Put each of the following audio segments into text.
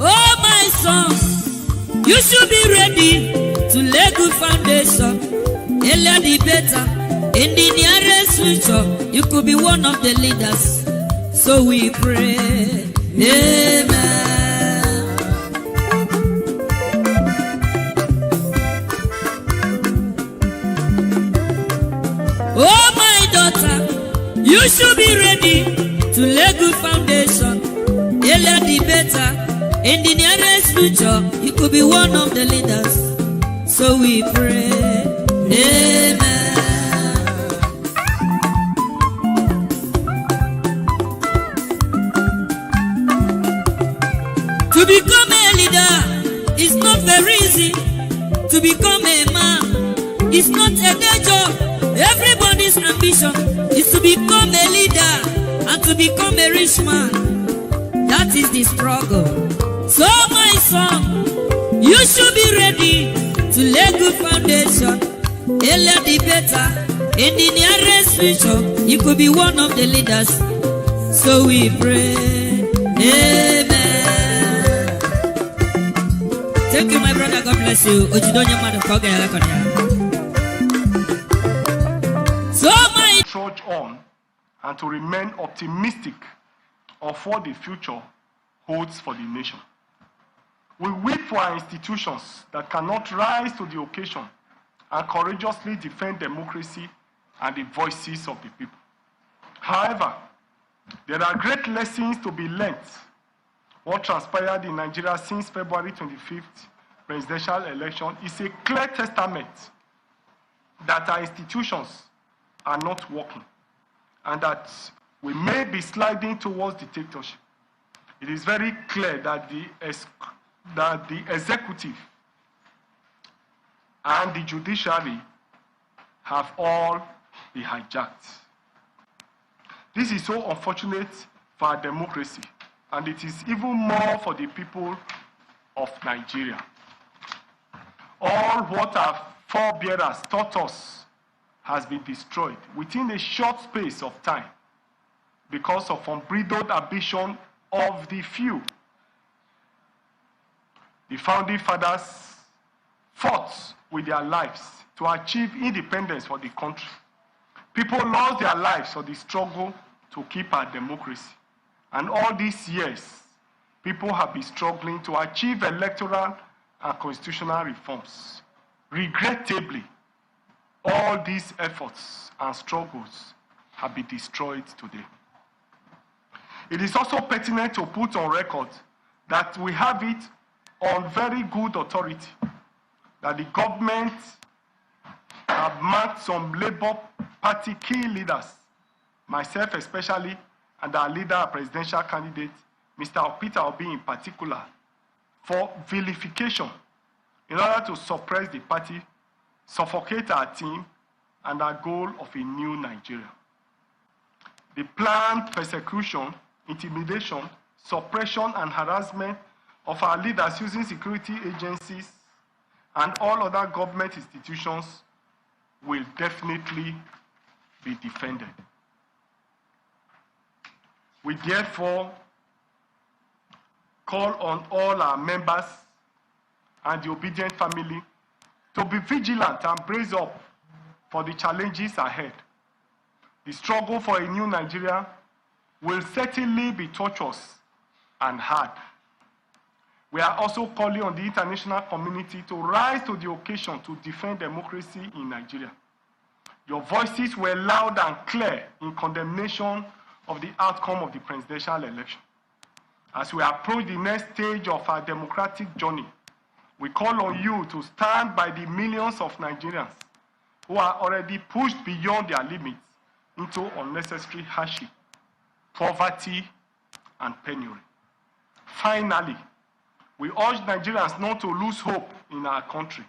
Oh, my son, you should be ready to lay good foundation. Earlier the better. In the nearest future, you could be one of the leaders. So we pray. Amen. Oh, my daughter, you should be ready to lay good foundation. Earlier the better. In the nearest future, you could be one of the leaders. So we pray. Amen. To become a leader is not very easy. To become a man is not a day job. Everybody's ambition is to become a leader and to become a rich man. That is the struggle. So my son, you should be ready to lay good foundation. Earlier the better. In the nearest future, you could be one of the leaders. So we pray. Amen. Thank you, my brother. God bless you. So my trudge on and to remain optimistic of what the future holds for the nation. We weep for our institutions that cannot rise to the occasion and courageously defend democracy and the voices of the people. However, there are great lessons to be learned. What transpired in Nigeria since February 25th presidential election is a clear testament that our institutions are not working and that we may be sliding towards dictatorship. It is very clear that the executive and the judiciary have all been hijacked. This is so unfortunate for our democracy, and it is even more for the people of Nigeria. All what our forebears taught us has been destroyed within a short space of time because of unbridled ambition of the few. The founding fathers fought with their lives to achieve independence for the country. People lost their lives for the struggle to keep our democracy. And all these years, people have been struggling to achieve electoral and constitutional reforms. Regrettably, all these efforts and struggles have been destroyed today. It is also pertinent to put on record that we have it on very good authority that the government have marked some Labour Party key leaders, myself especially, and our leader, our presidential candidate, Mr. Peter Obi in particular, for vilification in order to suppress the party, suffocate our team, and our goal of a new Nigeria. The planned persecution, intimidation, suppression, and harassment of our leaders using security agencies and all other government institutions will definitely be defended. We therefore call on all our members and the obedient family to be vigilant and brace up for the challenges ahead. The struggle for a new Nigeria will certainly be tortuous and hard. We are also calling on the international community to rise to the occasion to defend democracy in Nigeria. Your voices were loud and clear in condemnation of the outcome of the presidential election. As we approach the next stage of our democratic journey, we call on you to stand by the millions of Nigerians who are already pushed beyond their limits into unnecessary hardship, poverty, and penury. Finally, we urge Nigerians not to lose hope in our country.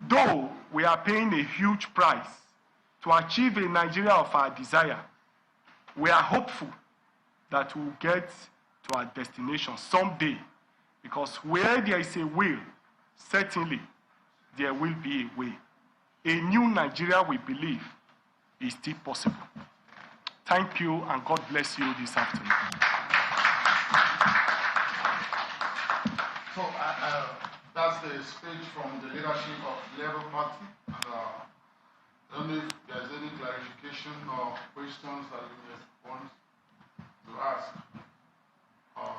Though we are paying a huge price to achieve a Nigeria of our desire, we are hopeful that we will get to our destination someday, because where there is a will, certainly there will be a way. A new Nigeria, we believe, is still possible. Thank you, and God bless you this afternoon. That's the speech from the leadership of the Labour Party. And, I don't know if there's any clarification or questions that you may want to ask, or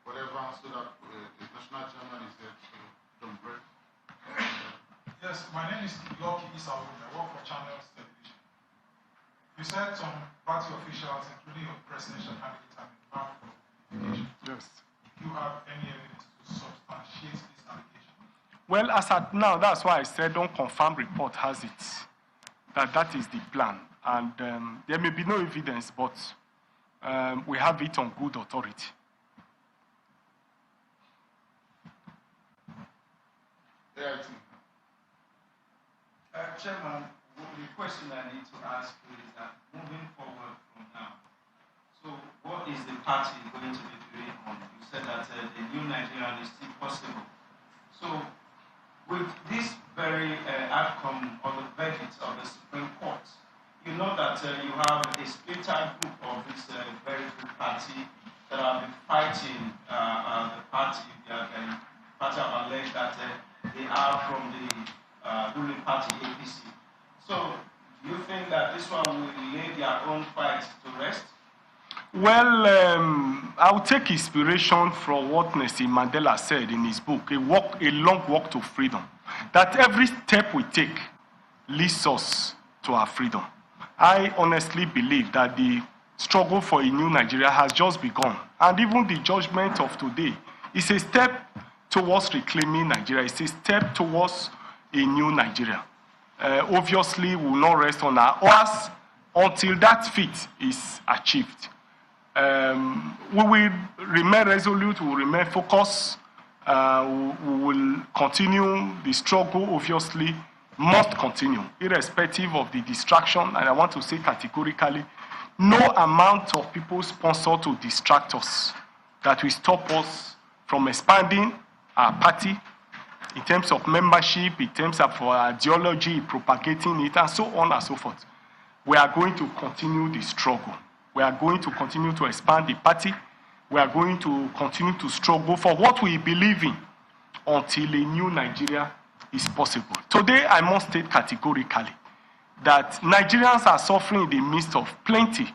whatever, so that the national chairman is there to don't break. Yes, my name is Lucky Isawu. I work for Channels Television. You said some party officials, including your presidential candidate, have been found for litigation. Yes. Do you have any evidence to substantiate this allegation? Well, as at now, that's why I said unconfirmed report has it, that is the plan. And there may be no evidence, but we have it on good authority. Chairman, the question I need to ask you is that moving forward from now, so what is the party going to be doing on? You said that the new Nigerian is still possible. So with this very outcome or the verdict of the Supreme Court, you know that you have a splinter group of this very good party that have been fighting the party. The party have alleged that they are from the ruling party APC. So, do you think that this one will lay their own fight to rest? Well, I'll take inspiration from what Nelson Mandela said in his book, A Long Walk to Freedom, that every step we take leads us to our freedom. I honestly believe that the struggle for a new Nigeria has just begun, and even the judgment of today is a step towards reclaiming Nigeria. It's a step towards a new Nigeria. Obviously, we will not rest on our oars until that feat is achieved. We will remain resolute, we will remain focused, we will continue the struggle, obviously, must continue, irrespective of the distraction, and I want to say categorically, no amount of people sponsored to distract us that will stop us from expanding our party, in terms of membership, in terms of our ideology, propagating it, and so on and so forth. We are going to continue the struggle. We are going to continue to expand the party. We are going to continue to struggle for what we believe in until a new Nigeria is possible. Today, I must state categorically that Nigerians are suffering in the midst of plenty.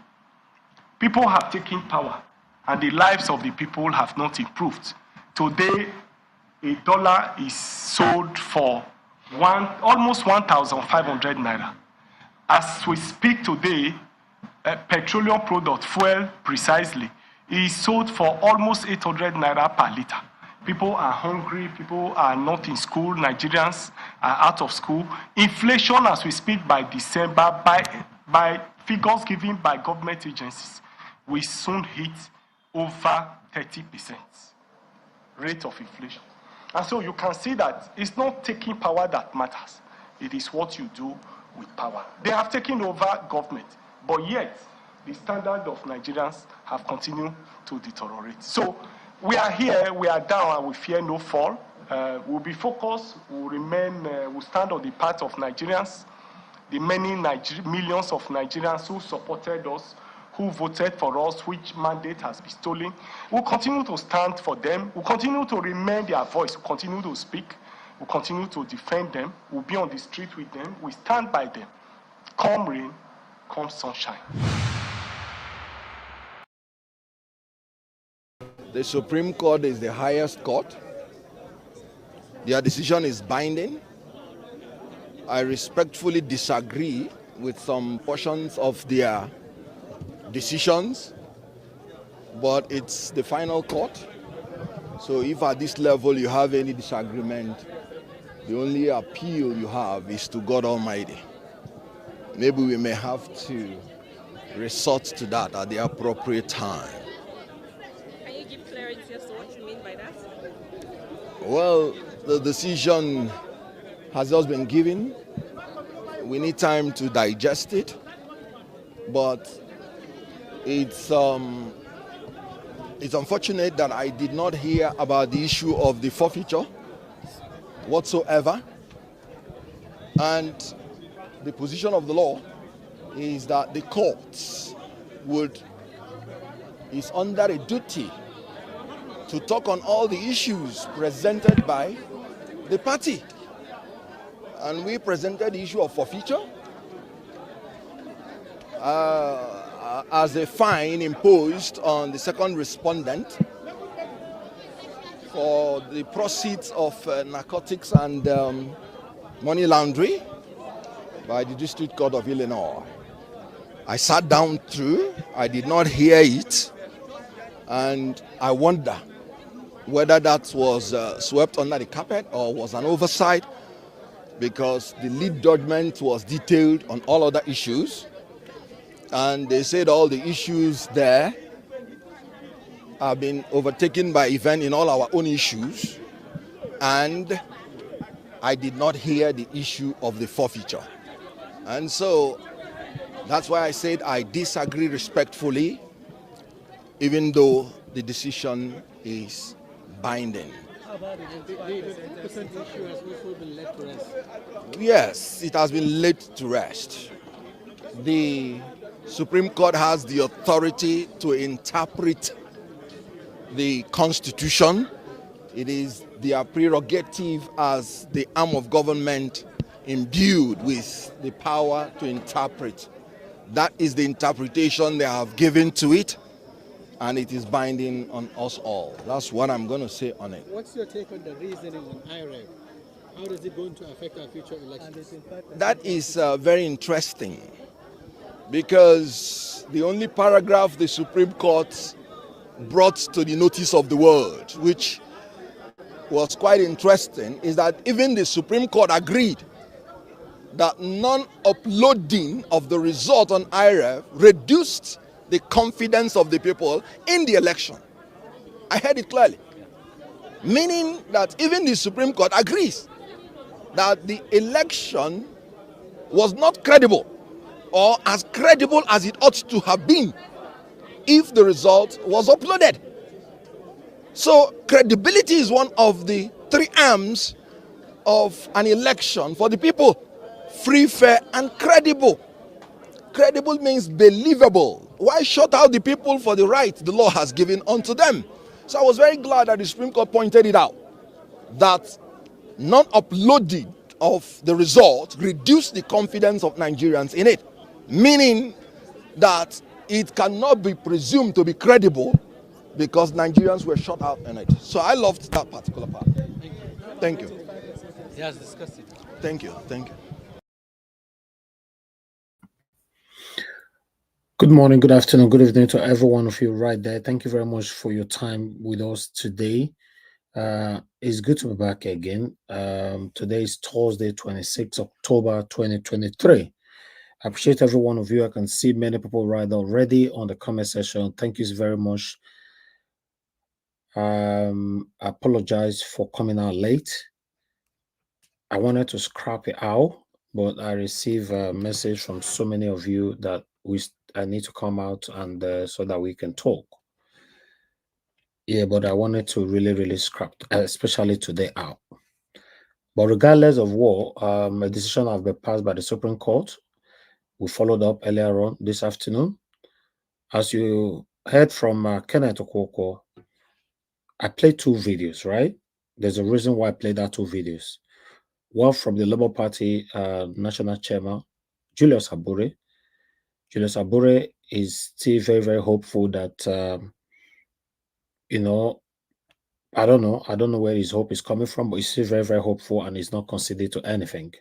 People have taken power, and the lives of the people have not improved. Today, $1 is sold for almost 1,500 naira. As we speak today, petroleum product, fuel precisely, is sold for almost 800 naira per liter. People are hungry, people are not in school, Nigerians are out of school. Inflation, as we speak, by December, by figures given by government agencies, will soon hit over 30% rate of inflation. And so you can see that it's not taking power that matters. It is what you do with power. They have taken over government, but yet the standard of Nigerians have continued to deteriorate. So we are here, we are down, and we fear no fall. We'll be focused, we'll stand on the part of Nigerians, the many millions of Nigerians who supported us, who voted for us, which mandate has been stolen. We'll continue to stand for them. We'll continue to remain their voice. We'll continue to speak. We'll continue to defend them. We'll be on the street with them. We stand by them. Come rain, come sunshine. The Supreme Court is the highest court. Their decision is binding. I respectfully disagree with some portions of their decisions, but it's the final court. So if at this level you have any disagreement, the only appeal you have is to God Almighty. Maybe we may have to resort to that at the appropriate time. Can you give clarity as to what you mean by that? Well, the decision has just been given. We need time to digest it, but it's unfortunate that I did not hear about the issue of the forfeiture whatsoever. And the position of the law is that the courts is under a duty to talk on all the issues presented by the party. And we presented the issue of forfeiture as a fine imposed on the second respondent for the proceeds of narcotics and money laundering by the District Court of Illinois. I sat down through, I did not hear it, and I wonder whether that was swept under the carpet or was an oversight, because the lead judgment was detailed on all other issues, and they said all the issues there have been overtaken by event in all our own issues, and I did not hear the issue of the forfeiture. And so that's why I said I disagree respectfully, even though the decision is binding. How about the 10% issue has also been laid to rest? Yes, it has been laid to rest. The Supreme Court has the authority to interpret the Constitution. It is their prerogative as the arm of government imbued with the power to interpret. That is the interpretation they have given to it, and it is binding on us all. That's what I'm going to say on it. What's your take on the reasoning on IREV? How is it going to affect our future elections? That is very interesting, because the only paragraph the Supreme Court brought to the notice of the world, which was quite interesting, is that even the Supreme Court agreed that non-uploading of the result on IREV reduced the confidence of the people in the election. I heard it clearly. Meaning that even the Supreme Court agrees that the election was not credible, or as credible as it ought to have been if the result was uploaded. So credibility is one of the three arms of an election for the people: free, fair, and credible. Credible means believable. Why shut out the people for the right the law has given unto them? So I was very glad that the Supreme Court pointed it out, that non-uploading of the result reduced the confidence of Nigerians in it, meaning that it cannot be presumed to be credible because Nigerians were shut out in it. So I loved that particular part. Thank you. He has discussed it. Thank you. Thank you. Good morning, good afternoon, good evening to every one of you right there. Thank you very much for your time with us today. It's good to be back again. Today is Thursday, 26 October 2023. I appreciate every one of you. I can see many people right already on the comment section. Thank you very much. I apologize for coming out late. I wanted to scrap it out, but I received a message from so many of you that I need to come out and so that we can talk. Yeah, but I wanted to really scrap, especially today out. But regardless of what, a decision has been passed by the Supreme Court. We followed up earlier on this afternoon. As you heard from Kenneth Okonkwo, I played two videos, right? There's a reason why I played that two videos. One from the Labour Party National Chairman, Julius Abure. Julius Abure is still very hopeful that, I don't know where his hope is coming from, but he's still very hopeful and he's not conceded to anything.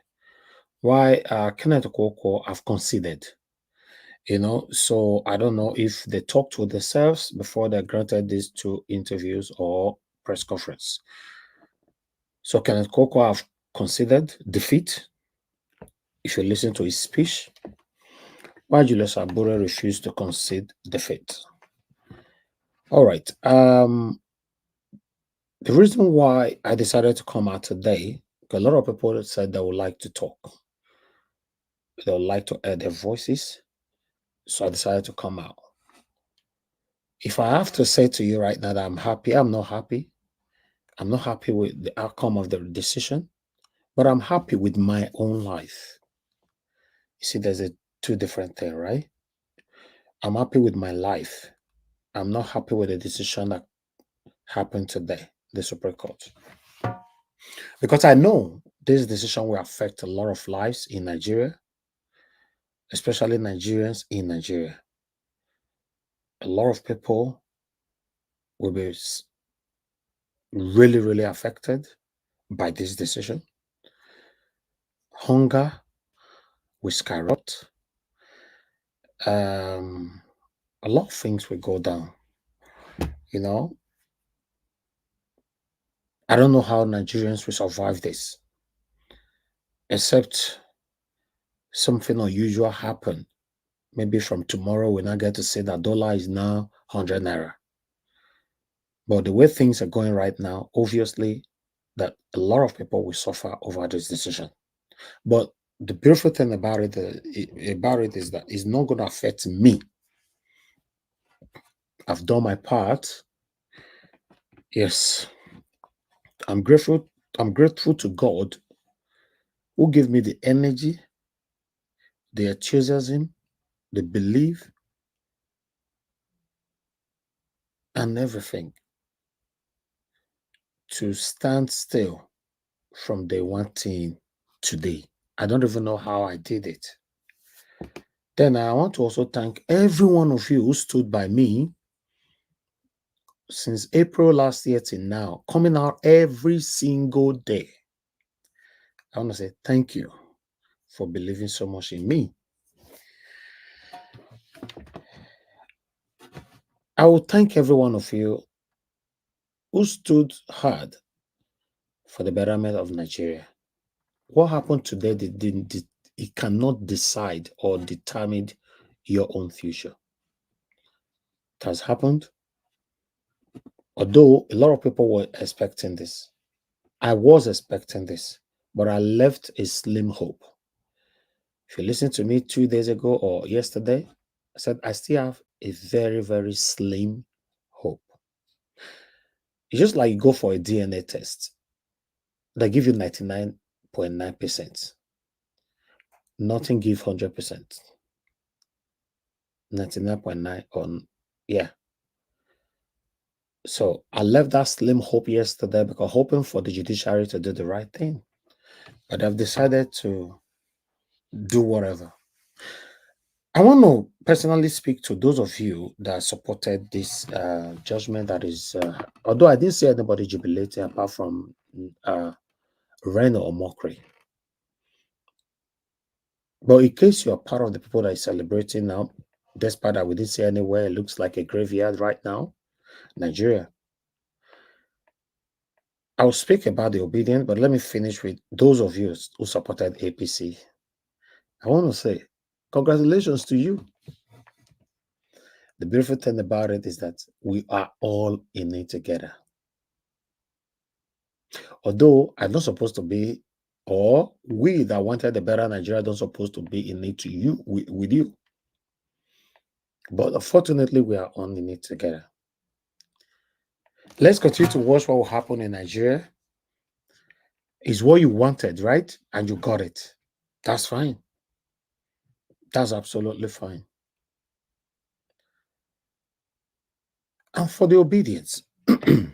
Why Kenneth Okonkwo have conceded, so I don't know if they talked to themselves before they granted these two interviews or press conference. So Kenneth Okonkwo have conceded defeat, if you listen to his speech, while Julius Abure refused to concede defeat. All right. The reason why I decided to come out today, because a lot of people said they would like to talk. They would like to air their voices. So I decided to come out. If I have to say to you right now that I'm happy, I'm not happy. I'm not happy with the outcome of the decision, but I'm happy with my own life. You see, there's two different things, right? I'm happy with my life. I'm not happy with the decision that happened today, the Supreme Court. Because I know this decision will affect a lot of lives in Nigeria, especially Nigerians in Nigeria. A lot of people will be really, really affected by this decision. Hunger will skyrocket. A lot of things will go down. You know, I don't know how Nigerians will survive this, except something unusual happen. Maybe from tomorrow we now get to say that dollar is now 100 naira. But the way things are going right now, obviously, that a lot of people will suffer over this decision. But the beautiful thing about it is that it's not going to affect me. I've done my part. Yes, I'm grateful. I'm grateful to God who gave me the energy, the enthusiasm, the belief, and everything to stand still from day one till today. I don't even know how I did it. Then I want to also thank every one of you who stood by me since April last year till now, coming out every single day. I want to say thank you for believing so much in me. I will thank every one of you who stood hard for the betterment of Nigeria. What happened today, it cannot decide or determine your own future. It has happened. Although a lot of people were expecting this. I was expecting this, but I left a slim hope. If you listen to me 2 days ago or yesterday, I said I still have a very, very slim hope. It's just like you go for a DNA test. They give you 99.9%. Nothing gives 100%. 99.9 on, yeah. So I left that slim hope yesterday because hoping for the judiciary to do the right thing. But I've decided to do whatever. I want to personally speak to those of you that supported this judgment that is, although I didn't see anybody jubilating apart from Reno or Mockery. But in case you're part of the people that is celebrating now, despite that we didn't see anywhere, it looks like a graveyard right now, Nigeria. I'll speak about the obedient, but let me finish with those of you who supported APC. I want to say, congratulations to you. The beautiful thing about it is that we are all in it together. Although I'm not supposed to be, or we that wanted a better Nigeria don't supposed to be in it to you with you. But unfortunately, we are on in it together. Let's continue to watch what will happen in Nigeria. It's what you wanted, right? And you got it. That's fine. That's absolutely fine. And for the obedience, I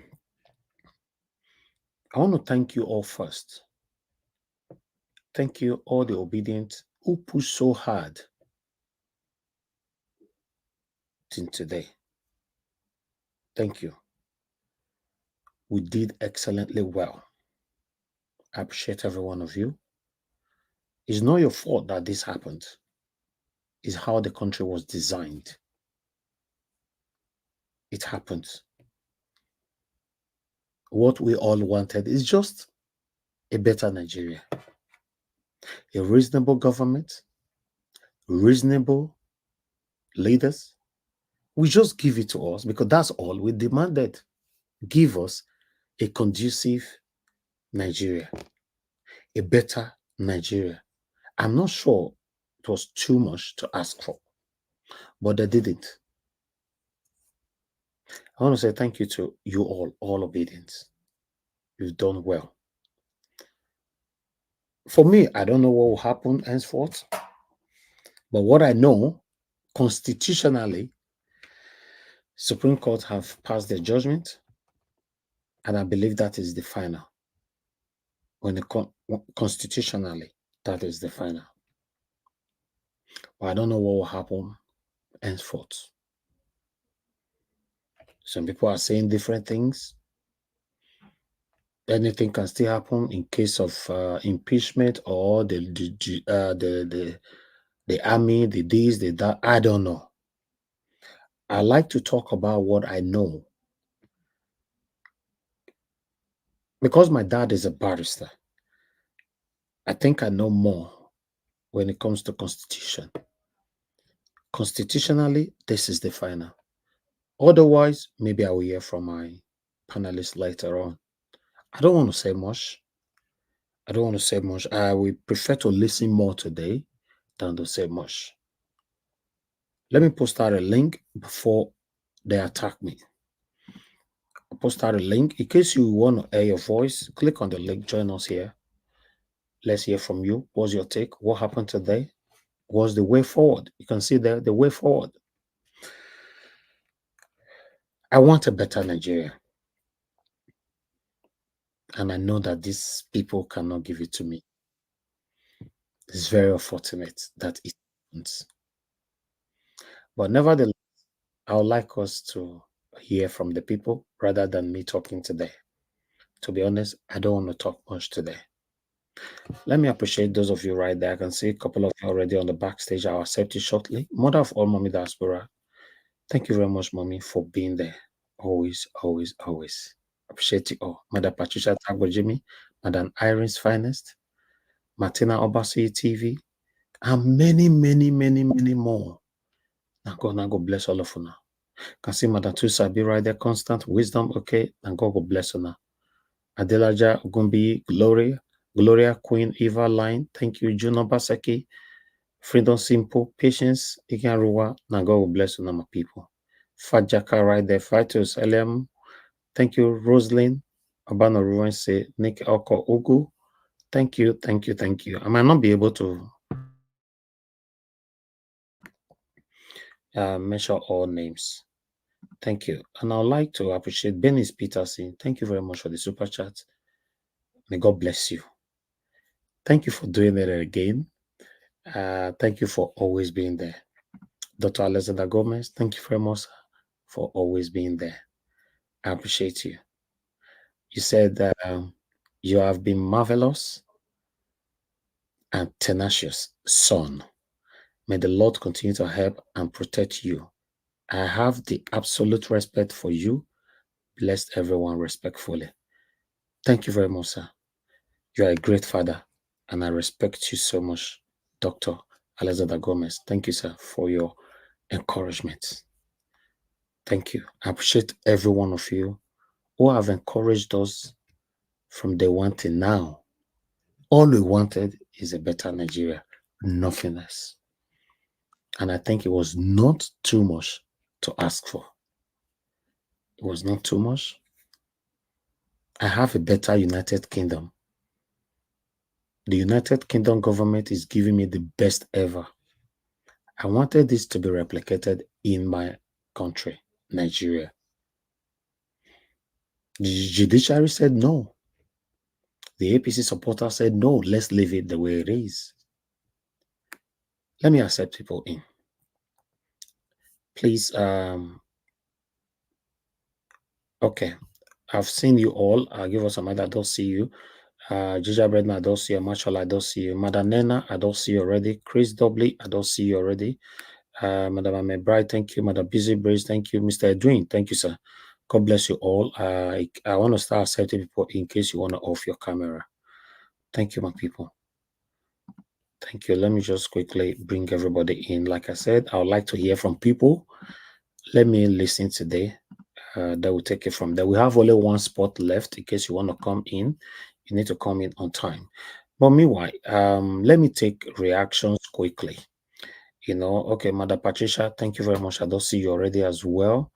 want to thank you all first. Thank you, all the obedient who pushed so hard till today. Thank you. We did excellently well. I appreciate every one of you. It's not your fault that this happened. It's how the country was designed. It happened. What we all wanted is just a better Nigeria. A reasonable government, reasonable leaders. We just give it to us because that's all we demanded. Give us a conducive Nigeria, a better Nigeria. I'm not sure it was too much to ask for, but they didn't. I want to say thank you to you all obedience. You've done well. For me, I don't know what will happen henceforth, but what I know, constitutionally, Supreme Court have passed their judgment. And I believe that is the final. When constitutionally, that is the final. But I don't know what will happen henceforth. Some people are saying different things. Anything can still happen in case of impeachment or the army, the this, the that. I don't know. I like to talk about what I know. Because my dad is a barrister, I think I know more when it comes to constitution. Constitutionally, this is the final. Otherwise, maybe I will hear from my panelists later on. I don't want to say much. I will prefer to listen more today than to say much. Let me post out a link before they attack me. I'll post out a link. In case you want to hear your voice, click on the link, join us here. Let's hear from you. What's your take? What happened today? What's the way forward? You can see there the way forward. I want a better Nigeria. And I know that these people cannot give it to me. It's very unfortunate that it happens. But nevertheless, I would like us to hear from the people rather than me talking today. To be honest, I don't want to talk much today. Let me appreciate those of you right there. I can see a couple of you already on the backstage. I'll accept you shortly. Mother of all Mommy Diaspora, thank you very much, Mommy, for being there. Always, always, always. Appreciate you all. Mother Patricia Tagbo Jimmy, Madam Irene's Finest, Martina Obasi TV, and many, many, many, many more. Now God bless all of you now. Can see Madam Tusa be right there, constant wisdom, okay, and God will bless you now. Adelaja Gumbi, Gloria Queen, Eva Line, thank you, Juno Basaki, Freedom Simple, Patience, Iganruwa, now God will bless you now, my people. Fajaka right there, Fightos, Eliam, thank you, Rosalind, Abano Ruwan say, Nick Oko Ugu, thank you, thank you, thank you. I might not be able to mention all names. Thank you. And I'd like to appreciate Benis Peterson. Thank you very much for the super chat. May God bless you. Thank you for doing it again. Thank you for always being there. Dr. Alexander Gomez, thank you very much for always being there. I appreciate you. You said that you have been marvelous and tenacious son. May the Lord continue to help and protect you. I have the absolute respect for you. Bless everyone respectfully. Thank you very much, sir. You are a great father, and I respect you so much, Dr. Alexander Gomez. Thank you, sir, for your encouragement. Thank you. I appreciate every one of you who have encouraged us from day one till now. All we wanted is a better Nigeria, nothing else. And I think it was not too much to ask for. It was not too much. I have a better United Kingdom. The United Kingdom government is giving me the best ever. I wanted this to be replicated in my country, Nigeria. The judiciary said no. The APC supporters said no, let's leave it the way it is. Let me accept people in. Please, okay. I've seen you all. Give us a minute. I don't see you. Gija Bredman, I don't see you. Marshall, I don't see you. Madam Nena, I don't see you already. Chris Dobley, I don't see you already. Madam Amebride, thank you. Madam Busy Brace, thank you. Mr. Edwin, thank you, sir. God bless you all. I want to start accepting people in case you want to off your camera. Thank you, my people. Thank you. Let me just quickly bring everybody in. Like I said, I would like to hear from people. Let me listen today. That will take it from there. We have only one spot left in case you want to come in. You need to come in on time. But meanwhile, let me take reactions quickly. You know, okay, Mother Patricia, thank you very much. I don't see you already as well.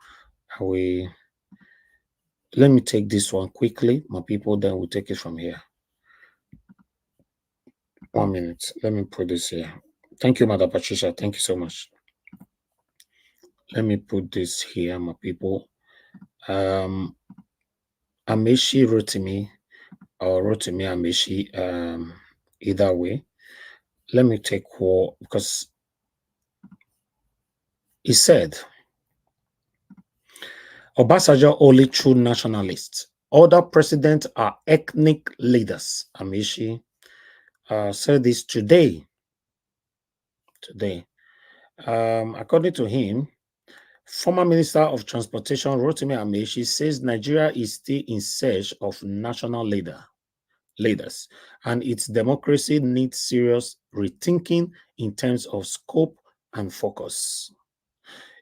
Let me take this one quickly, my people, then we'll take it from here. 1 minute. Let me put this here. Thank you, Mother Patricia. Thank you so much. Let me put this here, my people. Amechi Rotimi or Rotimi Amechi, either way. Let me take war because he said, Obasanjo only true nationalists. Other presidents are ethnic leaders. Amechi said this today. According to him, former Minister of Transportation Rotimi Amechi says Nigeria is still in search of national leaders, and its democracy needs serious rethinking in terms of scope and focus.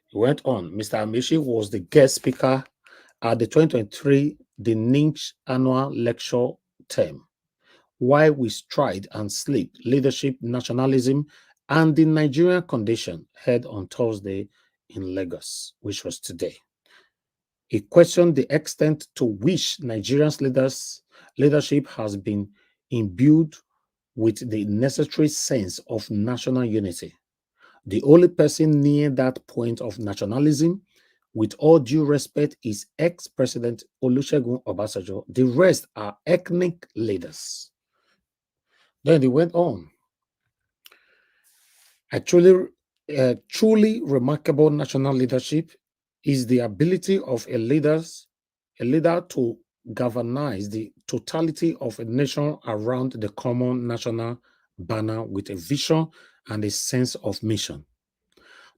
He went on. Mr. Amechi was the guest speaker at the 2023 The Ninch annual lecture term, Why We Stride and Sleep, Leadership, Nationalism, and the Nigerian Condition, held on Thursday in Lagos, which was today. He questioned the extent to which Nigerians' leadership has been imbued with the necessary sense of national unity. The only person near that point of nationalism, with all due respect, is ex-President Olusegun Obasanjo. The rest are ethnic leaders. Then he went on. A truly remarkable national leadership is the ability of a leader to galvanize the totality of a nation around the common national banner with a vision and a sense of mission.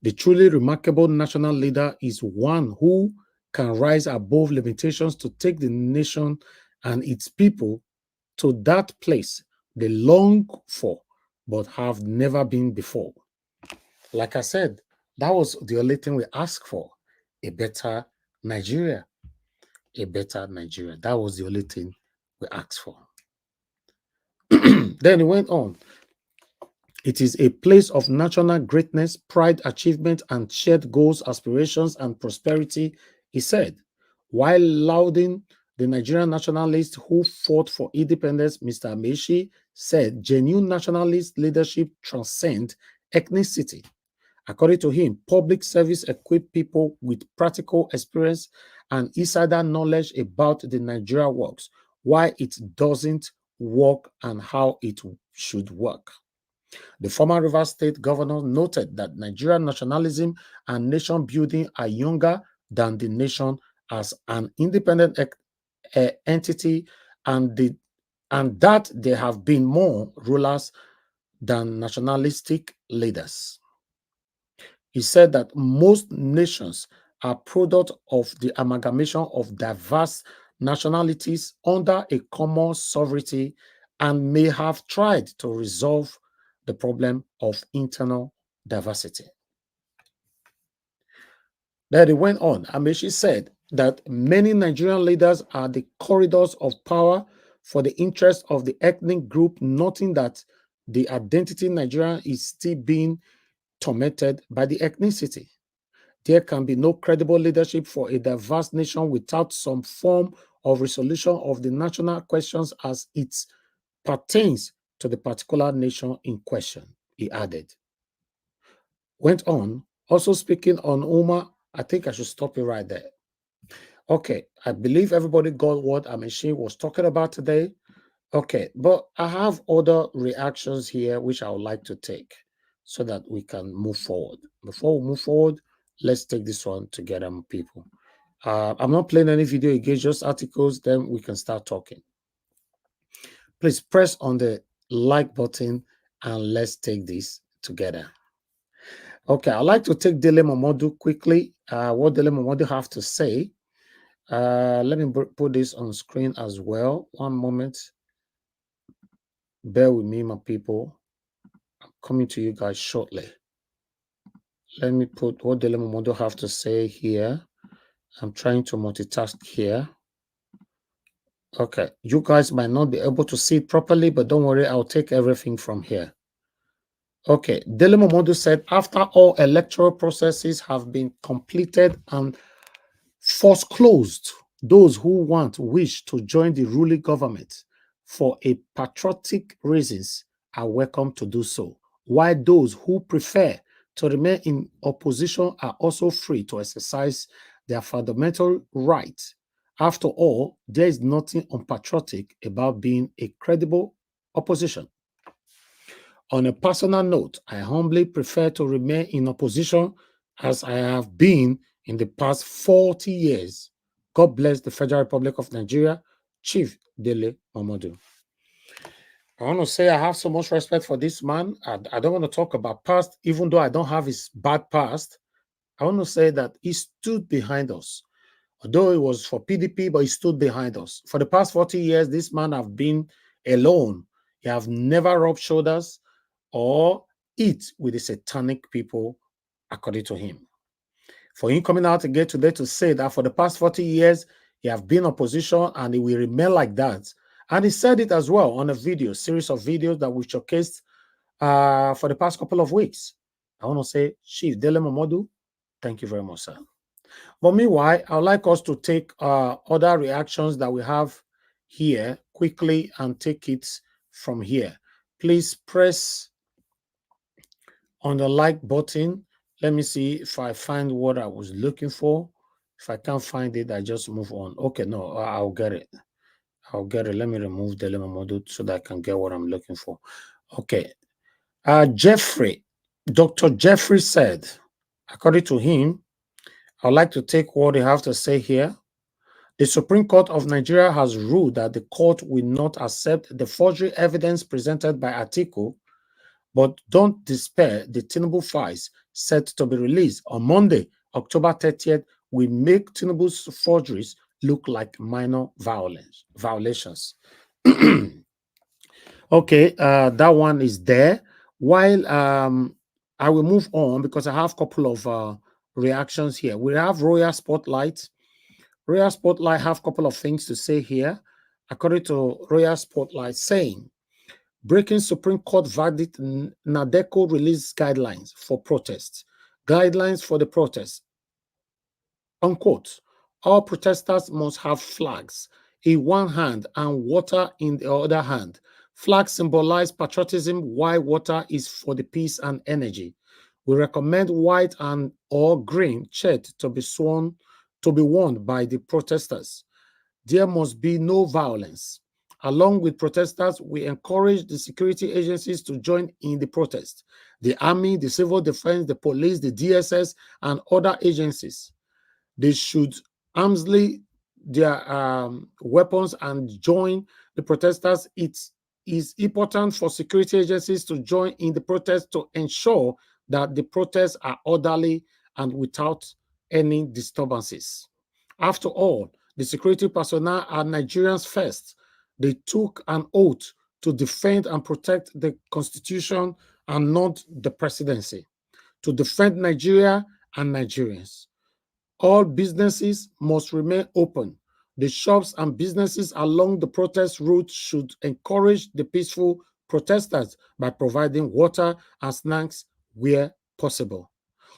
The truly remarkable national leader is one who can rise above limitations to take the nation and its people to that place they long for but have never been before. Like I said, that was the only thing we asked for, a better Nigeria. A better Nigeria. That was the only thing we asked for. Then he went on. It is a place of national greatness, pride, achievement, and shared goals, aspirations, and prosperity, he said. While lauding the Nigerian nationalists who fought for independence, Mr. Amechi said genuine nationalist leadership transcends ethnicity. According to him, public service equips people with practical experience and insider knowledge about the Nigeria works, why it doesn't work, and how it should work. The former Rivers State governor noted that Nigerian nationalism and nation building are younger than the nation as an independent entity, and that there have been more rulers than nationalistic leaders. He said that most nations are product of the amalgamation of diverse nationalities under a common sovereignty and may have tried to resolve the problem of internal diversity. Then he went on. Amechi said that many Nigerian leaders are the corridors of power for the interest of the ethnic group, noting that the identity Nigeria is still being tormented by the ethnicity. There can be no credible leadership for a diverse nation without some form of resolution of the national questions as it pertains to the particular nation in question, he added. Went on, also speaking on Uma, I think I should stop it right there. Okay, I believe everybody got what Amechi was talking about today. Okay, but I have other reactions here which I would like to take so that we can move forward. Before we move forward, let's take this one together, people. I'm not playing any video again, just articles, then we can start talking. Please press on the like button and let's take this together. Okay, I'd like to take Dele Momodu quickly. What Dele Momodu have to say. Let me put this on screen as well. One moment. Bear with me, my people. I'm coming to you guys shortly. Let me put what Dele Momodu have to say here. I'm trying to multitask here. Okay, you guys might not be able to see it properly, but don't worry, I'll take everything from here. Okay, Dele Momodu said, after all electoral processes have been completed and force closed, those who wish to join the ruling government for a patriotic reasons are welcome to do so, while those who prefer to remain in opposition are also free to exercise their fundamental right After all, there is nothing unpatriotic about being a credible opposition. On a personal note, I humbly prefer to remain in opposition as I have been in the past 40 years. God bless the Federal Republic of Nigeria, Chief Dele Momodu. I want to say I have so much respect for this man. I don't want to talk about past, even though I don't have his bad past. I want to say that he stood behind us. Although it was for PDP, but he stood behind us. For the past 40 years, this man have been alone. He have never rubbed shoulders or eat with the satanic people, according to him. For him coming out again today to say that for the past 40 years, he have been opposition and he will remain like that. And he said it as well on a video, series of videos that we showcased for the past couple of weeks. I want to say, Chief Dele Momodu, thank you very much, sir. But meanwhile, I would like us to take other reactions that we have here quickly and take it from here. Please press on the like button. Let me see if I find what I was looking for. If I can't find it, I just move on. Okay, no, I'll get it. I'll get it. Let me remove the Dele Momodu so that I can get what I'm looking for. Okay. Jeffrey, Dr. Jeffrey said, according to him, I'd like to take what they have to say here. The Supreme Court of Nigeria has ruled that the court will not accept the forgery evidence presented by Atiku, but don't despair, the Tinubu files set to be released on Monday, October 30th, will make Tinubu's forgeries look like minor violations. Okay, that one is there. While I will move on because I have a couple of reactions here. We have Royal Spotlight. Royal Spotlight have a couple of things to say here. According to Royal Spotlight, saying, breaking Supreme Court verdict, NADECO released guidelines for protests. Guidelines for the protests. Unquote. All protesters must have flags in one hand and water in the other hand. Flags symbolize patriotism, while water is for the peace and energy. We recommend white and or green shirt to be worn by the protesters. There must be no violence. Along with protesters, we encourage the security agencies to join in the protest. The army, the civil defense, the police, the DSS, and other agencies. They should armsly their weapons and join the protesters. It is important for security agencies to join in the protest to ensure that the protests are orderly and without any disturbances. After all, the security personnel are Nigerians first. They took an oath to defend and protect the Constitution and not the presidency, to defend Nigeria and Nigerians. All businesses must remain open. The shops and businesses along the protest route should encourage the peaceful protesters by providing water and snacks where possible.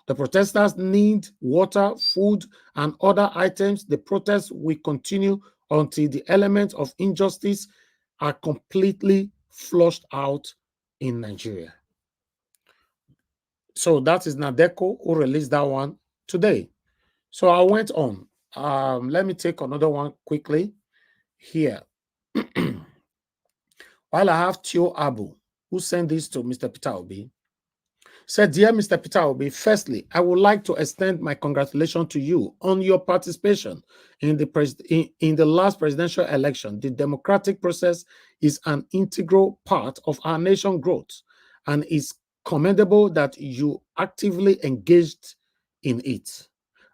The protesters need water, food, and other items. The protest will continue until the elements of injustice are completely flushed out in Nigeria. So that is NADECO who released that one today. So I went on. Let me take another one quickly here. While I have Tio Abu, who sent this to Mr. Peter Obi, said, Dear Mr. Peter Obi, firstly, I would like to extend my congratulations to you on your participation in the last presidential election. The democratic process is an integral part of our nation's growth, and it's commendable that you actively engaged in it.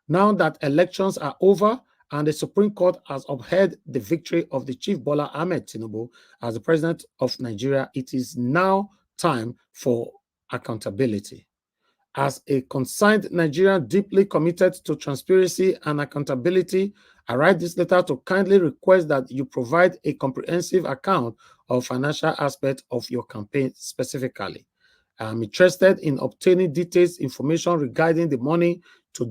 Now that elections are over and the Supreme Court has upheld the victory of the Chief Bola Ahmed Tinubu as the president of Nigeria, it is now time for accountability. As a concerned Nigerian deeply committed to transparency and accountability, I write this letter to kindly request that you provide a comprehensive account of financial aspects of your campaign specifically. I'm interested in obtaining detailed information regarding the money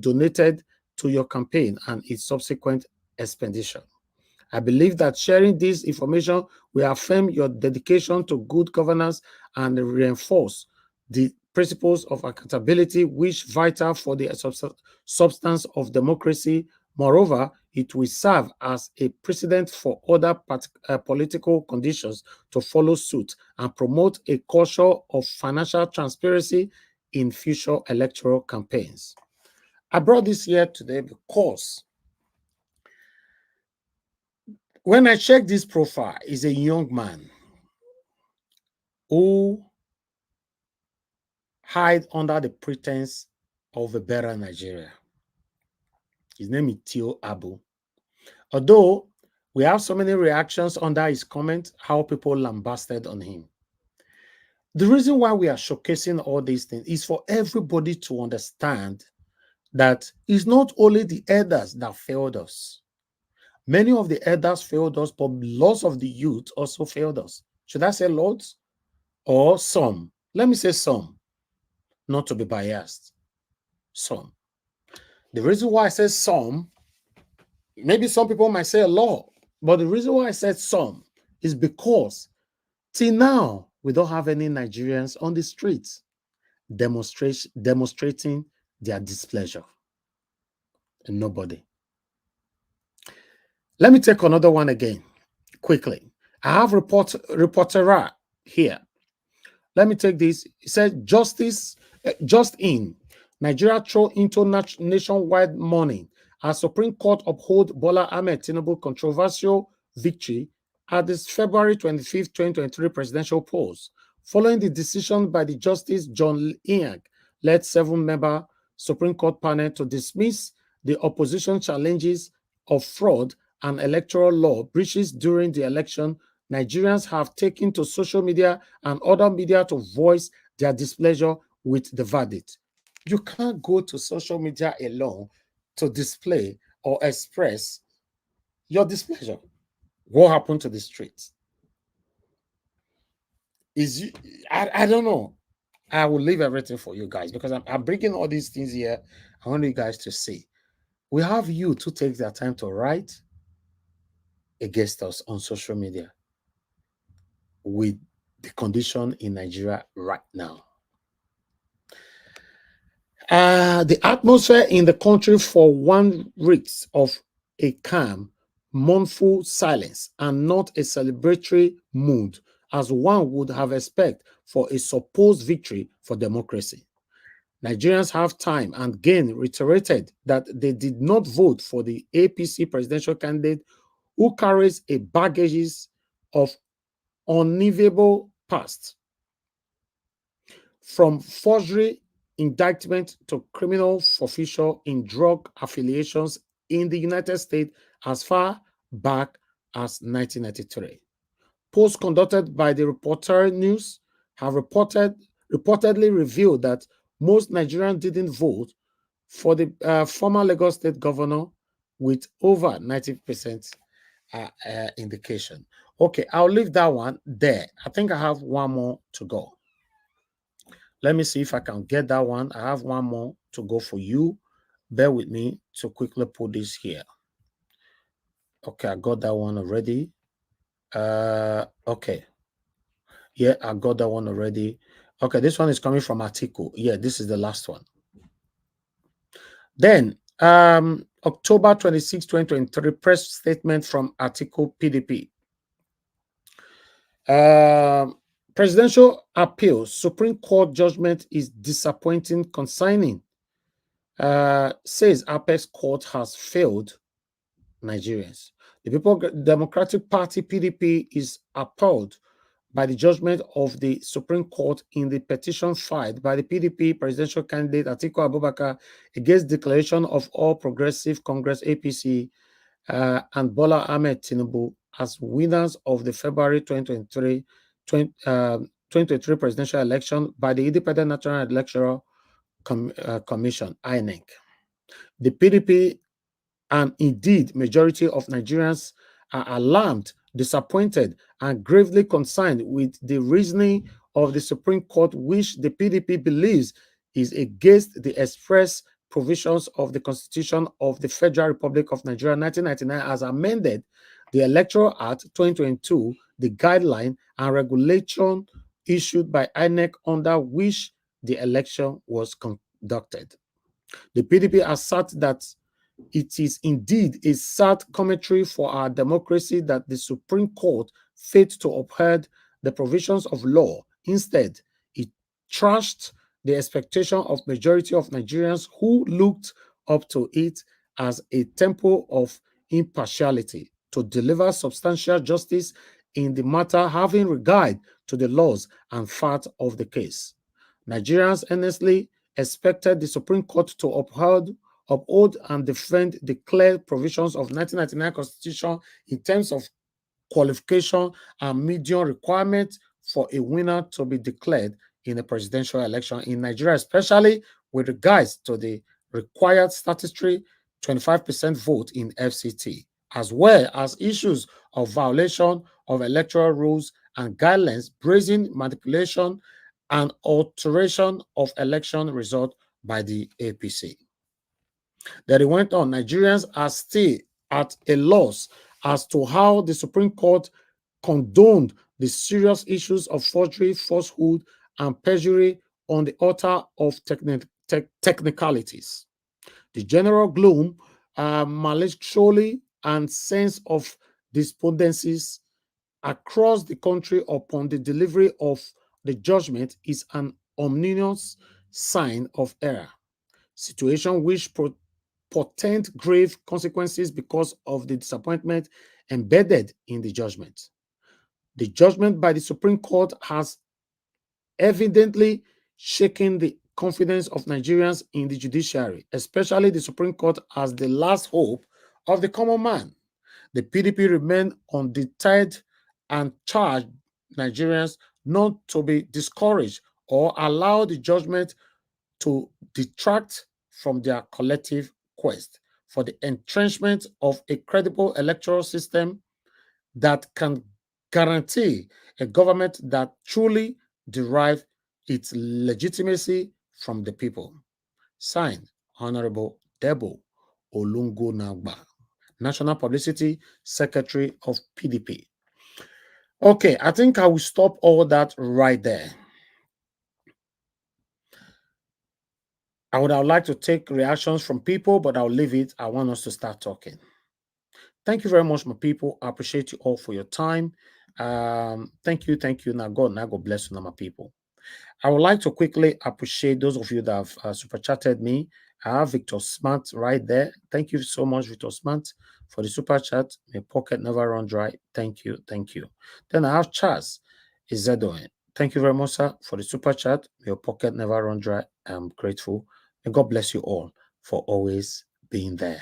donated to your campaign and its subsequent expenditure. I believe that sharing this information will affirm your dedication to good governance and reinforce the principles of accountability, which are vital for the substance of democracy. Moreover, it will serve as a precedent for other political conditions to follow suit and promote a culture of financial transparency in future electoral campaigns. I brought this here today because when I checked this profile, is a young man who hide under the pretense of a better Nigeria. His name is Tio Abu. Although we have so many reactions under his comment, how people lambasted on him. The reason why we are showcasing all these things is for everybody to understand that it's not only the elders that failed us. Many of the elders failed us, but lots of the youth also failed us. Should I say lots or some? Let me say some, not to be biased. Some. The reason why I say some, maybe some people might say a lot, but the reason why I said some is because till now, we don't have any Nigerians on the streets demonstrating their displeasure. And nobody. Let me take another one again, quickly. I have reporter here. Let me take this. It says, just in, Nigeria throw into nationwide mourning as Supreme Court uphold Bola Ahmed Tinubu controversial victory at this February 25th, 2023 presidential polls, following the decision by the Justice John Inyang-led 7-member Supreme Court panel to dismiss the opposition challenges of fraud and electoral law breaches during the election. Nigerians have taken to social media and other media to voice their displeasure with the verdict. You can't go to social media alone to display or express your displeasure. What happened to the streets? I don't know. I will leave everything for you guys because I'm bringing all these things here. I want you guys to see. We have you to take their time to write against us on social media with the condition in Nigeria right now. The atmosphere in the country for one reeks of a calm, mournful silence and not a celebratory mood, as one would have expected for a supposed victory for democracy. Nigerians have time and again reiterated that they did not vote for the APC presidential candidate who carries a baggage of unenviable past, from forgery indictment to criminal forfeiture in drug affiliations in the United States as far back as 1993. Polls conducted by the Reporter News have reportedly revealed that most Nigerians didn't vote for the former Lagos State governor, with over 90% indication. Okay, I'll leave that one there. I think I have one more to go. Let me see if I can get that one. I have one more to go for you. Bear with me to quickly put this here. Okay, I got that one already. Okay. Yeah, I got that one already. Okay, this one is coming from Atiku. Yeah, this is the last one. Then, October 26, 2023, press statement from Atiku PDP. Presidential appeal, Supreme Court judgment is disappointing, consigning, says Apex Court has failed Nigerians. The People's Democratic Party, PDP, is appalled by the judgment of the Supreme Court in the petition filed by the PDP presidential candidate Atiku Abubakar against declaration of All Progressive Congress, APC, and Bola Ahmed Tinubu as winners of the February 2023 presidential election by the Independent National Electoral Commission, INEC. The PDP and indeed majority of Nigerians are alarmed, disappointed, and gravely concerned with the reasoning of the Supreme Court, which the PDP believes is against the express provisions of the Constitution of the Federal Republic of Nigeria 1999 as amended, the Electoral Act 2022, the guideline and regulation issued by INEC under which the election was conducted. The PDP asserts that It is indeed a sad commentary for our democracy that the Supreme Court failed to uphold the provisions of law. Instead, it trashed the expectation of majority of Nigerians who looked up to it as a temple of impartiality to deliver substantial justice in the matter having regard to the laws and facts of the case. Nigerians earnestly expected the Supreme Court to uphold and defend the clear provisions of 1999 Constitution in terms of qualification and median requirements for a winner to be declared in a presidential election in Nigeria, especially with regards to the required statutory 25% vote in FCT, as well as issues of violation of electoral rules and guidelines, brazen manipulation and alteration of election result by the APC. Then it went on, Nigerians are still at a loss as to how the Supreme Court condoned the serious issues of forgery, falsehood, and perjury on the altar of technicalities. The general gloom, maliciously, and sense of despondencies across the country upon the delivery of the judgment is an ominous sign of error, situation which portend grave consequences because of the disappointment embedded in the judgment. The judgment by the Supreme Court has evidently shaken the confidence of Nigerians in the judiciary, especially the Supreme Court as the last hope of the common man. The PDP remain undeterred and charged Nigerians not to be discouraged or allow the judgment to detract from their collective quest for the entrenchment of a credible electoral system that can guarantee a government that truly derives its legitimacy from the people. Signed, Honorable Debo Olungo Nagba, National Publicity Secretary of PDP. Okay, I think I will stop all that right there. I would have liked to take reactions from people, but I'll leave it. I want us to start talking. Thank you very much, my people. I appreciate you all for your time. Thank you. Now God bless you, now, my people. I would like to quickly appreciate those of you that have super chatted me. I have Victor Smart right there. Thank you so much, Victor Smart, for the super chat. My pocket never run dry. Thank you. Then I have Charles Izedoin. Thank you very much, sir, for the super chat. Your pocket never run dry. I'm grateful. And God bless you all for always being there.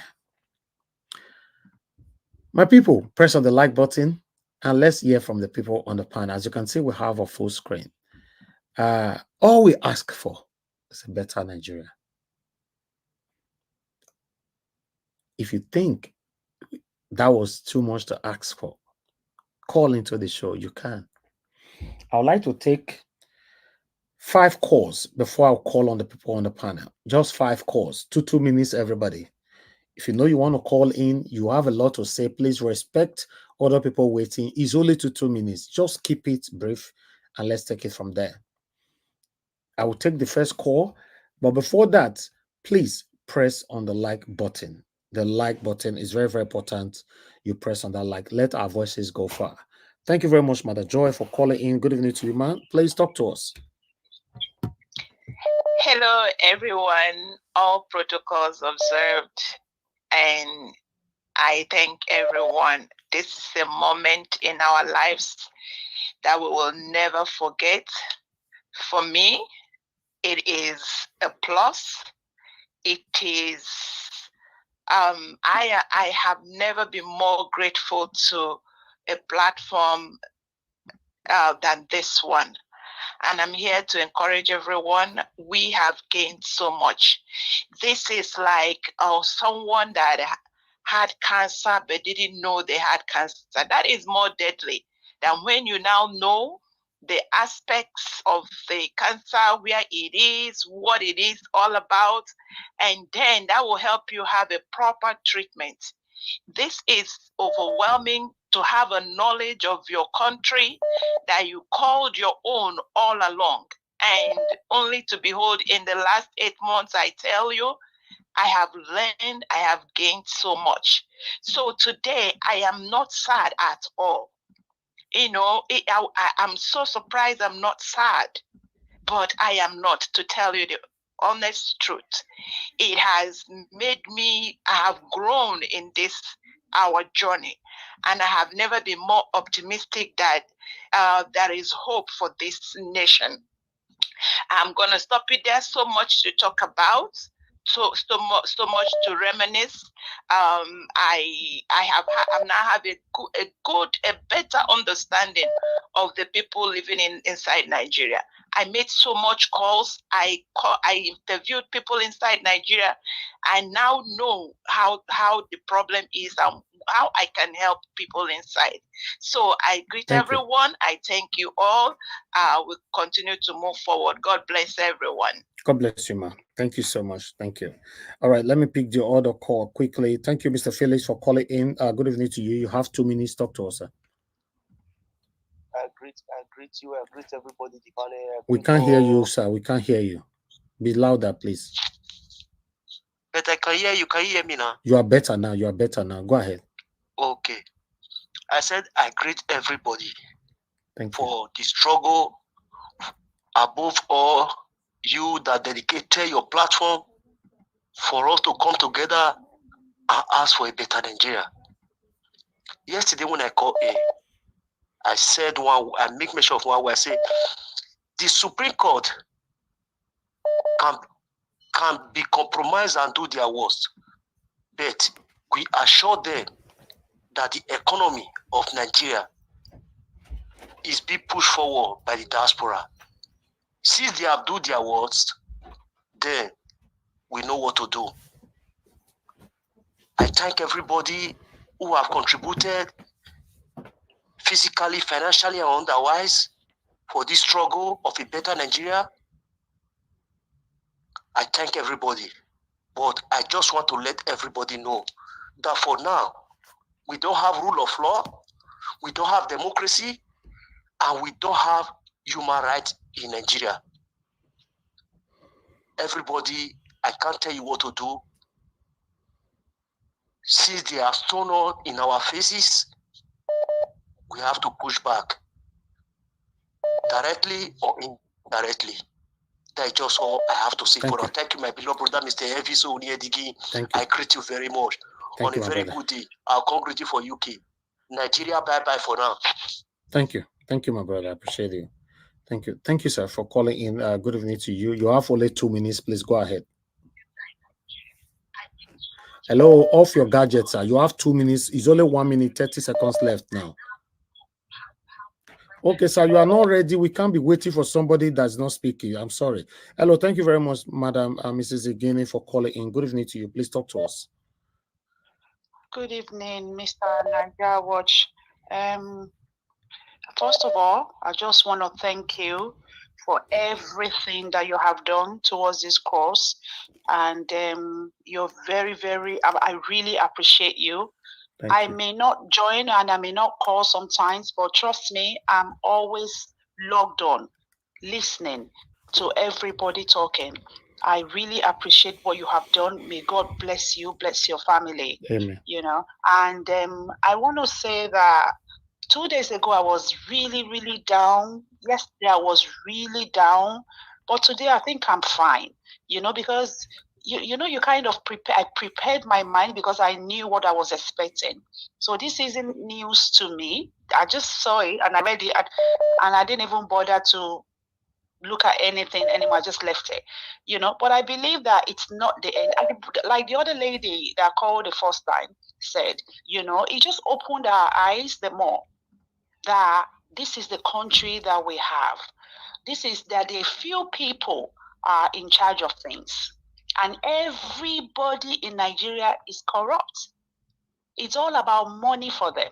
My people, press on the like button and let's hear from the people on the panel. As you can see, we have a full screen. All we ask for is a better Nigeria. If you think that was too much to ask for, call into the show. You can. I would like to take 5 calls before I call on the people on the panel. Just 5 calls, 2 minutes, everybody. If you know you want to call in, you have a lot to say, please respect other people waiting. It's only 2 minutes. Just keep it brief and let's take it from there. I will take the first call, but before that, please press on the like button. The like button is very, very important. You press on that like. Let our voices go far. Thank you very much, Mother Joy, for calling in. Good evening to you, man. Please talk to us. Hello, everyone. All protocols observed. And I thank everyone. This is a moment in our lives that we will never forget. For me, it is a plus. It is, I have never been more grateful to a platform than this one. And I'm here to encourage everyone. We have gained so much. This is like someone that had cancer but didn't know they had cancer. That is more deadly than when you now know the aspects of the cancer, where it is, what it is all about, and then that will help you have a proper treatment. This is overwhelming to have a knowledge of your country that you called your own all along, and only to behold in the last 8 months, I tell you, I have learned, I have gained so much. So today, I am not sad at all. You know, I'm so surprised I'm not sad, but I am not, to tell you the honest truth. It has made me, I have grown in this, our journey, and I have never been more optimistic that there is hope for this nation. I'm going to stop it there. So much to talk about, so much to reminisce. I now have a better understanding of the people living inside Nigeria. I made so much calls. I interviewed people inside Nigeria. I now know how the problem is and how I can help people inside. So I greet everyone. I thank you all. We'll continue to move forward. God bless everyone. God bless you, ma. Thank you so much. Thank you. All right, let me pick the other call quickly. Thank you, Mr. Felix, for calling in. Good evening to you. You have 2 minutes. Talk to us, sir. I greet you. I greet everybody. We can't hear you, sir. We can't hear you. Be louder, please. But I can hear you. Can you hear me now? You are better now. You are better now. Go ahead. Okay. I said I greet everybody. Thank you for the struggle. Above all, you that dedicated your platform for us to come together and ask for a better Nigeria. Yesterday when I called in, I said I make mention of one where I say the Supreme Court can be compromised and do their worst, but we assure them that the economy of Nigeria is being pushed forward by the diaspora. Since they have done their worst, then we know what to do. I thank everybody who have contributed physically, financially, and otherwise for this struggle of a better Nigeria. I thank everybody, but I just want to let everybody know that for now, we don't have rule of law, we don't have democracy, and we don't have human rights in Nigeria. Everybody, I can't tell you what to do. Since they are thrown out in our faces, we have to push back, directly or indirectly. That's just all I have to say. Thank you, my beloved brother, Mr. Eviso Onyedigi. I greet you very much. On a very good day. I'll congratulate you for UK. Nigeria, bye-bye for now. Thank you. Thank you, my brother. I appreciate you. Thank you. Thank you, sir, for calling in. Good evening to you. You have only 2 minutes. Please go ahead. Hello, off your gadgets, sir. You have 2 minutes. It's only 1 minute, 30 seconds left now. Okay, sir, you are not ready. We can't be waiting for somebody that's not speaking. I'm sorry. Hello, thank you very much, Madam Mrs. Igini, for calling in. Good evening to you. Please talk to us. Good evening, Mr. Nigeria Watch. First of all, I just want to thank you for everything that you have done towards this course. And you're very, very, I really appreciate you. I may not join and I may not call sometimes, but trust me, I'm always logged on, listening to everybody talking. I really appreciate what you have done. May God bless you, bless your family. Amen. You know, and I want to say that 2 days ago, I was really, really down. Yesterday, I was really down. But today, I think I'm fine, you know, because you kind of I prepared my mind because I knew what I was expecting. So this isn't news to me. I just saw it and I read it and I didn't even bother to look at anything anymore. I just left it, you know. But I believe that it's not the end. Like the other lady that called the first time said, you know, it just opened our eyes the more that this is the country that we have. This is that a few people are in charge of things. And everybody in Nigeria is corrupt. It's all about money for them.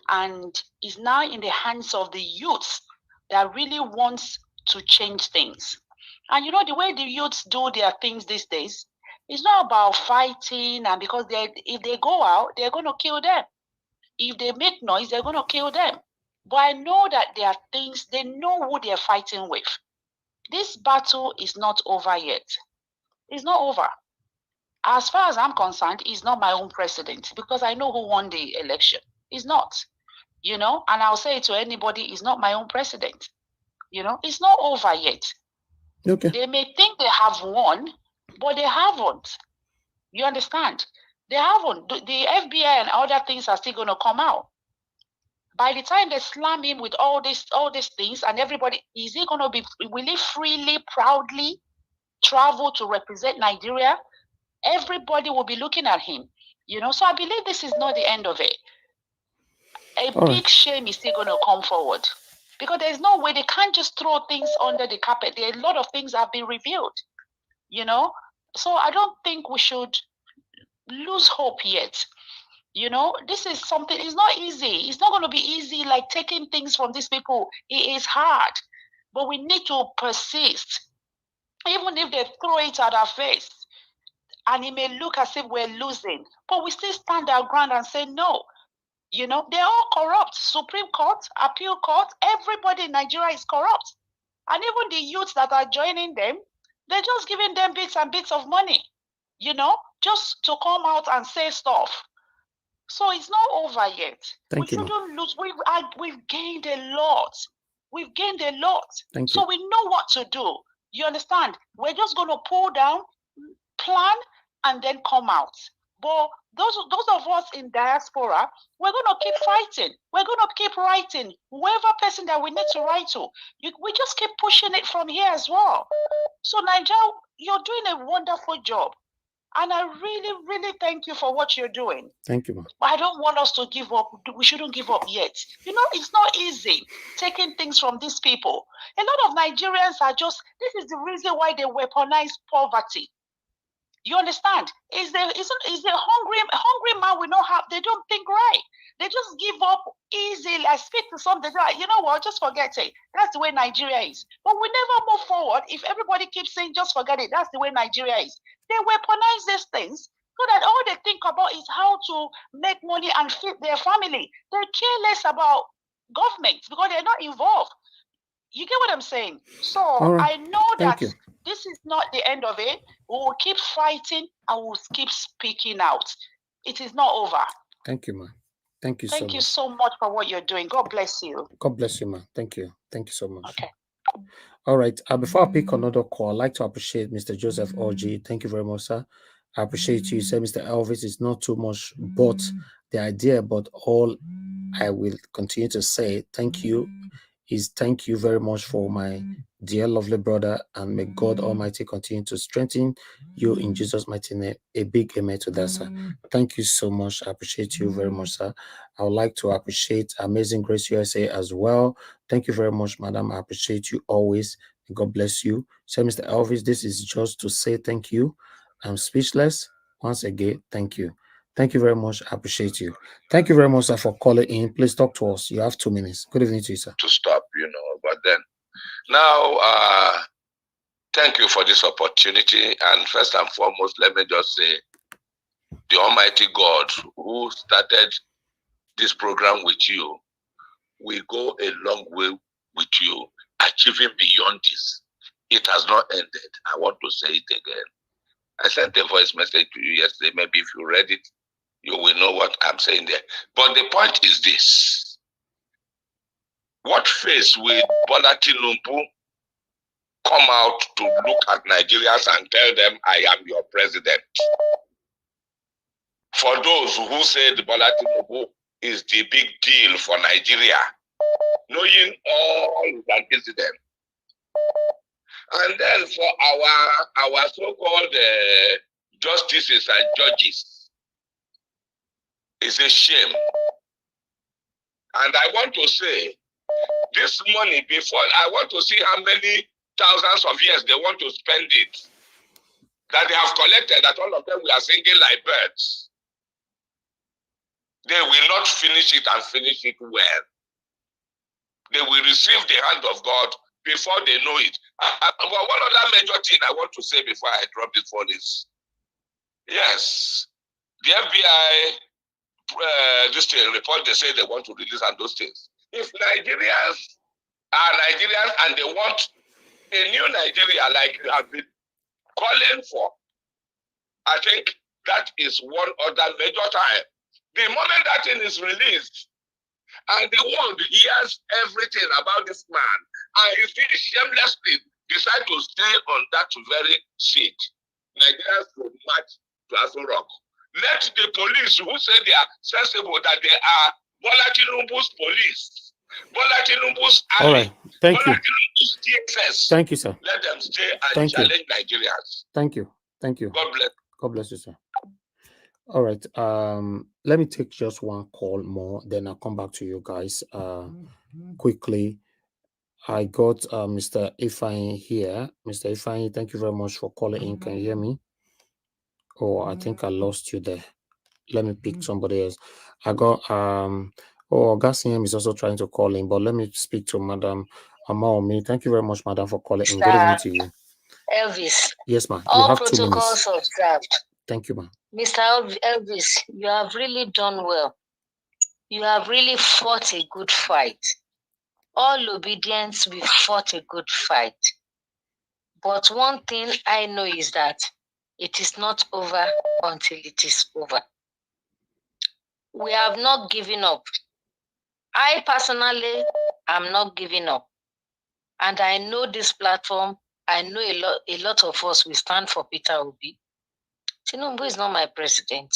And it's now in the hands of the youth that really wants to change things. And you know, the way the youths do their things these days, it's not about fighting, and because if they go out, they're going to kill them. If they make noise, they're going to kill them. But I know that there are things, they know who they're fighting with. This battle is not over yet. It's not over. As far as I'm concerned, he's not my own president because I know who won the election. He's not, and I'll say it to anybody, he's not my own president. It's not over yet. Okay. They may think they have won, but they haven't. You understand? They haven't. The FBI and other things are still going to come out. By the time they slam him with all these things, and everybody, is he going to be? Will he freely, proudly travel to represent Nigeria? Everybody will be looking at him. So I believe this is not the end of it. Big shame is still going to come forward because there's no way they can't just throw things under the carpet. There are a lot of things have been revealed. So I don't think we should lose hope yet. This is something, it's not easy. It's not going to be easy, like taking things from these people. It is hard, but we need to persist. Even if they throw it at our face and it may look as if we're losing, but we still stand our ground and say no. They're all corrupt. Supreme Court, Appeal Court, everybody in Nigeria is corrupt. And even the youths that are joining them, they're just giving them bits and bits of money, just to come out and say stuff. So it's not over yet. We shouldn't lose. We've gained a lot. We've gained a lot. So we know what to do. You understand? We're just going to pull down, plan, and then come out. But those of us in diaspora, we're going to keep fighting. We're going to keep writing. Whoever person that we need to write to, we just keep pushing it from here as well. So Nigeria, you're doing a wonderful job. And I really, really thank you for what you're doing. Thank you, ma'am. But I don't want us to give up. We shouldn't give up yet. It's not easy taking things from these people. A lot of Nigerians are this is the reason why they weaponize poverty. You understand? Is the hungry man will not have, they don't think right. They just give up easily. I speak to some, they're like, you know what, just forget it. That's the way Nigeria is. But we never move forward if everybody keeps saying, just forget it. That's the way Nigeria is. They weaponize these things so that all they think about is how to make money and feed their family. They care less about government because they're not involved. You get what I'm saying? So I know that this is not the end of it. We will keep fighting and we'll keep speaking out. It is not over. Thank you, ma'am. Thank you so much. Thank you so much for what you're doing. God bless you. God bless you, ma'am. Thank you. Thank you so much. Okay. All right. Before I pick another call, I'd like to appreciate Mr. Joseph OG. Thank you very much, sir. I appreciate you. You said Mr. Elvis is not too much, but the idea, but all I will continue to say thank you is thank you very much for my dear lovely brother, and may God Almighty continue to strengthen you in Jesus' mighty name. A big amen to that, sir. Thank you so much. I appreciate you very much, sir. I would like to appreciate Amazing Grace USA as well. Thank you very much, madam. I appreciate you always. God bless you. So, Mr. Elvis, this is just to say thank you. I'm speechless. Once again, thank you. Thank you very much. I appreciate you. Thank you very much, sir, for calling in. Please talk to us. You have 2 minutes. Good evening to you, sir. To stop, but then now, thank you for this opportunity. And first and foremost, let me just say, the Almighty God who started this program with you will go a long way with you, achieving beyond this. It has not ended. I want to say it again. I sent a voice message to you yesterday. Maybe if you read it, you will know what I'm saying there. But the point is this. What face will Bola Tinubu come out to look at Nigerians and tell them, I am your president? For those who said Bola Tinubu is the big deal for Nigeria, knowing all that incident. And then for our so-called justices and judges, it's a shame. And I want to say, this money, I want to see how many thousands of years they want to spend it, that they have collected, that all of them we are singing like birds. They will not finish it and finish it well. They will receive the hand of God before they know it. But one other major thing I want to say before I drop this phone is, yes, the FBI, this report, they say they want to release and those things. If Nigerians are Nigerians and they want a new Nigeria like you have been calling for, I think that is one other major time. The moment that thing is released, and the world hears everything about this man, and he still shamelessly decide to stay on that very seat, Nigerians will march to Aso Rock. Let the police who say they are sensible, that they are Bola Tinubu's police, Bola Tinubu's army, all right, thank Bola you. Tinubu's DSS. Thank you, sir. Let them stay and Thank you. challenge Nigerians. Thank you. Thank you. God bless. God bless you, sir. All right. Let me take just one call more, then I'll come back to you guys quickly. I got Mr. Ifeanyi here. Mr. Ifeanyi, thank you very much for calling in. Can you hear me? Oh, I think I lost you there. Let me pick somebody else. I got Gassiem is also trying to call in, but let me speak to Madam Amaomi. Thank you very much, Madam, for calling in. Good evening to you. Elvis. Yes, ma'am. You All have 2 minutes. protocols observed. Thank you, ma'am. Mr. Elvis, you have really done well. You have really fought a good fight. All obedience, we fought a good fight. But one thing I know is that it is not over until it is over. We have not given up. I personally am not giving up. And I know this platform, I know a lot of us will stand for Peter Obi. Tinubu is not my president.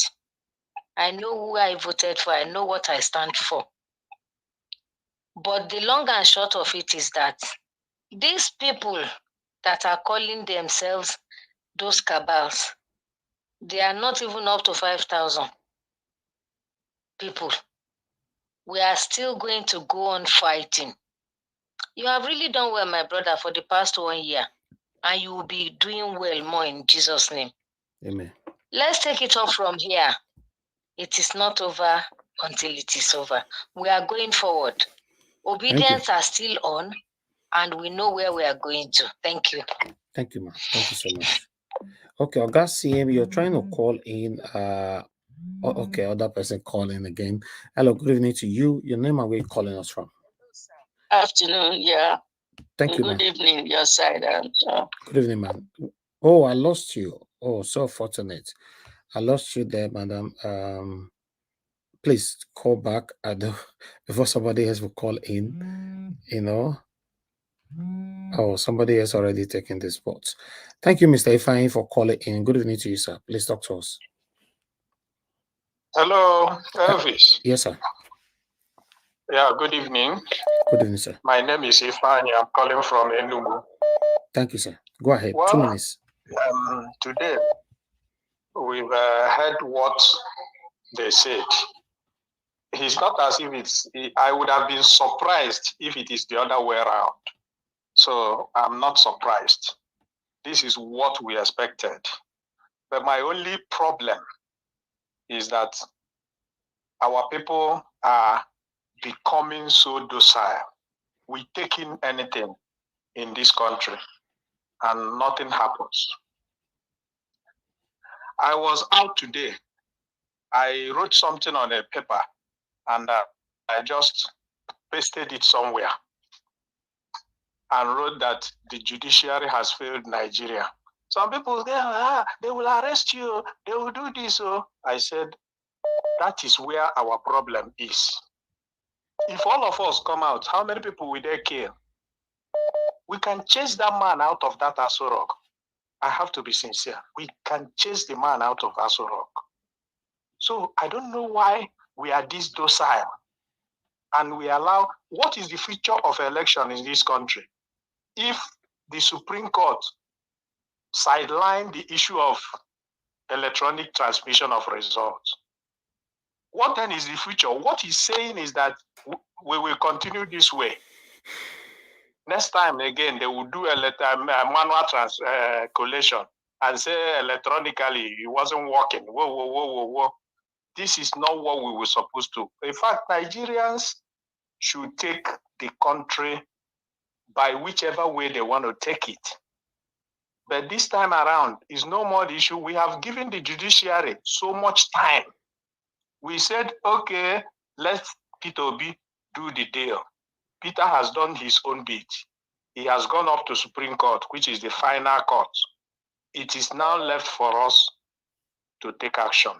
I know who I voted for. I know what I stand for. But the long and short of it is that these people that are calling themselves those cabals, they are not even up to 5,000 people. We are still going to go on fighting. You have really done well, my brother, for the past 1 year. And you will be doing well more in Jesus' name. Amen. Let's take it off from here. It is not over until it is over. We are going forward. Obedience are still on, and we know where we are going to. Thank you. Thank you, ma'am. Thank you so much. Okay, Gassiem, you're trying to call in. Okay, other person calling again. Hello, good evening to you. Your name and where you calling us from? Afternoon, yeah. Thank you, Good ma'am. evening, your side. Good evening, ma'am. Oh, I lost you. Oh, so fortunate. I lost you there, madam. Please call back before somebody else will call in. You know. Oh, somebody else already taken the spot. Thank you, Mr. Ifeanyi, for calling in. Good evening to you, sir. Please talk to us. Hello, Elvis. Yes, sir. Yeah, good evening. Good evening, sir. My name is Ifeanyi. I'm calling from Enugu. Thank you, sir. Go ahead. Well, 2 minutes. Today, we've heard what they said. It's not as if I would have been surprised if it is the other way around. So I'm not surprised. This is what we expected. But my only problem is that our people are becoming so docile. We take in anything in this country and nothing happens. I was out today. I wrote something on a paper and I just pasted it somewhere and wrote that the judiciary has failed Nigeria. Some people, they will arrest you, they will do this. So I said, that is where our problem is. If all of us come out, how many people will they kill? We can chase that man out of that Aso Rock. I have to be sincere. We can chase the man out of Aso Rock. So I don't know why we are this docile and we allow, what is the future of election in this country? If the Supreme Court sideline the issue of electronic transmission of results, what then is the future? What he's saying is that we will continue this way. Next time again, they will do a manual collation and say electronically it wasn't working. Whoa. This is not what we were supposed to. In fact, Nigerians should take the country by whichever way they want to take it. But this time around, is no more the issue. We have given the judiciary so much time. We said, okay, let Peter Obi do the deal. Peter has done his own bit. He has gone up to Supreme Court, which is the final court. It is now left for us to take action.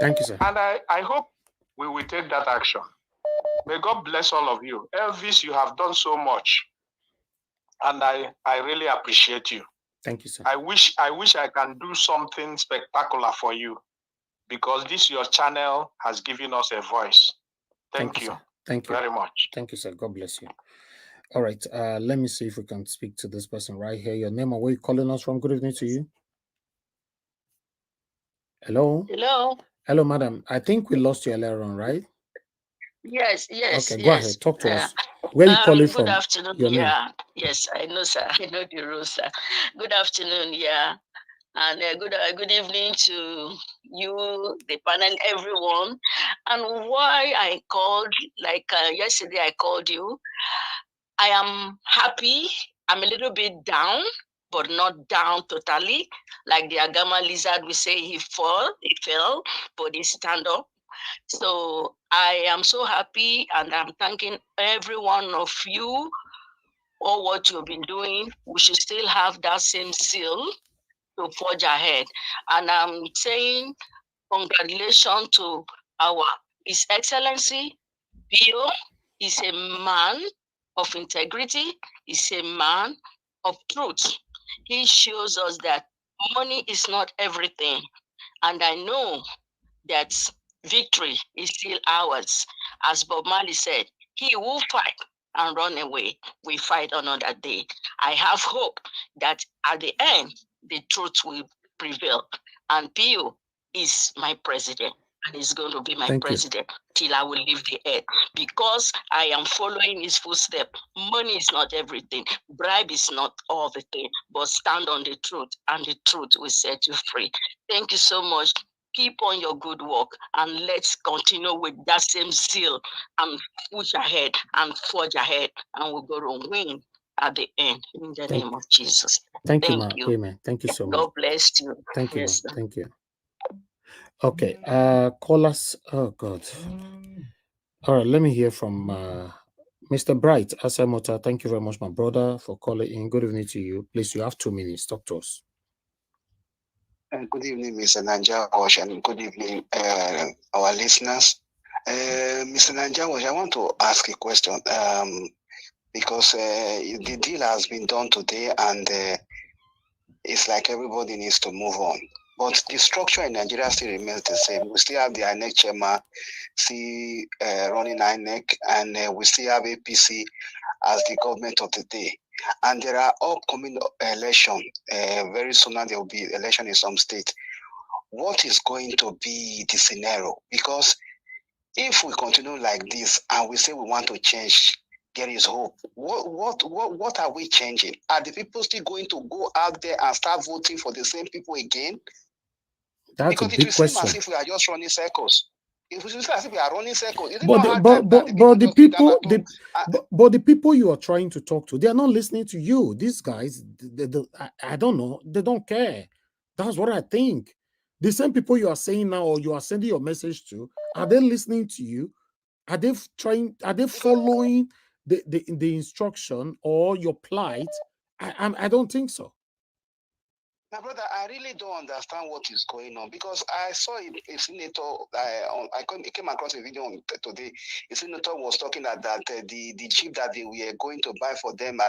Thank you, sir. And I hope we will take that action. May God bless all of you. Elvis, you have done so much. And I really appreciate you. Thank you, sir. I wish I can do something spectacular for you, because this your channel has given us a voice. Thank you. Sir. Thank you very much. Thank you, sir. God bless you. All right. Let me see if we can speak to this person right here. Your name and where you calling us from? Good evening to you. Hello. Hello. Hello, madam. I think we lost you earlier on, right? Yes. Okay, go ahead. Talk to us. Where you calling from? Good afternoon. Your name? Yes, I know, sir. I know the rules, sir. Good afternoon. And good evening to you, the panel, everyone. And why I called, like yesterday I called you, I am happy. I'm a little bit down, but not down totally. Like the Agama lizard, we say he fell, but he stand up. So I am so happy, and I'm thanking every one of you for what you've been doing. We should still have that same zeal to forge ahead. And I'm saying congratulations to His Excellency Bio. Is a man of integrity. He's a man of truth. He shows us that money is not everything. And I know that victory is still ours. As Bob Marley said, he will fight and run away. We fight another day. I have hope that at the end, the truth will prevail. And Pio is my president, and he's going to be my president till I will leave the earth, because I am following his footsteps. Money is not everything. Bribe is not all the thing, but stand on the truth, and the truth will set you free. Thank you so much. Keep on your good work, and let's continue with that same zeal and push ahead and forge ahead, and we're going to win at the end in the name of Jesus. Thank you, ma. Amen. Thank you so much. God bless you. Thank you, Yes, ma. Thank you. Okay. Call us. Oh God. All right. Let me hear from Mr. Bright Asamota. Thank you very much, my brother, for calling in. Good evening to you. Please, you have 2 minutes. Talk to us. Good evening, Mr. Nanja, and good evening, our listeners. Mr. Nanja, I want to ask a question because the deal has been done today, and it's like everybody needs to move on. But the structure in Nigeria still remains the same. We still have the INEC chairman, running INEC, and we still have APC as the government of the day. And there are upcoming elections. Very soon there will be election in some state. What is going to be the scenario? Because if we continue like this and we say we want to change, there is hope. What are we changing? Are the people still going to go out there and start voting for the same people again? That's because a big question. Seem as if we are just running circles. It will seem as if we are running circles. But the people you are trying to talk to, they are not listening to you. These guys, I don't know, they don't care. That's what I think. The same people you are saying now, or you are sending your message to, are they listening to you? Are they following the instruction or your plight? I don't think so. My brother, I really don't understand what is going on, because I saw a senator, I came across a video today. A senator was talking that the jeep that they were going to buy for them,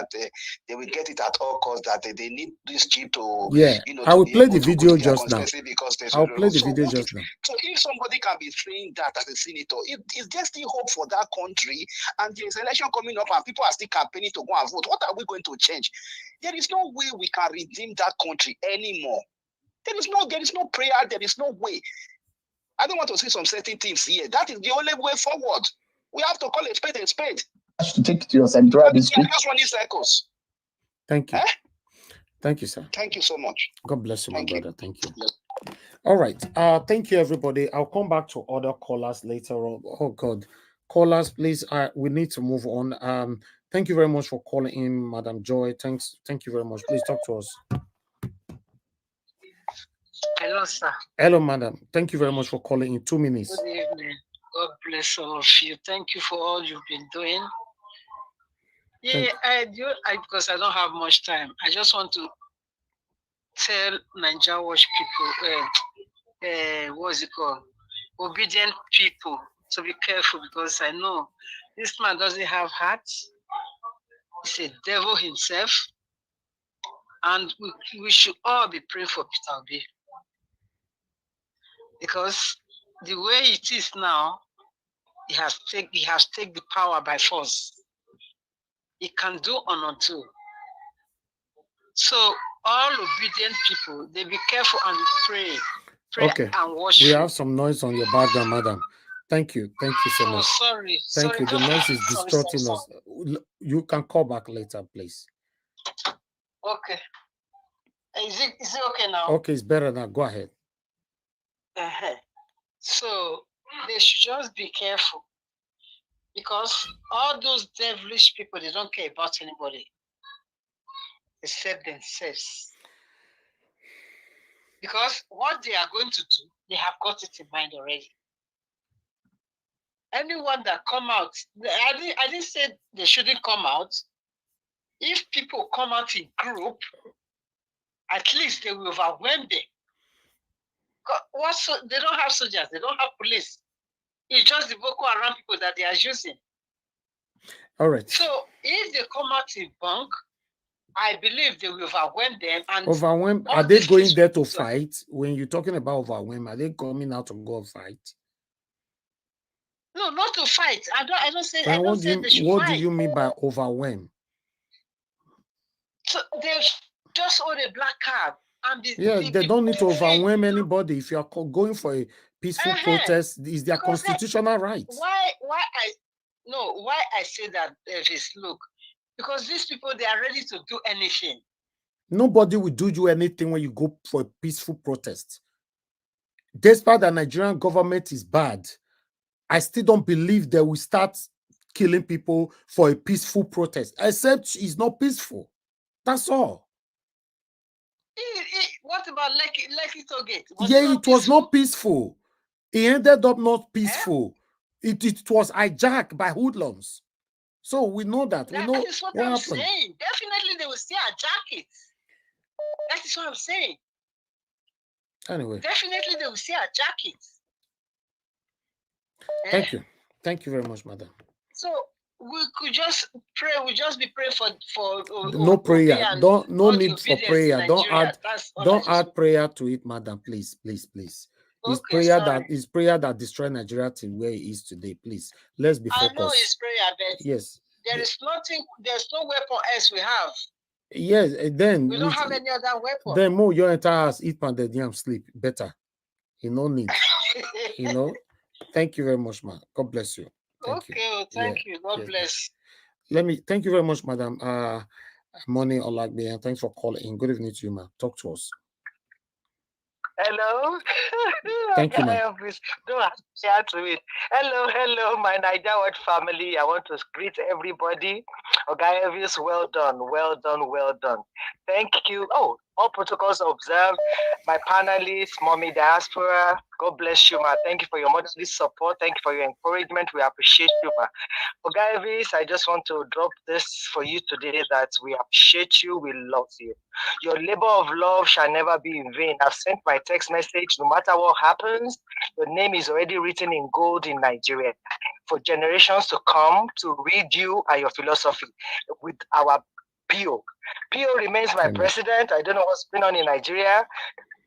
they will get it at all costs, that they need this jeep to, I will play the video just now. I'll play the video just now. So if somebody can be saying that as a senator, is there still hope for that country? And there's election coming up and people are still campaigning to go and vote. What are we going to change? There is no way we can redeem that country anymore. There is no prayer. There is no way. I don't want to say some certain things here. That is the only way forward. We have to call a spade a spade. To take it to your central district. Just running circles. Thank you. Thank you, sir. Thank you so much. God bless you, my brother. Thank you. All right. Thank you, everybody. I'll come back to other callers later on. Oh God. Callers, please. We need to move on. Thank you very much for calling in, Madam Joy. Thank you very much. Please talk to us. Hello, sir. Hello, madam. Thank you very much for calling in. 2 minutes. Good evening. God bless all of you. Thank you for all you've been doing. Yeah, because I don't have much time. I just want to tell Nigeria Watch people, what's it called? Obedient people to be careful, because I know this man doesn't have heart. He's a devil himself. And we should all be praying for Peter Obi, because the way it is now, he has taken the power by force. He can do or not do. So all obedient people, they be careful and pray Okay, and worship. we have some noise on your background, madam. Thank you so much. Sorry. Thank you. The noise is Sorry, distorting us. You can call back later, please. Okay. Is it okay now? Okay, it's better now. Go ahead. So they should just be careful, because all those devilish people, they don't care about anybody except themselves. Because what they are going to do, they have got it in mind already. Anyone that come out, I didn't say they shouldn't come out. If people come out in group, at least they will overwhelm them. They don't have soldiers, they don't have police. It's just the Boko Haram people that they are using. All right. So if they come out in bunk, I believe they will overwhelm them. And overwhelm? Are they going there to fight? When you're talking about overwhelm, are they coming out to go fight? No, not to fight. I don't say. And I don't say they should what fight. do you mean by overwhelm? So they just hold a black card. And they don't need to overwhelm anybody. If you are going for a peaceful protest, it's their constitutional right. Why I say that is, look, because these people, they are ready to do anything. Nobody will do you anything when you go for a peaceful protest. Despite the Nigerian government is bad, I still don't believe they will start killing people for a peaceful protest, except it's not peaceful. That's all. What about Lekki Tollgate? It was not peaceful. It ended up not peaceful. It was hijacked by hoodlums. So we know that. We know that is what I'm saying. Definitely they will still hijack it. That is what I'm saying. Anyway. Definitely they will still hijack it. Thank you. Thank you very much, madam. So we could just pray. We just be praying for no prayer. No need for prayer. Don't add prayer to it, madam. Please. It's prayer that destroy Nigeria to where it is today. Please, let's be focused. I know it's prayer, but yes, there is nothing. There's no weapon else we have. Yes, then we don't have any other weapon. Then more your entire house eat pounded yam, sleep better. No need. Thank you very much, man. God bless you. Thank you. God bless. Thank you very much, madam. Money Olagbe, and thanks for calling. Good evening to you, man. Talk to us. Hello. Thank you, ma'am. Don't have to chat to it. Hello, my Niger family. I want to greet everybody. Okay, Elvis, well done. Thank you. Oh, all protocols observed. My panelists, Mommy Diaspora, God bless you, ma. Thank you for your motherly support. Thank you for your encouragement. We appreciate you, ma. Okay, Elvis, I just want to drop this for you today that we appreciate you. We love you. Your labor of love shall never be in vain. I've sent my text message. No matter what happens, your name is already written in gold in Nigeria for generations to come to read you and your philosophy with our PO. PO remains my president. I don't know what's going on in Nigeria.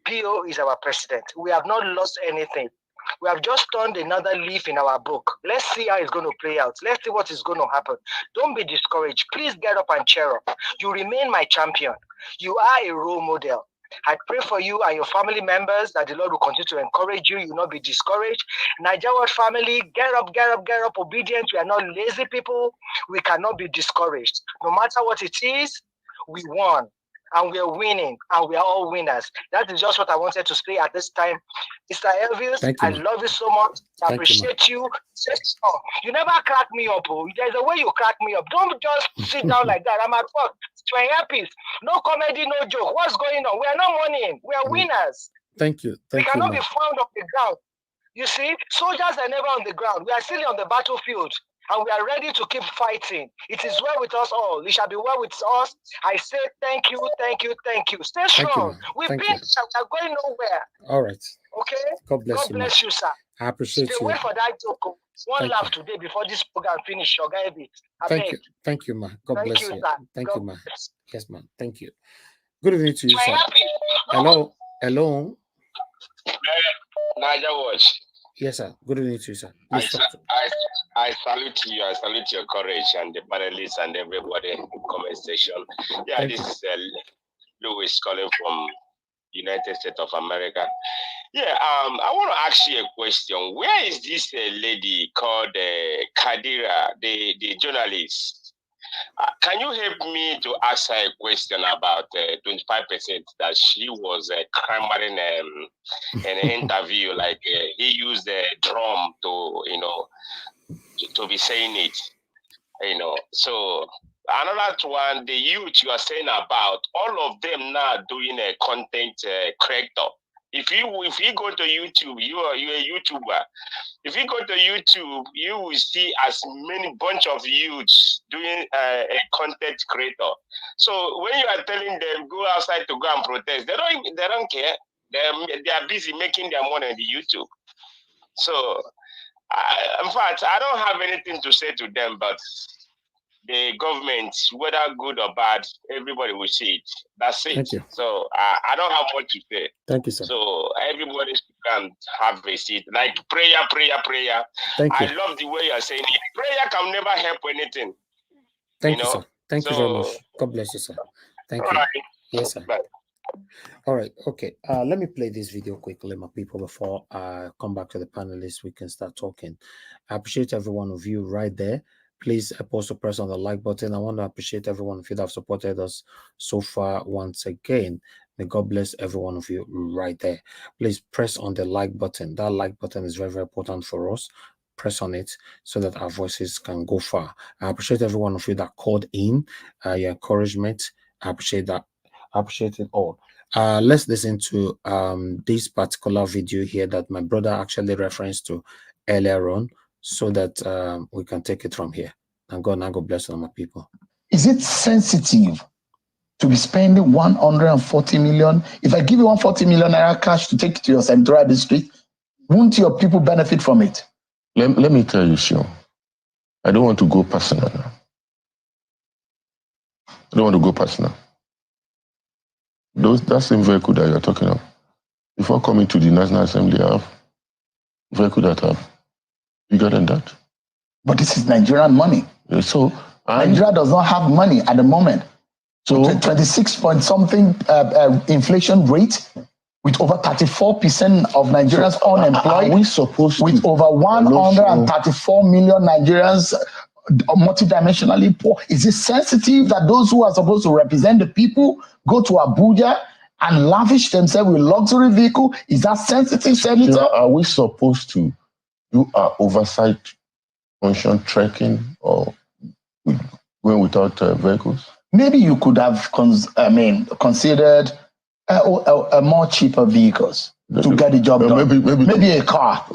PO is our president. We have not lost anything. We have just turned another leaf in our book. Let's see how it's going to play out. Let's see what is going to happen. Don't be discouraged. Please get up and cheer up. You remain my champion. You are a role model. I pray for you and your family members that the Lord will continue to encourage you. You will not be discouraged. Nigeria family, get up, obedient. We are not lazy people. We cannot be discouraged. No matter what it is, we won. And we are winning, and we are all winners. That is just what I wanted to say at this time. Mr. Elvis, I love you so much. I appreciate you. You never crack me up. There's a way you crack me up. Don't just sit down like that. I'm at work. It's my happy. No comedy, no joke. What's going on? We are not winning. We are winners. Thank you. We cannot be found on the ground. You see, soldiers are never on the ground. We are still on the battlefield. And we are ready to keep fighting. It is well with us all. It shall be well with us. I say thank you. Stay strong. We've been, we are going nowhere. All right. Okay? God bless God you, man. bless you, sir. I appreciate Stay you. wait for that joke. One Thank laugh you. today before this program finish. I Thank beg. you. Thank you, man. God Thank bless you, you. sir. Thank God you, man. bless. Yes, man. Thank you. Good evening to you, I'm sir. happy. Hello. Hello. Niger Watch. Yes, sir. Good evening to you, sir. I, Please talk to me. I salute you. I salute your courage and the panelists and everybody in the comment section. Yeah, Thank this you. is Louis calling from United States of America. Yeah, I want to ask you a question. Where is this lady called Kadira, the journalist? Can you help me to ask her a question about 25% that she was clamoring in an interview? Like he used a drum to, to be saying it, So another one, the youth you are saying about, all of them now doing a content creator. If you go to YouTube, you're a YouTuber. If you go to YouTube, you will see as many bunch of youths doing a content creator. So when you are telling them go outside to go and protest, they don't care. They are busy making their money on the YouTube. So in fact, I don't have anything to say to them, but the government, whether good or bad, everybody will see it. That's it. Thank you. So I don't have what to say. Thank you, sir. So everybody can have a seat. Like prayer. Thank you. I love the way you're saying it. Prayer can never help anything. Thank you, sir. Thank you very much. God bless you, sir. Thank you. Right. Yes, sir. Bye. All right. Okay. Let me play this video quickly, my people, before I come back to the panelists. We can start talking. I appreciate every one of you right there. Please also press on the like button. I want to appreciate every one of you that have supported us so far once again. May God bless every one of you right there. Please press on the like button. That like button is very, very important for us. Press on it so that our voices can go far. I appreciate every one of you that called in, your encouragement. I appreciate that. I appreciate it all. Let's listen to this particular video here that my brother actually referenced to earlier on, so that we can take it from here. And God bless all my people. Is it sensitive to be spending 140 million? If I give you 140 million naira cash to take to your central district, won't your people benefit from it? Let me tell you, Sean. I don't want to go personal now. That same vehicle that you're talking of, before coming to the National Assembly, I have vehicle that have bigger than that. But this is Nigerian money. Yeah, so Nigeria does not have money at the moment. So 26 point something inflation rate, with over 34% of Nigerians unemployed. Are we supposed with to, over 134 million Nigerians multidimensionally poor? Is it sensitive that those who are supposed to represent the people go to Abuja and lavish themselves with luxury vehicle? Is that sensitive, Senator? Sure, are we supposed to do our oversight function trekking or going without vehicles? Maybe you could have considered a more cheaper vehicles to get the job done. Maybe a car.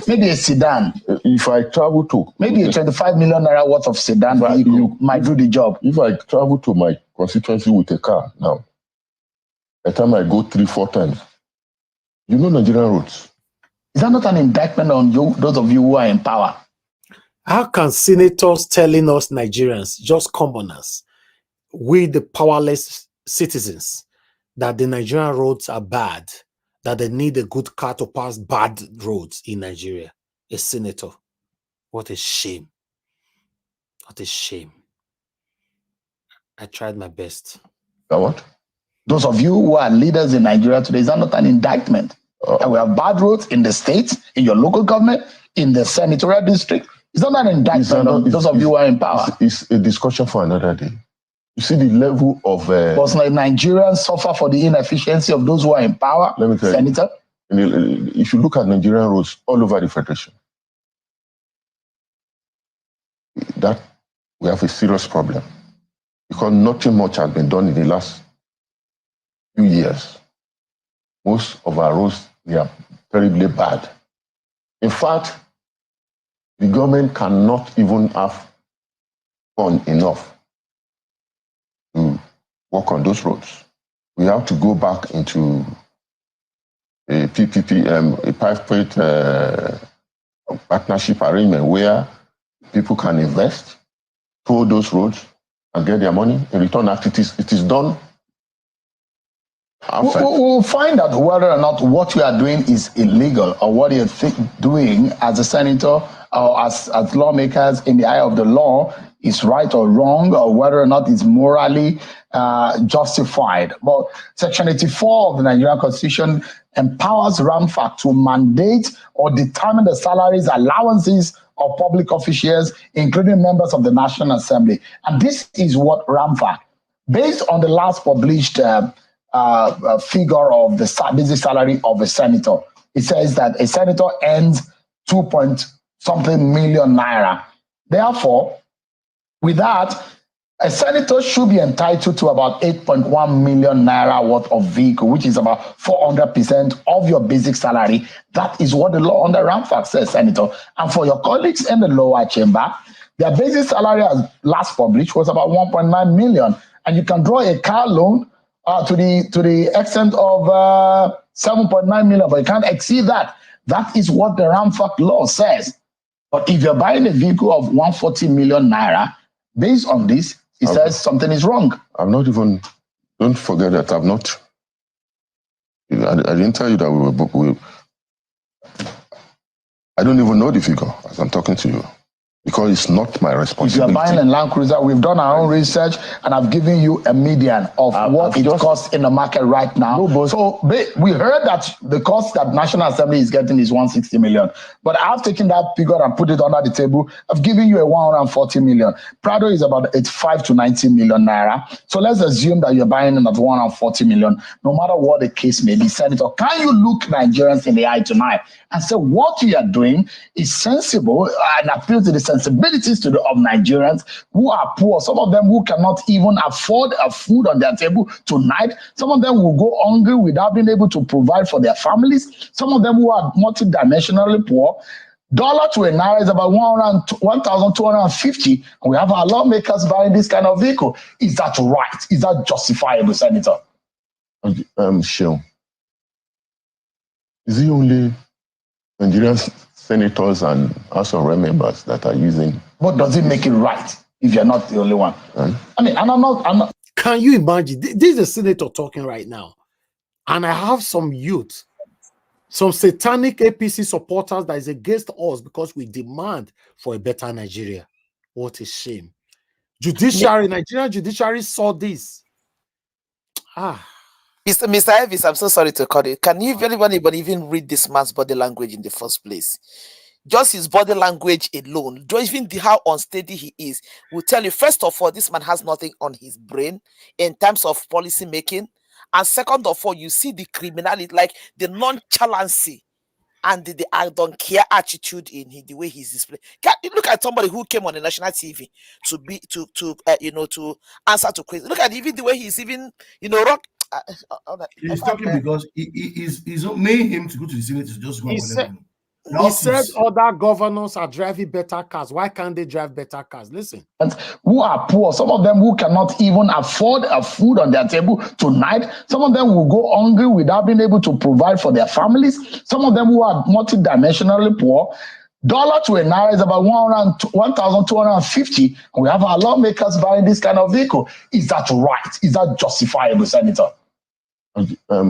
Maybe a sedan. If I travel to... Maybe a 25 million naira worth of sedan vehicle might do the job. If I travel to my constituency with a car now, by the time I go 3-4 times, you know Nigerian roads. Is that not an indictment on you, those of you who are in power? How can senators telling us Nigerians, just commoners, we the powerless citizens, that the Nigerian roads are bad, that they need a good car to pass bad roads in Nigeria? A senator. What a shame. What a shame. I tried my best. What? Those of you who are leaders in Nigeria today, is that not an indictment? And we have bad roads in the states, in your local government, in the senatorial district. Is that not an indictment on those of you who are in power? It's a discussion for another day. You see the level of... Because Nigerians suffer for the inefficiency of those who are in power, let me tell Senator. You, if you look at Nigerian roads all over the Federation, that we have a serious problem. Because nothing much has been done in the last few years. Most of our roads, they are terribly bad. In fact, the government cannot even have fund enough to work on those roads. We have to go back into a PPP, a private partnership arrangement where people can invest, toll those roads, and get their money in return after it is done. We'll find out whether or not what you are doing is illegal or what you're doing as a senator or as lawmakers in the eye of the law is right or wrong, or whether or not it's morally justified. But Section 84 of the Nigerian Constitution empowers RAMFAC to mandate or determine the salaries, allowances of public officials, including members of the National Assembly. And this is what RAMFAC, based on the last published figure of the basic salary of a senator, it says that a senator earns 2-point-something million naira. Therefore, with that, a senator should be entitled to about 8.1 million naira worth of vehicle, which is about 400% of your basic salary. That is what the law under RAMFAC says, Senator. And for your colleagues in the lower chamber, their basic salary as last published was about 1.9 million. And you can draw a car loan to the extent of 7.9 million, but you can't exceed that. That is what the RAMFAC law says. But if you're buying a vehicle of 140 million naira, based on this, it says something is wrong. I'm not even, don't forget that I'm not, I didn't tell you that I don't even know the figure as I'm talking to you, because it's not my responsibility. If you're buying a Land Cruiser, we've done our own research, and I've given you a median of what it costs in the market right now. So we heard that the cost that National Assembly is getting is 160 million. But I've taken that figure and put it under the table. I've given you a 140 million. Prado is about 85 to 90 million naira. So let's assume that you're buying it at 140 million. No matter what the case may be, Senator, can you look Nigerians in the eye tonight and say what you are doing is sensible and appeal to the sensibilities of Nigerians who are poor, some of them who cannot even afford a food on their table tonight, some of them will go hungry without being able to provide for their families, some of them who are multidimensionally poor. Dollar to a naira is about 1,250, and we have our lawmakers buying this kind of vehicle. Is that right? Is that justifiable, Senator? Sure. Is it only Nigerian senators and House of Rep members that are using? What does it make it right if you're not the only one? I mean, and I'm not. Can you imagine? This is a senator talking right now, and I have some youth, some satanic APC supporters that is against us because we demand for a better Nigeria. What a shame. Judiciary, Nigerian judiciary saw this. Mr. Elvis, I'm so sorry to cut it. Can you, anybody even read this man's body language in the first place? Just his body language alone, even how unsteady he is, will tell you, first of all, this man has nothing on his brain in terms of policy making. And second of all, you see the criminality, like the nonchalancy and the I don't care attitude in the way he's displayed. Can you look at somebody who came on the national TV to answer to questions? Look at even the way he's even, rock. He's talking because he's made him to go to the Senate to just go and collect money. He said other governors are driving better cars. Why can't they drive better cars? Listen. Who are poor, some of them who cannot even afford a food on their table tonight, some of them will go hungry without being able to provide for their families, some of them who are multidimensionally poor. Dollar to a naira is about 1,250, and we have our lawmakers buying this kind of vehicle. Is that right? Is that justifiable, Senator?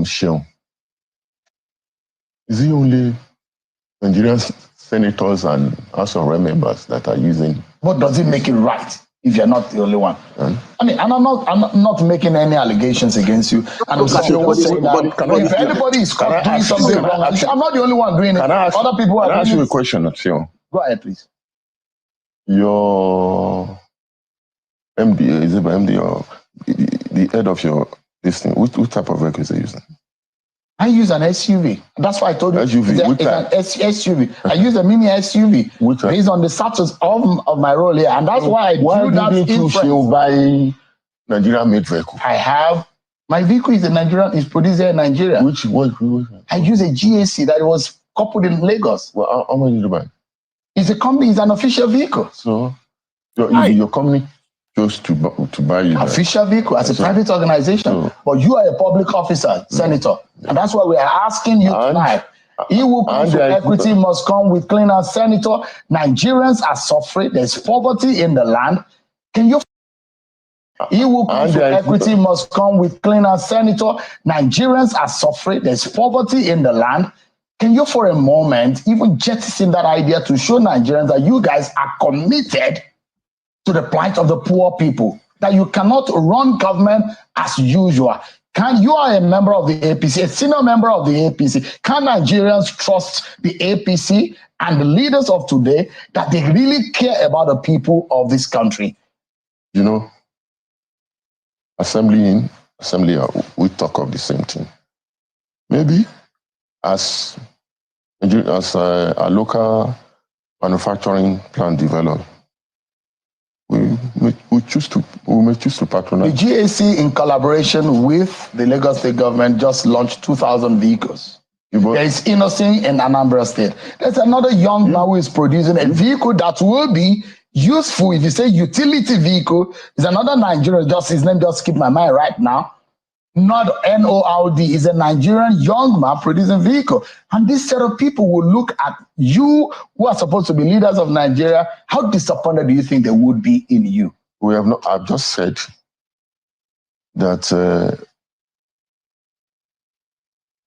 Sure. Is it only Nigerian senators and House of Rep members that are using? What does it make it right if you're not the only one? I mean, and I'm not making any allegations against you. And I'm saying that if anybody is caught doing something wrong, I'm not the only one doing it. Other people are doing it. Can I ask you a question, Phil? Go ahead, please. Your MD, is it MD or the head of your this thing? What type of vehicles are you using? I use an SUV. That's why I told you. SUV. It's an SUV. I use a mini SUV based on the status of my role here, and that's why I do that. Why you buy Nigerian-made vehicle? I have my vehicle is produced here in Nigeria. Which I use a GAC that was coupled in Lagos. Well, how much did you buy? It's a company. It's an official vehicle. So your company chose to buy you official vehicle as a private organization. So, but you are a public officer, Senator, and that's why we are asking you tonight. He who comes with equity must come with cleaner. Senator, Nigerians are suffering. There's poverty in the land. Can you? He who comes with equity must come with cleaner. Senator, Nigerians are suffering. There's poverty in the land. Can you, for a moment, even jettison that idea to show Nigerians that you guys are committed to the plight of the poor people, that you cannot run government as usual? You are a member of the APC, a senior member of the APC. Can Nigerians trust the APC and the leaders of today that they really care about the people of this country? You know, assembly, we talk of the same thing. Maybe as a local manufacturing plant develop, we may choose to patronize. The GAC, in collaboration with the Lagos State government, just launched 2,000 vehicles. There is Innocent in Anambra State. There's another young man who is producing a vehicle that will be useful. If you say utility vehicle, is another Nigerian, just his name just skipped my mind right now. Not NORD, is a Nigerian young man producing vehicle. And this set of people will look at you, who are supposed to be leaders of Nigeria. How disappointed do you think they would be in you? We have not. I've just said that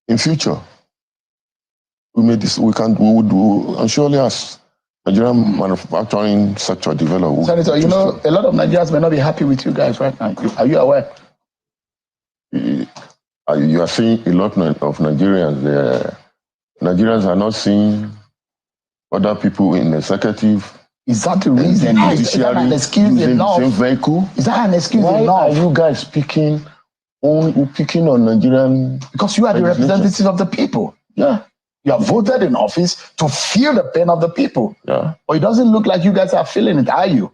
in future we would do, and surely as Nigerian manufacturing sector develop. Senator, you know, a lot of Nigerians may not be happy with you guys right now. Are you aware? You are seeing a lot of Nigerians. Nigerians are not seeing other people in the executive. Is that the reason? Is that an excuse enough? Same vehicle. Is that an excuse enough? Why are you guys picking on Nigerian? Because you are the representative of the people. Yeah. You are voted in office to feel the pain of the people. Yeah. But it doesn't look like you guys are feeling it, are you?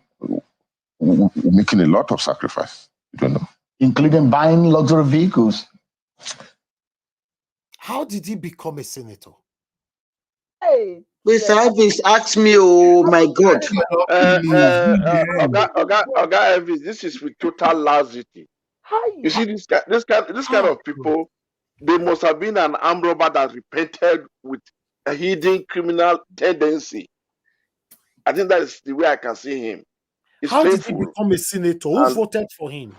We're making a lot of sacrifice. You don't know. Including buying luxury vehicles. How did he become a senator? Hey, Mr. Elvis asked me, oh my God. Oga Elvis, this is with total laxity. You see, this kind of people, they must have been an armed robber that repented with a hidden criminal tendency. I think that is the way I can see him. It's How painful. did he become a senator? Who voted for him?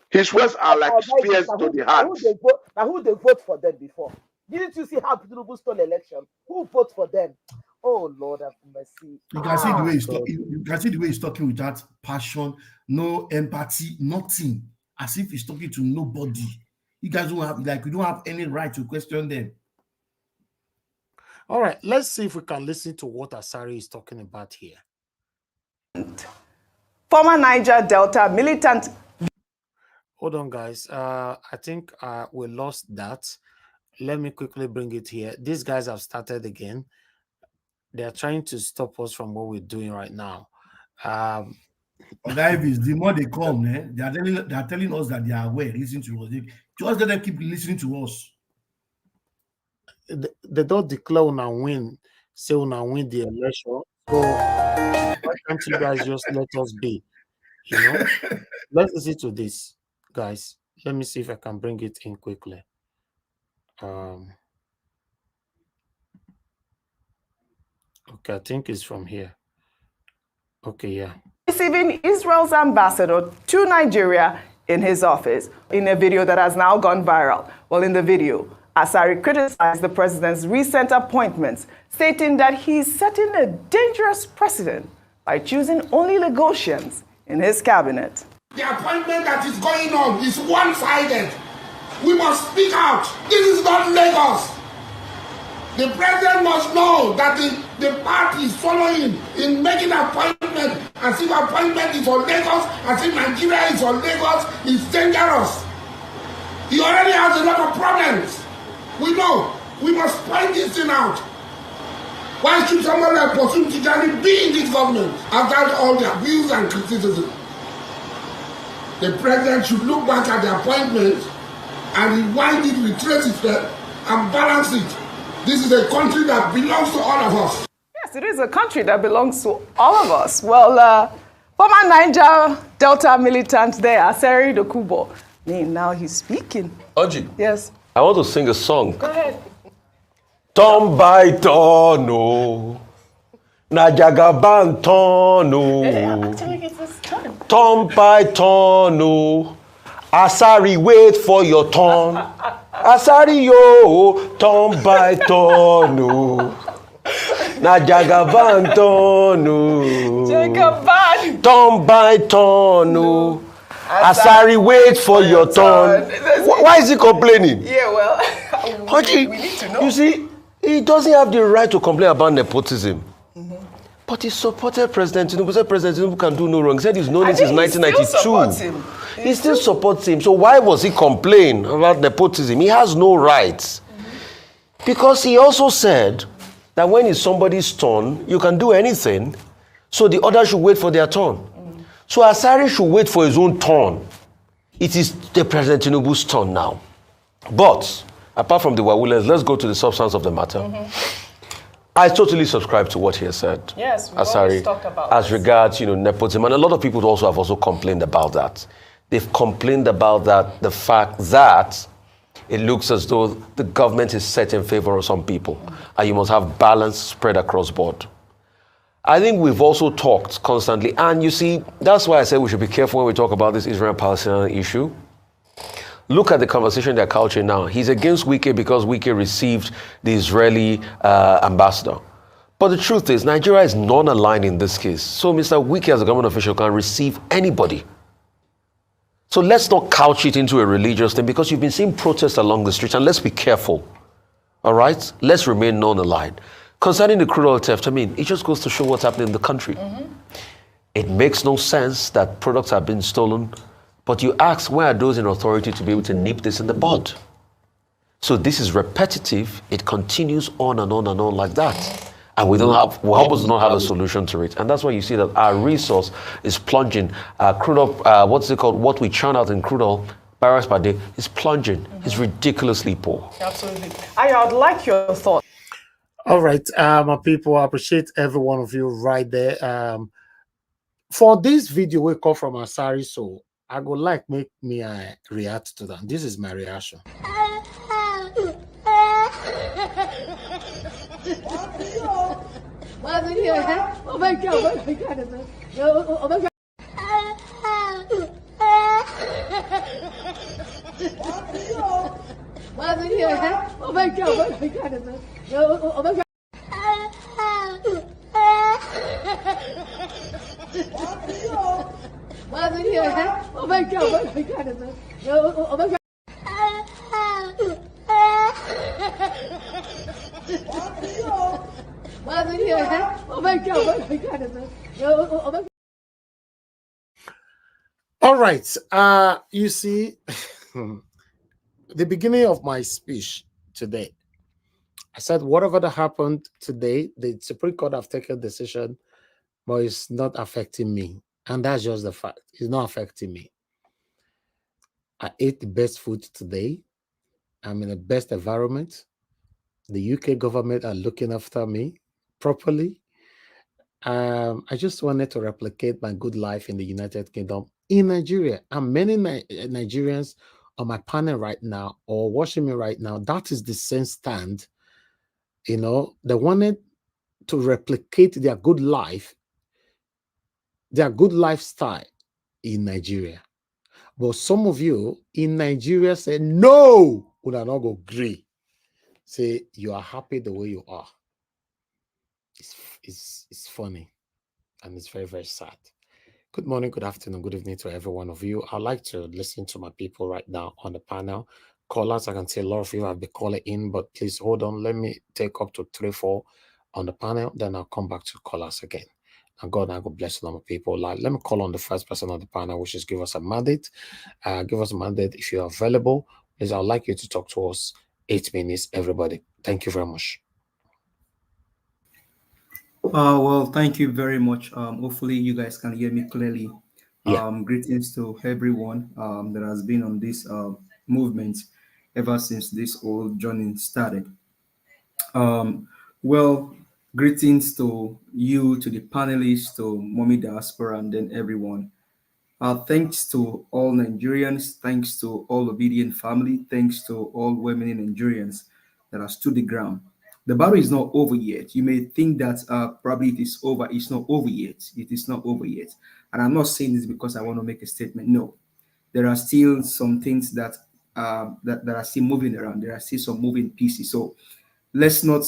His words are like spears to the heart. Who they vote for them before? Didn't you see how people stole election? Who vote for them? Oh Lord have mercy. You can see the way he's talking. You can see the way he's talking without passion, no empathy, nothing. As if he's talking to nobody. You guys don't have, like, we don't have any right to question them. All right, let's see if we can listen to what Asari is talking about here. Former Niger Delta militant. Hold on, guys. I think we lost that. Let me quickly bring it here. These guys have started again. They are trying to stop us from what we're doing right now. Guys, the more they come, they are telling us that they are aware, listen to us. Just let them keep listening to us. They don't declare una win, say una win the election. So why can't you guys just let us be? You know, let's listen to this, guys. Let me see if I can bring it in quickly. Okay, I think it's from here. Okay, yeah. Receiving Israel's ambassador to Nigeria in his office in a video that has now gone viral. Well, in the video, Asari criticized the president's recent appointments, stating that he's setting a dangerous precedent by choosing only Lagosians in his cabinet. The appointment that is going on is one-sided. We must speak out. This is not Lagos. The president must know that the party is following in making appointment as if appointment is for Lagos, as if Nigeria is for Lagos, is dangerous. He already has a lot of problems. We know. We must point this thing out. Why should someone like Posun Tijani be in this government after all the abuse and criticism? The president should look back at the appointment and rewind it, retrace it, and balance it. This is a country that belongs to all of us. Yes, it is a country that belongs to all of us. Well, Former Niger Delta militant there, Asari Dokubo. Now he's speaking. Oji. Yes. I want to sing a song. Go ahead. Turn by turn, oh. Na jagaban turn, oh. Actually, it's his turn. Turn by turn, oh. Asari, wait for your turn. Asari, yo, turn by turn, oh. Na jagaban turn, oh. Jagaban. Turn by turn, oh. Asari, wait for your turn. Why is he complaining? Yeah, well, we need to know. You see, he doesn't have the right to complain about nepotism. But he supported President Tinubu. He said President Tinubu can do no wrong. He said he's known him since 1992. He still supports him. So why was he complaining about nepotism? He has no rights. Because he also said that when it's somebody's turn, you can do anything. So the others should wait for their turn. So Asari should wait for his own turn. It is the President Tinubu's turn now. But apart from the wawulens, let's go to the substance of the matter. I totally subscribe to what he has said. Yes, we Asari, always talked about as this. regards, nepotism, and a lot of people also have also complained about that. They've complained about that, the fact that it looks as though the government is set in favor of some people, and you must have balance spread across board. I think we've also talked constantly, and you see, that's why I said we should be careful when we talk about this Israel-Palestinian issue. Look at the conversation they're couching now. He's against Wike because Wike received the Israeli ambassador. But the truth is, Nigeria is non-aligned in this case. So Mr. Wike, as a government official, can receive anybody. So let's not couch it into a religious thing, because you've been seeing protests along the streets, and let's be careful. All right? Let's remain non-aligned. Concerning the crude oil theft, it just goes to show what's happening in the country. It makes no sense that products have been stolen, but you ask, where are those in authority to be able to nip this in the bud? So this is repetitive. It continues on and on and on like that. And we almost don't have a solution to it. And that's why you see that our resource is plunging. Crude oil, what we churn out in crude oil, barrels per day, is plunging. It's ridiculously poor. Absolutely. I would like your thoughts. All right, my people, I appreciate every one of you right there. For this video, we come from Asari, so I would like make me react to that. This is my reaction. Oh my God, oh my God, oh my God. Oh my God, oh my God, oh my God. Oh my God, oh my God, oh my God. Oh my God, oh my God, oh my God. All right, you see, the beginning of my speech today, I said whatever that happened today, the Supreme Court have taken a decision, but it's not affecting me. And that's just the fact. It's not affecting me. I ate the best food today. I'm in the best environment. The UK government are looking after me properly. I just wanted to replicate my good life in the United Kingdom, in Nigeria. And many Nigerians on my panel right now or watching me right now, that is the same stand. They wanted to replicate their good life, their good lifestyle in Nigeria. But some of you in Nigeria say, no, would I not go agree. Say you are happy the way you are. It's funny. And it's very, very sad. Good morning, good afternoon, good evening to every one of you. I'd like to listen to my people right now on the panel. Callers, I can see a lot of you have been calling in, but please hold on. Let me take up to 3-4 on the panel. Then I'll come back to callers again. And God bless a lot of people. Let me call on the first person on the panel, which is give us a mandate. Give us a mandate if you're available. Please, I'd like you to talk to us 8 minutes, everybody. Thank you very much. Well, thank you very much. Hopefully you guys can hear me clearly. Yeah. Greetings to everyone that has been on this movement ever since this whole journey started. Well, Greetings to you, to the panelists, to Mommy Diaspora, and then everyone. Thanks to all Nigerians, thanks to all obedient family, thanks to all women Nigerians that have stood the ground. The battle is not over yet. You may think that probably it is over. It's not over yet. It is not over yet. And I'm not saying this because I want to make a statement. No, there are still some things that that are still moving around. There are still some moving pieces. So let's not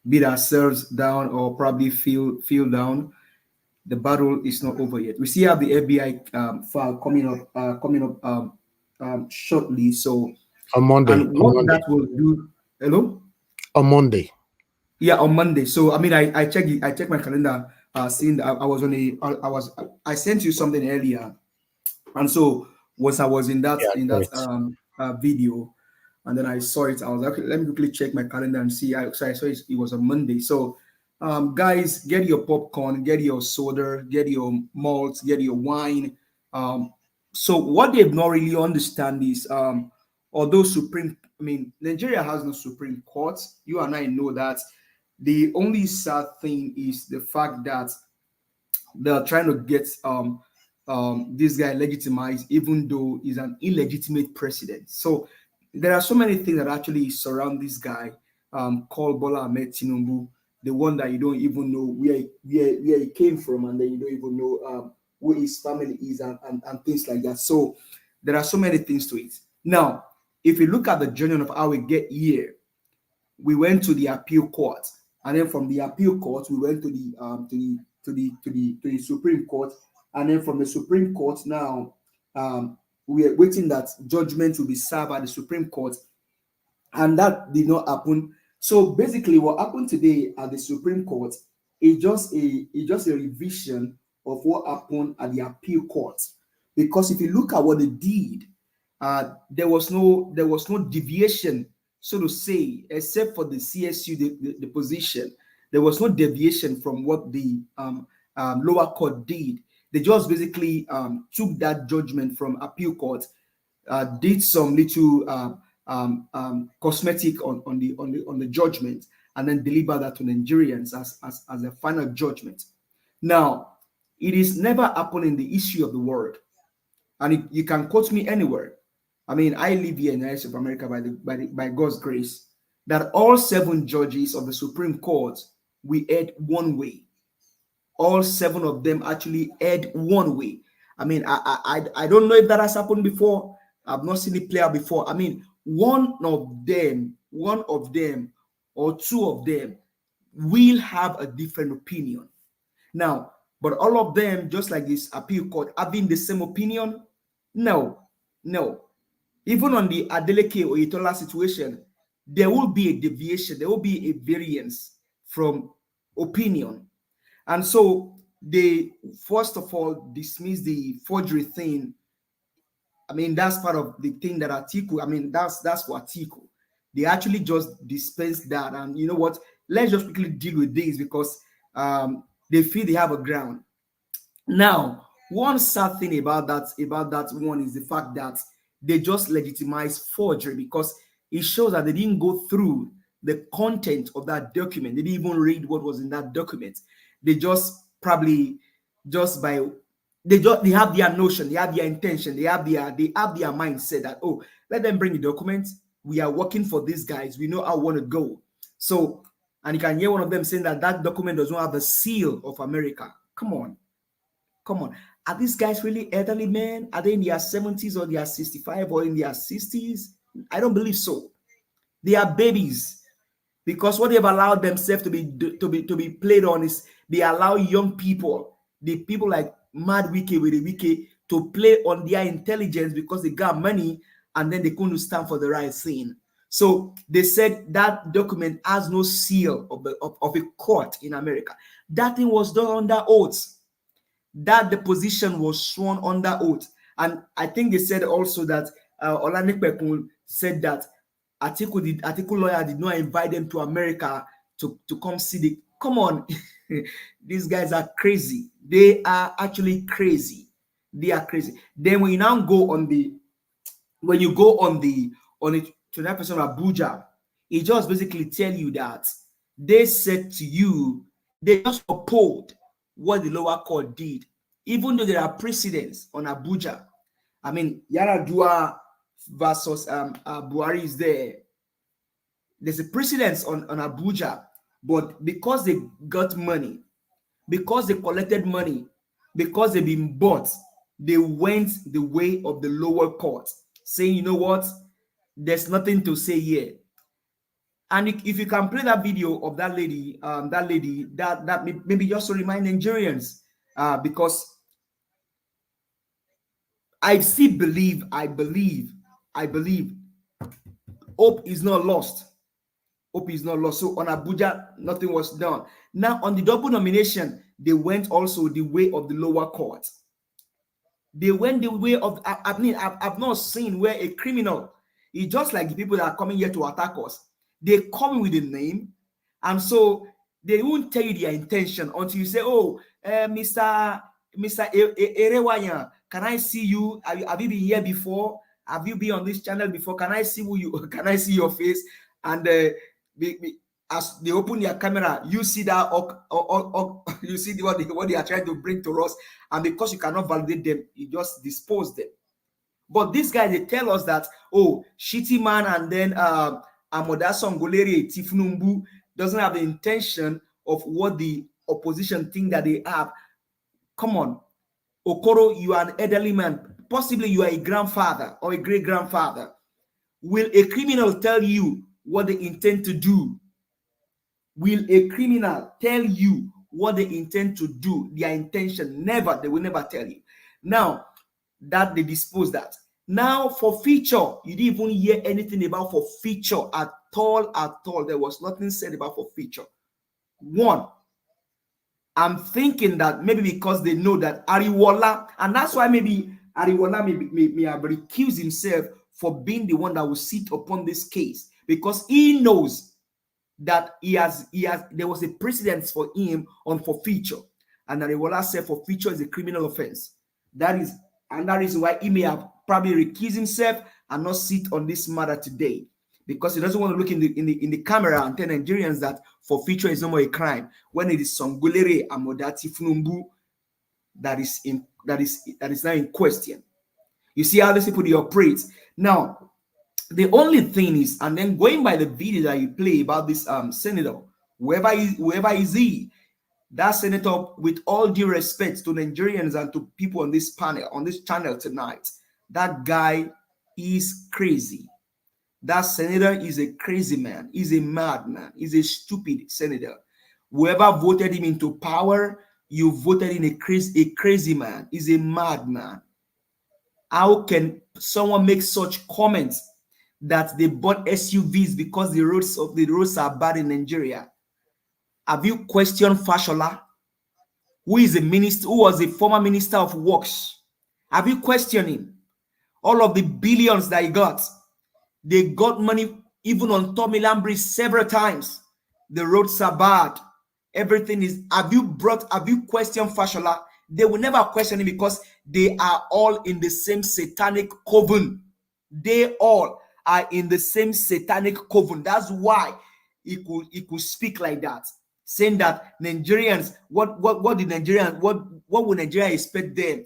beat ourselves down or probably feel down. The battle is not over yet. We still have the FBI file coming up shortly. So On Monday. and what that will do. Hello. On Monday. Yeah, on Monday. So I mean, I checked my calendar. Seeing that I was on I sent you something earlier, and so once I was in that video, and then I saw it, I was like, okay, let me quickly check my calendar and see. So I saw it was on Monday. So guys, get your popcorn, get your soda, get your malt, get your wine. So what they've not really understand is although Nigeria has no Supreme Court, you and I know that. The only sad thing is the fact that they're trying to get this guy legitimized, even though he's an illegitimate president. So there are so many things that actually surround this guy called Bola Ahmed Tinubu, the one that you don't even know where he came from, and then you don't even know who his family is and things like that. So there are so many things to it. Now, if you look at the journey of how we get here, we went to the appeal court, and then from the appeal court we went to the Supreme Court, and then from the Supreme Court now we are waiting that judgment will be served by the Supreme Court, and that did not happen. So basically, what happened today at the Supreme Court is just a revision of what happened at the appeal court, because if you look at what they did, there was no deviation, so to say, except for the CSU, the position. There was no deviation from what the lower court did. They just basically took that judgment from appeal court, did some little cosmetic on the judgment, and then deliver that to Nigerians as a final judgment. Now, it is never happened in the history of the world, and you can quote me anywhere. I mean, I live here in the United States of America by God's grace, that all 7 judges of the Supreme Court we heard one way. All 7 of them actually heard one way. I mean, I don't know if that has happened before. I've not seen it play out before. I mean, one of them or 2 of them will have a different opinion. Now, but all of them, just like this appeal court, having the same opinion? No. Even on the Adeleke Oyetola situation, there will be a deviation, there will be a variance from opinion. And so they, first of all, dismiss the forgery thing. I mean, that's part of the thing that Atiku, I mean, that's for Atiku. They actually just dispense that. And you know what? Let's just quickly deal with this, because they feel they have a ground. Now, one sad thing about that one is the fact that they just legitimize forgery, because it shows that they didn't go through the content of that document. They didn't even read what was in that document. They just probably they have their notion, they have their intention, they have their mindset that, oh, let them bring the document. We are working for these guys. We know how we want to go. So, and you can hear one of them saying that document does not have the seal of America. Come on. Are these guys really elderly men? Are they in their 70s or their 65 or in their 60s? I don't believe so. They are babies, because what they've allowed themselves to be played on is they allow young people, the people like Mad Wiki with the Wiki, to play on their intelligence because they got money, and then they couldn't stand for the right thing. So they said that document has no seal of a court in America. That thing was done under oath. That the position was sworn under oath. And I think they said also that Olanipekun said that Atiku lawyer did not invite them to America to come see the. Come on, these guys are crazy. They are actually crazy. They are crazy. Then when you now go on the 29% of Abuja, it just basically tell you that they said to you, they just uphold what the lower court did, even though there are precedents on Abuja. I mean, Yaradua versus Buhari is there. There's a precedence on Abuja, but because they got money, because they collected money, because they've been bought, they went the way of the lower court, saying, you know what, there's nothing to say here. And if you can play that video of that lady, that maybe just to remind Nigerians, because I still believe, I believe, hope is not lost. Hope is not lost. So on Abuja, nothing was done. Now on the double nomination, they went also the way of the lower court. They went the way of, I mean, I've not seen where a criminal, it's just like the people that are coming here to attack us. They come with a name, and so they won't tell you their intention until you say, oh, Mr. Erewaya, can I see you? Have you been here before? Have you been on this channel before? Can I see who you, can I see your face? And as they open their camera, you see that, you see what they are trying to bring to us, and because you cannot validate them, you just dispose them. But these guys, they tell us that, oh, Shitty Man and then Amodason Goleri Tifnumbu doesn't have the intention of what the opposition think that they have. Come on, Okoro, you are an elderly man. Possibly you are a grandfather or a great-grandfather. Will a criminal tell you what they intend to do? Will a criminal tell you what they intend to do? Their intention? Never. They will never tell you. Now that they dispose that. Now for feature, you didn't even hear anything about for feature at all. There was nothing said about for feature. One, I'm thinking that maybe because they know that Ariwola, and that's why maybe Ariwola may have recused himself for being the one that will sit upon this case, because he knows that there was a precedent for him on forfeiture, and Ariwola said forfeiture is a criminal offense. That is another reason why he may have probably recused himself and not sit on this matter today, because he doesn't want to look in the camera and tell Nigerians that forfeiture is no more a crime, when it is Songolere Amodati Funumbu that is now in question. You see how these people they operate. Now, the only thing is, and then going by the video that you play about this senator, whoever is he, that senator, with all due respect to Nigerians and to people on this panel, on this channel tonight, that guy is crazy. That senator is a crazy man. He's a madman. He's a stupid senator. Whoever voted him into power, you voted in a crazy man. He's a madman. How can someone make such comments that they bought SUVs because the roads are bad in Nigeria? Have you questioned Fashola, who is a minister, who was a former minister of works? Have you questioned him? All of the billions that he got, they got money even on Tomiland Bridge several times. The roads are bad. Everything is. Have you questioned Fashola? They will never question him because they are all in the same satanic coven. They all are in the same satanic coven. That's why he could speak like that, saying that Nigerians, what will Nigeria expect them?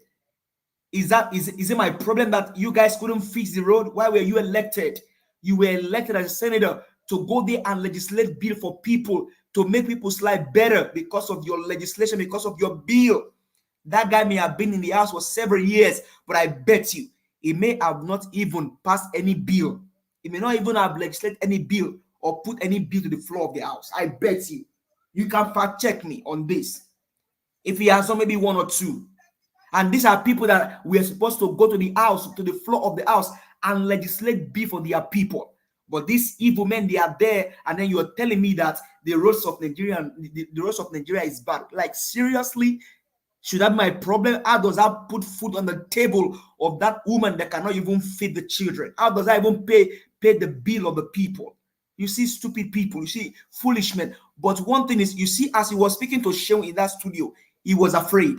Is it my problem that you guys couldn't fix the road? Why were you elected? You were elected as a senator to go there and legislate bill for people, to make people's life better because of your legislation, because of your bill. That guy may have been in the house for several years, but I bet you he may have not even passed any bill. He may not even have legislated any bill or put any bill to the floor of the house. I bet you. You can fact check me on this. If he has maybe one or two. And these are people that we are supposed to go to the house, to the floor of the house, and legislate bill for their people. But these evil men, they are there, and then you are telling me that the roads of Nigeria, the roads of Nigeria is bad. Like, seriously? Should that be my problem? How does that put food on the table of that woman that cannot even feed the children? How does that even pay the bill of the people? You see stupid people, you see foolish men. But one thing is, you see, as he was speaking to Sheung in that studio, he was afraid,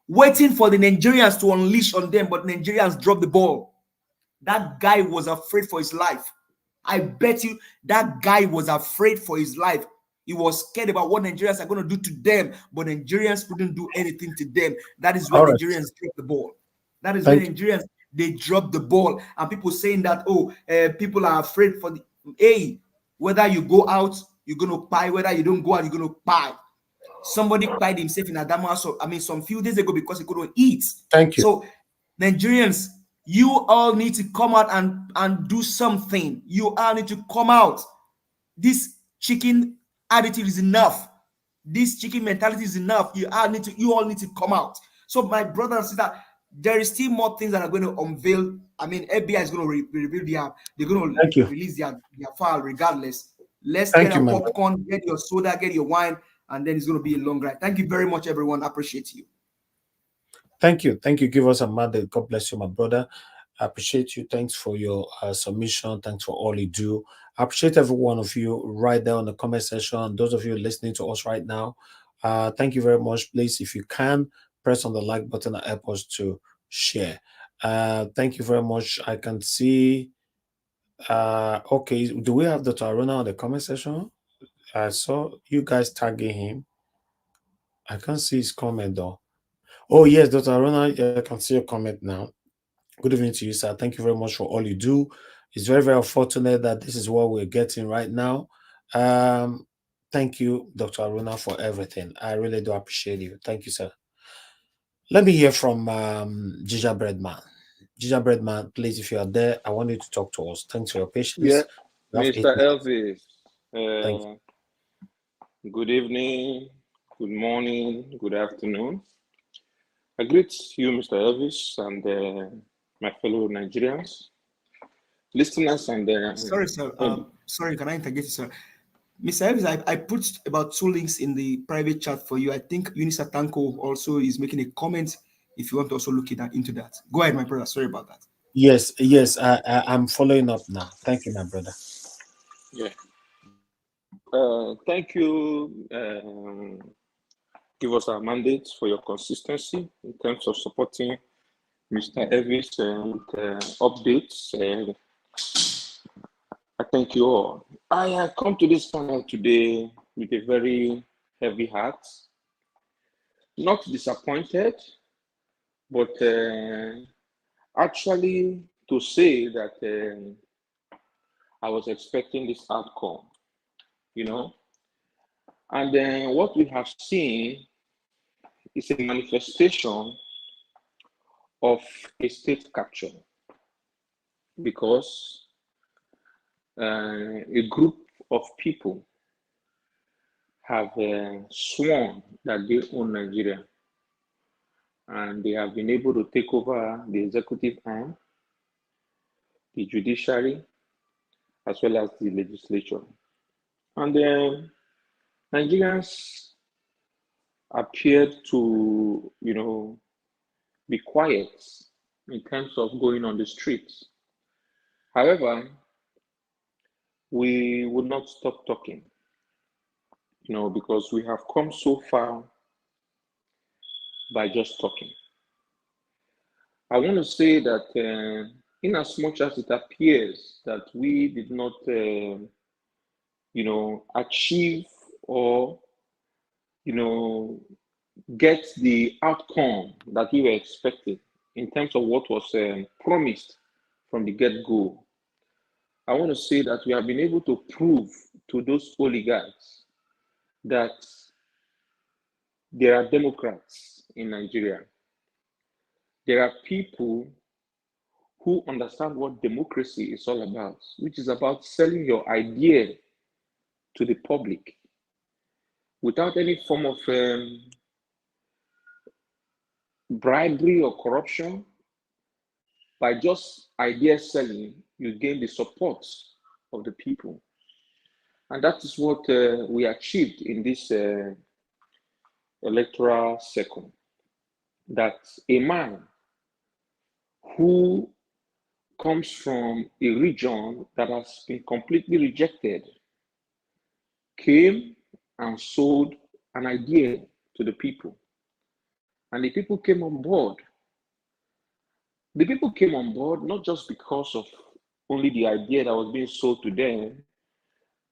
waiting for the Nigerians to unleash on them, but Nigerians dropped the ball. That guy was afraid for his life. I bet you that guy was afraid for his life. He was scared about what Nigerians are going to do to them, but Nigerians couldn't do anything to them. That is when All right. Nigerians dropped the ball. That is when Thank you. Nigerians, they dropped the ball. And people saying that, oh, people are afraid for the, hey, whether you go out, you're going to buy. Whether you don't go out, you're going to buy. Somebody pied himself in Adama, so I mean, some few days ago because he couldn't eat. Thank you. So Nigerians, you all need to come out and do something. You all need to come out. This chicken attitude is enough. This chicken mentality is enough. You all need to come out. So my brother and sister, there is still more things that are going to unveil. I mean, FBI is going to reveal they're going to release their file regardless. Let's Thank get you, a my popcorn, get your soda, get your wine, and then it's going to be a long ride. Thank you very much, everyone. I appreciate you. Thank you. Thank you. Give us a mother. God bless you, my brother. I appreciate you. Thanks for your submission. Thanks for all you do. I appreciate every one of you right there in the comment section. Those of you listening to us right now, thank you very much. Please, if you can, press on the like button and help us to share. Thank you very much. I can see. Okay, do we have Dr. Aruna on the comment section? I saw you guys tagging him. I can't see his comment though. Oh, yes, Dr. Aruna, I can see your comment now. Good evening to you, sir. Thank you very much for all you do. It's very, very unfortunate that this is what we're getting right now. Thank you, Dr. Aruna, for everything. I really do appreciate you. Thank you, sir. Let me hear from Gingerbread Man. Gingerbread Man, please, if you are there, I want you to talk to us. Thanks for your patience. Yeah, You have 8 Mr. minutes. Elvis, good evening, good morning, good afternoon. I greet you, Mr. Elvis, and my fellow Nigerians, listeners, and sorry, sir. Sorry, can I interject, sir? Mr. Elvis, I put about 2 links in the private chat for you. I think Nigerians-Atiku also is making a comment. If you want to also look into that, go ahead, my brother. Sorry about that. Yes, I'm following up now. Thank you, my brother. Yeah. Thank you. Give us our mandate for your consistency in terms of supporting Mr. Elvis and updates. I thank you all. I come to this panel today with a very heavy heart. Not disappointed, but actually to say that I was expecting this outcome, you know. And then what we have seen is a manifestation of a state capture, because a group of people have sworn that they own Nigeria, and they have been able to take over the executive arm, the judiciary, as well as the legislature. And Nigerians appeared to, be quiet in terms of going on the streets. However, we would not stop talking, because we have come so far by just talking. I want to say that in as much as it appears that we did not, achieve or, get the outcome that we were expecting in terms of what was promised from the get-go, I want to say that we have been able to prove to those oligarchs that there are Democrats in Nigeria. There are people who understand what democracy is all about, which is about selling your idea to the public without any form of bribery or corruption. By just idea selling, you gain the support of the people. And that is what we achieved in this electoral cycle. That a man who comes from a region that has been completely rejected came and sold an idea to the people. And the people came on board. The people came on board not just because of only the idea that was being sold to them,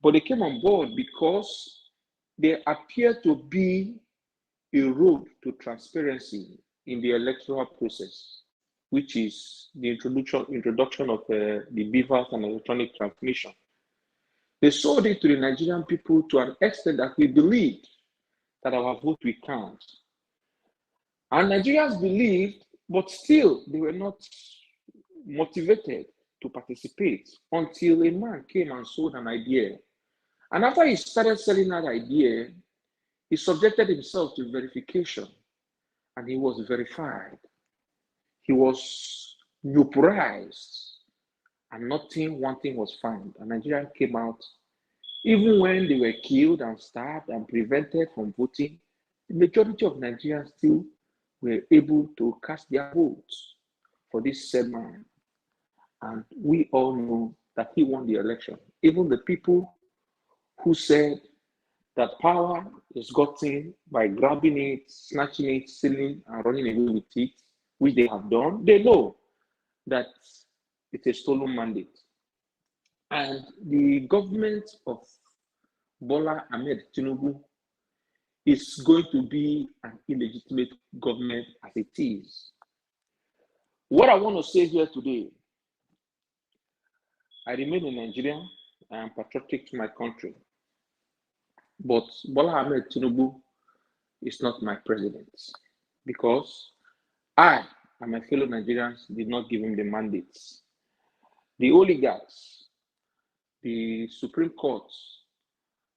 but they came on board because there appear to be a road to transparency in the electoral process, which is the introduction of the BVAS and electronic transmission. They sold it to the Nigerian people to an extent that we believed that our vote will count. And Nigerians believed, but still they were not motivated to participate until a man came and sold an idea. And after he started selling that idea, he subjected himself to verification, and he was verified. He was neutralized, and nothing wanting was found. And Nigeria came out. Even when they were killed and stabbed and prevented from voting, the majority of Nigerians still were able to cast their votes for this said man. And we all know that he won the election. Even the people who said that power is gotten by grabbing it, snatching it, stealing, and running away with it, which they have done, they know that it's a stolen mandate. And the government of Bola Ahmed Tinubu is going to be an illegitimate government as it is. What I want to say here today, I remain a Nigerian. I am patriotic to my country. But Bola Ahmed Tinubu is not my president, because I and my fellow Nigerians did not give him the mandates. The oligarchs, the Supreme Court,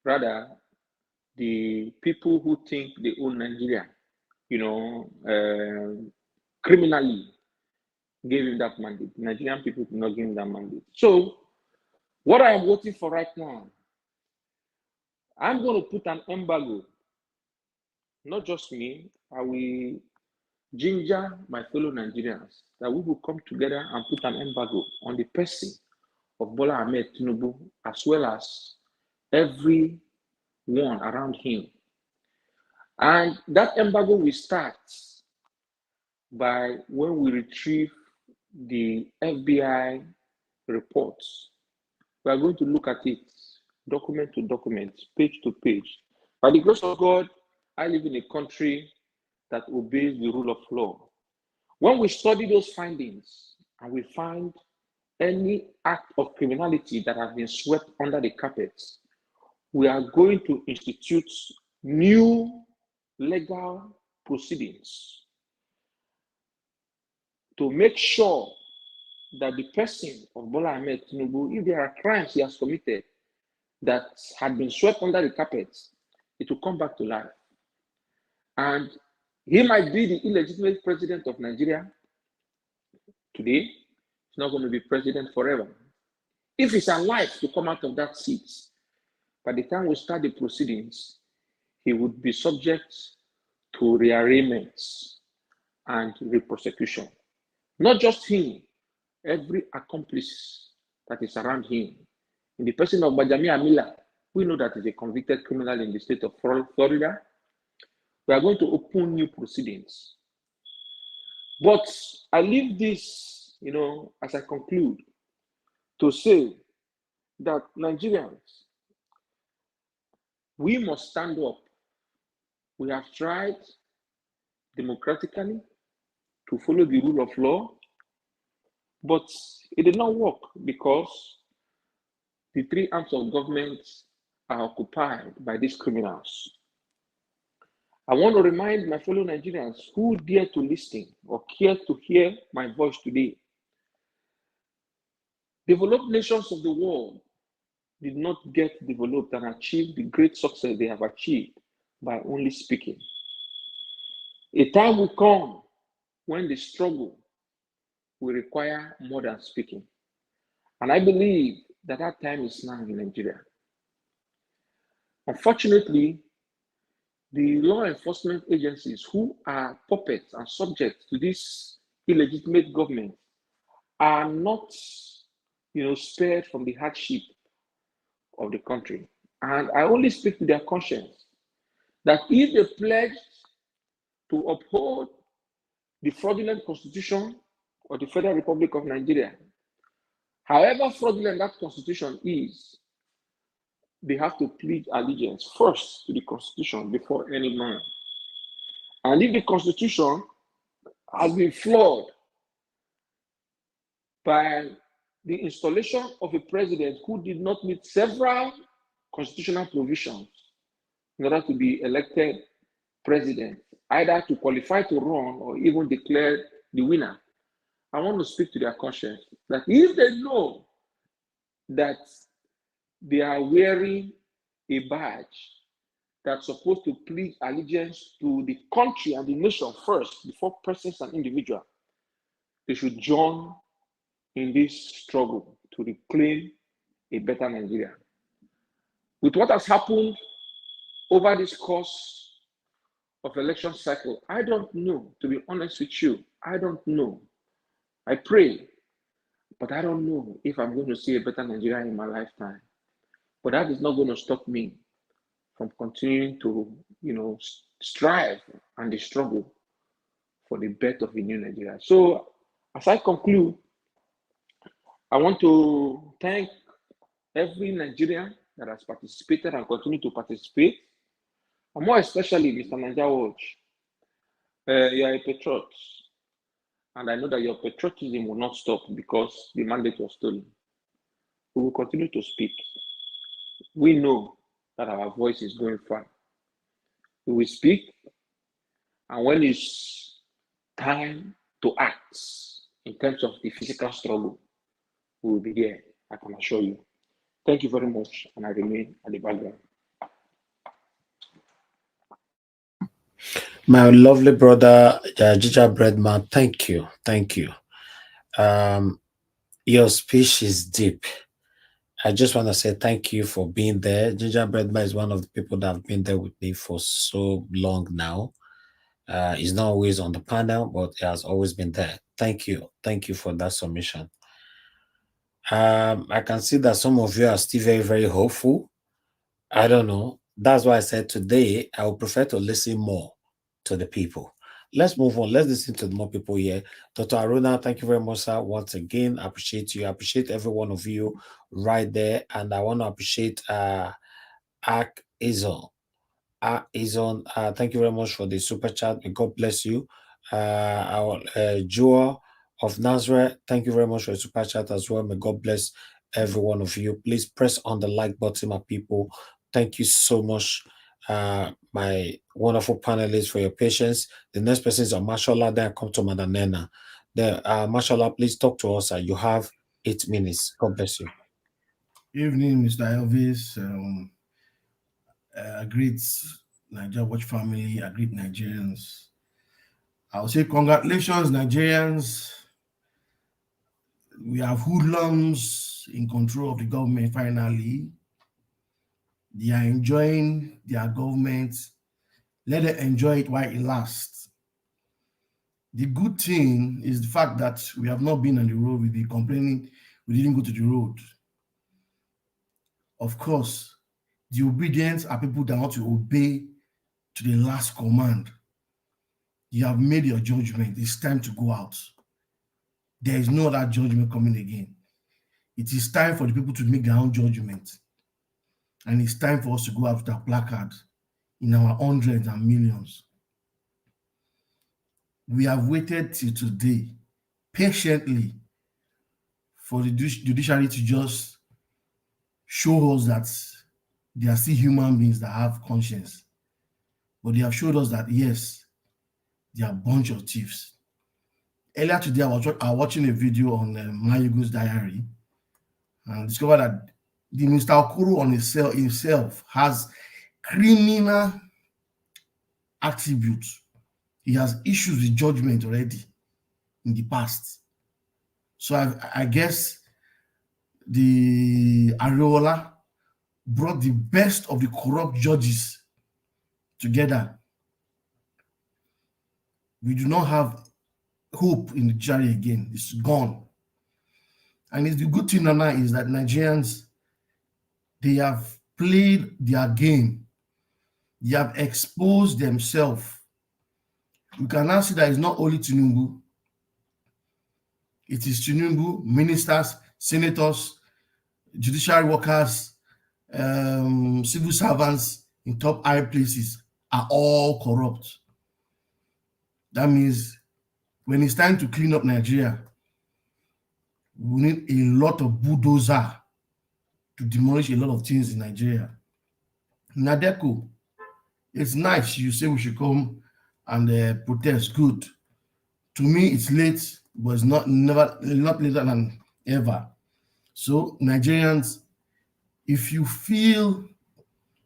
rather the people who think they own Nigeria, criminally gave him that mandate. Nigerian people did not give him that mandate. So what I am waiting for right now, I'm going to put an embargo. Not just me, I will ginger my fellow Nigerians that we will come together and put an embargo on the person of Bola Ahmed Tinubu, as well as everyone around him. And that embargo will start by when we retrieve the FBI reports. We are going to look at it, document to document, page to page. By the grace of God, I live in a country that obeys the rule of law. When we study those findings and we find any act of criminality that has been swept under the carpet, we are going to institute new legal proceedings to make sure that the person of Bola Ahmed Tinubu, if there are crimes he has committed that had been swept under the carpet, it will come back to life. And he might be the illegitimate president of Nigeria today. He's not going to be president forever. If he's alive to come out of that seat, by the time we start the proceedings, he would be subject to rearraignments and re-prosecution. Not just him, every accomplice that is around him. In the person of Bajami Amila, we know that he's a convicted criminal in the state of Florida. We are going to open new proceedings. But I leave this, as I conclude, to say that Nigerians, we must stand up. We have tried democratically to follow the rule of law, but it did not work because the three arms of government are occupied by these criminals. I want to remind my fellow Nigerians who dare to listen or care to hear my voice today. Developed nations of the world did not get developed and achieve the great success they have achieved by only speaking. A time will come when the struggle will require more than speaking. And I believe that that time is now in Nigeria. Unfortunately, the law enforcement agencies who are puppets and subject to this illegitimate government are not, spared from the hardship of the country. And I only speak to their conscience that if they pledge to uphold the fraudulent constitution of the Federal Republic of Nigeria, however fraudulent that constitution is, they have to plead allegiance first to the Constitution before any man. And if the Constitution has been flawed by the installation of a president who did not meet several constitutional provisions in order to be elected president, either to qualify to run or even declare the winner, I want to speak to their conscience that if they know that they are wearing a badge that's supposed to plead allegiance to the country and the nation first before persons and individuals, they should join in this struggle to reclaim a better Nigeria. With what has happened over this course of election cycle, I don't know, to be honest with you, I don't know. I pray, but I don't know if I'm going to see a better Nigeria in my lifetime. But that is not going to stop me from continuing to, strive and the struggle for the birth of a new Nigeria. So, as I conclude, I want to thank every Nigerian that has participated and continue to participate, and more especially Mr. Naija Watch. You are a patriot, and I know that your patriotism will not stop because the mandate was stolen. We will continue to speak. We know that our voice is going far. We will speak, and when it's time to act in terms of the physical struggle, we will be there, I can assure you. Thank you very much, and I remain at the background. My lovely brother, Ginger Breadman, thank you. Thank you. Your speech is deep. I just want to say thank you for being there. Ginger Breadman is one of the people that have been there with me for so long now. He's not always on the panel, but he has always been there. Thank you. Thank you for that submission. I can see that some of you are still very, very hopeful. I don't know. That's why I said today I would prefer to listen more to the people. Let's move on. Let's listen to more people here. Dr. Aruna, thank you very much, sir. Once again, I appreciate you. I appreciate every one of you right there. And I want to appreciate Ak Izon. Thank you very much for the super chat. May God bless you. Our Joel of Nazareth, thank you very much for the super chat as well. May God bless every one of you. Please press on the like button, my people. Thank you so much, my wonderful panelists, for your patience. The next person is Mashallah. Then I come to Madam Nena. Then Mashallah, please talk to us. You have 8 minutes. God bless you. Evening, Mr. Elvis. A great Niger Watch family, a great Nigerians. I will say congratulations, Nigerians. We have hoodlums in control of the government finally. They are enjoying their government. Let them enjoy it while it lasts. The good thing is the fact that we have not been on the road. We've been complaining we didn't go to the road. Of course, the obedience are people that want to obey to the last command. You have made your judgment. It's time to go out. There is no other judgment coming again. It is time for the people to make their own judgment. And it's time for us to go out with our placard in our hundreds and millions. We have waited till today patiently for the judiciary to just show us that they are still human beings that have conscience. But they have showed us that, yes, they are a bunch of thieves. Earlier today, I was watching a video on Mayugu's diary and discovered that the Mr. Okoro on himself has criminal attributes. He has issues with judgment already in the past. So I guess the Areola brought the best of the corrupt judges together. We do not have hope in the jury again. It's gone. And it's the good thing now is that Nigerians, they have played their game. They have exposed themselves. We can now see that it's not only Tinubu. It is Tinubu, ministers, senators, judiciary workers, civil servants in top high places are all corrupt. That means when it's time to clean up Nigeria, we need a lot of bulldozer to demolish a lot of things in Nigeria. Nadeko, it's nice you say we should come and protest. Good. To me, it's late, but it's not later than ever. So Nigerians, if you feel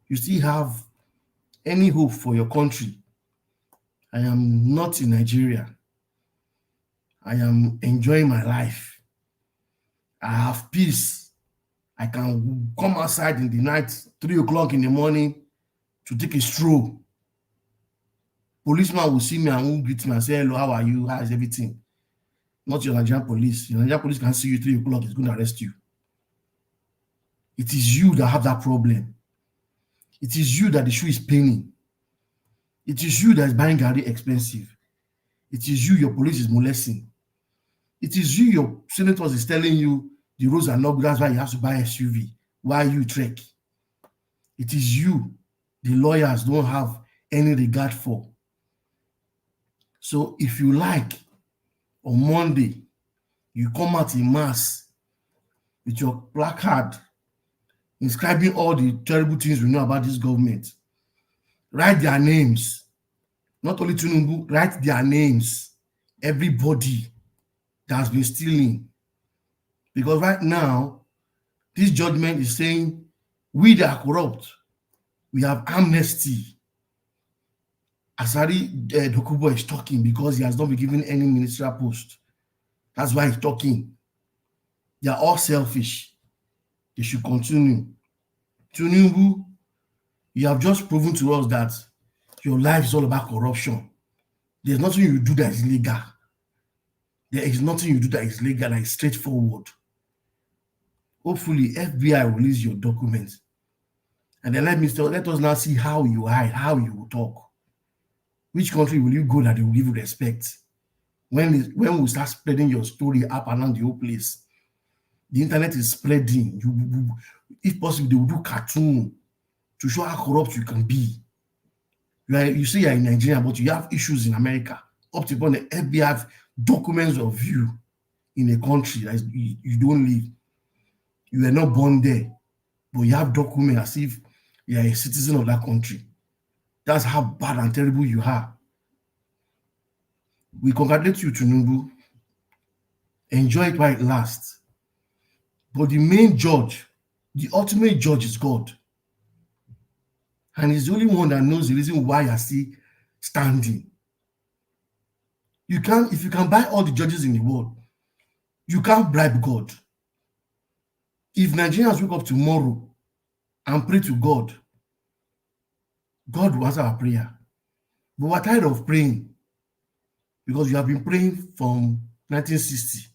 you still have any hope for your country, I am not in Nigeria. I am enjoying my life. I have peace. I can come outside in the night, 3 o'clock in the morning, to take a stroll. Policeman will see me and will greet me and say, hello, how are you? How is everything? Not your Nigerian police. Your Nigerian police can see you 3 o'clock, it's going to arrest you. It is you that have that problem. It is you that the shoe is paining. It is you that is buying Gary expensive. It is you your police is molesting. It is you your senators is telling you the roads are not good, that's why you have to buy SUV. Why you trek? It is you the lawyers don't have any regard for. So if you like, on Monday, you come out in mass with your placard inscribing all the terrible things we know about this government. Write their names. Not only Tinubu, write their names. Everybody that has been stealing. Because right now, this judgment is saying, we that are corrupt, we have amnesty. Asari Dokubo is talking because he has not been given any ministerial post. That's why he's talking. They are all selfish. They should continue. Tinubu, you have just proven to us that your life is all about corruption. There's nothing you do that is legal. There is nothing you do that is legal, that is straightforward. Hopefully, FBI will release your documents. And then let us now see how you hide, how you will talk. Which country will you go that they will give you respect? When we start spreading your story up around the whole place, the internet is spreading. If possible, they will do cartoon to show how corrupt you can be. You say you're in Nigeria, but you have issues in America. Up to the point that FBI have documents of you in a country that you don't live. You are not born there, but you have documents as if you are a citizen of that country. That's how bad and terrible you are. We congratulate you, Tinubu. Enjoy it while it lasts. But the main judge, the ultimate judge is God. And he's the only one that knows the reason why you're still standing. If you can buy all the judges in the world, you can't bribe God. If Nigerians wake up tomorrow and pray to God, God will answer our prayer. But we're tired of praying because you have been praying from 1960.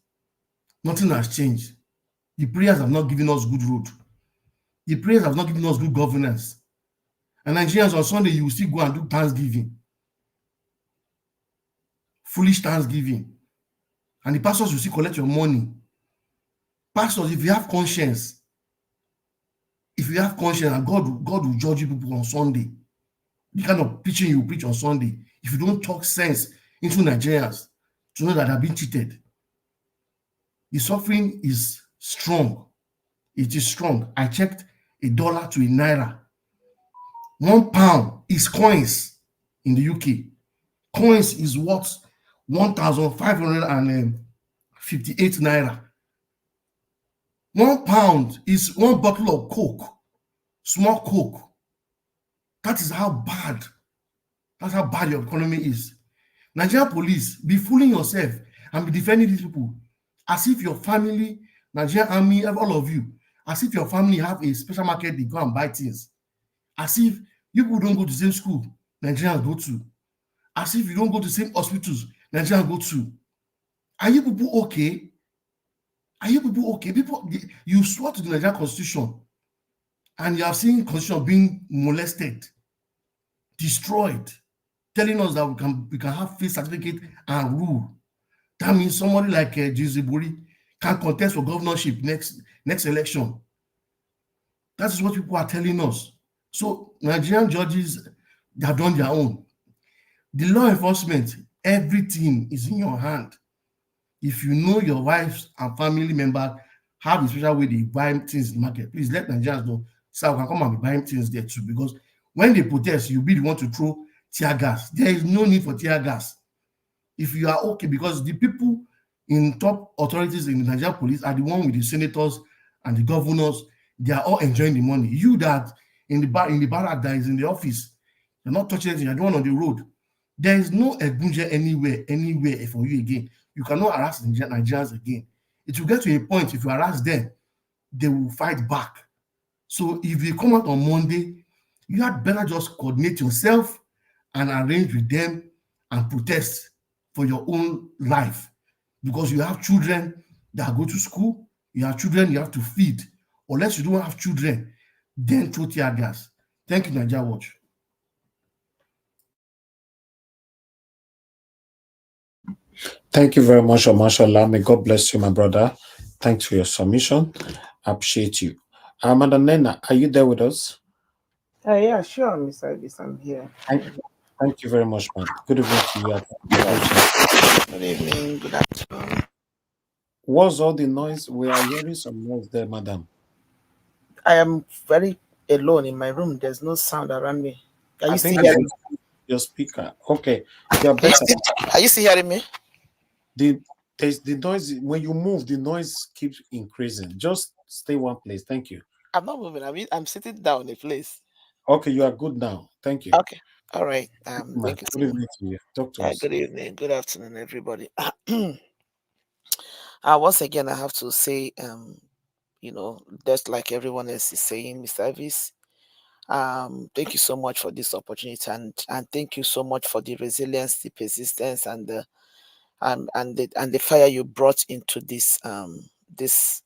Nothing has changed. The prayers have not given us good road. The prayers have not given us good governance. And Nigerians on Sunday, you will still go and do Thanksgiving. Foolish Thanksgiving. And the pastors will still collect your money. Pastors, if you have conscience, and God will judge you people on Sunday. The kind of preaching you preach on Sunday, if you don't talk sense into Nigerians to know that they have been cheated. The suffering is strong. It is strong. I checked $1 to £1. £1 is coins in the UK. Coins is worth 1,558 naira. £1 is one bottle of Coke, small Coke. That is how bad. That's how bad your economy is. Nigerian police, be fooling yourself and be defending these people as if your family, Nigerian army, all of you, as if your family have a special market they go and buy things. As if you people don't go to the same school Nigerians go to. As if you don't go to the same hospitals Nigerians go to. Are you people okay? Are you people okay? You swore to the Nigerian constitution and you have seen constitution being molested, destroyed, telling us that we can have face certificate and rule. That means somebody like Jiziburi can contest for governorship next election. That is what people are telling us. So Nigerian judges, they have done their own. The law enforcement, everything is in your hand. If you know your wives and family members have a special way they buy things in the market, please let Nigerians know. So I can come and be buying things there too. Because when they protest, you'll be the one to throw tear gas. There is no need for tear gas. If you are okay, because the people in top authorities in the Nigerian police are the one with the senators and the governors. They are all enjoying the money. You that in the barrack that is in the office, you're not touching anything. You're the one on the road. There is no Egunje anywhere for you again. You cannot harass the Nigerians again. It will get to a point, if you harass them, they will fight back. So if you come out on Monday, you had better just coordinate yourself and arrange with them and protest for your own life. Because you have children that go to school, you have children you have to feed. Unless you don't have children, then throw tear gas. Thank you, Nigeria Watch. Thank you very much, Omashola. May God bless you, my brother. Thanks for your submission. I appreciate you. Madam Nena, are you there with us? Yeah, sure, Miss Ibis, I'm here. Thank you very much, man. Good evening to you. Good evening, good afternoon. What's all the noise? We are hearing some noise there, madam. I am very alone in my room. There's no sound around me. Are you still think hearing me? your speaker. Okay. You're better. Are you still hearing me? There's the noise. When you move, the noise keeps increasing. Just stay one place. Thank you. I'm not moving. I'm sitting down in a place. Okay, you are good now. Thank you. Okay. All right. Thank you. Good evening to you. Talk to us. Good evening. Good afternoon, everybody. Once again, I have to say, just like everyone else is saying, Mr. Avis, thank you so much for this opportunity, and thank you so much for the resilience, the persistence, and the fire you brought into this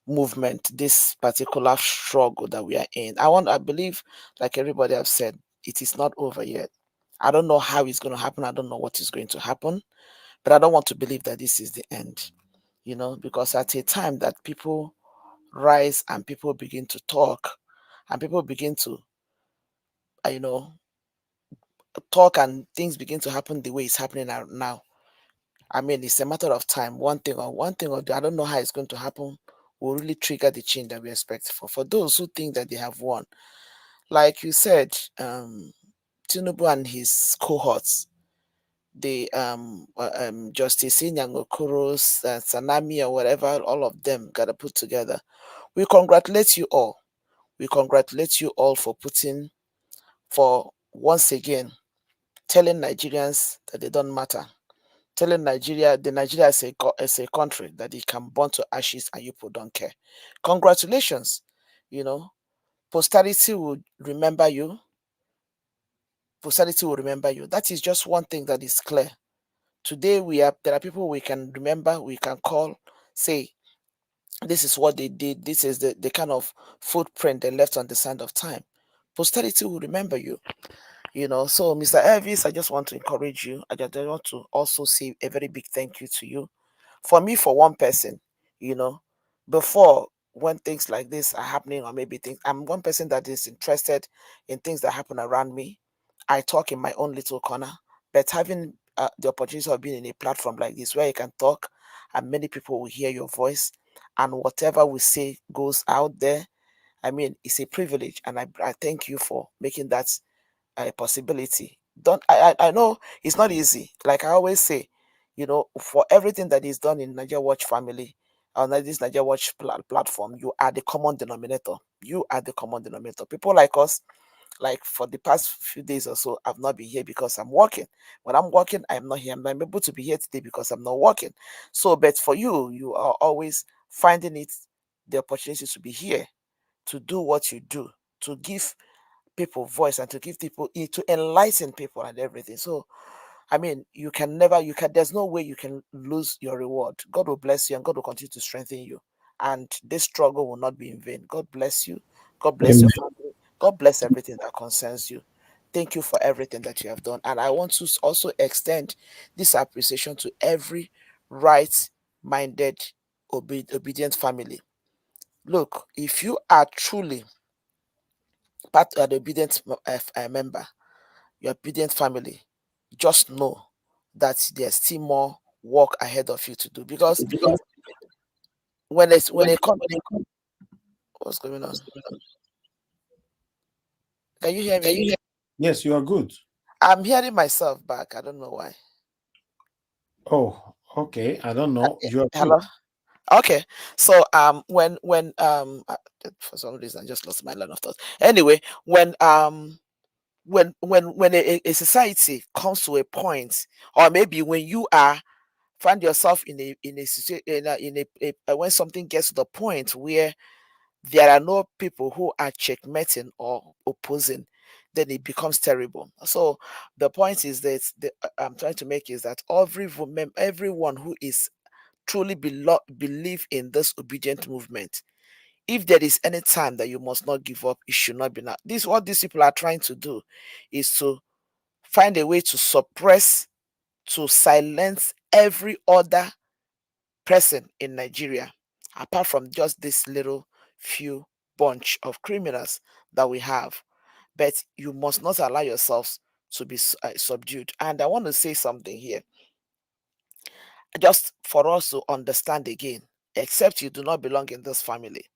movement, this particular struggle that we are in. I believe, like everybody have said, it is not over yet. I don't know how it's going to happen. I don't know what is going to happen, but I don't want to believe that this is the end, because at a time that people rise and people begin to talk and people begin to, talk and things begin to happen the way it's happening now. I mean, it's a matter of time. One thing or I don't know how it's going to happen will really trigger the change that we expect for those who think that they have won. Like you said, Tinubu and his cohorts, the Justice Nyangokuros, Sanami, or whatever, all of them got to put together. We congratulate you all. We congratulate you all for once again telling Nigerians that they don't matter. Telling Nigeria as a country that it can burn to ashes and you people don't care. Congratulations. Posterity will remember you. Posterity will remember you. That is just one thing that is clear. Today there are people we can remember, we can call, say, this is what they did, this is the kind of footprint they left on the sand of time. Posterity will remember you. So Mr. Elvis, I just want to encourage you. I just want to also say a very big thank you to you. For me, for one person, before, when things like this are happening, or maybe I'm one person that is interested in things that happen around me. I talk in my own little corner, but having the opportunity of being in a platform like this where you can talk and many people will hear your voice and whatever we say goes out there, I mean, it's a privilege, and I thank you for making that a possibility. I know it's not easy. Like I always say, for everything that is done in Nigeria Watch family, on this Nigeria Watch platform, you are the common denominator. You are the common denominator. People like us, like for the past few days or so, I've not been here because I'm working. When I'm working, I'm not here. I'm not able to be here today because I'm not working. So, but for you, you are always finding it the opportunity to be here, to do what you do, to give people voice and to give people to enlighten people and everything. So I mean, there's no way you can lose your reward. God will bless you and God will continue to strengthen you, and this struggle will not be in vain. God bless you. God bless your family. God bless everything that concerns you. Thank you for everything that you have done, and I want to also extend this appreciation to every right-minded obedient family. Look, if you are truly part of the obedient member, your obedient family, just know that there's still more work ahead of you to do. Because when it comes, what's going on? Can you hear me? Yes, you are good. I'm hearing myself back. I don't know why. Oh, okay. I don't know. You are Hello. good. Okay. So when for some reason I just lost my line of thought. Anyway, when a society comes to a point, or maybe when you find yourself in a situation, when something gets to the point where there are no people who are checkmating or opposing, then it becomes terrible. So the point is that I'm trying to make is that everyone who is truly believe in this obedient movement, if there is any time that you must not give up, it should not be now. This what these people are trying to do is to find a way to suppress, to silence every other person in Nigeria, apart from just this little few bunch of criminals that we have. But you must not allow yourselves to be subdued. And I want to say something here, just for us to understand again. Except you do not belong in this family,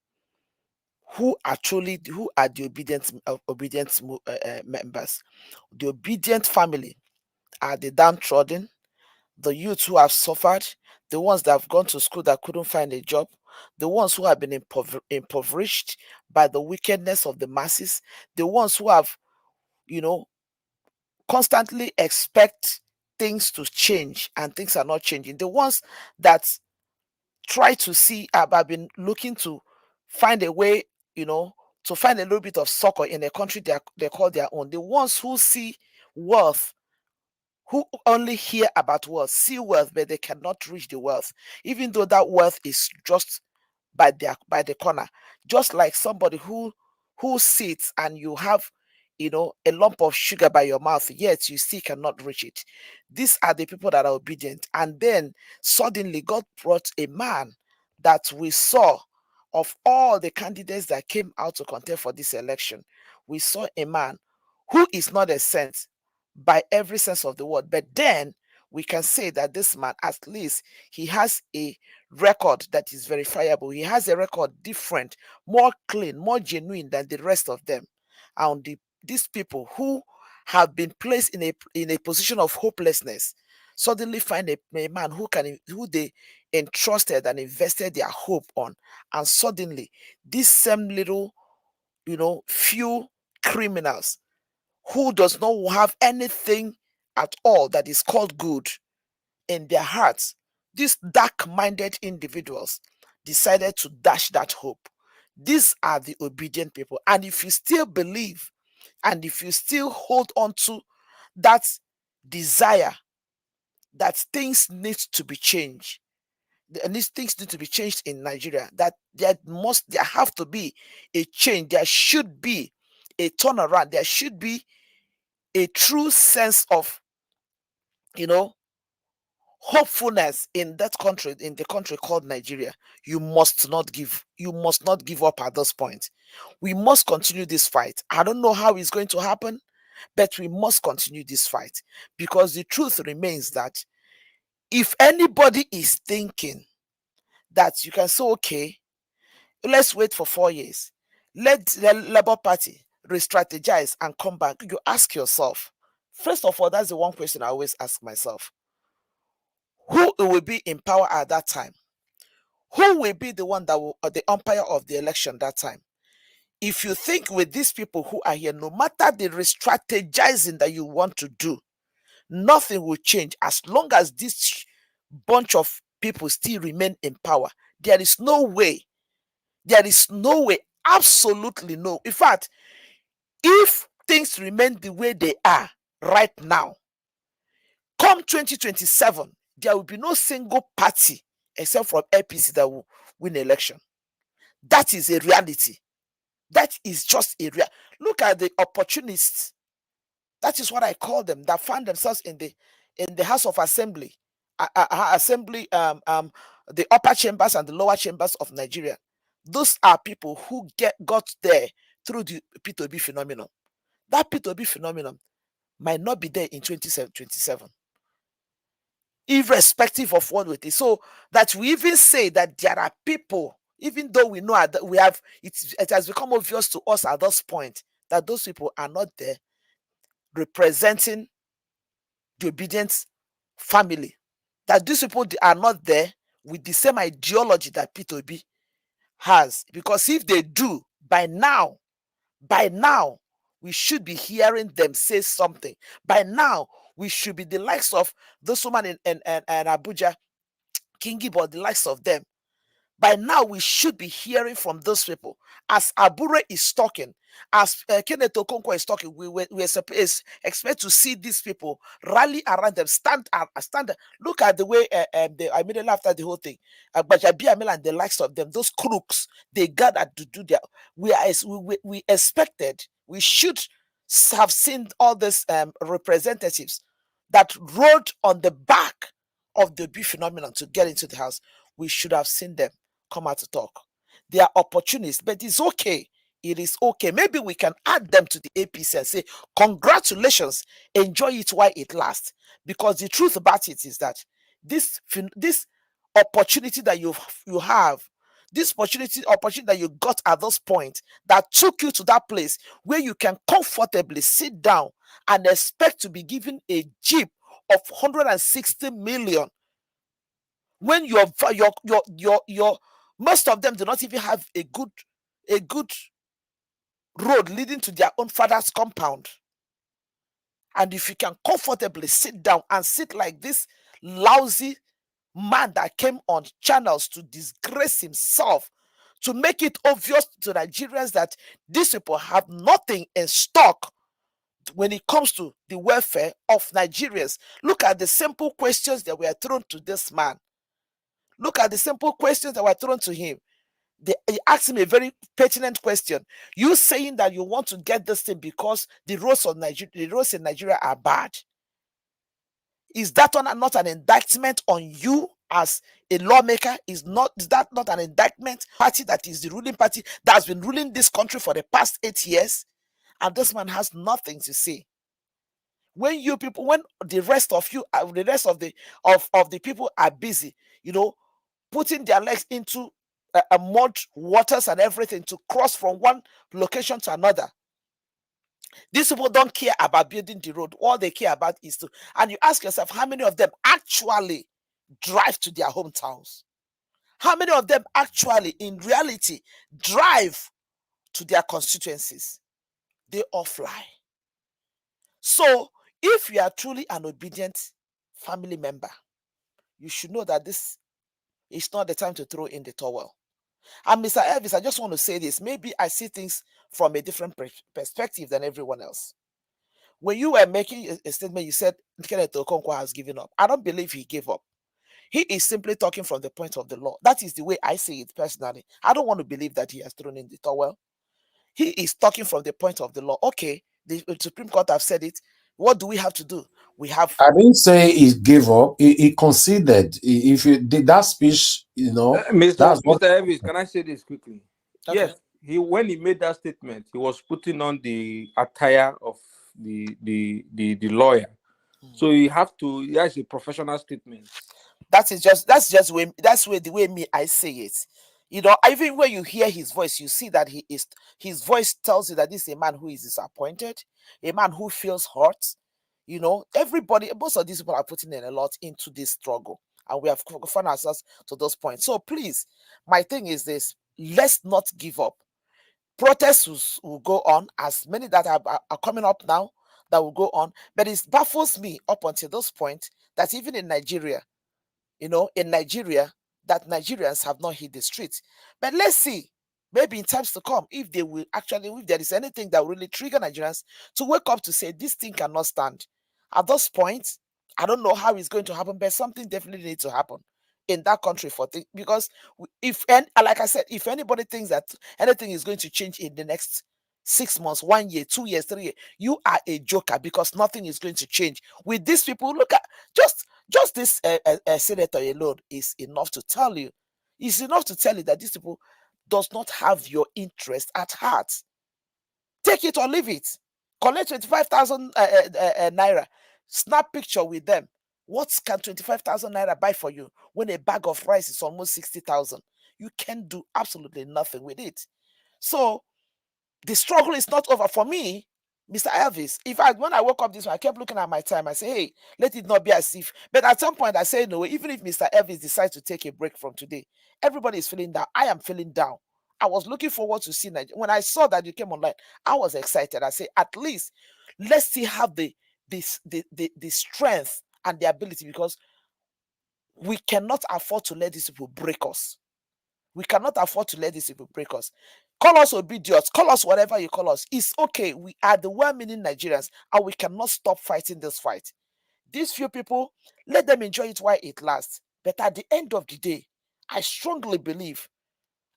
who are the obedient members? The obedient family are the downtrodden, the youth who have suffered, the ones that have gone to school that couldn't find a job, the ones who have been impoverished by the wickedness of the masses, the ones who have, constantly expect things to change and things are not changing, the ones that try to see, have been looking to find a way, to find a little bit of succor in a country they call their own, the ones who see wealth, who only hear about wealth, see wealth, but they cannot reach the wealth, even though that wealth is just by the corner. Just like somebody who sits and you have, a lump of sugar by your mouth, yet you still cannot reach it. These are the people that are obedient. And then suddenly God brought a man that we saw, of all the candidates that came out to contest for this election, we saw a man who is not a saint by every sense of the word. But then we can say that this man, at least, he has a record that is verifiable. He has a record different, more clean, more genuine than the rest of them. And these people who have been placed in a position of hopelessness suddenly find a man who they entrusted and invested their hope on, and suddenly this same little, few criminals who does not have anything at all that is called good in their hearts, these dark-minded individuals decided to dash that hope. These are the obedient people. And if you still believe, and if you still hold on to that desire that things need to be changed, things need to be changed in Nigeria, that there have to be a change, there should be a turnaround, there should be a true sense of, hopefulness in that country, in the country called Nigeria. You must not give up at this point. We must continue this fight. I don't know how it's going to happen, but we must continue this fight, because the truth remains that if anybody is thinking that you can say, okay, let's wait for 4 years, let the Labour Party re-strategize and come back, you ask yourself, first of all, that's the one question I always ask myself: who will be in power at that time? Who will be the one that will, the umpire of the election that time? If you think with these people who are here, no matter the re-strategizing that you want to do, nothing will change as long as this bunch of people still remain in power. There is no way, absolutely no. In fact, if things remain the way they are right now, come 2027, there will be no single party except from APC that will win election. That is a reality. That is just a real. Look at the opportunists. That is what I call them, that find themselves in the House of Assembly, the upper chambers and the lower chambers of Nigeria. Those are people who got there through the P2B phenomenon. That P2B phenomenon might not be there in 2027, irrespective of what it is. So that we even say that there are people, even though we know that we have, it has become obvious to us at this point that those people are not there representing the obedient family, that these people are not there with the same ideology that P2B has. Because if they do, by now, we should be hearing them say something. By now, we should be the likes of this woman in Abuja, Kingibo, the likes of them. By now, we should be hearing from those people. As Abure is talking, as Kenneth Okonkwo is talking, we expect to see these people rally around them, stand. Look at the way I immediately after the whole thing, Bajabi Amel and the likes of them, those crooks, they gathered to do their. We expected, we should have seen all these representatives that rode on the back of the B phenomenon to get into the house. We should have seen them come out to talk. They are opportunists, but it's okay. It is okay. Maybe we can add them to the APC and say, congratulations, enjoy it while it lasts. Because the truth about it is that this opportunity that you have, this opportunity that you got at this point that took you to that place where you can comfortably sit down and expect to be given a jeep of 160 million, when your most of them do not even have a good road leading to their own father's compound. And if you can comfortably sit down and sit like this lousy man that came on channels to disgrace himself, to make it obvious to Nigerians that these people have nothing in stock when it comes to the welfare of Nigerians. Look at the simple questions that were thrown to this man. Look at the simple questions that were thrown to him. He asked him a very pertinent question. You saying that you want to get this thing because the roads in Nigeria are bad. Is that not an indictment on you as a lawmaker? Is that not an indictment? Party that is the ruling party that has been ruling this country for the past 8 years, and this man has nothing to say. When the rest of the people are busy, putting their legs into mud, waters, and everything to cross from one location to another. These people don't care about building the road. All they care about is to. And you ask yourself, how many of them actually drive to their hometowns? How many of them actually, in reality, drive to their constituencies? They all fly. So, if you are truly an obedient family member, you should know that this is not the time to throw in the towel. And Mr. Elvis, I just want to say this. Maybe I see things from a different perspective than everyone else. When you were making a statement, you said Kenneth Okonkwo has given up. I don't believe he gave up. He is simply talking from the point of the law. That is the way I see it personally. I don't want to believe that he has thrown in the towel. He is talking from the point of the law. Okay, the Supreme Court have said it. What do we have to do? I didn't say he gave up. He conceded. If you did that speech, Mr. Elvis, can I say this quickly? Okay. Yes, when he made that statement, he was putting on the attire of the lawyer. So he has a professional statement. That's the way I say it. Even when you hear his voice, you see that his voice tells you that this is a man who is disappointed, a man who feels hurt. Everybody, most of these people are putting in a lot into this struggle, and we have found ourselves to those points. So please, my thing is this: let's not give up. Protests will go on, as many that are coming up now that will go on, but it baffles me up until this point that even in Nigeria, that Nigerians have not hit the streets. But let's see, maybe in times to come, if there is anything that will really trigger Nigerians to wake up to say this thing cannot stand. At this point, I don't know how it's going to happen, but something definitely needs to happen in that country because like I said, if anybody thinks that anything is going to change in the next 6 months, 1 year, 2 years, 3 years, you are a joker, because nothing is going to change with these people. Look at just this senator alone is enough to tell you. It's enough to tell you that these people, does not have your interest at heart. Take it or leave it. Collect 25,000 naira. Snap picture with them. What can 25,000 naira buy for you when a bag of rice is almost 60,000? You can do absolutely nothing with it. So the struggle is not over for me, Mr. Elvis. In fact, when I woke up this morning, I kept looking at my time. I say, hey, let it not be as if. But at some point, I say, no, even if Mr. Elvis decides to take a break from today, everybody is feeling down. I am feeling down. I was looking forward to seeing that. When I saw that you came online, I was excited. I say, at least let's see have the strength and the ability, because we cannot afford to let these people break us. We cannot afford to let these people break us. Call us obedience, call us whatever you call us. It's okay. We are the well-meaning Nigerians, and we cannot stop fighting this fight. These few people, let them enjoy it while it lasts. But at the end of the day, I strongly believe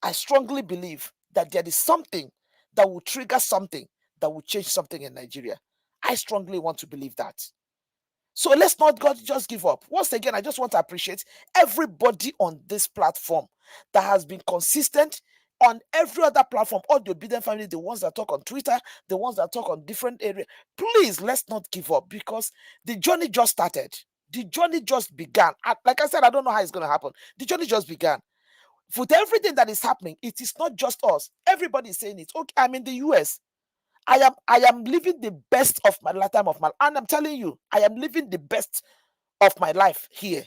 that there is something that will trigger something that will change something in Nigeria. I strongly want to believe that. So let's not just give up. Once again, I just want to appreciate everybody on this platform that has been consistent on every other platform, all the obedient family, the ones that talk on Twitter, the ones that talk on different areas. Please, let's not give up, because the journey just started. The journey just began. Like I said, I don't know how it's going to happen. The journey just began. With everything that is happening, it is not just us. Everybody is saying it. Okay, I'm in the US. I am living the best of my lifetime of my, and I'm telling you, I am living the best of my life here.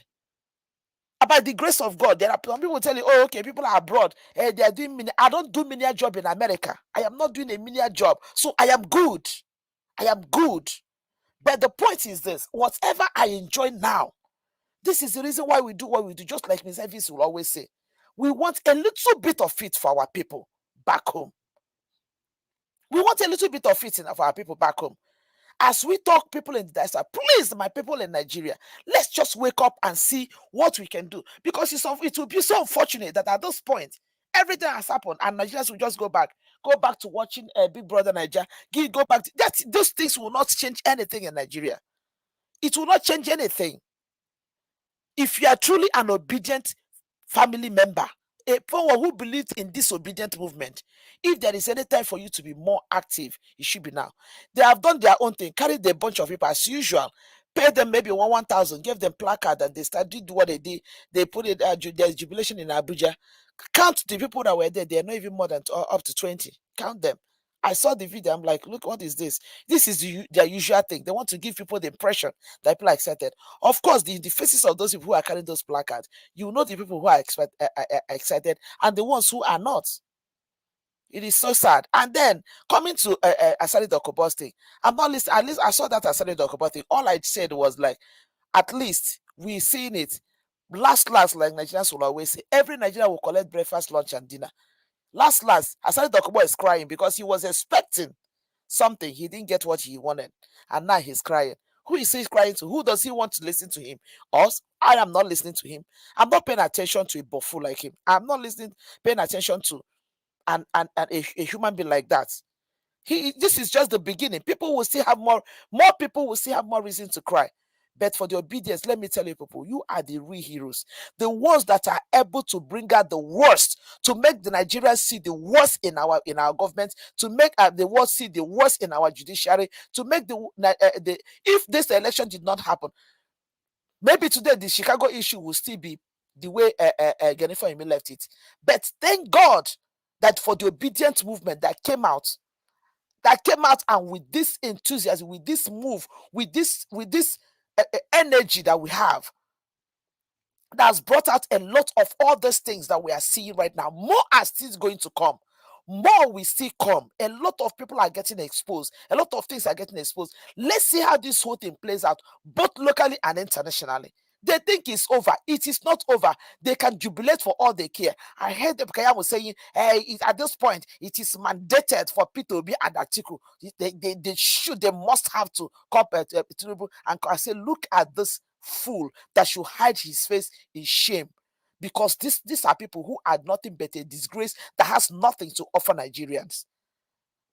By the grace of God, there are some people tell you, oh, okay, people are abroad. They are doing mini. I don't do menial job in America. I am not doing a menial job. So I am good. I am good. But the point is this, whatever I enjoy now, this is the reason why we do what we do, just like Ms. Elvis will always say. We want a little bit of it for our people back home. We want a little bit of it for our people back home. As we talk, people in the diaspora, please, my people in Nigeria, let's just wake up and see what we can do. Because it will be so unfortunate that at this point, everything has happened and Nigerians will just go back to watching Big Brother Nigeria. Go back. Those things will not change anything in Nigeria. It will not change anything. If you are truly an obedient family member, a power who believes in this obedient movement, if there is any time for you to be more active, it should be now. They have done their own thing, carried a bunch of people as usual, pay them maybe 1,000, give them placard, and they started what they did. They put it, there's jubilation in Abuja. Count the people that were there. They are not even more than up to 20. Count them. I saw the video. I'm like, look, what is this? This is their usual thing. They want to give people the impression that people are excited. Of course, the faces of those people who are carrying those placards, you know the people who are excited and the ones who are not. It is so sad. And then coming to Asari Dokobos thing, I'm not listening. At least I saw that Asari Dokobos thing. All I said was like, at least we seen it. Last, like Nigerians will always say, every Nigerian will collect breakfast, lunch, and dinner. Last, Asari Dokubo is crying because he was expecting something. He didn't get what he wanted. And now he's crying. Who is he crying to? Who does he want to listen to him? Us? I am not listening to him. I'm not paying attention to a buffo like him. I'm not paying attention to a human being like that. This is just the beginning. People will still have more people will still have more reason to cry. But for the obedience, let me tell you, people, you are the real heroes. The ones that are able to bring out the worst, to make the Nigerians see the worst in our government, to make the world see the worst in our judiciary, to make if this election did not happen, maybe today the Chicago issue will still be the way Jennifer Emi left it. But thank God that for the obedient movement that came out, and with this enthusiasm, with this move, with this energy that we have, that's brought out a lot of all those things that we are seeing right now. More are still going to come. More will still come. A lot of people are getting exposed. A lot of things are getting exposed. Let's see how this whole thing plays out, both locally and internationally. They think it's over. It is not over. They can jubilate for all they care. I heard the Kaya was saying, hey, at this point, it is mandated for PDP and Atiku. They must have to come to and say, look at this fool that should hide his face in shame. Because these are people who are nothing but a disgrace that has nothing to offer Nigerians.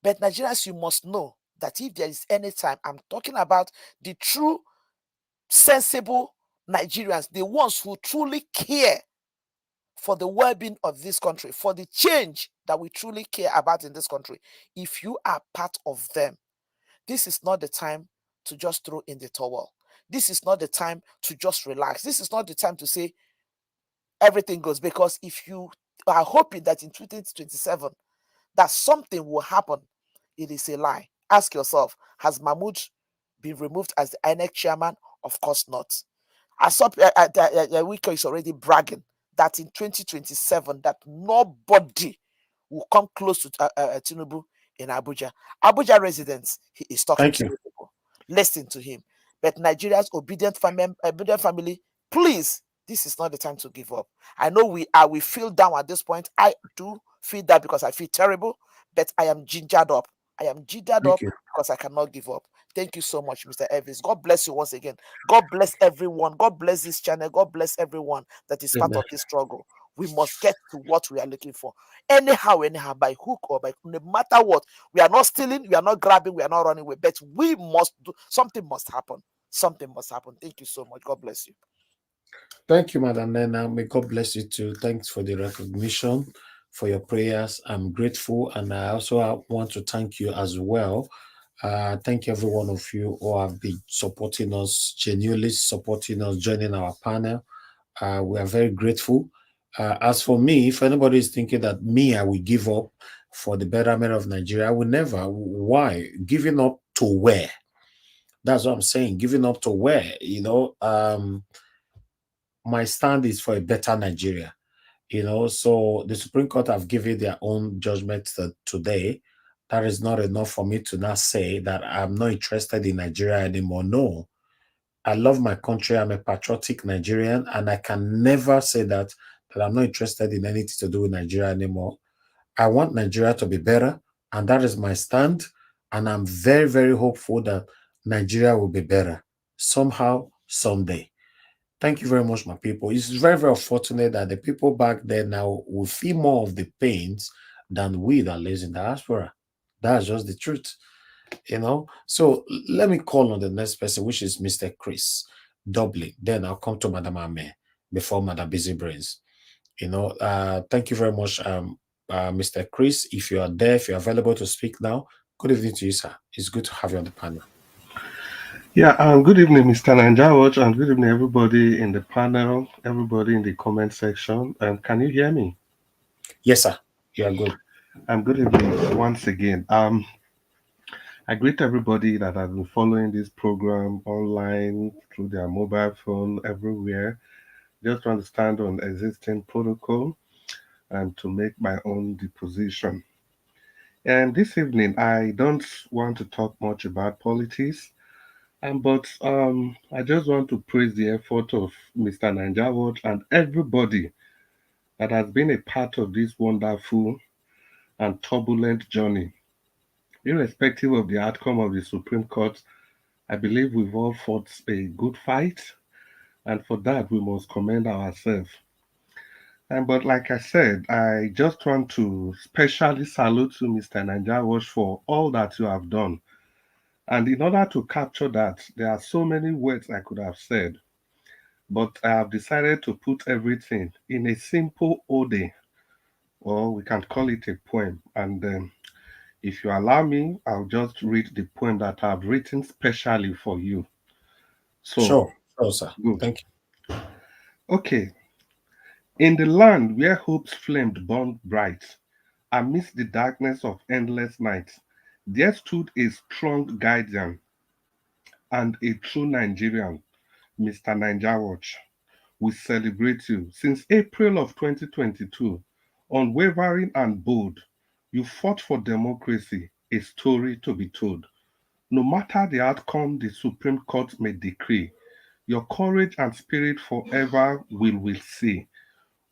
But Nigerians, you must know that if there is any time, I'm talking about the true, sensible Nigerians, the ones who truly care for the well-being of this country, for the change that we truly care about in this country, if you are part of them, this is not the time to just throw in the towel. This is not the time to just relax. This is not the time to say everything goes, because if you are hoping that in 2027 that something will happen, it is a lie. Ask yourself, has Mahmoud been removed as the INEC chairman? Of course not. I saw Wike is already bragging that in 2027 that nobody will come close to Tinubu in Abuja. Abuja residents, he is talking Thank to you. you people. Listen to him. But Nigeria's obedient family, please, this is not the time to give up. I know we feel down at this point. I do feel that because I feel terrible, but I am gingered up. I am gingered Thank up you. because I cannot give up. Thank you so much, Mr. Elvis. God bless you once again. God bless everyone. God bless this channel. God bless everyone that is part Amen. of this struggle. We must get to what we are looking for. Anyhow, by hook or by no matter what. We are not stealing, we are not grabbing, we are not running away. But we must do something must happen. Something must happen. Thank you so much. God bless you. Thank you, Madam Nena. May God bless you too. Thanks for the recognition, for your prayers. I'm grateful. And I also want to thank you as well. Thank every one of you who have been supporting us, genuinely supporting us, joining our panel. We are very grateful. As for me, if anybody is thinking that I will give up for the betterment of Nigeria, I will never. Why? Giving up to where? That's what I'm saying. Giving up to where? My stand is for a better Nigeria. So the Supreme Court have given their own judgment today. That is not enough for me to now say that I'm not interested in Nigeria anymore. No, I love my country. I'm a patriotic Nigerian, and I can never say that I'm not interested in anything to do with Nigeria anymore. I want Nigeria to be better, and that is my stand. And I'm very, very hopeful that Nigeria will be better somehow, someday. Thank you very much, my people. It's very, very fortunate that the people back there now will feel more of the pains than we that live in the diaspora. That's just the truth, So let me call on the next person, which is Mr. Chris Dublin. Then I'll come to Madam Ame before Madam Busy Brains. Thank you very much, Mr. Chris. If you are there, if you're available to speak now, good evening to you, sir. It's good to have you on the panel. Yeah, good evening, Mr. Nanjawatch, and good evening, everybody in the panel, everybody in the comment section. Can you hear me? Yes, sir. You are good. Good evening once again. I greet everybody that has been following this program online, through their mobile phone, everywhere, just to understand on existing protocol and to make my own deposition. And this evening, I don't want to talk much about politics. But I just want to praise the effort of Mr. Nanjawat and everybody that has been a part of this wonderful and turbulent journey. Irrespective of the outcome of the Supreme Court, I believe we've all fought a good fight, and for that we must commend ourselves. But like I said, I just want to specially salute you, Mr. Nanjawat, for all that you have done. And in order to capture that, there are so many words I could have said. But I have decided to put everything in a simple ode, or we can call it a poem. And if you allow me, I'll just read the poem that I've written specially for you. So, sure, sir. Good. Thank you. Okay. In the land where hope's flame burned bright, amidst the darkness of endless nights, there stood a strong guardian and a true Nigerian, Mr. Nanjawatch. We celebrate you. Since April of 2022, unwavering and bold, you fought for democracy, a story to be told. No matter the outcome the Supreme Court may decree, your courage and spirit forever will see.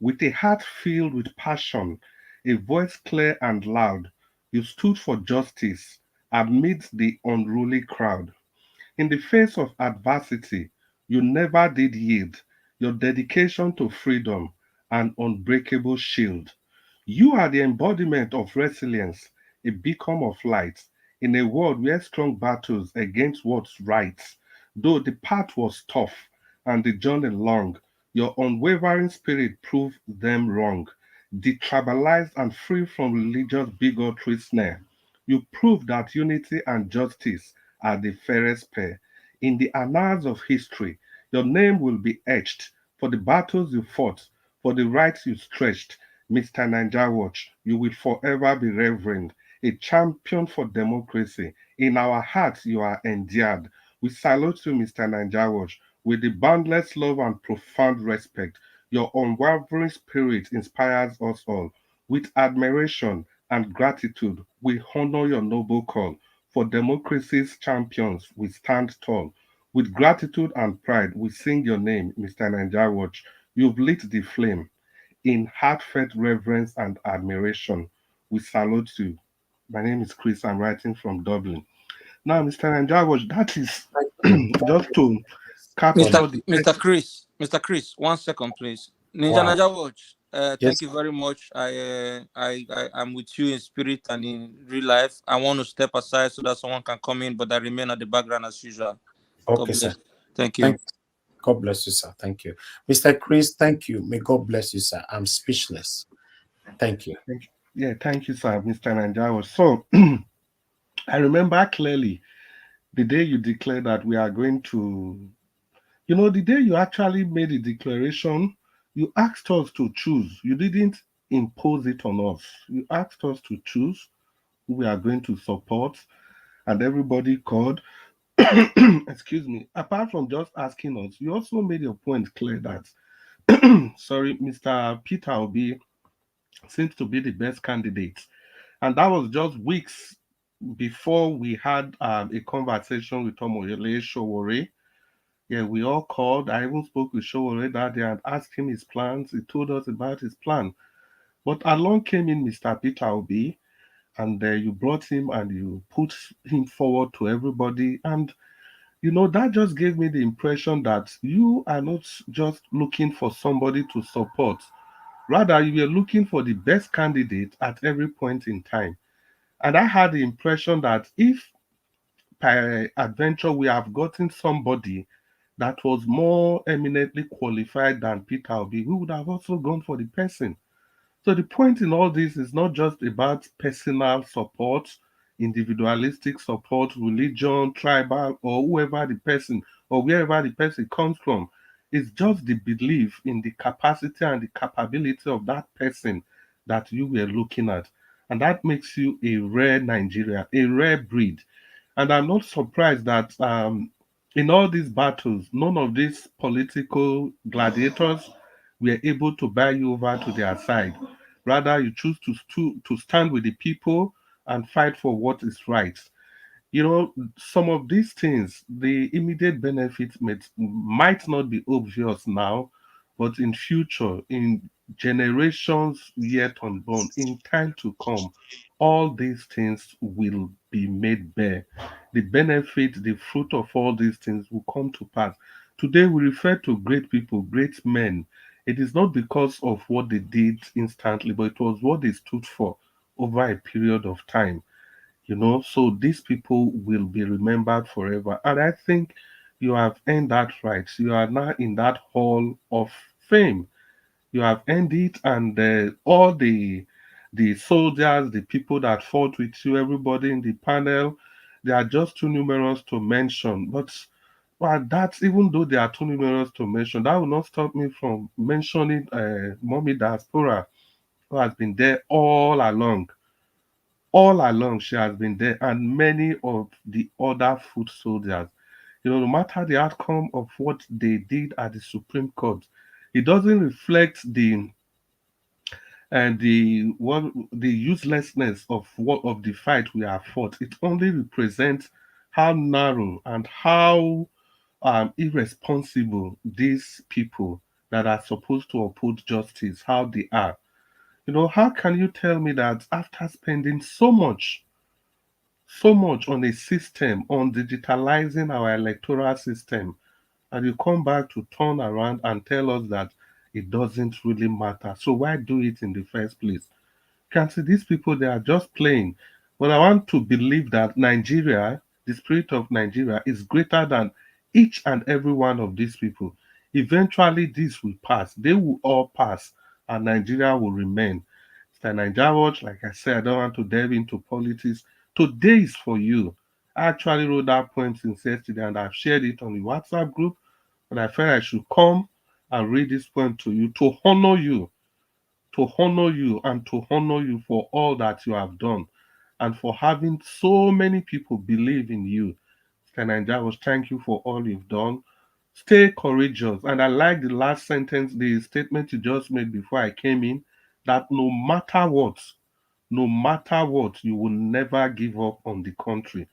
With a heart filled with passion, a voice clear and loud, you stood for justice amidst the unruly crowd. In the face of adversity, you never did yield. Your dedication to freedom, an unbreakable shield. You are the embodiment of resilience, a beacon of light in a world where strong battles against what's right. Though the path was tough and the journey long, Your unwavering spirit proved them wrong. Detribalized and free from religious bigotry snare, you proved that unity and justice are the fairest pair. In the annals of history, your name will be etched for the battles you fought, for the rights you stretched. Mr. Niger Watch, you will forever be reverend, a champion for democracy. In our hearts, you are endeared. We salute you, Mr. Niger Watch, with the boundless love and profound respect. Your unwavering spirit inspires us all. With admiration and gratitude, we honor your noble call. For democracy's champions, we stand tall. With gratitude and pride, we sing your name, Mr. Niger Watch. You've lit the flame. In heartfelt reverence and admiration, we salute you. My name is Chris. I'm writing from Dublin. Now, Mr. Niger Watch, that is just to capture the Mr. Chris, 1 second, please. Ninja Wow. Naja Watch, thank Yes. you very much. I'm with you in spirit and in real life. I want to step aside so that someone can come in, but I remain at the background as usual. God Okay, sir. bless. Thank you. Thank God bless you, sir. Thank you. Mr. Chris, thank you. May God bless you, sir. I'm speechless. Thank you. Yeah, thank you, sir, Mr. Nanjawa. So, I remember clearly the day you declared that we are going to, the day you actually made the declaration, you asked us to choose. You didn't impose it on us. You asked us to choose who we are going to support, and everybody called. Excuse me. Apart from just asking us, you also made your point clear that, sorry, Mr. Peter Obi seems to be the best candidate. And that was just weeks before we had a conversation with Omoyele Showore. Yeah, we all called. I even spoke with Showore that day and asked him his plans. He told us about his plan. But along came in Mr. Peter Obi, and you brought him and you put him forward to everybody. And, that just gave me the impression that you are not just looking for somebody to support. Rather, you were looking for the best candidate at every point in time. And I had the impression that if by adventure we have gotten somebody that was more eminently qualified than Peter Obi, we would have also gone for the person. So the point in all this is not just about personal support, individualistic support, religion, tribal, or whoever the person or wherever the person comes from. It's just the belief in the capacity and the capability of that person that you were looking at. And that makes you a rare Nigeria, a rare breed. And I'm not surprised that in all these battles, none of these political gladiators were able to buy you over to their side. Rather, you choose to stand with the people and fight for what is right. Some of these things, the immediate benefits might not be obvious now, but in future, in generations yet unborn, in time to come, all these things will be made bare. The benefit, the fruit of all these things will come to pass. Today, we refer to great people, great men. It is not because of what they did instantly, but it was what they stood for over a period of time. So these people will be remembered forever. And I think you have earned that right. You are now in that hall of fame. You have earned it, and all the soldiers, the people that fought with you, everybody in the panel, they are just too numerous to mention. But well, that's even though they are too numerous to mention, that will not stop me from mentioning Mommy Diaspora, who has been there all along. All along, she has been there, and many of the other foot soldiers. No matter the outcome of what they did at the Supreme Court, it doesn't reflect the uselessness of the fight we have fought. It only represents how narrow and how irresponsible these people that are supposed to uphold justice, how they are. How can you tell me that after spending so much on a system, on digitalizing our electoral system, and you come back to turn around and tell us that it doesn't really matter? So why do it in the first place? Can see these people, they are just playing. But I want to believe that Nigeria, the spirit of Nigeria, is greater than each and every one of these people. Eventually, this will pass. They will all pass, and Nigeria will remain. Mr. Nigeria Watch, like I said, I don't want to delve into politics. Today is for you. I actually wrote that point since yesterday, and I've shared it on the WhatsApp group. But I felt I should come and read this point to you to honor you, and to honor you for all that you have done, and for having so many people believe in you. Mr. Nigeria Watch, thank you for all you've done. Stay courageous. And I like the last sentence, the statement you just made before I came in, that no matter what, you will never give up on the country.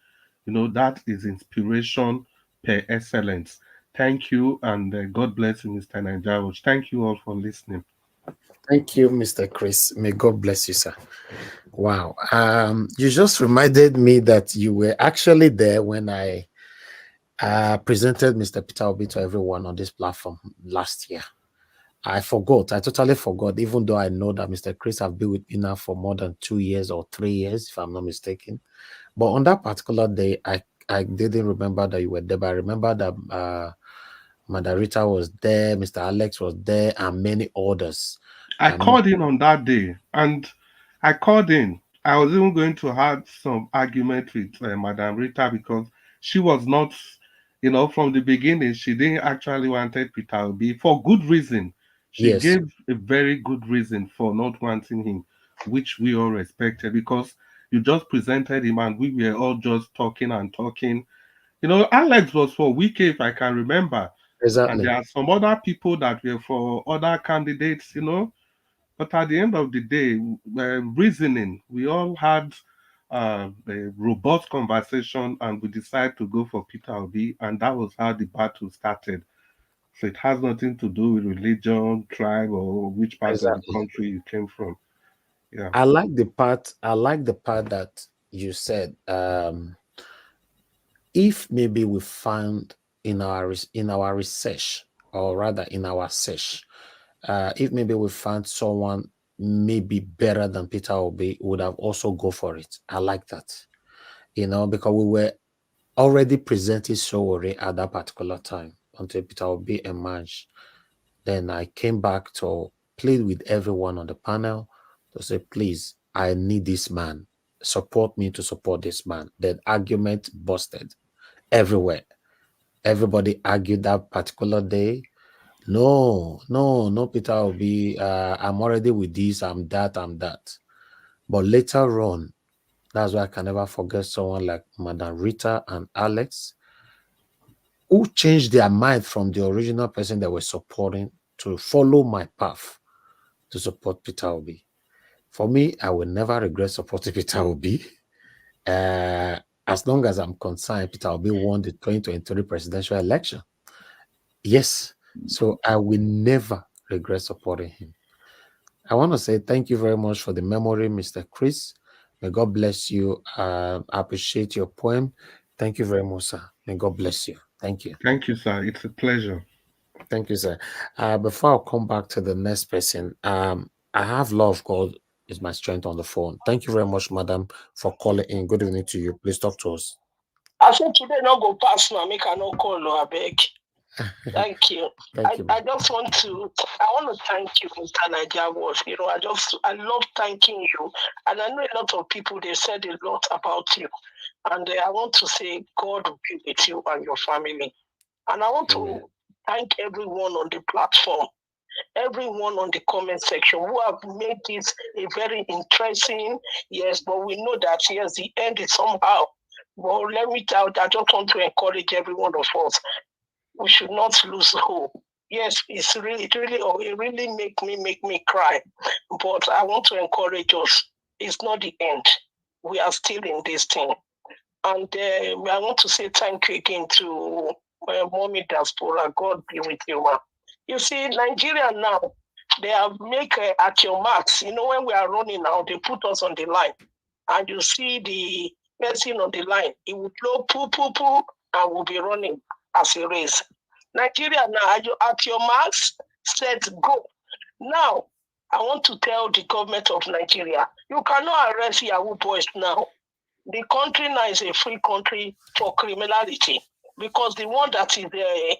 You know, that is inspiration per excellence. Thank you, and God bless you, Mr. Nigeria. Thank you all for listening. Thank you, Mr. Chris. May God bless you, sir. Wow. You just reminded me that you were actually there when I presented Mr. Peter Obi to everyone on this platform last year. I forgot. I totally forgot, even though I know that Mr. Chris have been with me now for more than 2 years or 3 years, if I'm not mistaken. But on that particular day, I didn't remember that you were there, but I remember that Madam Rita was there, Mr. Alex was there, and many others. I called in on that day, and I called in. I was even going to have some argument with Madam Rita, because she was not, from the beginning, she didn't actually wanted Peter Obi for good reason. She Yes. gave a very good reason for not wanting him, which we all respected, because you just presented him and we were all just talking and talking. Alex was for Wike, if I can remember. Exactly. And there are some other people that were for other candidates, But at the end of the day, reasoning, we all had a robust conversation, and we decided to go for Peter Obi, and that was how the battle started. So it has nothing to do with religion, tribe, or which part of the country you came from. Yeah. I like the part that you said, if maybe we found in our research, or rather in our search, if maybe we found someone maybe better than Peter Obi, would have also go for it. I like that, because we were already presenting Sowore at that particular time until Peter Obi emerged. Then I came back to plead with everyone on the panel to say, please, I need this man. Support me to support this man. Then argument busted everywhere. Everybody argued that particular day. No, Peter Obi. I'm already with this, I'm that. But later on, that's why I can never forget someone like Madam Rita and Alex, who changed their mind from the original person they were supporting to follow my path to support Peter Obi. For me, I will never regret supporting Peter Obi. As long as I'm concerned, Peter Obi won the 2023 presidential election. Yes. So I will never regret supporting him. I want to say thank you very much for the memory, Mr. Chris. May God bless you. I appreciate your poem. Thank you very much, sir. May God bless you. Thank you. Thank you, sir. It's a pleasure. Thank you, sir. Before I come back to the next person, I have Love God is my strength on the phone. Thank you very much, madam, for calling in. Good evening to you. Please talk to us. I think today not go pass now. Make I not call no, I beg. Thank you. I just want to thank you, Mr. Nigeria Watch. I love thanking you. And I know a lot of people, they said a lot about you. And I want to say God will be with you and your family. And I want to thank everyone on the platform, everyone on the comment section who have made this a very interesting, yes, but we know that, yes, the end is somehow. Well, let me tell you, I just want to encourage every one of us. We should not lose hope. Yes, it really make me cry. But I want to encourage us. It's not the end. We are still in this thing. And I want to say thank you again to Mommy Diaspora. God be with you, ma. You see, Nigeria now, they have make at your marks. When we are running now, they put us on the line. And you see the person on the line, it will blow poo, and we'll be running as a race. Nigeria now, at your marks, set, go. Now, I want to tell the government of Nigeria, you cannot arrest Yahoo boys now. The country now is a free country for criminality, because the one that is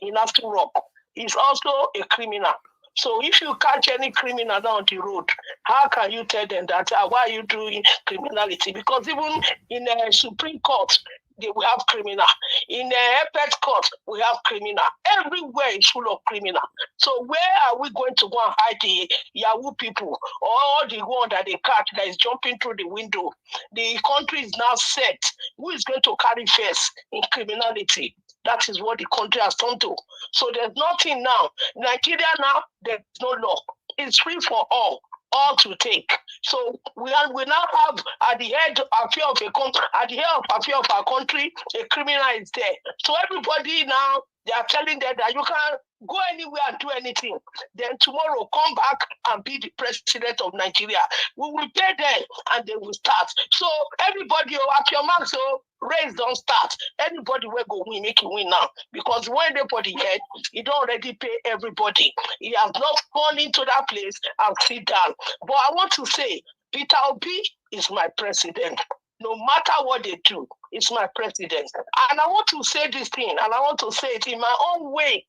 in After Rock is also a criminal. So if you catch any criminal down the road, how can you tell them that why are you doing criminality? Because even in a Supreme Court, we have criminal. In a airport court, we have criminal. Everywhere is full of criminal. So where are we going to go and hide the Yahoo people or the one that they catch that is jumping through the window? The country is now set. Who is going to carry first in criminality? That is what the country has turned to. So there's nothing now. Nigeria now, there's no law. It's free for all to take. So we now have at the head of a country, at the head of our country, a criminal is there. So everybody now, they are telling them that you can go anywhere and do anything. Then tomorrow come back and be the president of Nigeria. We will pay them and they will start. So everybody at your mark, so race don't start. Anybody will go win, make it win now. Because when everybody head, he don't already pay everybody. He has not gone into that place and sit down. But I want to say, Peter Obi is my president. No matter what they do, it's my president. And I want to say this thing, and I want to say it in my own way.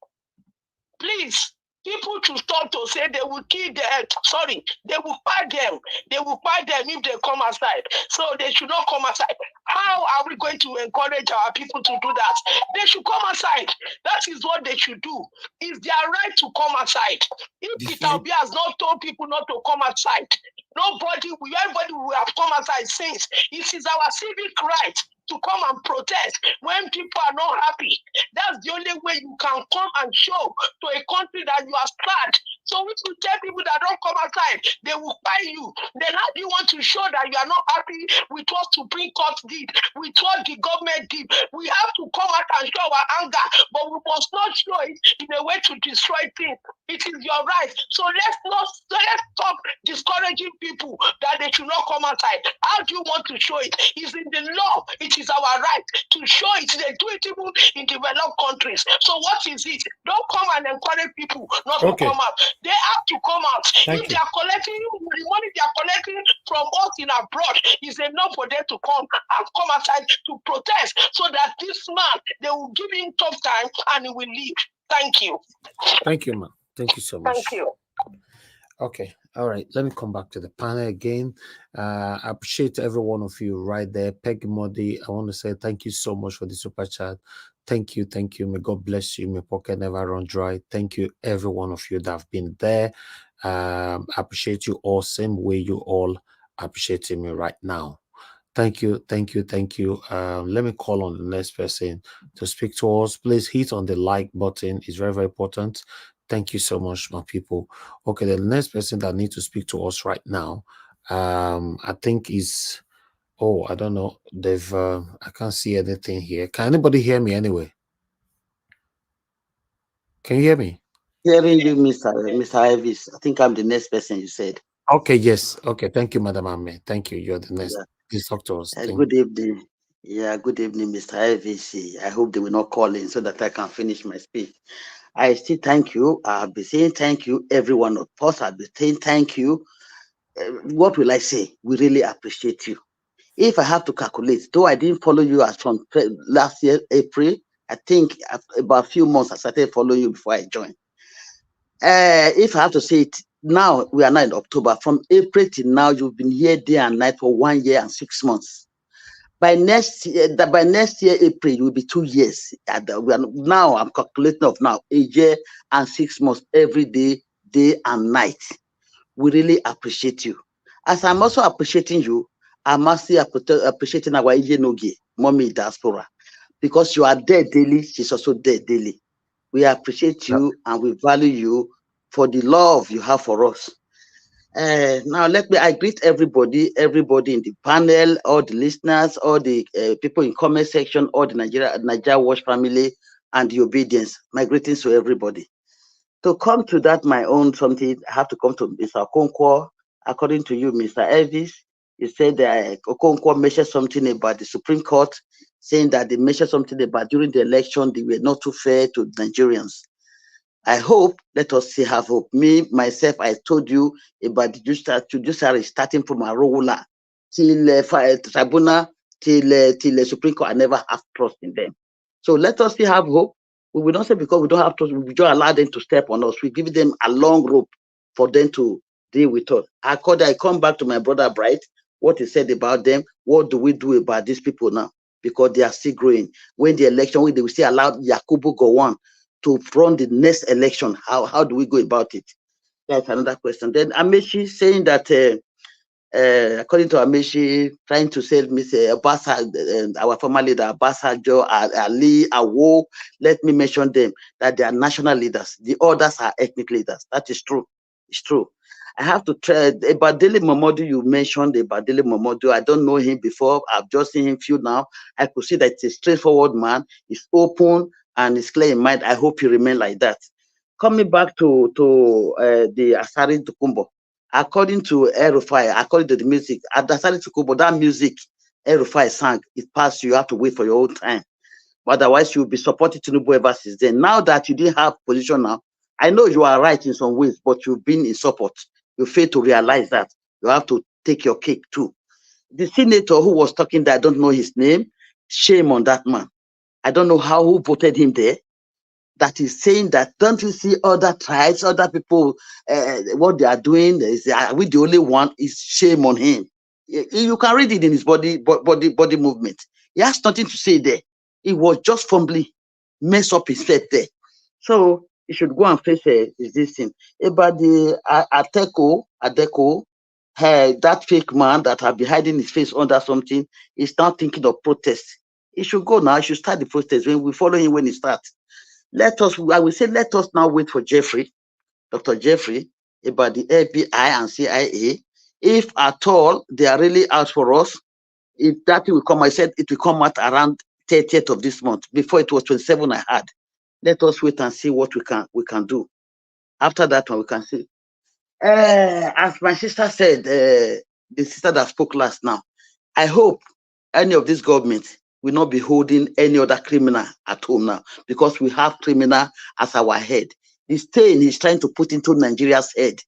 Please, people to stop to say they will kill them. Sorry, they will fight them. They will fight them if they come outside. So they should not come outside. How are we going to encourage our people to do that? They should come outside. That is what they should do. It's their right to come outside. If Peter Obi has not told people not to come outside, everybody will have come outside since. It is our civic right to come and protest when people are not happy. That's the only way you can come and show to a country that you are sad. So if you tell people that don't come outside, they will fight you. Then how do you want to show that you are not happy with what Supreme Court did, with what the government did? We have to come out and show our anger, but we must not show it in a way to destroy things. It is your right. So let's stop discouraging people that they should not come outside. How do you want to show it? It's in the law. It is our right to show it. They do it even in developed countries. So what is it? Don't come and encourage people not to come out. They have to come out. If they are collecting the money they are collecting from us in abroad, is enough for them to come outside to protest, so that this man, they will give him tough time and he will leave. Thank you. Thank you, ma'am. Thank you so much. Thank you. Okay. All right. Let me come back to the panel again. I appreciate every one of you right there. Peggy Modi, I want to say thank you so much for the super chat. Thank you. Thank you. May God bless you. May pocket never run dry. Thank you, every one of you that have been there. I appreciate you all, same way you all appreciating me right now. Thank you. Thank you. Thank you. Let me call on the next person to speak to us. Please hit on the like button. It's very, very important. Thank you so much, my people. Okay, the next person that needs to speak to us right now, I think is, I don't know. They've, I can't see anything here. Can anybody hear me anyway? Can you hear me? Hearing you, Mr. Ivis. I think I'm the next person you said. Okay, yes. Okay, thank you, Madam Ame. Thank you. You're the next. Yeah. Please talk to us. Good evening. Yeah, good evening, Mr. Ivis. I hope they will not call in so that I can finish my speech. I still thank you. I'll be saying thank you, everyone of us. I'll be saying thank you. What will I say? We really appreciate you. If I have to calculate, though I didn't follow you as from last year, April, I think about a few months I started following you before I joined. If I have to say it, now we are now in October. From April till now, you've been here day and night for 1 year and 6 months. By next year, April, it will be 2 years. Now I'm calculating of now 1 year and 6 months every day, day and night. We really appreciate you. As I'm also appreciating you, I'm also appreciating our Ijenogi, Mommy Diaspora, because you are there daily. She's also there daily. We appreciate you and we value you for the love you have for us. Now, I greet everybody in the panel, all the listeners, all the people in comment section, all the Nigeria Watch family, and the obedience. My greetings to everybody. To come to that, my own something, I have to come to Mr. Okonkwo. According to you, Mr. Elvis, you said that Okonkwo mentioned something about the Supreme Court, saying that they mentioned something about during the election, they were not too fair to Nigerians. I hope, let us see, have hope. Me, myself, I told you about the judiciary starting from Arowula till Tribunal, till Supreme Court. I never have trust in them. So let us see, have hope. We will not say because we don't have to, we don't allow them to step on us. We give them a long rope for them to deal with us. I come back to my brother Bright, what he said about them. What do we do about these people now? Because they are still growing. When the election, when they will still allow Yakubu Gowon to run the next election, how do we go about it? That's another question. Then Amechi saying that, according to Amechi, trying to say Mr. Abasa, our former leader, Abasa, Joe, Ali, Awo, let me mention them, that they are national leaders. The others are ethnic leaders. That is true. It's true. I have to try about Dele Momodu. You mentioned about Dele Momodu. I don't know him before. I've just seen him few now. I could see that it's a straightforward man. He's open and he's clear in mind. I hope he remain like that. Coming back to the Asari Tukumbo, according to Erufai, according to the music, at Asari Tukumbo, that music Erufai sang, it passed. You have to wait for your own time. Otherwise, you'll be supporting Tinubu ever since then. Now that you didn't have position now, I know you are right in some ways, but you've been in support. You fail to realize that. You have to take your cake too. The senator who was talking there, I don't know his name. Shame on that man. I don't know who voted him there. That is saying that, don't you see other tribes, other people, what they are doing? Are we the only one? Is shame on him. You can read it in his body movement. He has nothing to say there. He was just fumbling, mess up his head there. So he should go and face this thing. About the Adeko, that fake man that have been hiding his face under something, is now thinking of protest. He should go now. He should start the protest. When we follow him when he starts. I will say, let us now wait for Dr. Jeffrey, about the FBI and CIA. If at all they are really out for us, if that will come, I said it will come out around 30th of this month. Before it was 27, I had. Let us wait and see what we can do. After that one, we can see. As my sister said, the sister that spoke last now, I hope any of these governments will not be holding any other criminal at home now, because we have criminal as our head. The stain he's trying to put into Nigeria's head.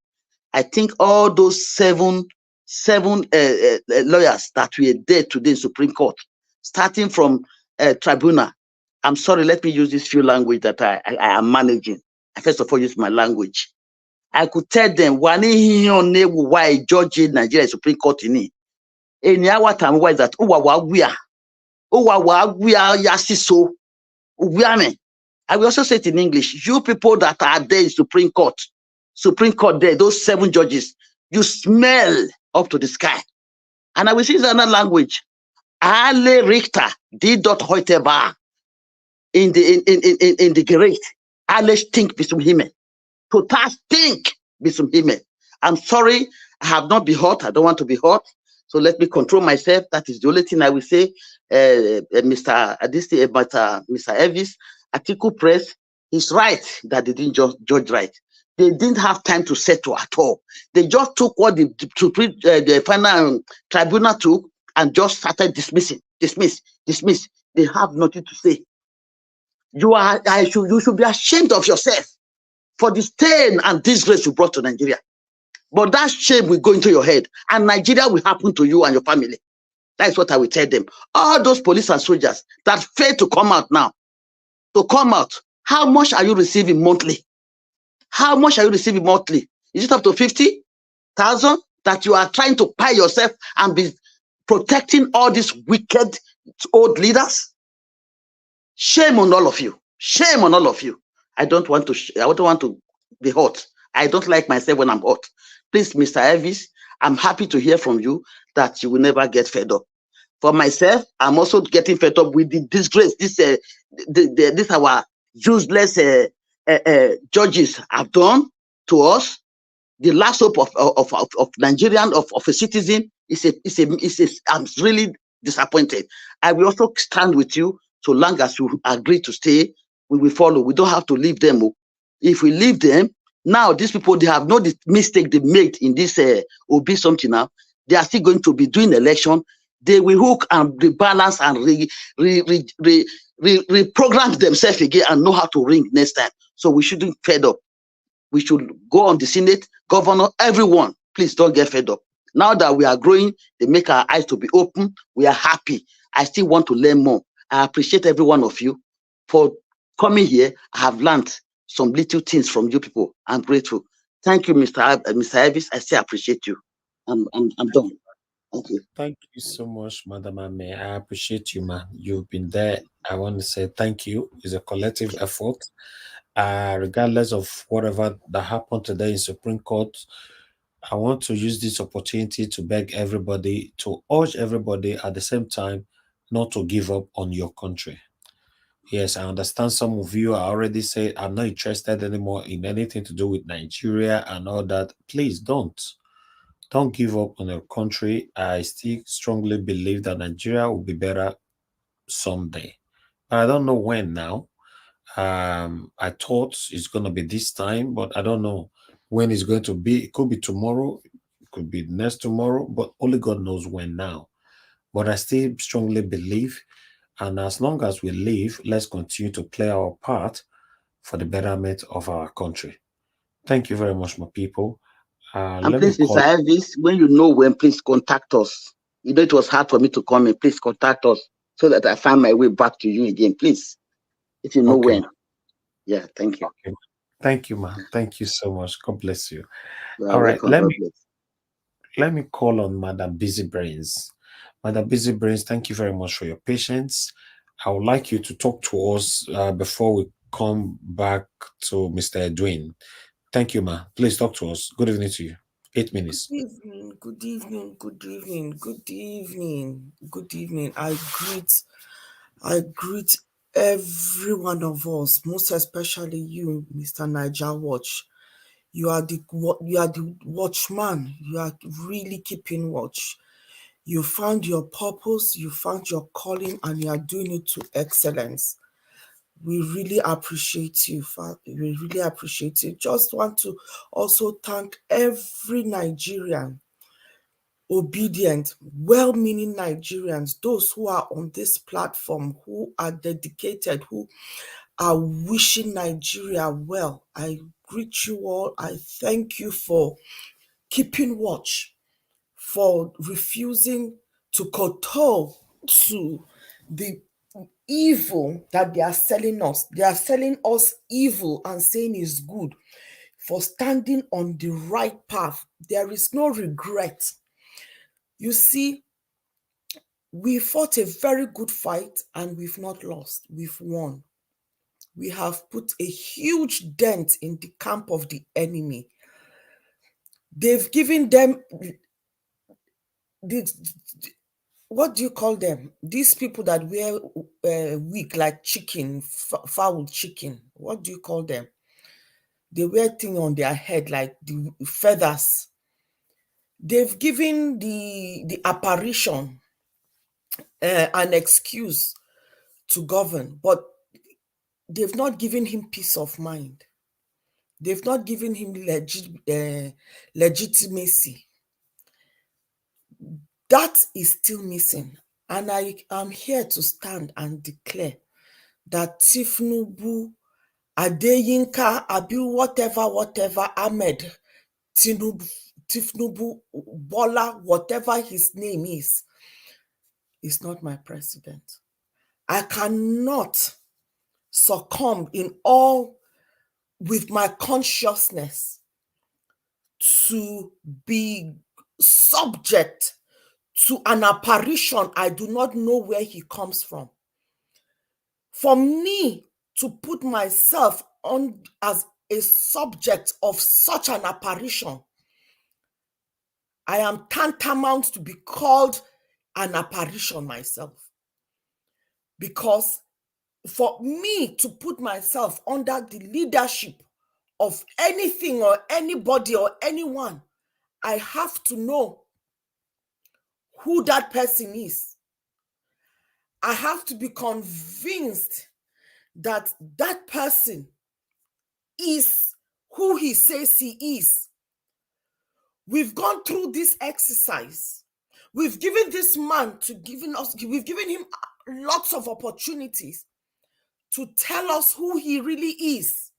I think all those seven lawyers that were there today in Supreme Court, starting from tribunal. I'm sorry, let me use this few language that I am managing. I first of all use my language. I could tell them, why judge in Nigeria Supreme Court in any hour time, why is that? I will also say it in English. You people that are there in Supreme Court there, those 7 judges, you smell up to the sky. And I will use another language. Ale Richter did not heute bar in the great. Ale stink bisum himmel. Total stink bisum himmel. I'm sorry, I have not been hot. I don't want to be hot. So let me control myself. That is the only thing I will say. Mr. Elvis, Atiku Press, he's right that they didn't judge right. They didn't have time to settle at all. They just took what the final tribunal took and just started dismissing. Dismiss. They have nothing to say. You should be ashamed of yourself for the stain and disgrace you brought to Nigeria. But that shame will go into your head, and Nigeria will happen to you and your family. That's what I will tell them. All those police and soldiers that fail to come out now, how much are you receiving monthly? How much are you receiving monthly? Is it up to 50,000 that you are trying to pay yourself and be protecting all these wicked old leaders? Shame on all of you. Shame on all of you. I don't want to be hot. I don't like myself when I'm hot. Please, Mr. Elvis, I'm happy to hear from you that you will never get fed up. For myself, I'm also getting fed up with the disgrace this our useless judges have done to us. The last hope of Nigerian, of a citizen, I'm really disappointed. I will also stand with you so long as you agree to stay. We will follow. We don't have to leave them. If we leave them, now these people, they have no mistake they made in this OB something now. They are still going to be doing election. They will hook and rebalance and reprogram themselves again and know how to ring next time. So we shouldn't fed up. We should go on the Senate, governor, everyone. Please don't get fed up. Now that we are growing, they make our eyes to be open. We are happy. I still want to learn more. I appreciate every one of you for coming here, I have learned some little things from you people. I'm grateful. Thank you, Mr. Ivis. I still appreciate you. I'm done. Thank you. Thank you so much, Madam Ame. I appreciate you, man. You've been there. I want to say thank you. It's a collective effort. Regardless of whatever that happened today in Supreme Court, I want to use this opportunity to beg everybody, to urge everybody at the same time not to give up on your country. Yes, I understand some of you are already saying, I'm not interested anymore in anything to do with Nigeria and all that. Please don't. Don't give up on your country. I still strongly believe that Nigeria will be better someday. I don't know when now. I thought it's going to be this time, but I don't know when it's going to be. It could be tomorrow, it could be next tomorrow, but only God knows when now. But I still strongly believe, and as long as we live, let's continue to play our part for the betterment of our country. Thank you very much, my people. And Let me please, call. Mr. Ivis, when you know when, please contact us. You know, it was hard for me to come in. Please contact us so that I find my way back to you again, please. If you know when. Yeah, thank you. Okay. Thank you, man. Thank you so much. God bless you. You are All right, welcome. let me call on Madam Busy Brains. Madam Busy Brains, thank you very much for your patience. I would like you to talk to us before we come back to Mr. Edwin. Thank you, ma. Please talk to us. Good evening to you. 8 minutes. Good evening, good evening, good evening, good evening, good evening. I greet every one of us, most especially you, Mr. Niger Watch. You are the watchman. You are really keeping watch. You found your purpose, you found your calling, and you are doing it to excellence. We really appreciate you, Father. We really appreciate you. Just want to also thank every Nigerian, obedient, well-meaning Nigerians, those who are on this platform, who are dedicated, who are wishing Nigeria well. I greet you all. I thank you for keeping watch, for refusing to kowtow to the evil that they are selling us. They are selling us evil and saying is good, for standing on the right path. There is no regret. You see, we fought a very good fight and we've not lost. We've won. We have put a huge dent in the camp of the enemy. They've given them what do you call them? These people that wear wig like chicken, foul chicken. What do you call them? They wear thing on their head like the feathers. They've given the apparition an excuse to govern, but they've not given him peace of mind. They've not given him legitimacy. That is still missing. And I am here to stand and declare that Tifnubu, Adeyinka, Abu, whatever, Ahmed, Tifnubu, Bola, whatever his name is not my president. I cannot succumb in all with my consciousness to be subject to an apparition I do not know where he comes from. For me to put myself on as a subject of such an apparition, I am tantamount to be called an apparition myself. Because for me to put myself under the leadership of anything or anybody or anyone, I have to know who that person is. I have to be convinced that that person is who he says he is. We've gone through this exercise. We've given this man we've given him lots of opportunities to tell us who he really is.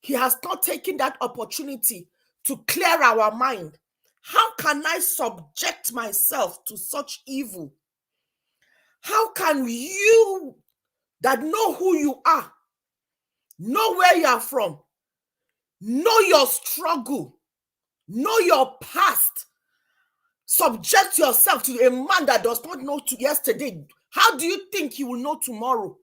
He has not taken that opportunity to clear our mind. How can I subject myself to such evil? How can you that know who you are Know where you are from. Know your struggle. Know your past. Subject yourself to a man that does not know to yesterday. How do you think he will know tomorrow?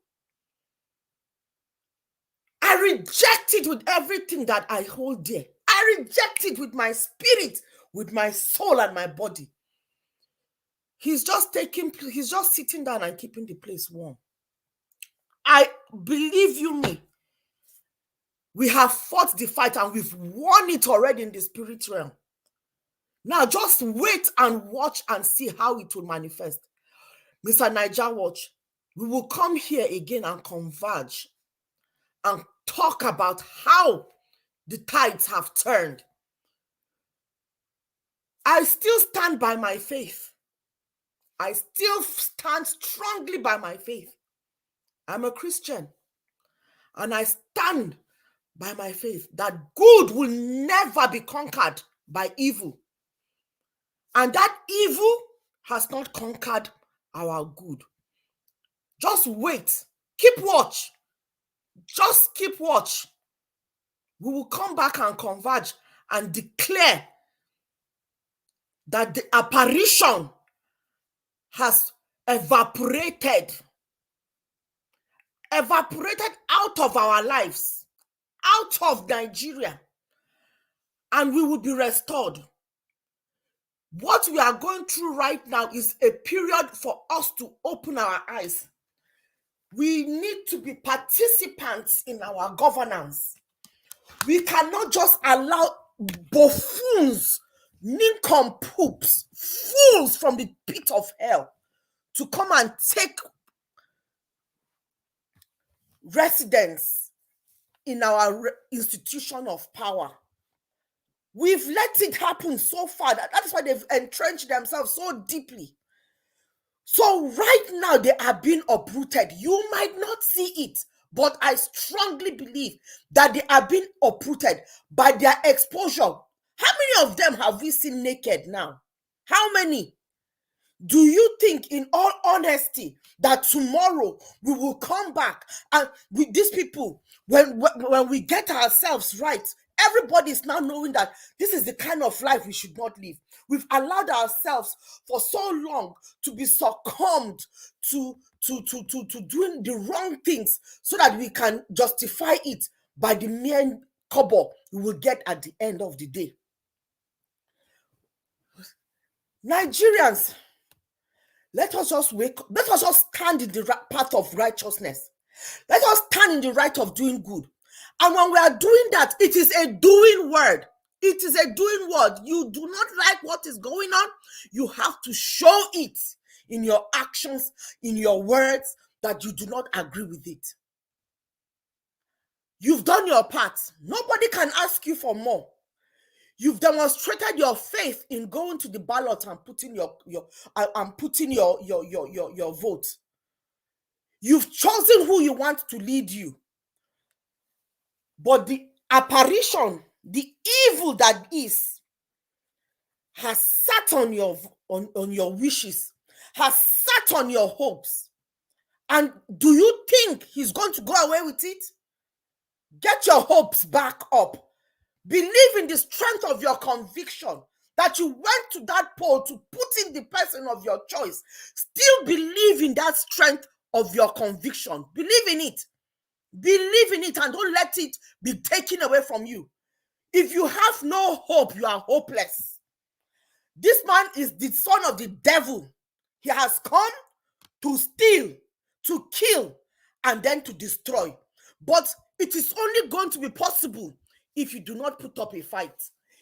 I reject it with everything that I hold dear. I reject it with my spirit, with my soul and my body. He's just sitting down and keeping the place warm. I believe you me. We have fought the fight and we've won it already in the spirit realm. Now just wait and watch and see how it will manifest. Mr. Niger Watch, we will come here again and converge and talk about how the tides have turned. I still stand by my faith. I still stand strongly by my faith. I'm a Christian. And I stand by my faith that good will never be conquered by evil. And that evil has not conquered our good. Just wait. Keep watch. Just keep watch. We will come back and converge and declare that the apparition has evaporated out of our lives, out of Nigeria, and we will be restored. What we are going through right now is a period for us to open our eyes. We need to be participants in our governance. We cannot just allow buffoons, nincompoops, fools from the pit of hell to come and take residence in our institution of power. We've let it happen so far that's why they've entrenched themselves so deeply. So right now they are being uprooted. You might not see it, but I strongly believe that they are being uprooted by their exposure. How many of them have we seen naked now? How many? Do you think, in all honesty, that tomorrow we will come back and with these people, when we get ourselves right, everybody is now knowing that this is the kind of life we should not live. We've allowed ourselves for so long to be succumbed to doing the wrong things so that we can justify it by the mere kobo we will get at the end of the day. Nigerians, let us just wake up. Let us just stand in the path of righteousness. Let us stand in the right of doing good. And when we are doing that, it is a doing word. It is a doing word. You do not like what is going on. You have to show it in your actions, in your words, that you do not agree with it. You've done your part. Nobody can ask you for more. You've demonstrated your faith in going to the ballot and putting your vote. You've chosen who you want to lead you. But the apparition, the evil that is, has sat on your wishes, has sat on your hopes. And do you think he's going to go away with it? Get your hopes back up. Believe in the strength of your conviction that you went to that poll to put in the person of your choice. Still believe in that strength of your conviction. Believe in it. Believe in it and don't let it be taken away from you. If you have no hope, you are hopeless. This man is the son of the devil. He has come to steal, to kill, and then to destroy. But it is only going to be possible if you do not put up a fight.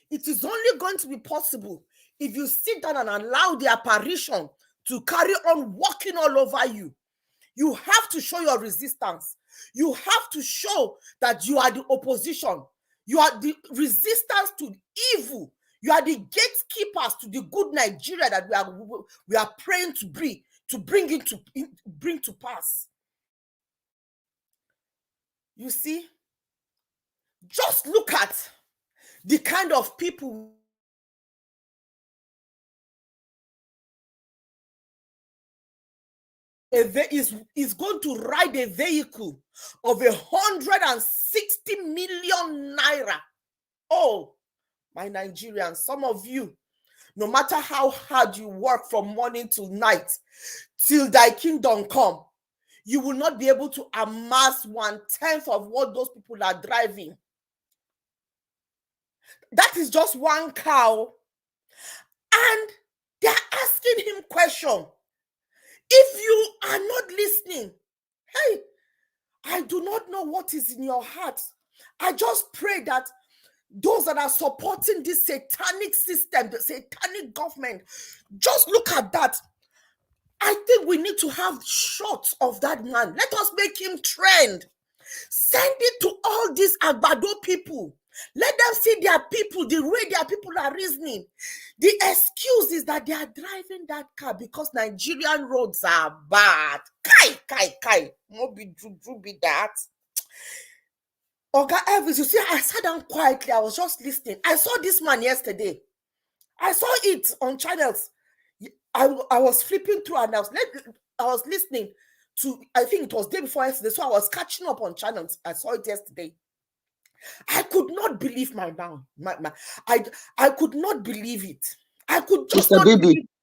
It is only going to be possible if you sit down and allow the apparition to carry on walking all over you. You have to show your resistance. You have to show that you are the opposition. You are the resistance to evil. You are the gatekeepers to the good Nigeria that we are praying to bring to pass. You see, just look at the kind of people is going to ride a vehicle of 160 million naira. Oh, my Nigerians, some of you, no matter how hard you work from morning till night, till thy kingdom come, you will not be able to amass 1/10 of what those people are driving. That is just one cow. And they're asking him question. If you are not listening, hey, I do not know what is in your heart. I just pray that those that are supporting this satanic system, the satanic government, just look at that. I think we need to have shots of that man. Let us make him trend. Send it to all these Agbado people. Let them see their people, the way their people are reasoning. The excuse is that they are driving that car because Nigerian roads are bad. Kai. No be true be that. Oga Elvis, you see, I sat down quietly. I was just listening. I saw this man yesterday. I saw it on channels. I was flipping through and I was listening to, I think it was day before yesterday, so I was catching up on channels. I saw it yesterday. I could not believe my mouth. I could not believe it. I could just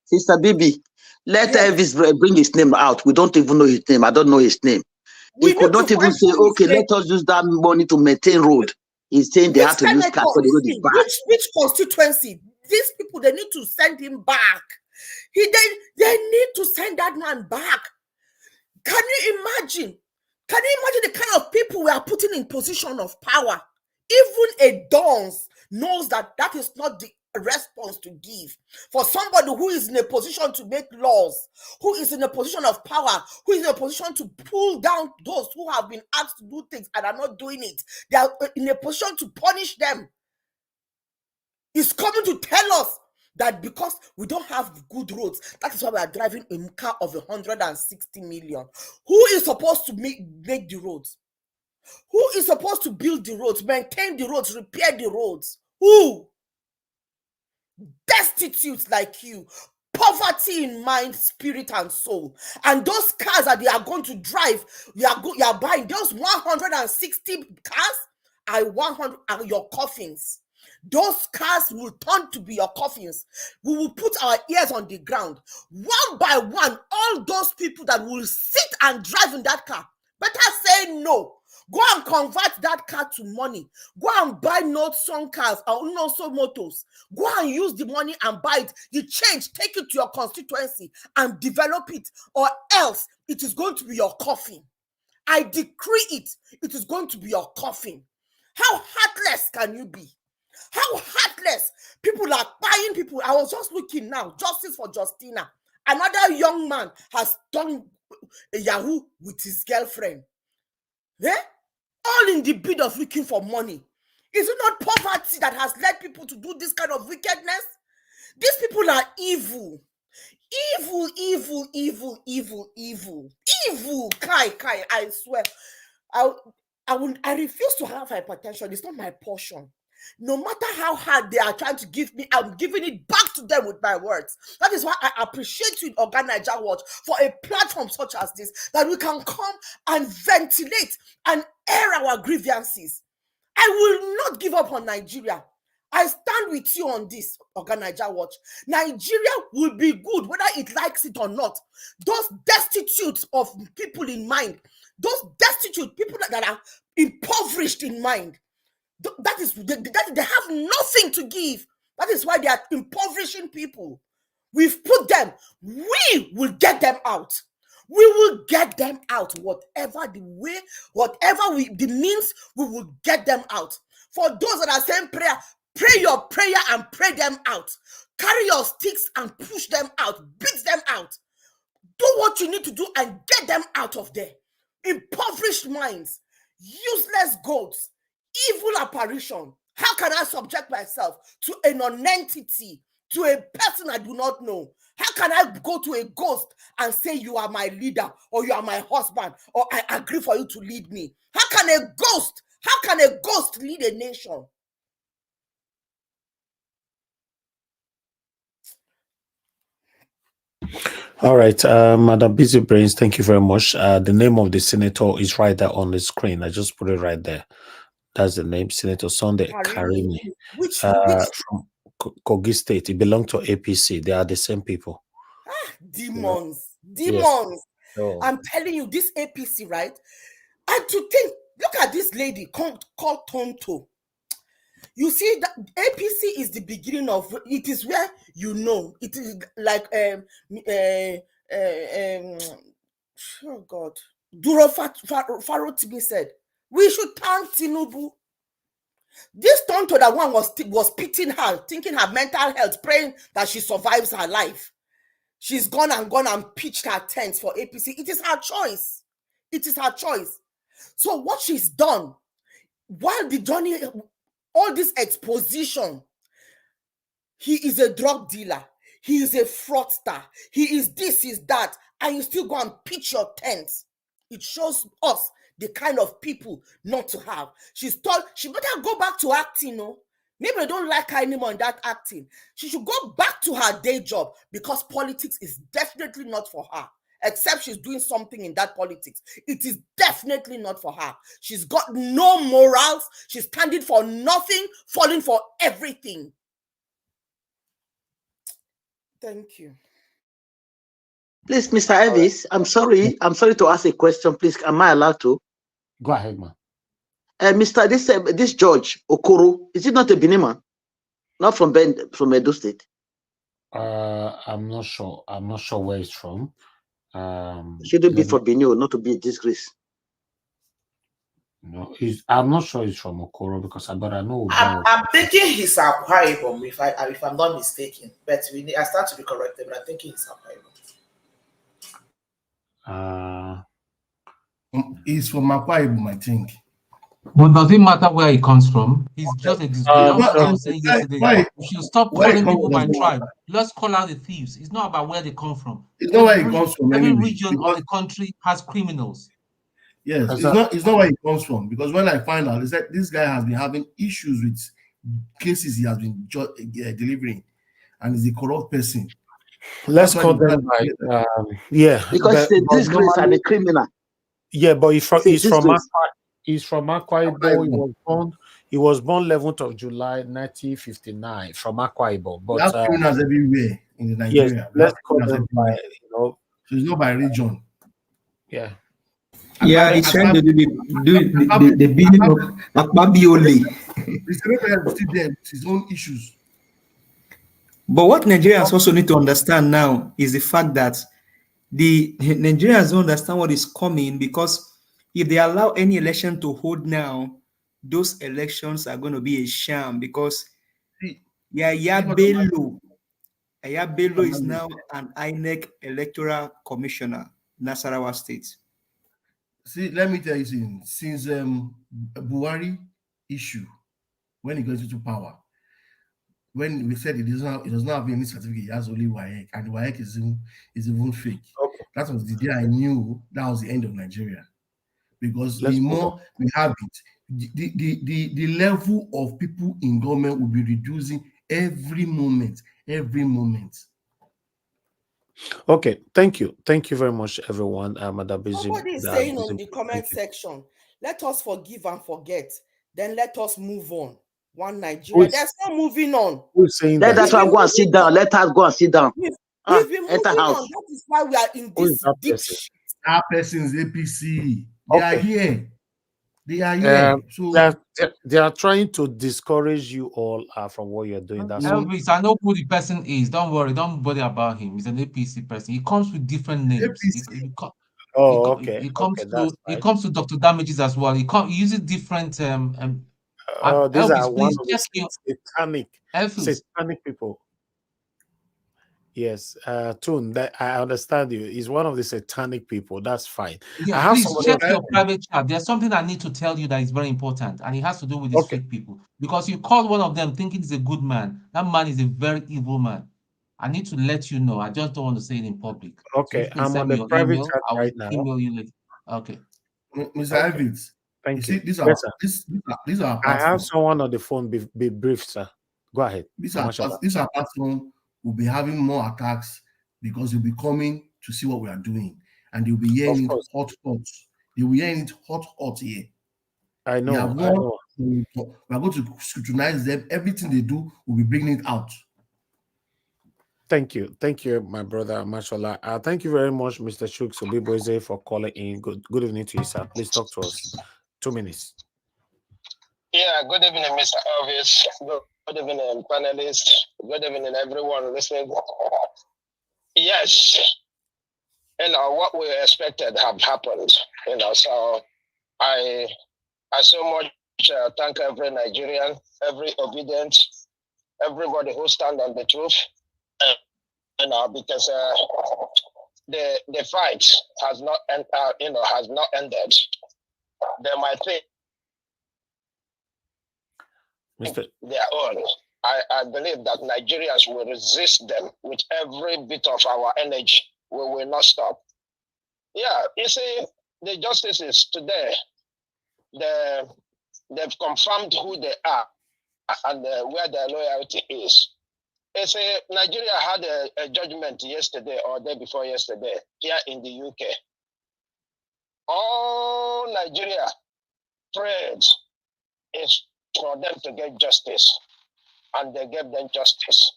Sister Bibi, let Elvis bring his name out. We don't even know his name. I don't know his name. He could not even say, okay, let us use that money to maintain road. He's saying they have to use cash for the road is bad. Which constituency? These people, they need to send him back. They need to send that man back. Can you imagine? Can you imagine the kind of people we are putting in position of power? Even a Dons knows that that is not the response to give. For somebody who is in a position to make laws, who is in a position of power, who is in a position to pull down those who have been asked to do things and are not doing it, they are in a position to punish them. He's coming to tell us that because we don't have good roads, that is why we are driving a car of 160 million. Who is supposed to make the roads? Who is supposed to build the roads, maintain the roads, repair the roads? Who? Destitute like you. Poverty in mind, spirit, and soul. And those cars that they are going to drive, you are buying those 160 cars are your coffins. Those cars will turn to be your coffins. We will put our ears on the ground. One by one, all those people that will sit and drive in that car better say no. Go and convert that car to money. Go and buy not some cars or not some motors. Go and use the money and buy it. The change, take it to your constituency and develop it, or else it is going to be your coffin. I decree it. It is going to be your coffin. How heartless can you be? How heartless. People are buying people. I was just looking now. Justice for Justina. Another young man has done a Yahoo with his girlfriend. All in the bid of looking for money. Is it not poverty that has led people to do this kind of wickedness? These people are evil. Evil. Kai, I swear. I refuse to have hypertension. It's not my portion. No matter how hard they are trying to give me, I'm giving it back to them with my words. That is why I appreciate you in Oga Naija Watch for a platform such as this, that we can come and ventilate and air our grievances. I will not give up on Nigeria. I stand with you on this, Oga Naija Watch. Nigeria will be good, whether it likes it or not. Those destitute of people in mind, those destitute people that are impoverished in mind, that they have nothing to give. That is why they are impoverishing people. We've put them. We will get them out. We will get them out. Whatever the way, the means, we will get them out. For those that are saying prayer, pray your prayer and pray them out. Carry your sticks and push them out. Beat them out. Do what you need to do and get them out of there. Impoverished minds, useless goats, evil apparition. How can I subject myself to a non-entity, to a person I do not know? How can I go to a ghost and say you are my leader, or you are my husband, or I agree for you to lead me? How can a ghost lead a nation? All right, Madam Busy Brains, thank you very much. The name of the senator is right there on the screen. I just put it right there. That's the name, Senator Sunday Karimi, Which from Kogi State. It belonged to APC. They are the same people. Demons. Yes. Oh. I'm telling you, this APC, right? And to think, look at this lady called Tonto. You see, that APC is the beginning of it. Is where you know it is like oh God, Duro Farotimi said we should thank Tinubu. This Tonto, that one was pitying her, thinking her mental health, praying that she survives her life. She's gone and pitched her tent for APC. It is her choice. It is her choice. So what she's done, while the journey, all this exposition, he is a drug dealer, he is a fraudster, he is this, he is that, and you still go and pitch your tent. It shows us the kind of people not to have. She's told she better go back to acting, no? Maybe they don't like her anymore in that acting. She should go back to her day job, because politics is definitely not for her. Except she's doing something in that politics. It is definitely not for her. She's got no morals. She's standing for nothing, falling for everything. Thank you. Please, Mr. Elvis, I'm sorry to ask a question. Please, am I allowed to? Go ahead, man. Mr. This George Okoro, is it not a Benin man? Not from Edo State? I'm not sure. I'm not sure where it's from. Should it be for Benin, not to be a disgrace? No, I'm not sure it's from Okoro, because I know. I'm thinking he's Akwa Ibom, if I'm not mistaken. But I start to be corrected, but I'm thinking he's Akwa Ibom. He's from Akwa Ibom, I think. But does it matter where he comes from? He's just a disgrace. I was saying yesterday, we should stop calling people by tribe. Let's call out the thieves. It's not about where they come from. It's not where he comes from. Every region of the country has criminals. Yes, it's not where he comes from. Because when I find out, this guy has been having issues with cases he has been delivering, and is a corrupt person. Let's call them by because the disgrace and the criminal. Yeah, but he's from Akwa Ibom. He was born 11th of July 1959 from Akwa Ibom. But we have criminals everywhere in Nigeria. Yes, let's call them by, so it's not by region. Yeah. Yeah, he's trying to do the beginning of Akbabiole. The senator is still there with his own issues. But what Nigerians also need to understand now is the fact that the Nigerians don't understand what is coming, because if they allow any election to hold now, those elections are going to be a sham, because Yaya Bello is now an INEC electoral commissioner, Nasarawa State. See, let me tell you something. Since Buhari issue, when he got into power, when we said it does not have any certificate, he has only WAEC, and WAEC is even fake. Okay. That was the day I knew that was the end of Nigeria. Because the more we have it, the level of people in government will be reducing every moment. Okay, thank you very much, everyone. Somebody is saying on the comment section, let us forgive and forget, then let us move on. One Nigeria. There's no moving on. Who's saying that? That's why go and sit down. Let us go and sit down. We've been moving on. That is why we are in this deep shit. That person's APC. They are here. They are here. So they are trying to discourage you all from what you're doing. That's Elvis, I know who the person is. Don't worry. Don't bother about him. He's an APC person. He comes with different names. He comes to Dr. Damages as well. He uses different these Elvis, are one of check the satanic people. Yes, Tune, that I understand you. He's one of the satanic people. That's fine. Yeah, please check your private chat. There's something I need to tell you that is very important, and it has to do with these fake people. Because you called one of them thinking he's a good man. That man is a very evil man. I need to let you know. I just don't want to say it in public. Okay, so I'm on the private chat right now. Email you later. Okay. Mr. Evans, thank you. These are I have someone on the phone. Be brief, sir. Go ahead. These are platforms will be having more attacks, because you'll be coming to see what we are doing. And they'll be hearing it hot. They will be hearing it hot here. I know. We are going to scrutinize them. Everything they do, will be bringing it out. Thank you, my brother Mashallah. Thank you very much, Mr. Chuks Obiboze, for calling in. Good evening to you, sir. Please talk to us. 2 minutes. Yeah, good evening, Mr. Elvis. Good evening, panelists. Good evening, everyone listening. Yes, what we expected have happened. So I so much thank every Nigerian, every obedient, everybody who stand on the truth. Because the fight has not ended. They might think their own. I believe that Nigerians will resist them with every bit of our energy. We will not stop. Yeah, you see, the justices today, they've confirmed who they are and where their loyalty is. They say Nigeria had a judgment yesterday or day before yesterday here in the UK. All Nigeria prayed is for them to get justice, and they gave them justice.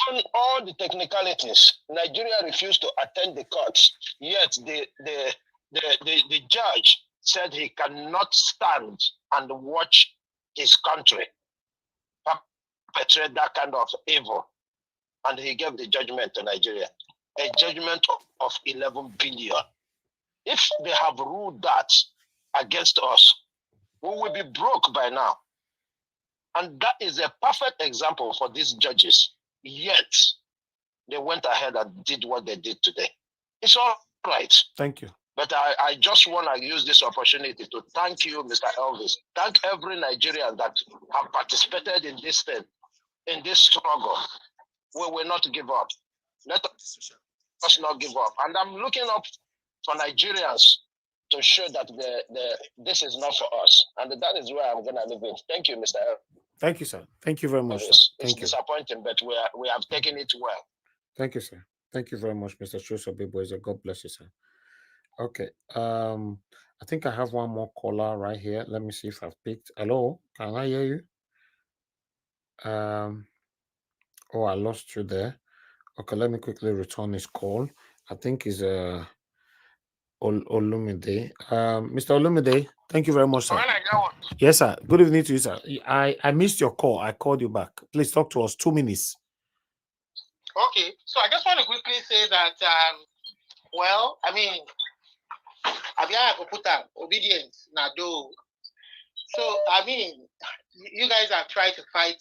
On all the technicalities, Nigeria refused to attend the courts, yet the judge said he cannot stand and watch his country perpetrate that kind of evil. And he gave the judgment to Nigeria, a judgment of 11 billion. If they have ruled that against us, we will be broke by now. And that is a perfect example for these judges. Yet, they went ahead and did what they did today. It's all right. Thank you. But I just want to use this opportunity to thank you, Mr. Elvis. Thank every Nigerian that have participated in this thing, in this struggle. We will not give up. Let us not give up. And I'm looking up for Nigerians to show that this is not for us. And that is where I'm going to leave it. Thank you, Mr. Elvis. Thank you, sir. Thank you very much. It's Thank you. Disappointing, but we have taken it well. Thank you, sir. Thank you very much, Mr. Chuks Obiboze. God bless you, sir. Okay. I think I have one more caller right here. Let me see if I've picked. Hello, can I hear you? Oh, I lost you there. Okay, let me quickly return his call. I think it's Olumide. Mr. Olumide, thank you very much, sir. Yes, sir. Good evening to you, sir. I missed your call. I called you back. Please talk to us. 2 minutes. Okay, so I just want to quickly say that, well, I mean, obedience, Nado. So, I mean, you guys have tried to fight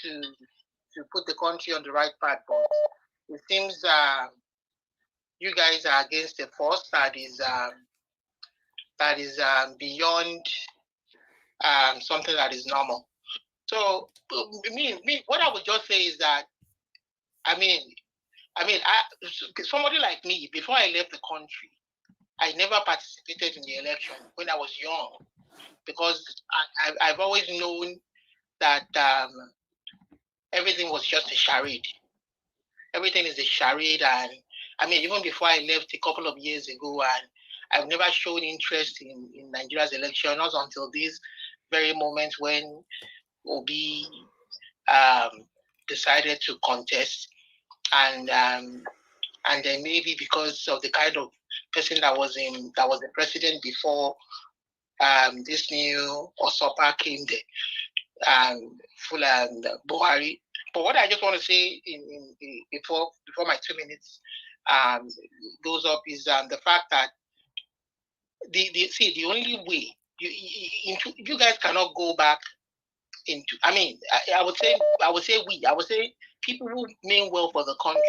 to put the country on the right path, but it seems you guys are against a force that is beyond something that is normal. So, what I would just say is that, somebody like me, before I left the country, I never participated in the election when I was young, because I've always known that everything was just a charade. Everything is a charade, and even before I left a couple of years ago, and I've never shown interest in Nigeria's election, not until this very moment when Obi decided to contest, and then maybe because of the kind of person that was the president before this new usurper came there, full and Buhari. But what I just want to say before my 2 minutes goes up is the fact that the only way you guys cannot go back into. I would say people who mean well for the country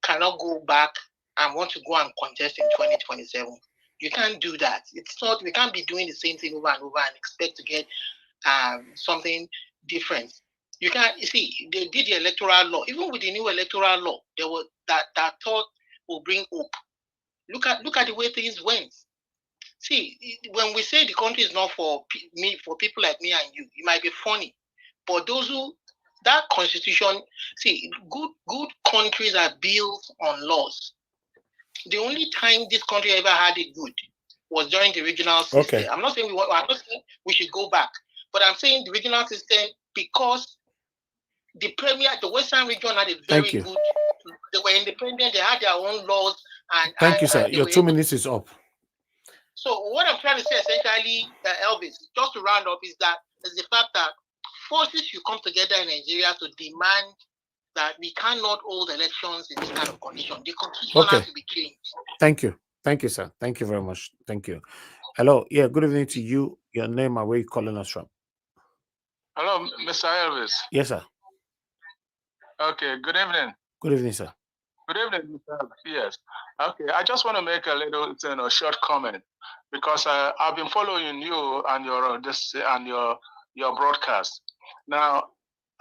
cannot go back and want to go and contest in 2027. You can't do that. It's not. We can't be doing the same thing over and over and expect to get something different. You can't. You see, they did the electoral law. Even with the new electoral law, there was that thought will bring hope. Look at the way things went. See, when we say the country is not for me, for people like me and you, it might be funny, but those who that constitution, see, good countries are built on laws. The only time this country ever had it good was during the regional system. Okay. I'm not saying we should go back, but I'm saying the regional system, because the Western region had a very good. They were independent. They had their own laws, and Thank you, sir. Your 2 minutes is up. So what I'm trying to say, essentially, Elvis, just to round up, is the fact that forces should come together in Nigeria to demand that we cannot hold elections in this kind of condition. The constitution has to be changed. Thank you. Thank you, sir. Thank you very much. Thank you. Hello. Yeah, good evening to you. Your name and where you calling us from? Hello, Mr. Elvis. Yes, sir. Okay, good evening. Good evening, sir. Good evening, Mr. Elvis. Yes. Okay, I just want to make a little short comment, because I've been following you and your broadcast. Now,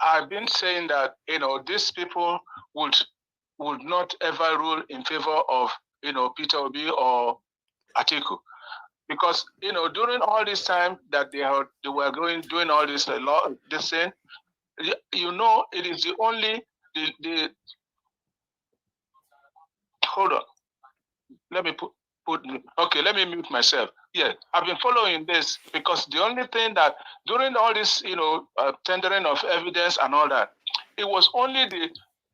I've been saying that these people would not ever rule in favor of Peter Obi or Atiku, because during all this time that they were doing all this this thing, it is the only the hold on. Let me let me mute myself. Yeah, I've been following this, because the only thing that during all this, tendering of evidence and all that, it was only the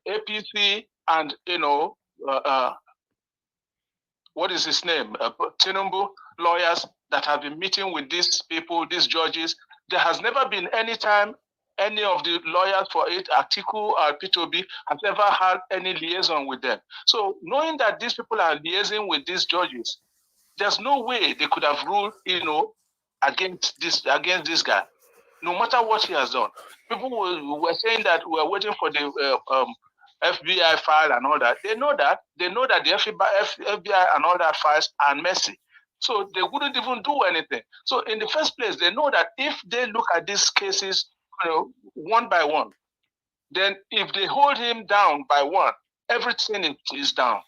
APC and what is his name, Tinubu lawyers that have been meeting with these people, these judges. There has never been any time any of the lawyers for it, Atiku or P2B, has ever had any liaison with them. So knowing that these people are liaising with these judges, there's no way they could have ruled, against this guy, no matter what he has done. People were saying that we are waiting for the FBI file and all that. They know that the FBI and all that files are messy. So they wouldn't even do anything. So in the first place, they know that if they look at these cases, one by one, then if they hold him down by one, everything is down.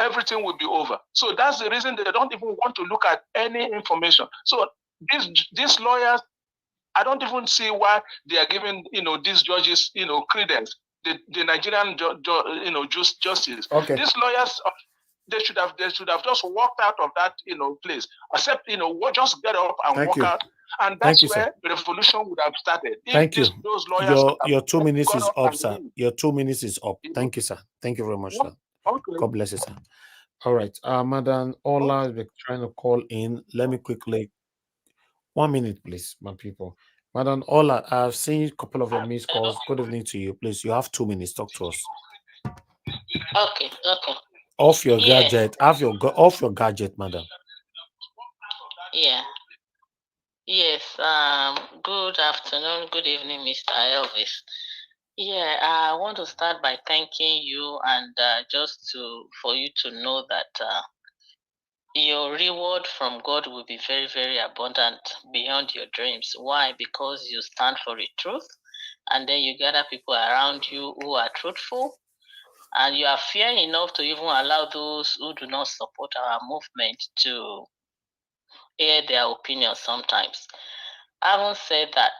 Everything will be over. So that's the reason they don't even want to look at any information. So these lawyers, I don't even see why they are giving these judges credence. The Nigerian justice. Okay. These lawyers, they should have just walked out of that place. Except just get up and walk out. And that's where the revolution would have started. Thank you. Those lawyers your 2 minutes is up, sir. Your 2 minutes is up. Thank you, sir. Thank you very much, sir. Okay. God bless you, sir. All right. Madam Ola has been trying to call in. Let me quickly. 1 minute, please, my people. Madam Ola, I've seen a couple of your missed calls. Good evening to you. Please, you have 2 minutes. Talk to us. Okay. Off your gadget. Off your gadget, madam. Yeah. Yes. Good afternoon. Good evening, Mr. Elvis. Yeah, I want to start by thanking you, and for you to know that your reward from God will be very, very abundant beyond your dreams. Why? Because you stand for the truth, and then you gather people around you who are truthful, and you are fair enough to even allow those who do not support our movement to air their opinions sometimes. Having said that,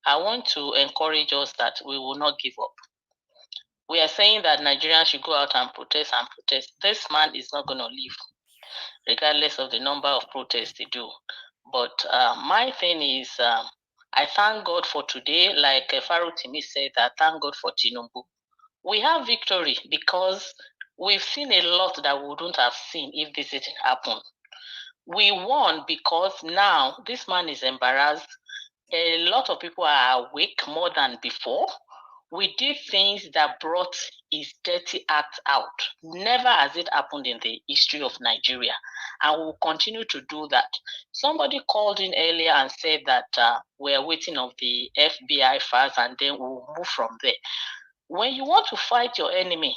I want to encourage us that we will not give up. We are saying that Nigerians should go out and protest. This man is not going to leave, regardless of the number of protests they do. But my thing is, I thank God for today. Like Farotimi said, I thank God for Tinubu. We have victory because we've seen a lot that we wouldn't have seen if this didn't happen. We won because now this man is embarrassed. A lot of people are awake more than before. We did things that brought his dirty act out. Never has it happened in the history of Nigeria. And we'll continue to do that. Somebody called in earlier and said that we're waiting on the FBI files and then we'll move from there. When you want to fight your enemy,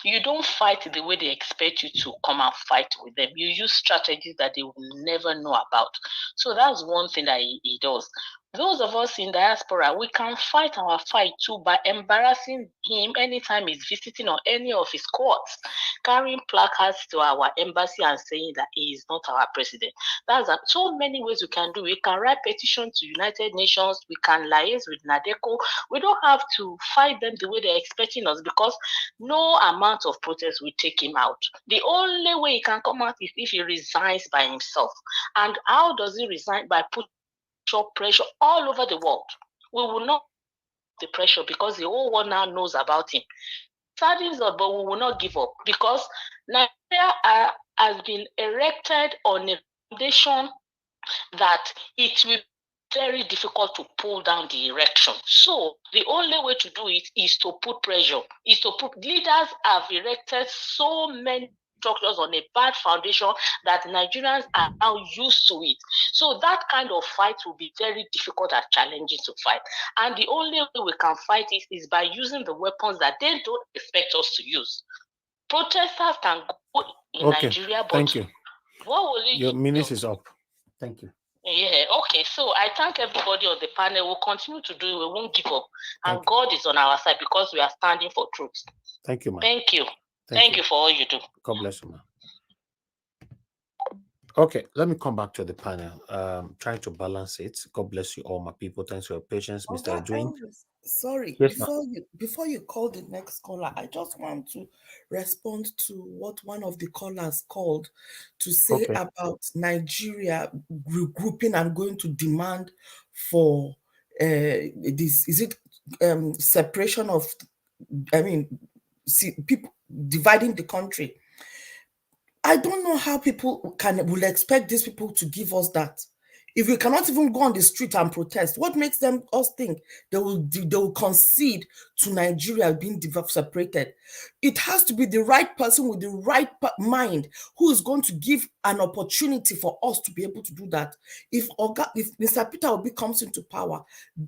you don't fight the way they expect you to come and fight with them. You use strategies that they will never know about. So that's one thing that he does. those of us in diaspora, we can fight our fight too by embarrassing him anytime he's visiting on any of his courts, carrying placards to our embassy and saying that he is not our president. That's so many ways we can do. We can write petition to United Nations. We can liaise with NADECO. We don't have to fight them the way they're expecting us, because no amount of protest will take him out. The only way he can come out is if he resigns by himself. And how does he resign? By putting pressure all over the world. We will not the pressure, because the whole world now knows about him. Saddens us, but we will not give up, because Nigeria has been erected on a foundation that it will be very difficult to pull down the erection. So the only way to do it is to put pressure. Leaders have erected so many structures on a bad foundation that Nigerians are now used to it. So that kind of fight will be very difficult and challenging to fight. And the only way we can fight it is by using the weapons that they don't expect us to use. Protesters can go in Nigeria, but thank you. What will it Your do? minute is up. Thank you. Yeah, okay. So I thank everybody on the panel. We'll continue to do it. We won't give up. And God is on our side because we are standing for truth. Thank you, ma'am. Thank you. Thank you for all you do. God bless you, ma'am. Okay, let me come back to the panel. Trying to balance it. God bless you all, my people. Thanks for your patience, Mr. Edwin. Sorry, Yes, before you call the next caller, I just want to respond to what one of the callers called to say about Nigeria regrouping and going to demand for this. Is it separation of? People dividing the country. I don't know how people will expect these people to give us that. If we cannot even go on the street and protest, what makes us think they will concede to Nigeria being separated? It has to be the right person with the right mind who is going to give an opportunity for us to be able to do that. If Mr. Peter Obi comes into power,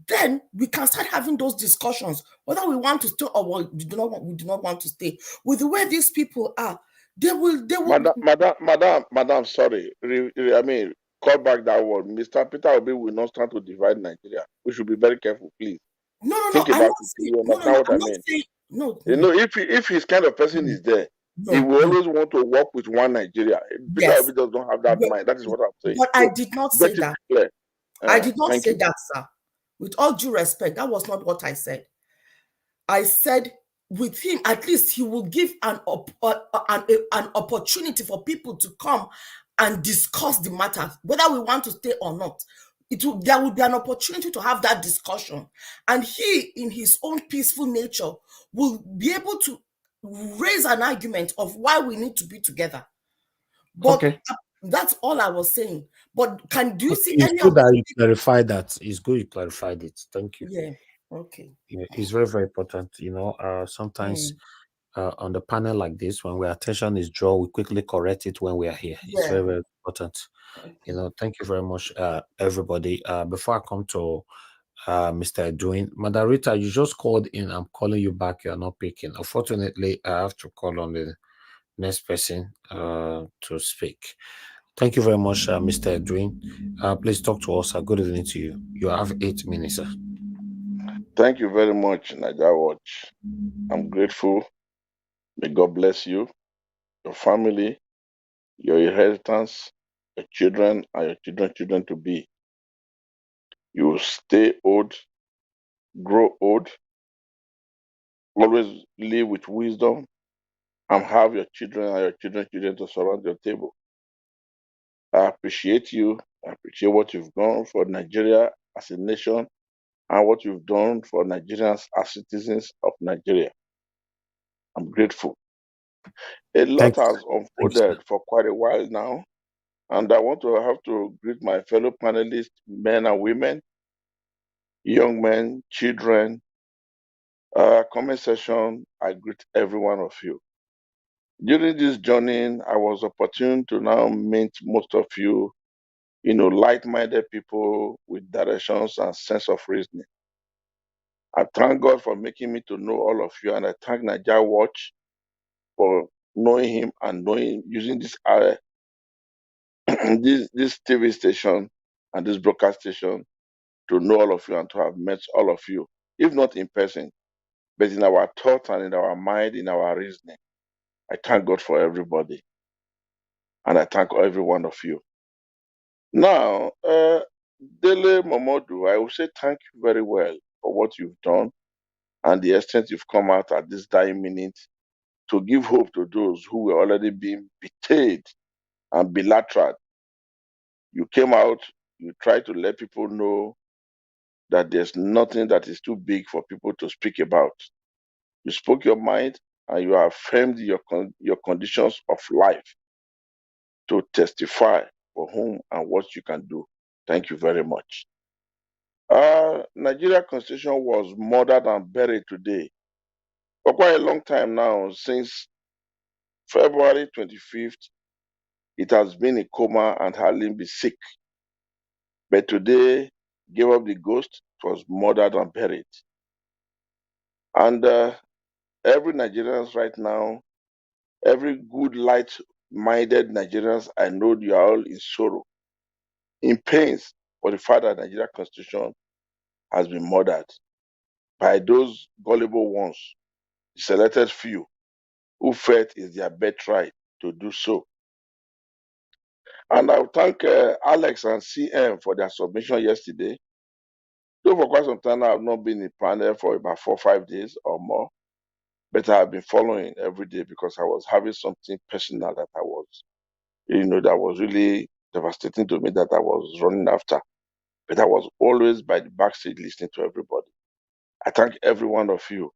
then we can start having those discussions, whether we want to stay or we do not want to stay. With the way these people are, they will. Madam, sorry. Call back that word. Mr. Peter Obi will not stand to divide Nigeria. We should be very careful, please. Think about it. You understand what I mean? If his kind of person is there, he will always want to work with one Nigeria. Peter Obi does not have that mind. That is what I'm saying. But I did not say that. I did not say that, sir. With all due respect, that was not what I said. I said, with him, at least he will give an opportunity for people to come and discuss the matter, whether we want to stay or not. There will be an opportunity to have that discussion. And he, in his own peaceful nature, will be able to raise an argument of why we need to be together. But that's all I was saying. But do you see any of that? You clarified that. It's good you clarified it. Thank you. Yeah. Okay. Yeah, it's very, very important. Sometimes on the panel like this, when our attention is drawn, we quickly correct it when we are here. It's very, very important. Thank you very much, everybody. Before I come to Mr. Edwin, Madarita, you just called in. I'm calling you back. You're not picking. Unfortunately, I have to call on the next person to speak. Thank you very much, Mr. Edwin. Please talk to us. Good evening to you. You have 8 minutes, sir. Thank you very much, Nigeria Watch. I'm grateful. May God bless you, your family, your inheritance, your children, and your children to be. You will stay old, grow old, always live with wisdom, and have your children and your children to surround your table. I appreciate you. I appreciate what you've done for Nigeria as a nation and what you've done for Nigerians as citizens of Nigeria. I'm grateful. A lot has unfolded for quite a while now, and I want to have to greet my fellow panelists, men and women, young men, children. Comment session, I greet every one of you. During this journey, I was opportune to now meet most of you, like-minded people with directions and sense of reasoning. I thank God for making me to know all of you, and I thank Nigeria Watch for knowing him and using this this TV station and this broadcast station to know all of you and to have met all of you, if not in person, but in our thought and in our mind, in our reasoning. I thank God for everybody, and I thank every one of you. Now, Dele Momodu, I will say thank you very well for what you've done and the extent you've come out at this dying minute to give hope to those who were already being betrayed and belittled. You came out, you tried to let people know that there's nothing that is too big for people to speak about. You spoke your mind and you affirmed your conditions of life to testify for whom and what you can do. Thank you very much. Nigeria Constitution was murdered and buried today for quite a long time now. Since February 25th, it has been in coma and hardly been sick. But today, gave up the ghost, it was murdered and buried. And every Nigerian right now, every good, light-minded Nigerians, I know you are all in sorrow, in pains for the fact that Nigeria Constitution has been murdered by those gullible ones, the selected few, who felt it's their birthright to do so. And I thank Alex and CM for their submission yesterday. Though for quite some time I have not been in panel for about 4 or 5 days or more, but I have been following every day because I was having something personal that I was, that was really devastating to me that I was running after. But I was always by the backseat listening to everybody. I thank every one of you.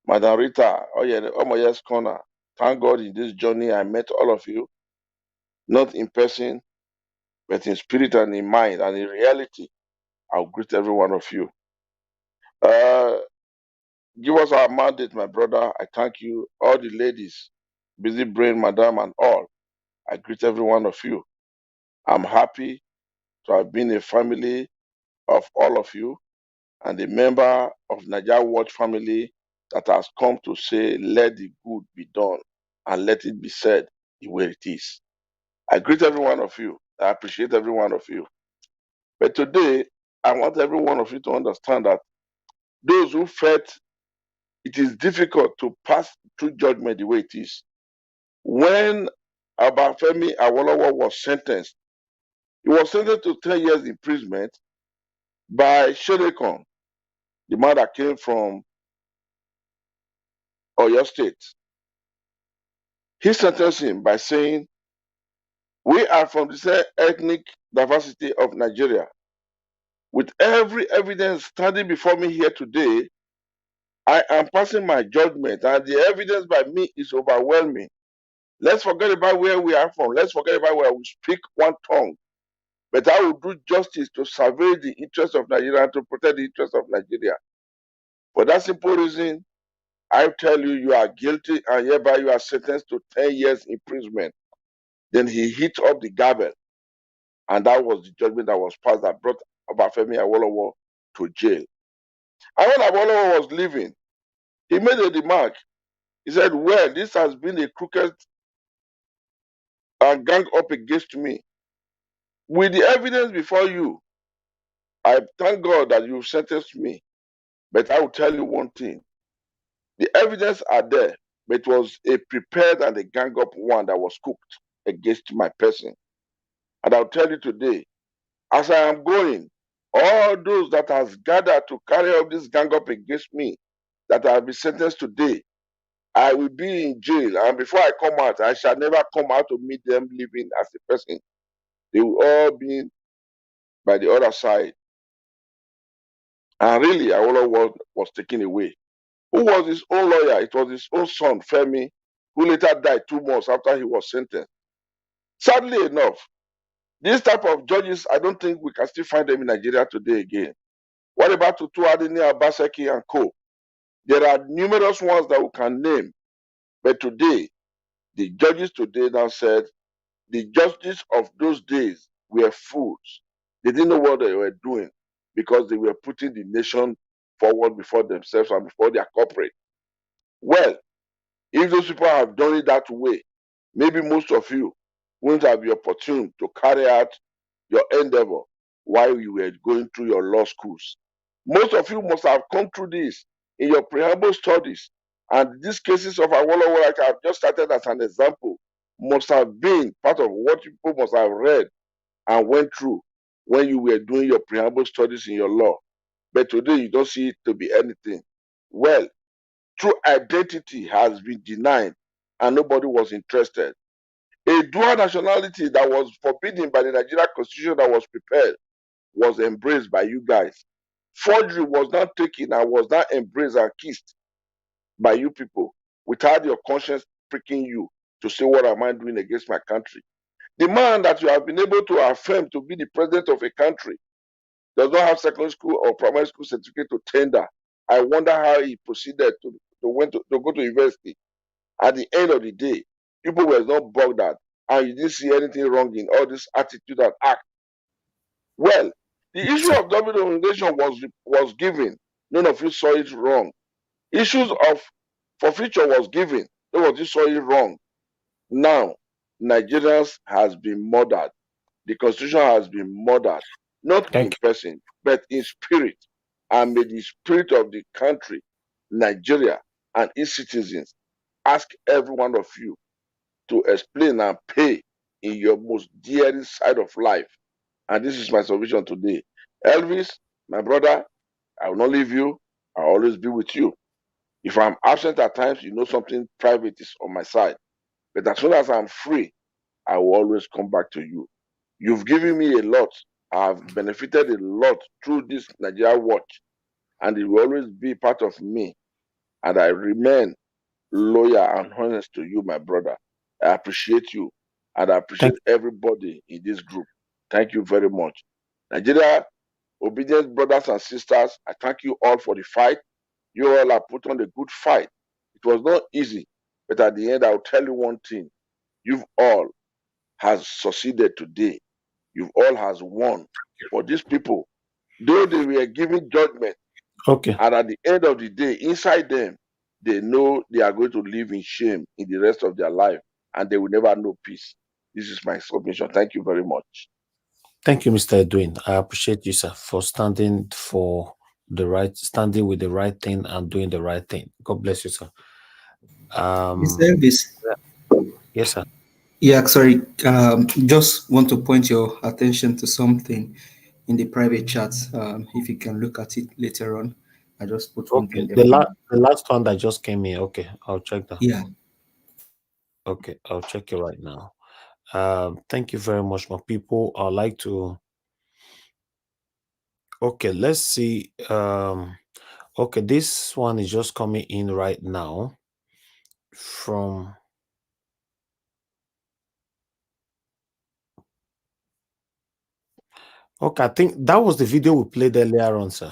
Madam Rita, Omoye's Corner, thank God in this journey I met all of you, not in person, but in spirit and in mind and in reality. I'll greet every one of you. Give us our mandate, my brother. I thank you. All the ladies, Busy Brain, Madam, and all. I greet every one of you. I'm happy to have been a family of all of you and a member of Nigeria Watch family that has come to say, let the good be done and let it be said the way it is. I greet every one of you. I appreciate every one of you. But today, I want every one of you to understand that those who felt it is difficult to pass through judgment the way it is, when Obafemi Awolowo was sentenced, he was sentenced to 10 years imprisonment by Shedekon, the man that came from Oyo State. He sentenced him by saying, we are from the same ethnic diversity of Nigeria. With every evidence standing before me here today, I am passing my judgment, and the evidence by me is overwhelming. Let's forget about where we are from. Let's forget about where we speak one tongue. But I will do justice to survey the interests of Nigeria and to protect the interests of Nigeria. For that simple reason, I tell you, you are guilty, and hereby you are sentenced to 10 years imprisonment. Then he hit up the gavel, and that was the judgment that was passed that brought Obafemi Awolowo to jail. And when Awolowo was leaving, he made a remark. He said, well, this has been a crooked and gang up against me. With the evidence before you, I thank God that you sentenced me. But I will tell you one thing. The evidence are there, but it was a prepared and a gang up one that was cooked against my person. And I'll tell you today, as I am going, all those that has gathered to carry out this gang up against me, that I have been sentenced today, I will be in jail. And before I come out, I shall never come out to meet them living as a person. They will all be by the other side. And really, Awolowo was taken away. Who was his own lawyer? It was his own son, Femi, who later died 2 months after he was sentenced. Sadly enough, this type of judges, I don't think we can still find them in Nigeria today again. What about Tutu Adini, Abaseki, and co? There are numerous ones that we can name. But today, the judges today now said the judges of those days were fools. They didn't know what they were doing because they were putting the nation forward before themselves and before their corporate. Well, if those people have done it that way, maybe most of you won't have the opportunity to carry out your endeavor. while you were going through your law schools. Most of you must have come through this in your preamble studies. And these cases of Awolowo, like I've just started as an example, must have been part of what people must have read and went through when you were doing your preamble studies in your law. But today you don't see it to be anything. Well, true identity has been denied and nobody was interested. A dual nationality that was forbidden by the Nigerian constitution that was prepared was embraced by you guys. Forgery was not taken and was not embraced and kissed by you people without your conscience pricking you to say, what am I doing against my country? The man that you have been able to affirm to be the president of a country does not have secondary school or primary school certificate to tender. I wonder how he proceeded to go to university. At the end of the day, people were not bugged out, and you didn't see anything wrong in all this attitude and act. Well, the issue of double nomination was given. None of you saw it wrong. Issues of forfeiture was given. None of you saw it wrong. Now, Nigerians has been murdered. The constitution has been murdered, not in person, but in spirit. And may the spirit of the country, Nigeria, and its citizens ask every one of you to explain and pay in your most dearest side of life. And this is my submission today. Elvis, my brother, I will not leave you. I'll always be with you. If I'm absent at times, you know something private is on my side. But as soon as I'm free, I will always come back to you. You've given me a lot. I've benefited a lot through this Nigeria watch, and it will always be part of me. And I remain loyal and honest to you, my brother. I appreciate you, and I appreciate everybody in this group. Thank you very much. Nigeria, obedient brothers and sisters, I thank you all for the fight. You all have put on a good fight. It was not easy, but at the end, I'll tell you one thing. You've all has succeeded today. You've all has won. For these people, though they were giving judgment, okay, and at the end of the day, inside them, they know they are going to live in shame in the rest of their life, and they will never know peace. This is my submission. Thank you very much. Thank you, Mr. Edwin. I appreciate you, sir, for standing with the right thing and doing the right thing. God bless you, sir. Mr. Elvis. Yes, sir. Yeah, sorry. Just want to point your attention to something in the private chat. If you can look at it later on. I just put one thing there. The last one that just came in. Okay, I'll check that. Yeah. Okay, I'll check it right now. Thank you very much, my people. I'd like to. Okay, let's see. Okay, this one is just coming in right now from. Okay, I think that was the video we played earlier on, sir.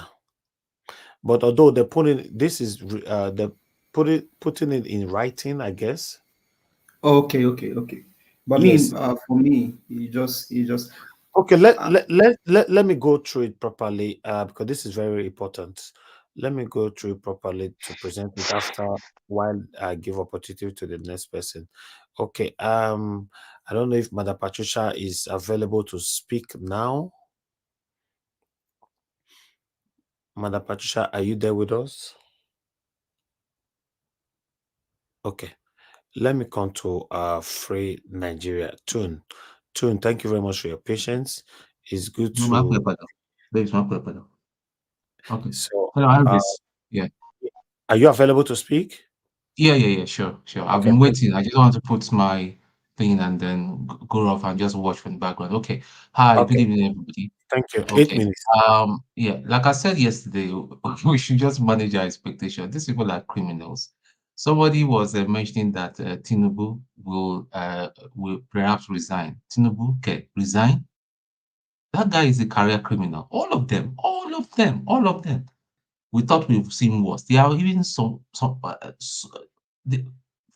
But although they're putting they're putting it in writing, I guess. Okay. But yes. For me, you just okay. Let me go through it properly because this is very important. Let me go through it properly to present it after while I give opportunity to the next person. Okay. I don't know if Madam Patricia is available to speak now. Madam Patricia, are you there with us? Okay. Let me come to Free Nigeria. Tune, thank you very much for your patience. It's good to. Okay. So, hello, Elvis. Yeah. Are you available to speak? Yeah, sure. I've been waiting. I just want to put my thing and then go off and just watch from the background. Okay. Hi, good evening, everybody. Thank you. Okay. 8 minutes. Yeah, like I said yesterday, we should just manage our expectation. These people are criminals. Somebody was mentioning that Tinubu will perhaps resign. Tinubu, okay, resign? That guy is a career criminal. All of them. We thought we've seen worse. There are even some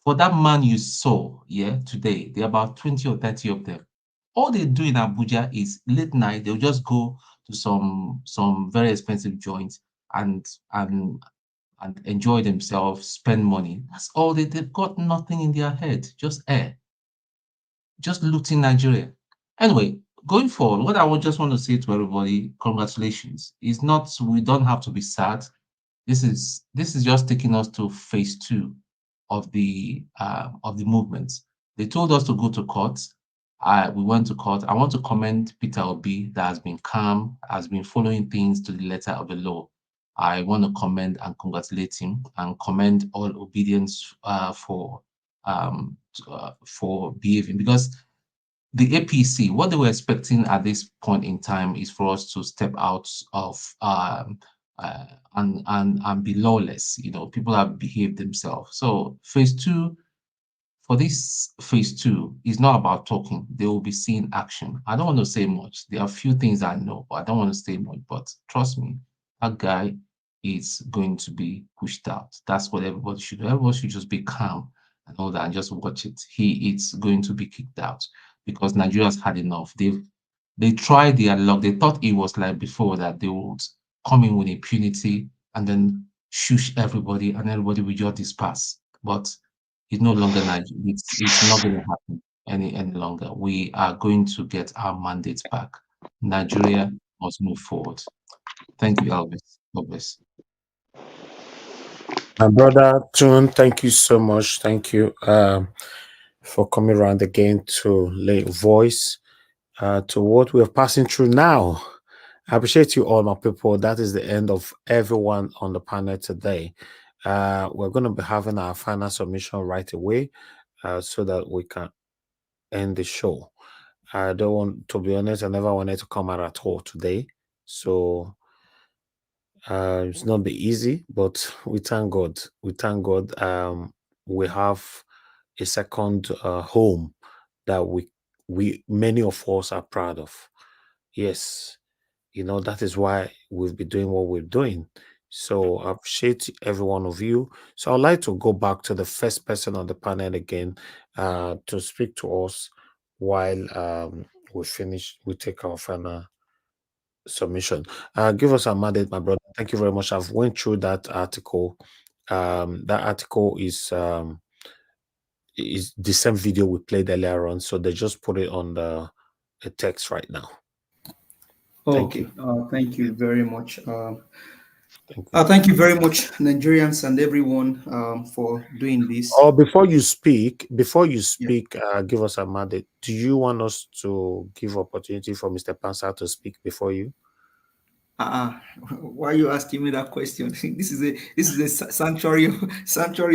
for that man you saw, today, there are about 20 or 30 of them. All they do in Abuja is late night, they'll just go to some very expensive joints and enjoy themselves, spend money. That's all they've got nothing in their head, just air. Just looting Nigeria. Anyway, going forward, what I just want to say to everybody, congratulations. It's not, we don't have to be sad. This is just taking us to phase 2 of the movement. They told us to go to court. We went to court. I want to commend Peter Obi that has been calm, has been following things to the letter of the law. I want to commend and congratulate him and commend all obedience for behaving, because the APC, what they were expecting at this point in time is for us to step out of and be lawless. You know, people have behaved themselves. So phase 2, for this phase 2 is not about talking. They will be seeing action. I don't want to say much. There are a few things I know, but I don't want to say much. But trust me, that guy is going to be pushed out. That's what everybody should do. Everybody should just be calm and all that and just watch it. He is going to be kicked out because Nigeria's had enough. They tried their luck. They thought it was like before that they would come in with impunity and then shush everybody and everybody will just disperse. But it's no longer Nigeria. It's not going to happen any longer. We are going to get our mandates back. Nigeria must move forward. Thank you, Elvis. God bless. My brother Tune, thank you so much. Thank you for coming around again to lay voice to what we're passing through now. I appreciate you all, my people. That is the end of everyone on the panel today. We're going to be having our final submission right away so that we can end the show. I don't want, to be honest, I never wanted to come out at all today. So it's not be easy, but we thank God. We thank God we have a second home that we many of us are proud of. Yes. You know, that is why we've been doing what we're doing. So I appreciate every one of you. So I'd like to go back to the first person on the panel again to speak to us while we finish, we take our final submission. Give us a mandate, my brother. Thank you very much. I've went through that article. That article is the same video we played earlier on. So they just put it on the text right now. Thank Okay. you. Thank you very much. Thank you very much, Nigerians and everyone, for doing this. Oh, before you speak, give us a mandate. Do you want us to give opportunity for Mr. Pansa to speak before you? Why are you asking me that question? This is a sanctuary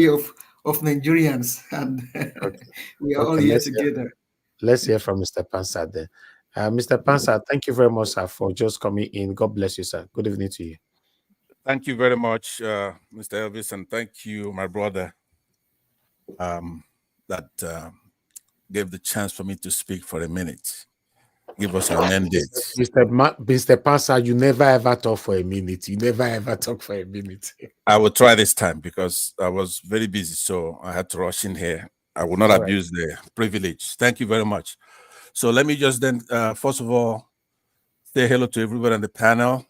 of Nigerians, and Okay. we are all here together. Let's hear from Mr. Pansa then. Mr. Pansa, thank you very much, sir, for just coming in. God bless you, sir. Good evening to you. Thank you very much, Mr. Elvis, and thank you, my brother, that gave the chance for me to speak for a minute. Give us our mandate. Mr. Pansa, you never ever talk for a minute. You never ever talk for a minute. I will try this time because I was very busy, so I had to rush in here. I will not abuse the privilege. Thank you very much. So let me just then, first of all, say hello to everybody on the panel.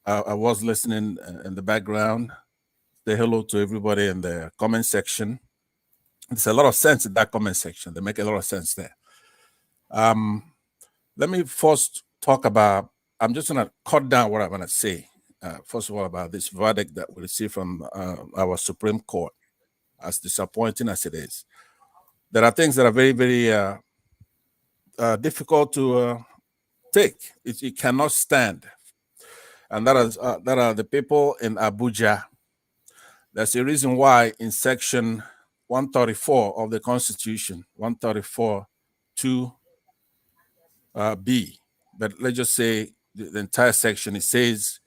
I was listening in the background. Say hello to everybody in the comment section. There's a lot of sense in that comment section. They make a lot of sense there. Let me first talk about, I'm just going to cut down what I'm going to say. First of all, about this verdict that we received from our Supreme Court, as disappointing as it is. There are things that are very, very difficult to take. It cannot stand. And that are the people in Abuja. That's the reason why in section 134 of the Constitution, 134 2B, but let's just say the entire section, it says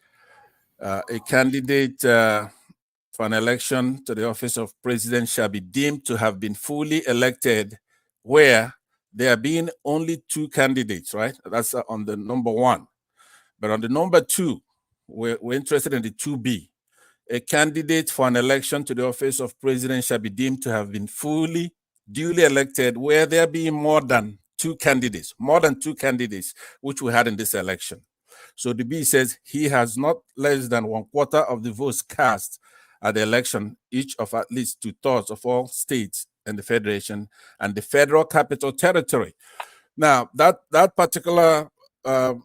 a candidate for an election to the office of president shall be deemed to have been fully elected where there are being only 2 candidates, right? That's on the number 1. But on the number 2, we're interested in the 2B. A candidate for an election to the office of president shall be deemed to have been fully, duly elected where there be more than 2 candidates, which we had in this election. So the B says he has not less than 1/4 of the votes cast at the election, each of at least 2/3 of all states in the federation and the federal capital territory. Now, that particular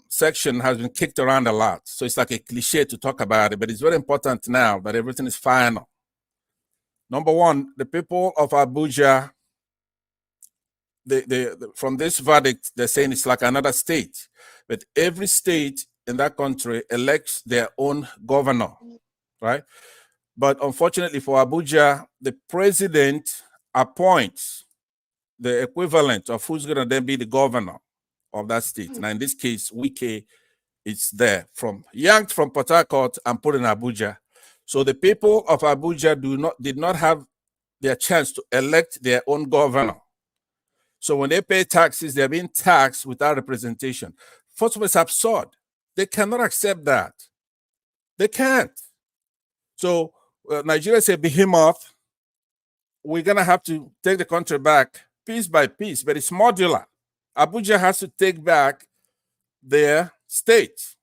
section has been kicked around a lot. So it's like a cliche to talk about it, but it's very important now that everything is final. Number one, the people of Abuja, from this verdict, they're saying it's like another state. But every state in that country elects their own governor, right? But unfortunately for Abuja, the president appoints the equivalent of who's going to then be the governor of that state. Now, in this case, Wike is there, yanked from Port Harcourt and put in Abuja. So the people of Abuja did not have their chance to elect their own governor. So when they pay taxes, they're being taxed without representation. First of all, it's absurd. They cannot accept that. They can't. So Nigeria is a behemoth. We're going to have to take the country back piece by piece, but it's modular. Abuja has to take back their state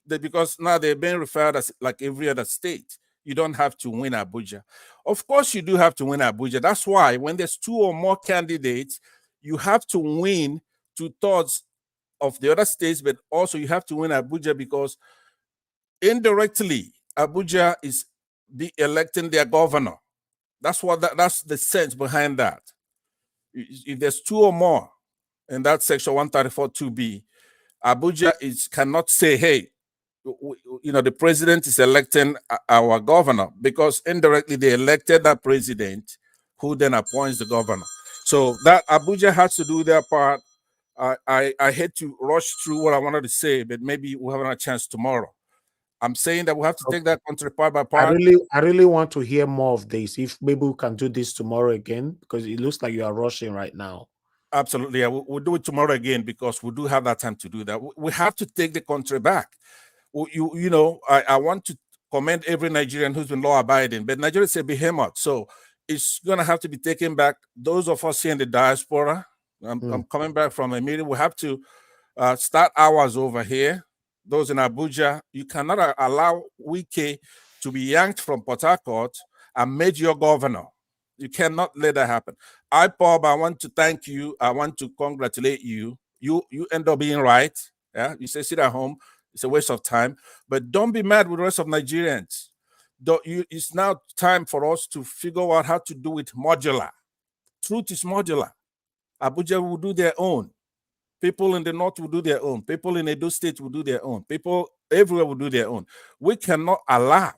because now they're being referred as like every other state. You don't have to win Abuja. Of course, you do have to win Abuja. That's why when there's 2 or more candidates, you have to win 2/3 of the other states, but also you have to win Abuja because indirectly, Abuja is electing their governor. That's the sense behind that. If there's 2 or more in that section 134(2)b, Abuja cannot say, hey, the president is electing our governor, because indirectly they elected that president who then appoints the governor. So that Abuja has to do their part. I hate to rush through what I wanted to say, but maybe we'll have a chance tomorrow. I'm saying that we have to take that country part by part. I really want to hear more of this. If maybe we can do this tomorrow again, because it looks like you are rushing right now. Absolutely. Yeah, we'll do it tomorrow again because we do have that time to do that. We have to take the country back. I want to commend every Nigerian who's been law-abiding, but Nigeria is a behemoth, so it's going to have to be taken back. Those of us here in the diaspora, I'm coming back from a meeting, we have to start ours over here. Those in Abuja, you cannot allow Wike to be yanked from Port Harcourt and made your governor. You cannot let that happen. Bob, I want to thank you. I want to congratulate you. You end up being right. Yeah, you say sit at home. It's a waste of time. But don't be mad with the rest of Nigerians. It's now time for us to figure out how to do it modular. Truth is modular. Abuja will do their own. People in the north will do their own. People in Edo State will do their own. People everywhere will do their own. We cannot allow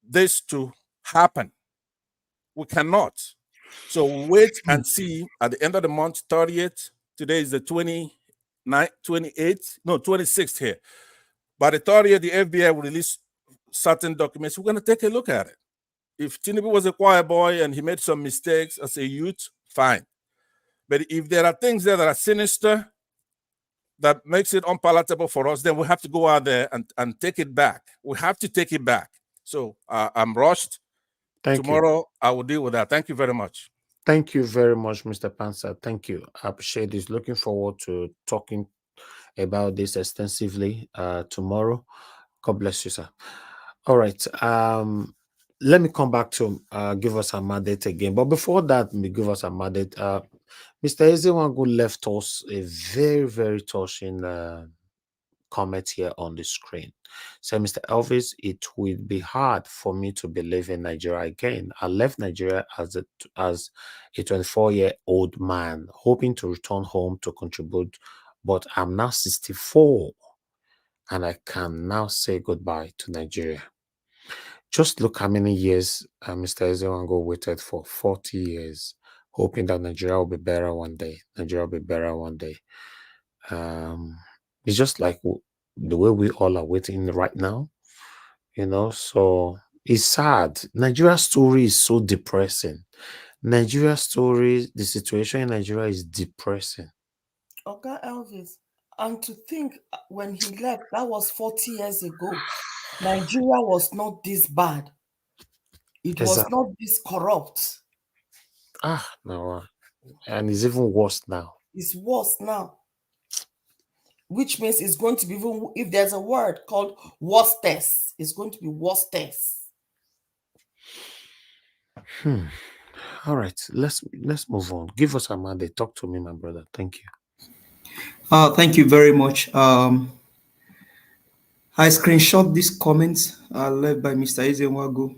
this to happen. We cannot. So wait and see at the end of the month, 30th. Today is the 26th here. By the 30th, the FBI will release certain documents. We're going to take a look at it. If Tinubu was a quiet boy and he made some mistakes as a youth, fine. But if there are things there that are sinister, that makes it unpalatable for us, then we have to go out there and take it back. We have to take it back. So I'm rushed. Tomorrow, I will deal with that. Thank you very much. Thank you very much, Mr. Pansa. Thank you. I appreciate this. Looking forward to talking about this extensively tomorrow. God bless you, sir. All right. Let me come back to give us a mandate again. But before that, give us a mandate. Mr. Ezewangu left us a very, very touching comment here on the screen. So, Mr. Elvis, it will be hard for me to believe in Nigeria again. I left Nigeria as a 24-year-old man, hoping to return home to contribute, but I'm now 64, and I can now say goodbye to Nigeria. Just look how many years Mr. Ezewangu waited for. 40 years, hoping that Nigeria will be better one day. Nigeria will be better one day. It's just like the way we all are waiting right now, so it's sad. Nigeria's story is so depressing. Nigeria's story, the situation in Nigeria is depressing. Okay, Elvis. And to think when he left, that was 40 years ago. Nigeria was not this bad. It was not this corrupt. No. And it's even worse now. It's worse now. Which means it's going to be, even if there's a word called worstest, it's going to be worstest. All right, let's move on. Give us a mandate. Talk to me, my brother. Thank you. Thank you very much. I screenshot this comment left by Mr. Ezenwago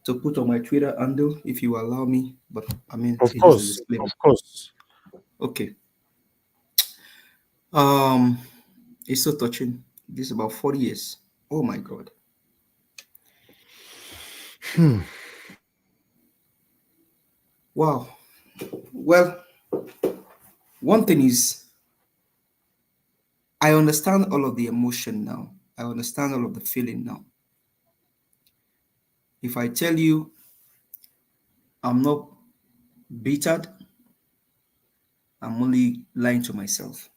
to put on my Twitter handle, if you allow me. But I mean, Of it's just a course, disclaimer. of course. Okay. It's so touching. This is about 40 years. Oh my God. Wow. Well, one thing is, I understand all of the emotion now. I understand all of the feeling now. If I tell you I'm not bittered, I'm only lying to myself.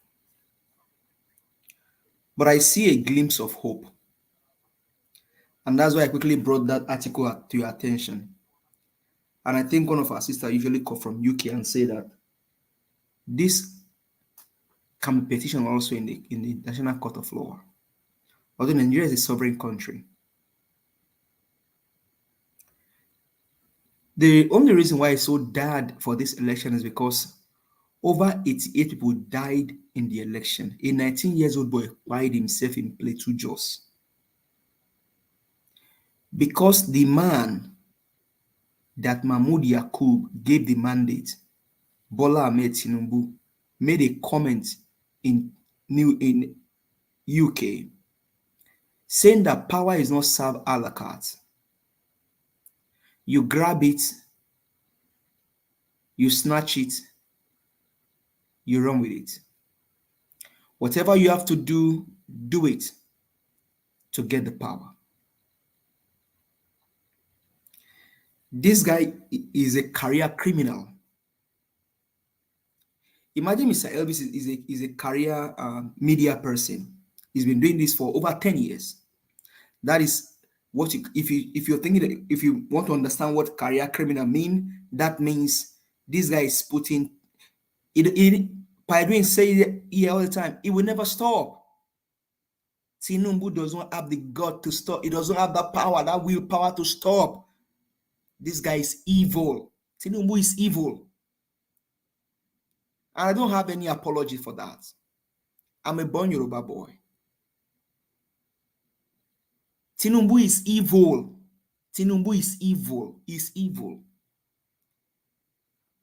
But I see a glimpse of hope. And that's why I quickly brought that article to your attention. And I think one of our sisters usually come from UK and say that this can be petitioned also in the National Court of Law. Although Nigeria is a sovereign country. The only reason why it's so bad for this election is because over 88 people died in the election. A 19-year-old boy died himself in Plateau Jos. Because the man that Mahmoud Yakub gave the mandate, Bola Ahmed Tinubu, made a comment in UK saying that power is not served a la carte. You grab it, you snatch it, you run with it. Whatever you have to do, do it to get the power. This guy is a career criminal. Imagine Mr. Elvis is a career media person. He's been doing this for over 10 years. That is what if you're thinking that if you want to understand what career criminal mean, that means this guy is putting it by doing say it here all the time. It will never stop. Tinubu does not have the gut to stop. He doesn't have that power, that willpower to stop. This guy is evil. Tinubu is evil. And I don't have any apology for that. I'm a born Yoruba boy. Tinubu is evil. Tinubu is evil. He's evil.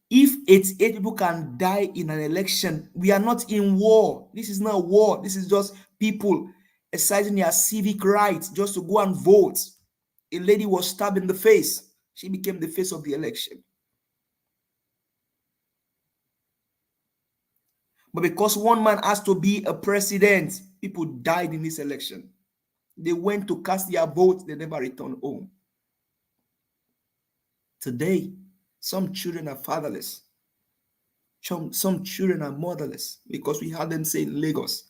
If 88 people can die in an election, we are not in war. This is not war. This is just people exercising their civic rights just to go and vote. A lady was stabbed in the face. She became the face of the election. But because one man has to be a president, people died in this election. They went to cast their vote. They never returned home. Today, some children are fatherless. Some children are motherless because we had them say in Lagos,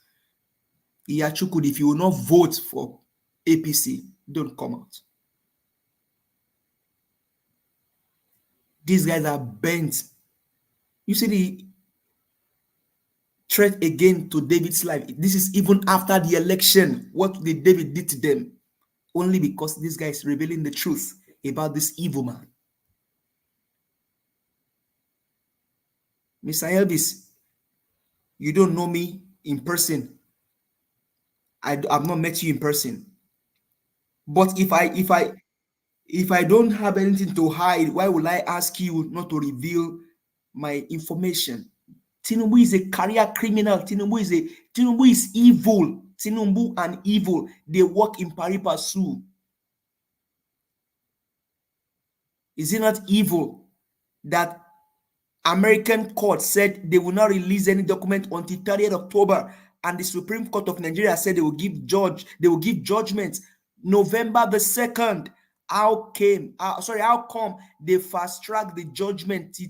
Iyachukud, if you will not vote for APC, don't come out. These guys are bent. You see the threat again to David's life. This is even after the election. What did David did to them? Only because this guy is revealing the truth about this evil man. Mr. Elvis, you don't know me in person. I've not met you in person. But if I don't have anything to hide, why will I ask you not to reveal my information? Tinubu is a career criminal. Tinubu is evil. Tinubu and evil. They work in pari passu. Is it not evil that American court said they will not release any document until 30th October, and the Supreme Court of Nigeria said they will give judgment November the 2nd. How come they fast-track the judgment to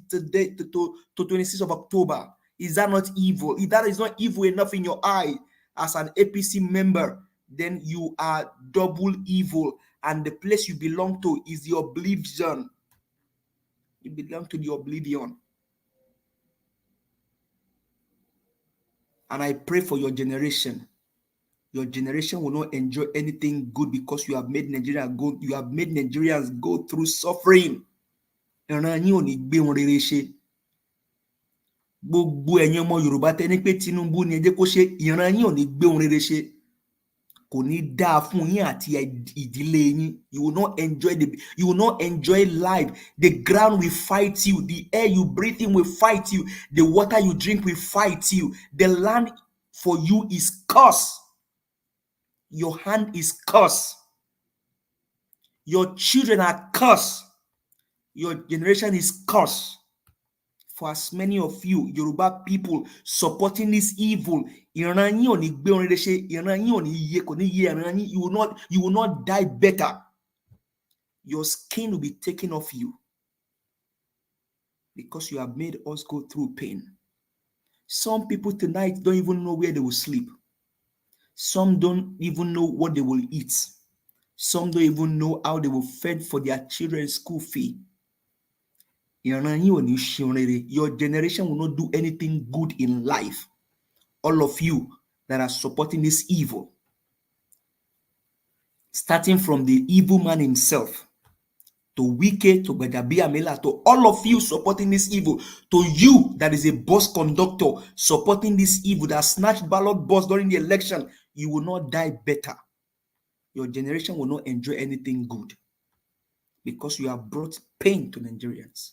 26th of October? Is that not evil? If that is not evil enough in your eye as an APC member, then you are double evil, and the place you belong to is the oblivion. You belong to the oblivion. And I pray for your generation. Your generation will not enjoy anything good because you have made Nigerians go through suffering. gbogbo ẹ̀yin ọmọ Yorùbá tẹ́ ní pé Tinubu ni ẹ jẹ́ kó ṣe, ìran yín ò ní gbé ohun rere ṣe, kò ní dáa fún yín àti ìdílé yín. You will not enjoy life. The ground will fight you, the air you breathe in will fight you, the water you drink will fight you. The land for you is cursed. Your hand is cursed. Your children are cursed. Your generation is cursed. For as many of you, Yoruba people, supporting this evil, you will not die better. Your skin will be taken off you because you have made us go through pain. Some people tonight don't even know where they will sleep. Some don't even know what they will eat. Some don't even know how they will fend for their children's school fee. Your generation will not do anything good in life. All of you that are supporting this evil, starting from the evil man himself, to Wike, to Gbajabi Amela, to all of you supporting this evil, to you that is a bus conductor supporting this evil that snatched ballot box during the election, you will not die better. Your generation will not enjoy anything good because you have brought pain to Nigerians.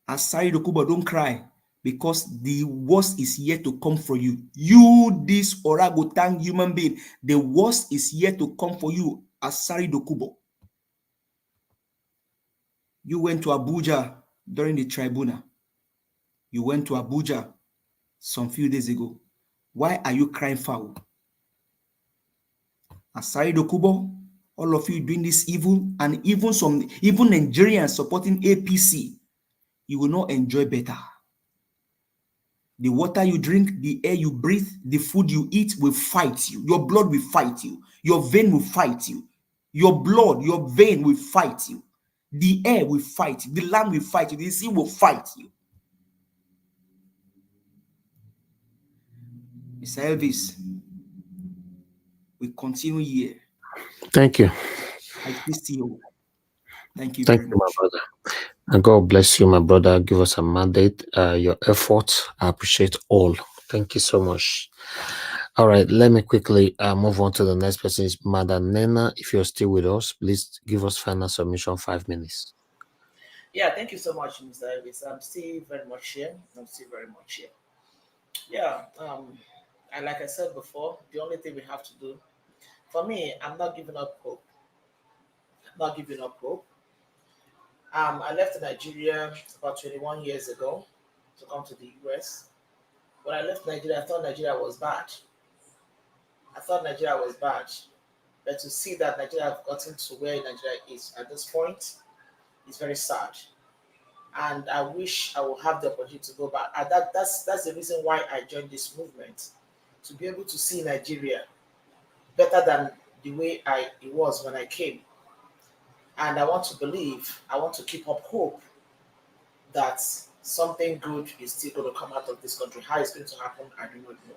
Asari Dokubo, don't cry, because the worst is yet to come for you. You, this orangutan human being, the worst is yet to come for you. Asari Dokubo. You went to Abuja during the tribunal. You went to Abuja some few days ago. Why are you crying foul? Asari Dokubo, all of you doing this evil, and even Nigerians supporting APC, you will not enjoy better. The water you drink, the air you breathe, the food you eat will fight you. Your blood will fight you. Your vein will fight you. Your blood, your vein will fight you. The air will fight you. The land will fight you. The sea will fight you. Mr. Elvis, we continue here. Thank you. I kiss you. Thank you Thank very you, my much. brother. And God bless you, my brother. Give us a mandate. Your effort, I appreciate all. Thank you so much. All right, let me quickly move on to the next person. Is Madam Nena. If you're still with us, please give us final submission, 5 minutes. Yeah, thank you so much, Mr. Elvis. I'm still very much here. Yeah, and like I said before, the only thing we have to do, for me, I'm not giving up hope. I left Nigeria about 21 years ago to come to the US. When I left Nigeria, I thought Nigeria was bad. But to see that Nigeria have gotten to where Nigeria is at this point is very sad. And I wish I would have the opportunity to go back. And that's the reason why I joined this movement, to be able to see Nigeria better than the way it was when I came. And I want to keep up hope that something good is still going to come out of this country. How it's going to happen, I do not know.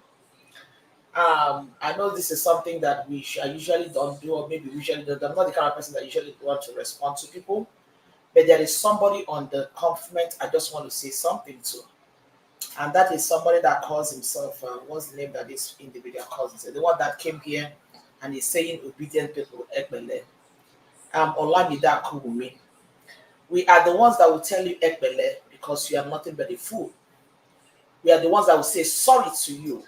I know this is something that I usually don't do, or maybe usually don't. I'm not the kind of person that usually want to respond to people, but there is somebody on the comment I just want to say something to. And that is somebody that calls himself, what's the name that this individual calls himself? The one that came here and is saying obedient people, Ekbele. Olamide Akubumi. We are the ones that will tell you Ekbele because you are nothing but a fool. We are the ones that will say sorry to you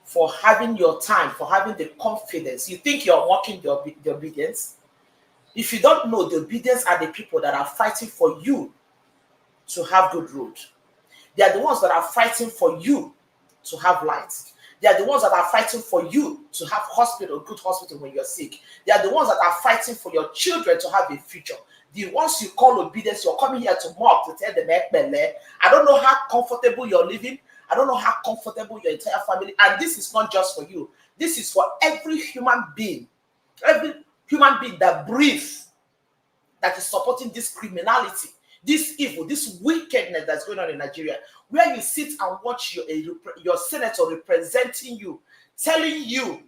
for having your time, for having the confidence. You think you're mocking the obedience? If you don't know, the obedience are the people that are fighting for you to have good road. They are the ones that are fighting for you to have light. They are the ones that are fighting for you to have good hospital when you're sick. They are the ones that are fighting for your children to have a future. The ones you call obedience, you're coming here to mock, to tell them, I don't know how comfortable you're living. I don't know how comfortable your entire family. And this is not just for you. This is for every human being. Every human being that breathes, that is supporting this criminality, this evil, this wickedness that's going on in Nigeria, where you sit and watch your senator representing you, telling you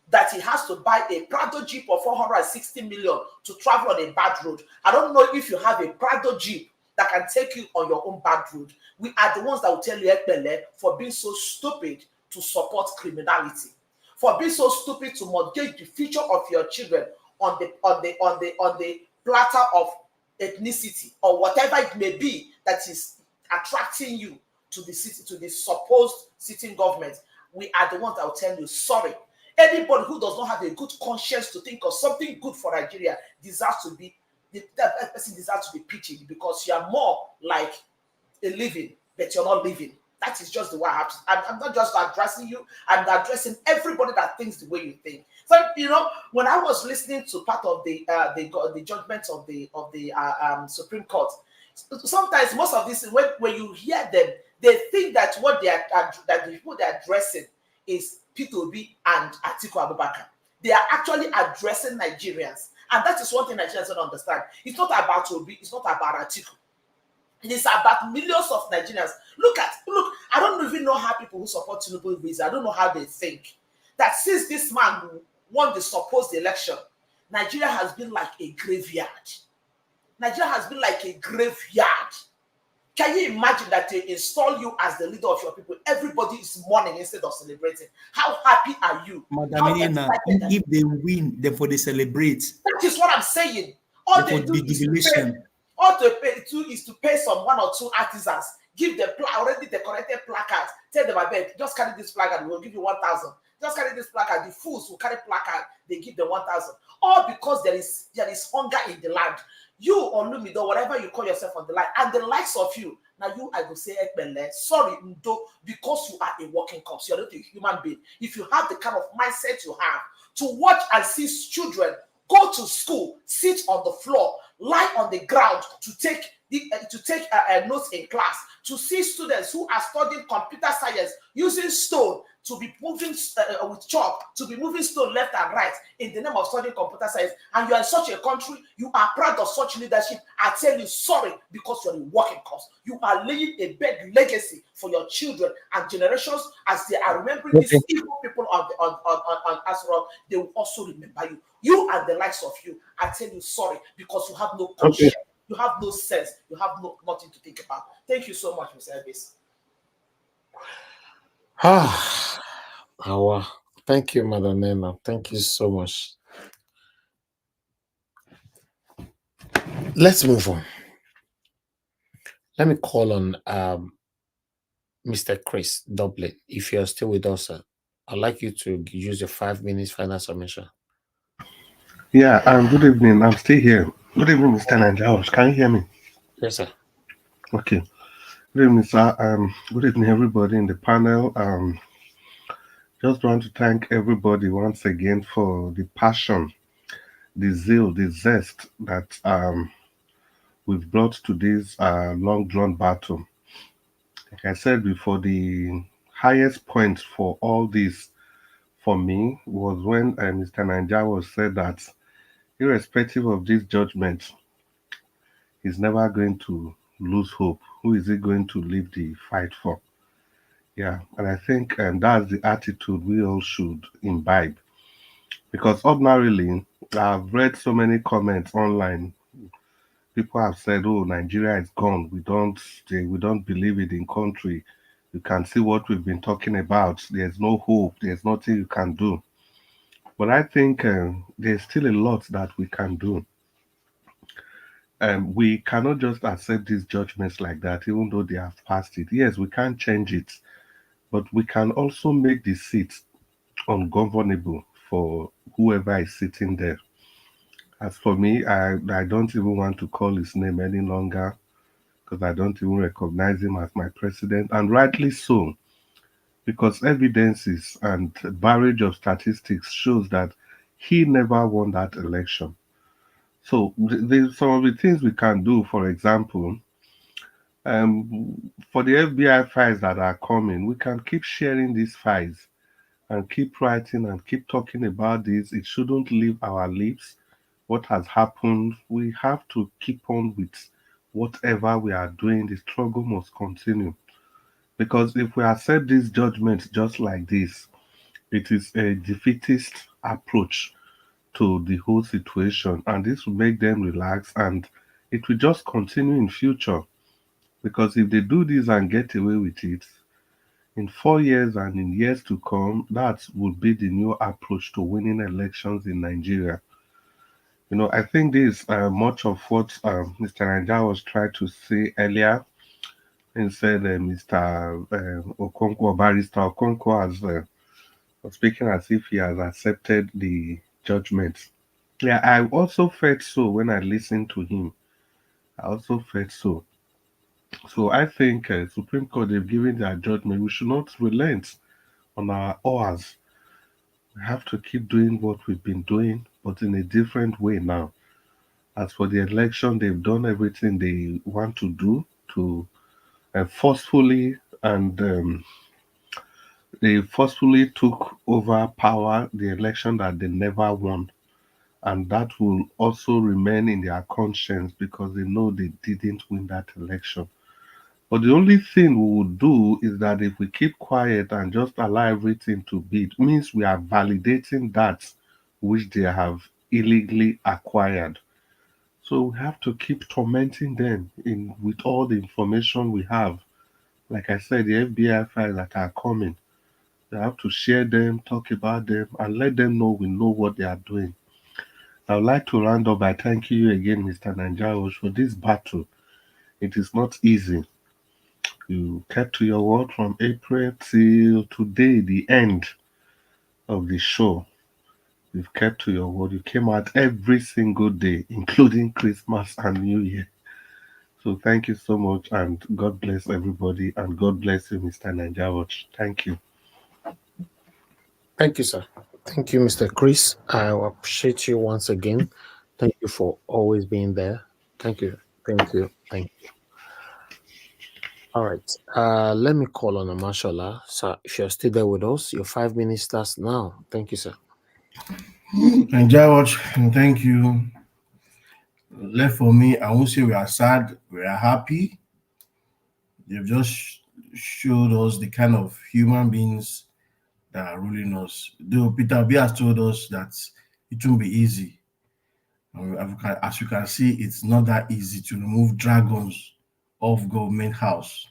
that he has to buy a Prado Jeep of 460 million to travel on a bad road. I don't know if you have a Prado Jeep that can take you on your own bad road. We are the ones that will tell you Ekbele for being so stupid to support criminality, for being so stupid to mortgage the future of your children on the platter of ethnicity or whatever it may be that is attracting you to the city, to the supposed sitting government. We are the ones that will tell you sorry. Anybody who does not have a good conscience to think of something good for Nigeria deserves to be, that person deserves to be pitied, because you are more like a living, but you're not living. That is just the way I have to. I'm not just addressing you, I'm addressing everybody that thinks the way you think. So, you know, when I was listening to part of the judgment of the Supreme Court, sometimes most of this, when you hear them, they think that what they are, that the people they are addressing is P2B and Atiku Abubakar. They are actually addressing Nigerians, and that is one thing Nigerians don't understand. It's not about Obi, it's not about Atiku. It is about millions of Nigerians. Look, I don't even know how people who support Tinubu reason. I don't know how they think that since this man won the supposed election, Nigeria has been like a graveyard. Nigeria has been like a graveyard. Can you imagine that they install you as the leader of your people? Everybody is mourning instead of celebrating. How happy are you? Madam, if they win, therefore they celebrate. That is what I'm saying. All they do is to pay some one or two artisans, give them already decorated placards, tell them, I bet, just carry this placard, we'll give you 1,000. Just carry this placard. The fools will carry placard, they give them 1,000. All because there is hunger in the land. You or Lumido, whatever you call yourself on the line, and the likes of you. Now you, I will say, sorry, Ndo, because you are a working corpse, you're not a human being. If you have the kind of mindset you have to watch and see children go to school, sit on the floor, lie on the ground to take notes in class, to see students who are studying computer science using stone to be moving with chalk, to be moving stone left and right in the name of studying computer science, and you are in such a country, you are proud of such leadership. I tell you sorry, because you're a working class. You are laying a bad legacy for your children and generations as they are remembering these evil people on Asura. They will also remember you. You and the likes of you. I tell you sorry, because you have no conscience. You have no sense. You have nothing to think about. Thank you so much, Mr. Elvis. Thank you, Madam Nena. Thank you so much. Let's move on. Let me call on Mr. Chris Dublin. If you're still with us, sir, I'd like you to use your 5 minutes final submission. Yeah, good evening. I'm still here. Good evening, Mr. Nanjaos. Can you hear me? Yes, sir. Okay. Good evening, sir. Good evening, everybody in the panel. Just want to thank everybody once again for the passion, the zeal, the zest that we've brought to this long drawn battle. Like I said before, the highest point for all this for me was when Mr. Nanjaos said that irrespective of this judgment, he's never going to lose hope. Who is he going to leave the fight for? Yeah, and I think that's the attitude we all should imbibe. Because ordinarily, I've read so many comments online. People have said, "Oh, Nigeria is gone. We don't believe it in country. You can see what we've been talking about. There's no hope. There's nothing you can do." But I think there's still a lot that we can do. We cannot just accept these judgments like that, even though they have passed it. Yes, we can't change it, but we can also make the seat ungovernable for whoever is sitting there. As for me, I don't even want to call his name any longer because I don't even recognize him as my president, and rightly so, because evidences and barrage of statistics shows that he never won that election. So some of the things we can do, for example, for the FBI files that are coming, we can keep sharing these files and keep writing and keep talking about this. It shouldn't leave our lips. What has happened, we have to keep on with whatever we are doing. The struggle must continue. Because if we accept this judgment just like this, it is a defeatist approach to the whole situation, and this will make them relax, and it will just continue in future. Because if they do this and get away with it, in 4 years and in years to come, that would be the new approach to winning elections in Nigeria. I think this much of what Mr. Naija was trying to say earlier. He said Mr. Okonkwo, Barrister Okonkwo, was speaking as if he has accepted the judgment. Yeah, I also felt so when I listened to him. I also felt so. So I think Supreme Court, they've given their judgment. We should not relent on our oars. We have to keep doing what we've been doing, but in a different way now. As for the election, they've done everything they want to do to forcefully and they forcefully took over power the election that they never won. And that will also remain in their conscience because they know they didn't win that election. But the only thing we would do is that if we keep quiet and just allow everything to be, it means we are validating that which they have illegally acquired. So we have to keep tormenting them with all the information we have. Like I said, the FBI files that are coming, we have to share them, talk about them, and let them know we know what they are doing. I would like to round up by thanking you again, Mr. Naija, for this battle. It is not easy. You kept to your word from April till today, the end of the show. You've kept to your word. You came out every single day, including Christmas and New Year. So thank you so much, and God bless everybody, and God bless you, Mr. Naija. Thank you. Thank you, sir. Thank you, Mr. Chris. I appreciate you once again. Thank you for always being there. Thank you. Thank you. Thank you. All right. Let me call on Amashola. Sir, if you're still there with us, your 5 minutes starts now. Thank you, sir. Nigerian, thank you. Left for me, I won't say we are sad, we are happy. They've just showed us the kind of human beings that are ruling us. Though Peter B has told us that it won't be easy. As you can see, it's not that easy to remove dragons off government house.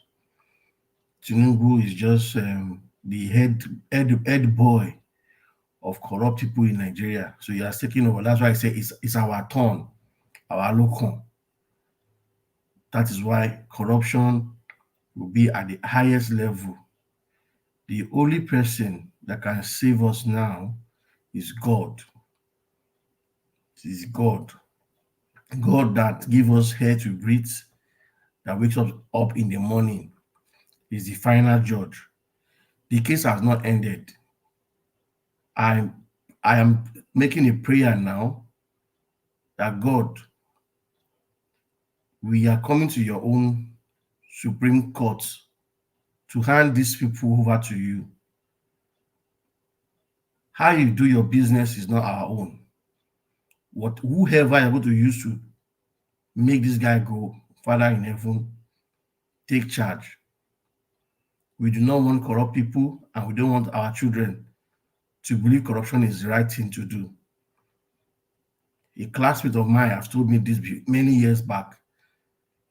Tinubu is just the head boy of corrupt people in Nigeria. So he has taken over. That's why I say it's our turn, our local. That is why corruption will be at the highest level. The only person that can save us now is God. It is God. God that gives us air to breathe, that wakes us up in the morning, is the final judge. The case has not ended. I am making a prayer now that God, we are coming to your own Supreme Court to hand these people over to you. How you do your business is not our own. Whoever you're going to use to make this guy go, Father in heaven, take charge. We do not want corrupt people, and we don't want our children to believe corruption is the right thing to do. A classmate of mine has told me this many years back.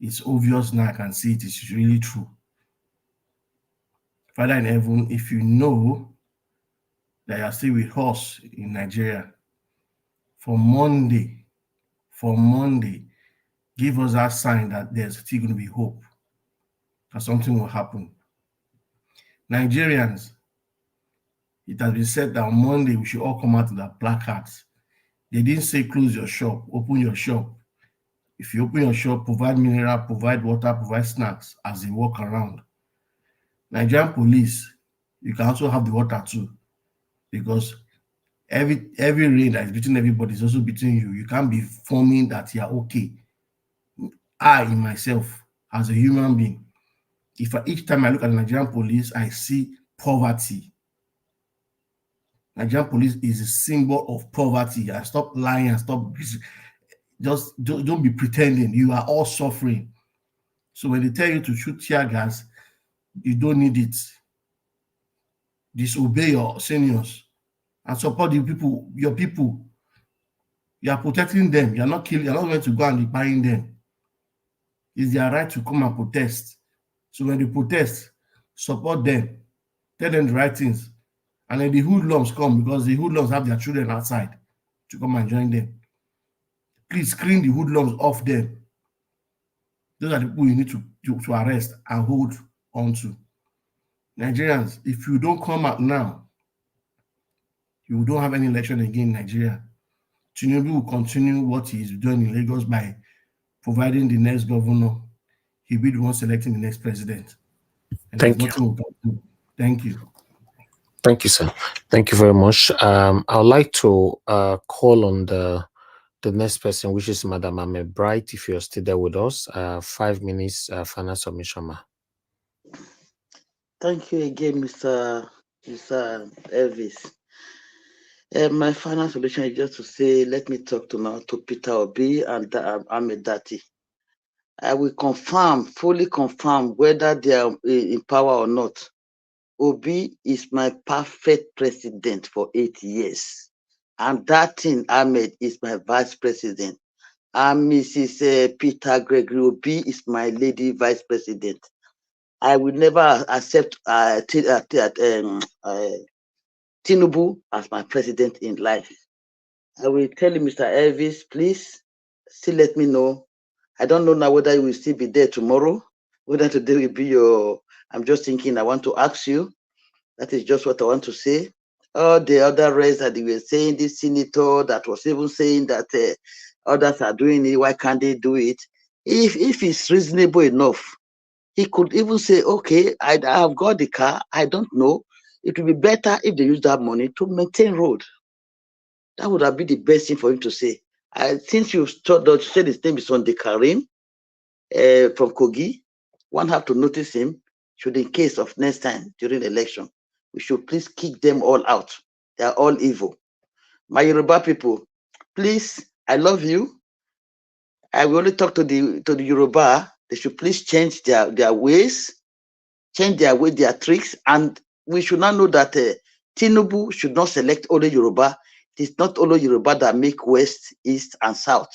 It's obvious now, I can see it is really true. Father in heaven, if you know that you are still with us in Nigeria, for Monday, give us that sign that there's still going to be hope, that something will happen. Nigerians, it has been said that on Monday we should all come out with our placards. They didn't say close your shop, open your shop. If you open your shop, provide mineral, provide water, provide snacks as they walk around. Nigerian police, you can also have the water too, because every rain that is between everybody is also between you. You can't be forming that you are okay. I, in myself, as a human being, each time I look at the Nigerian police, I see poverty. Nigerian police is a symbol of poverty. And stop lying and stop. Just don't be pretending. You are all suffering. So when they tell you to shoot tear gas, you don't need it. Disobey your seniors and support the people, your people. You are protecting them. You are not killing. You are not going to go and be buying them. It's their right to come and protest. So when they protest, support them, tell them the right things. And then the hoodlums come, because the hoodlums have their children outside to come and join them. Please screen the hoodlums off them. Those are the people you need to arrest and hold on to. Nigerians, if you don't come out now, you don't have any election again in Nigeria. Tinubu will continue what he's doing in Lagos by providing the next governor. He'll be the one selecting the next president. And Thank you. Thank you. Thank you, sir. Thank you very much. I would like to call on the next person, which is Madam Ahmed Bright, if you're still there with us. 5 minutes, final submission, ma. Thank you again, Mr. Elvis. My final solution is just to say, let me talk to Peter Obi and Ahmed Dati. I will fully confirm whether they are in power or not. Obi is my perfect president for 8 years. And Dati Ahmed is my vice president. And Mrs. Peter Gregory Obi is my lady vice president. I will never accept Tinubu as my president in life. I will tell you, Mr. Elvis, please still let me know. I don't know now whether you will still be there tomorrow, whether today will be I'm just thinking, I want to ask you. That is just what I want to say. All the other rest that they were saying, this senator that was even saying that others are doing it, why can't they do it? If it's reasonable enough, he could even say, okay, I have got the car, I don't know. It would be better if they use that money to maintain road. That would have been the best thing for him to say. Since you said his name is Sunday Karim from Kogi, one have to notice him, should in case of next time during the election, we should please kick them all out. They are all evil. My Yoruba people, please, I love you. I will only talk to the Yoruba. They should please change their ways, change their tricks, and we should not know that Tinubu should not select only Yoruba. It is not only Yoruba that make West, East, and South.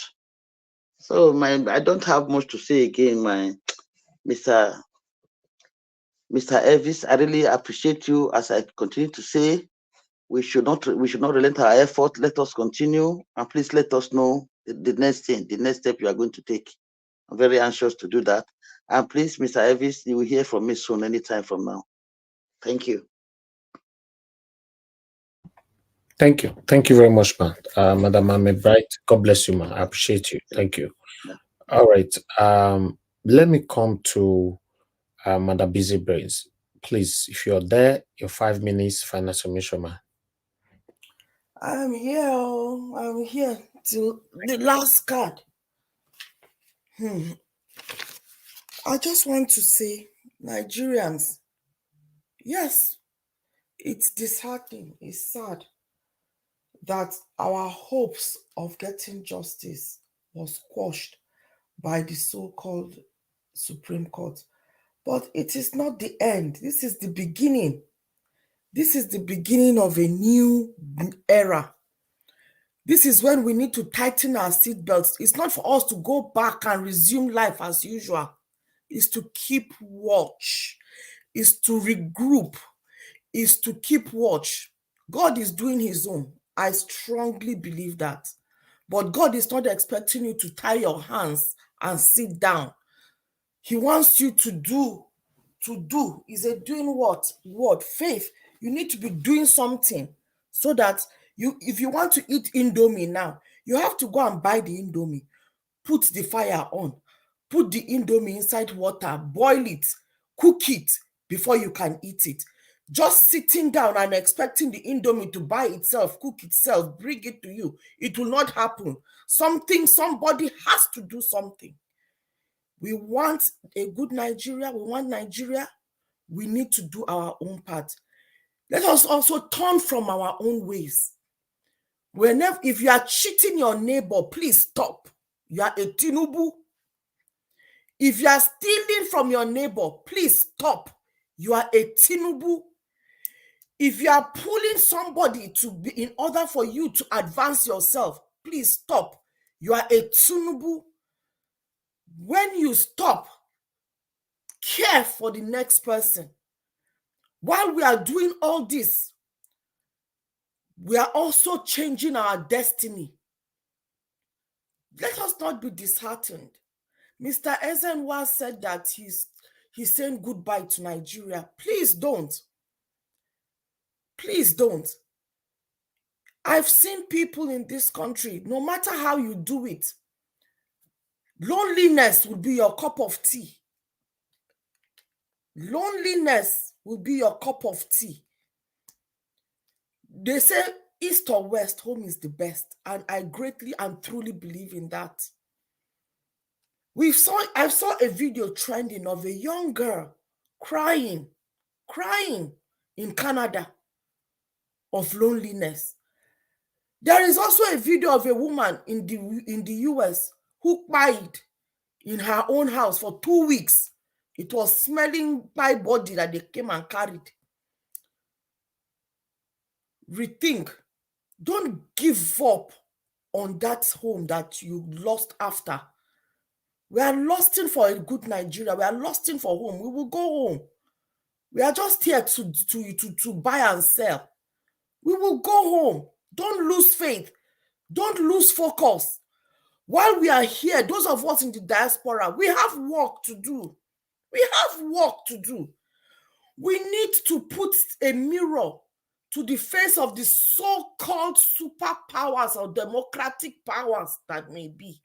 So I don't have much to say again, my Mr. Elvis. I really appreciate you. As I continue to say, we should not relent our effort. Let us continue, and please let us know the next step you are going to take. I'm very anxious to do that. And please, Mr. Elvis, you will hear from me soon, anytime from now. Thank you. Thank you. Thank you very much, ma. Madam Ahmed Bright. God bless you, ma. I appreciate you. Thank you. Yeah. All right. Let me come to Madam Busy Brains. Please, if you're there, your 5 minutes final submission, ma. I'm here. I'm here till the last card. I just want to say, Nigerians, yes, it's disheartening, it's sad that our hopes of getting justice was quashed by the so-called Supreme Court. But it is not the end. This is the beginning. This is the beginning of a new era. This is when we need to tighten our seatbelts. It's not for us to go back and resume life as usual. It's to keep watch. It's to regroup. It's to keep watch. God is doing his own. I strongly believe that. But God is not expecting you to tie your hands and sit down. He wants you to do. Is it doing what? What? Faith. You need to be doing something so that if you want to eat Indomie now, you have to go and buy the Indomie, put the fire on, put the Indomie inside water, boil it, cook it before you can eat it. Just sitting down and expecting the Indomie to buy itself, cook itself, bring it to you, it will not happen. Somebody has to do something. We want a good Nigeria. We want Nigeria. We need to do our own part. Let us also turn from our own ways. If you are cheating your neighbor, please stop. You are a Tinubu. If you are stealing from your neighbor, please stop. You are a Tinubu. If you are pulling somebody in order for you to advance yourself, please stop. You are a Tinubu. when you stop, care for the next person, while we are doing all this, we are also changing our destiny. Let us not be disheartened. Mr. Ezenwa said that he's saying goodbye to Nigeria. Please don't. Please don't. I've seen people in this country, no matter how you do it, loneliness will be your cup of tea. Loneliness will be your cup of tea. They say east or west, home is the best. And I greatly and truly believe in that. I saw a video trending of a young girl crying in Canada of loneliness. There is also a video of a woman in the US who cried in her own house for 2 weeks. It was smelling by body that they came and carried. Rethink. Don't give up on that home that you lost after. We are lusting for a good Nigeria. We are lusting for home. We will go home. We are just here to buy and sell. We will go home. Don't lose faith. Don't lose focus. While we are here, those of us in the diaspora, we have work to do. We have work to do. We need to put a mirror to the face of the so-called superpowers or democratic powers that may be.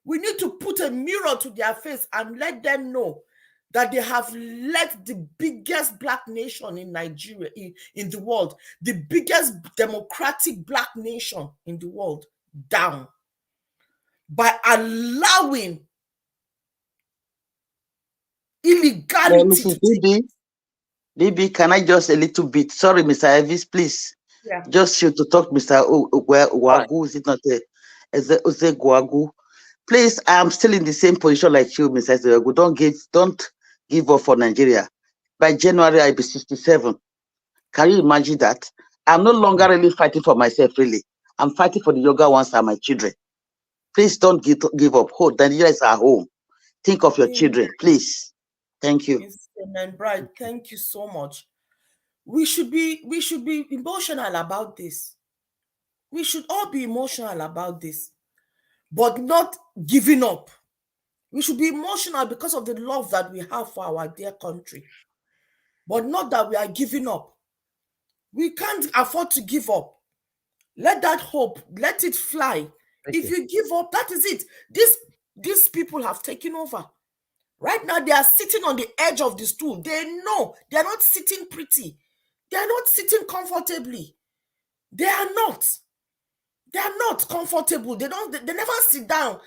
We need to put a mirror to their face and let them know that they have let the biggest black nation in Nigeria, in the world, the biggest democratic black nation in the world, down by allowing illegality. Mrs. Bibi, can I just a little bit? Sorry, Mr. Elvis, please. Yeah. Just you to talk, Mr. Guagu. Is it not Uze Guagu? Please, I'm still in the same position like you, Mr. Guagu. Don't give up for Nigeria. By January, I'll be 67. Can you imagine that? I'm no longer really fighting for myself, really. I'm fighting for the younger ones and my children. Please don't give up. Hope Nigeria is our home. Think of your children, please. Thank you. Amen, Bright. Thank you so much. We should be emotional about this. We should all be emotional about this, but not giving up. We should be emotional because of the love that we have for our dear country, but not that we are giving up. We can't afford to give up. Let that hope, let it fly. If you give up, that is it. These people have taken over. Right now, they are sitting on the edge of the stool. They know they are not sitting pretty. They are not sitting comfortably. They are not. They are not comfortable. They never sit down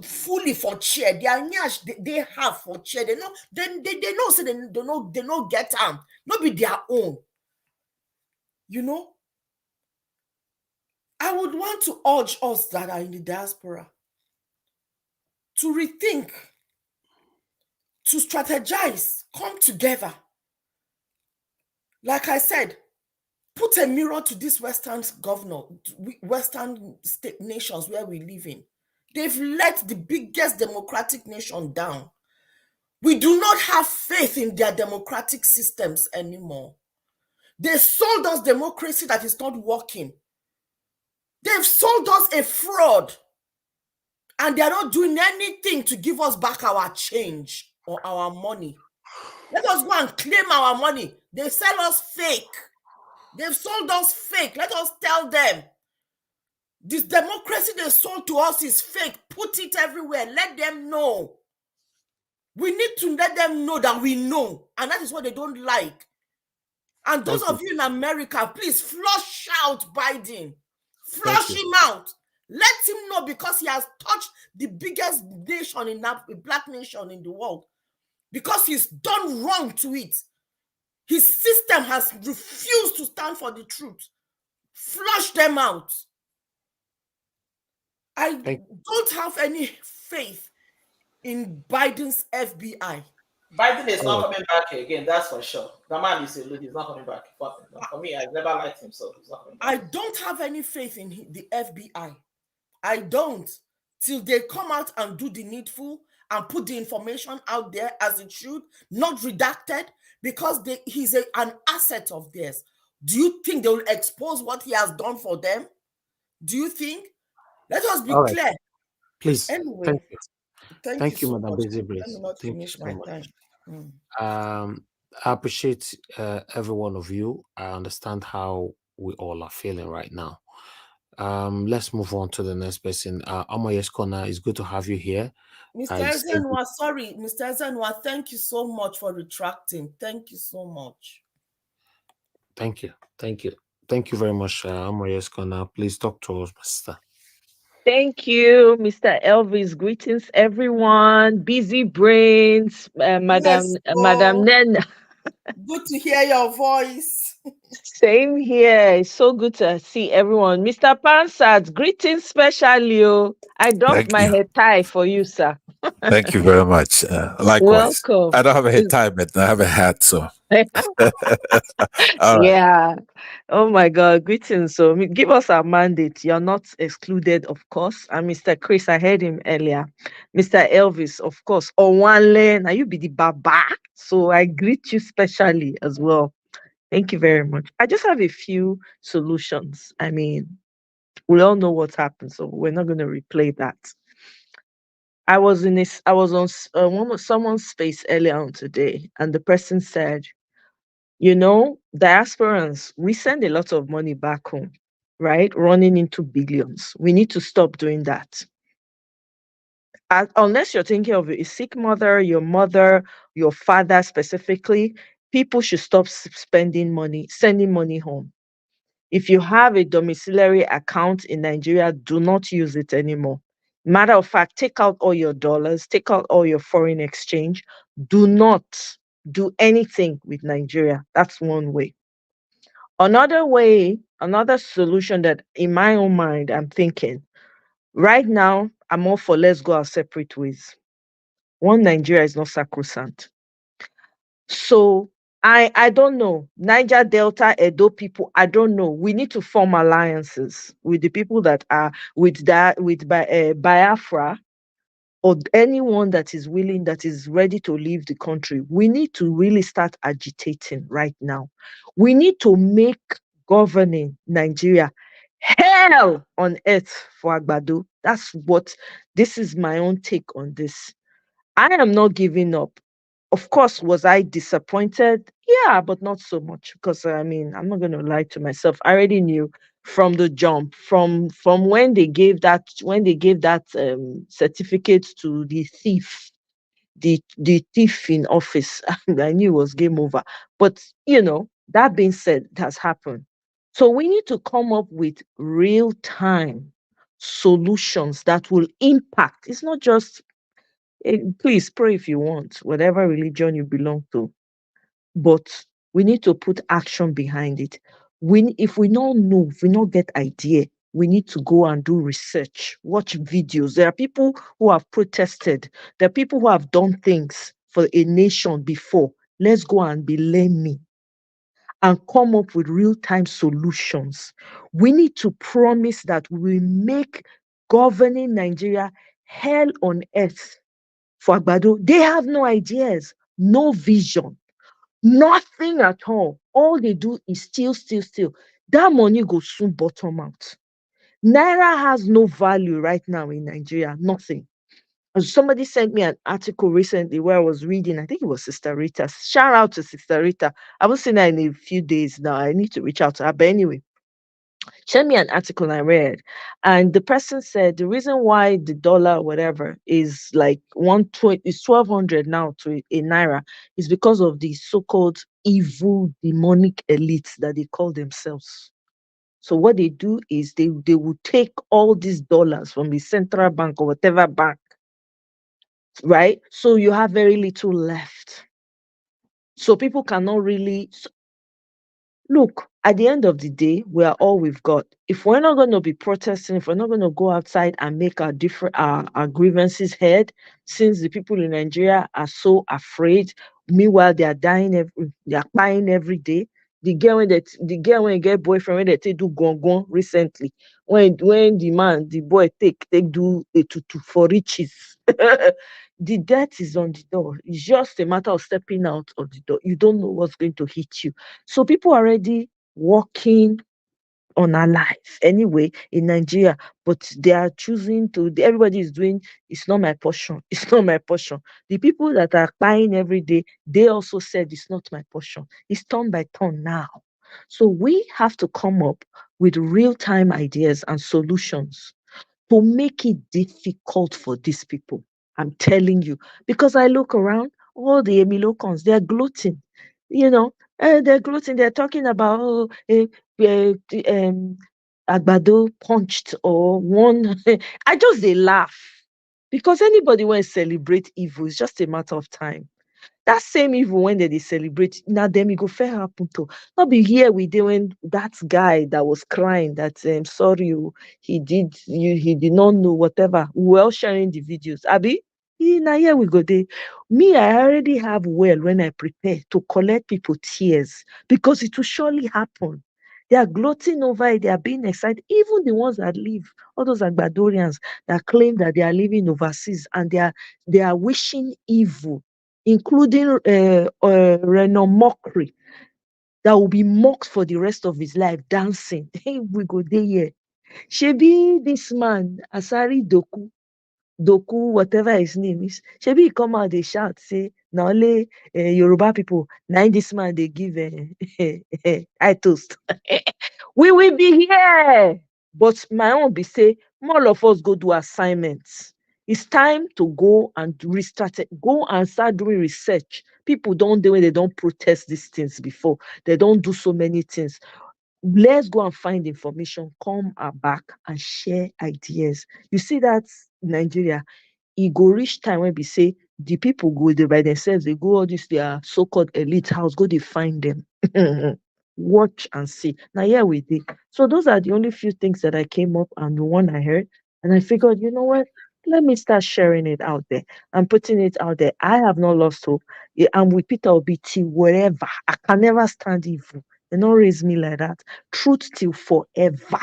fully for chair. They are nyash. They have for chair. They know. They know. So they know get on. Not be their own. You know. I would want to urge us that are in the diaspora to rethink, to strategize, come together. Like I said, put a mirror to these Western state nations where we live in. They've let the biggest democratic nation down. We do not have faith in their democratic systems anymore. They sold us democracy that is not working. They've sold us a fraud. And they're not doing anything to give us back our change or our money. Let us go and claim our money. They sell us fake. They've sold us fake. Let us tell them. This democracy they sold to us is fake. Put it everywhere. Let them know. We need to let them know that we know. And that is what they don't like. And those of you in America, please flush out Biden. Flush him out. Let him know, because he has touched the biggest nation in that black nation in the world. Because he's done wrong to it. His system has refused to stand for the truth. Flush them out. I don't have any faith in Biden's FBI. Biden is not coming back again, that's for sure. The man is a leader, he's not coming back. For me, I never liked him, so he's not coming back. I don't have any faith in the FBI. I don't. Till they come out and do the needful and put the information out there as it should, not redacted, because he's an asset of theirs. Do you think they will expose what he has done for them? Do you think? Let us be clear. Please. Anyway, thank you so Madam much. Busy Let me Breeze. not Thank you finish so my much. time. I appreciate every one of you. I understand how we all are feeling right now. Let's move on to the next person. Amoye's Corner, it's good to have you here. Mr. Ezenwa, sorry, Mr. Ezenwa, thank you so much for retracting. Thank you so much. Thank you. Thank you very much, Amoye's Corner. Please talk to us, Mr. Thank you, Mr. Elvis. Greetings, everyone. Busy brains, Madam Nen. Good to hear your voice. Same here. It's so good to see everyone. Mr. Pansat, greetings specially. I dropped my head tie for you, sir. Thank you very much. Likewise. Welcome. I don't have a head tie, but I have a hat, so. All right. Yeah. Oh my God. Greetings. So give us our mandate. You're not excluded, of course. And Mr. Chris, I heard him earlier. Mr. Elvis, of course. Owanle, now you be the baba. So I greet you specially as well. Thank you very much. I just have a few solutions. I mean, we all know what happened, so we're not going to replay that. I was on someone's space earlier on today, and the person said, diasporans, we send a lot of money back home, right? Running into billions. We need to stop doing that. Unless you're thinking of a sick mother, your father specifically, people should stop spending money, sending money home. If you have a domiciliary account in Nigeria, do not use it anymore. Matter of fact, take out all your dollars, take out all your foreign exchange. Do not do anything with Nigeria. That's one way. Another way, another solution that in my own mind, I'm thinking, right now, I'm all for let's go our separate ways. One Nigeria is not sacrosanct. So I don't know. Niger Delta, Edo people, I don't know. We need to form alliances with the people that are with Biafra, or anyone that is willing, that is ready to leave the country. We need to really start agitating right now. We need to make governing Nigeria hell on earth for Agbado. This is my own take on this. I am not giving up. Of course, was I disappointed? Yeah, but not so much, because I mean, I'm not going to lie to myself. I already knew from the jump, from when they gave that certificate to the thief, the thief in office. I knew it was game over. But that being said, it has happened. So we need to come up with real-time solutions that will impact. It's not just please pray if you want, whatever religion you belong to. But we need to put action behind it. If we don't know, if we don't get idea, we need to go and do research, watch videos. There are people who have protested. There are people who have done things for a nation before. Let's go and be learning and come up with real-time solutions. We need to promise that we make governing Nigeria hell on earth for Agbado. They have no ideas, no vision, nothing at all. All they do is steal. That money goes soon bottom out. Naira has no value right now in Nigeria, nothing. Somebody sent me an article recently where I was reading, I think it was Sister Rita. Shout out to Sister Rita. I haven't seen her in a few days now. I need to reach out to her. But anyway, sent me an article I read, and the person said the reason why the dollar, whatever, is like 120, is 1,200 now to a naira, is because of the so-called evil demonic elites that they call themselves. So what they do is they will take all these dollars from the central bank or whatever bank, right? So you have very little left. So people cannot really look, at the end of the day, we are all we've got. If we're not going to be protesting, if we're not going to go outside and make our grievances heard, since the people in Nigeria are so afraid, meanwhile they are dying, they are crying every day. The girl when they get boyfriend, when they do gong recently, when the boy take do a tutu for riches, the death is on the door. It's just a matter of stepping out of the door. You don't know what's going to hit you. So people are already walking on our life anyway in Nigeria, but they are choosing to. Everybody is doing. It's not my portion. It's not my portion. The people that are buying every day, they also said it's not my portion. It's turn by turn now. So we have to come up with real time ideas and solutions to make it difficult for these people. I'm telling you, because I look around, all the Emilocons, they're gloating, you know, they're gloating. They're talking about, oh, Agbado punched or one. I just they laugh because anybody when celebrate evil, it's just a matter of time. That same evil when they celebrate, now them it go fair happen to. Not be here we dey when that guy that was crying that sorry he did not know whatever. We were all sharing the videos. Abi, now here we go there. Me, I already have well when I prepare to collect people tears because it will surely happen. They are gloating over it. They are being excited. Even the ones that live, all those Agbadorians that claim that they are living overseas and they are wishing evil, including Reno mockery, that will be mocked for the rest of his life, dancing. Hey, we go there here. Shebi, this man, Asari Doku, whatever his name is, Shebi he come out, they shout, say, now only Yoruba people, now this man they give I toast. We will be here. But my own be say, more of us go do assignments. It's time to go and restart it. Go and start doing research. People don't do when they don't protest these things before. They don't do so many things. Let's go and find information, come back and share ideas. You see that Nigeria, it go reach time when we say the people go there by themselves, they go all this their so-called elite house, go they find them. Watch and see. Now here we did. So those are the only few things that I came up and the one I heard. And I figured, you know what? Let me start sharing it out there and putting it out there. I have not lost hope. I'm with Peter Obiti, wherever. I can never stand evil. They don't raise me like that. Truth till forever.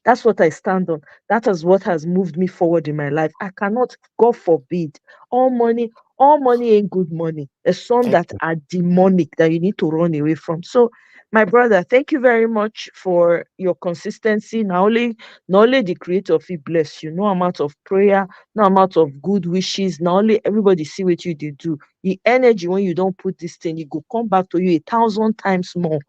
That's what I stand on. That is what has moved me forward in my life. I cannot, God forbid, all money ain't good money. There's some that are demonic that you need to run away from. So, my brother, thank you very much for your consistency. Not only the creator of it bless you, no amount of prayer, no amount of good wishes, not only everybody see what you did do. The energy when you don't put this thing, it will come back to you 1,000 times more.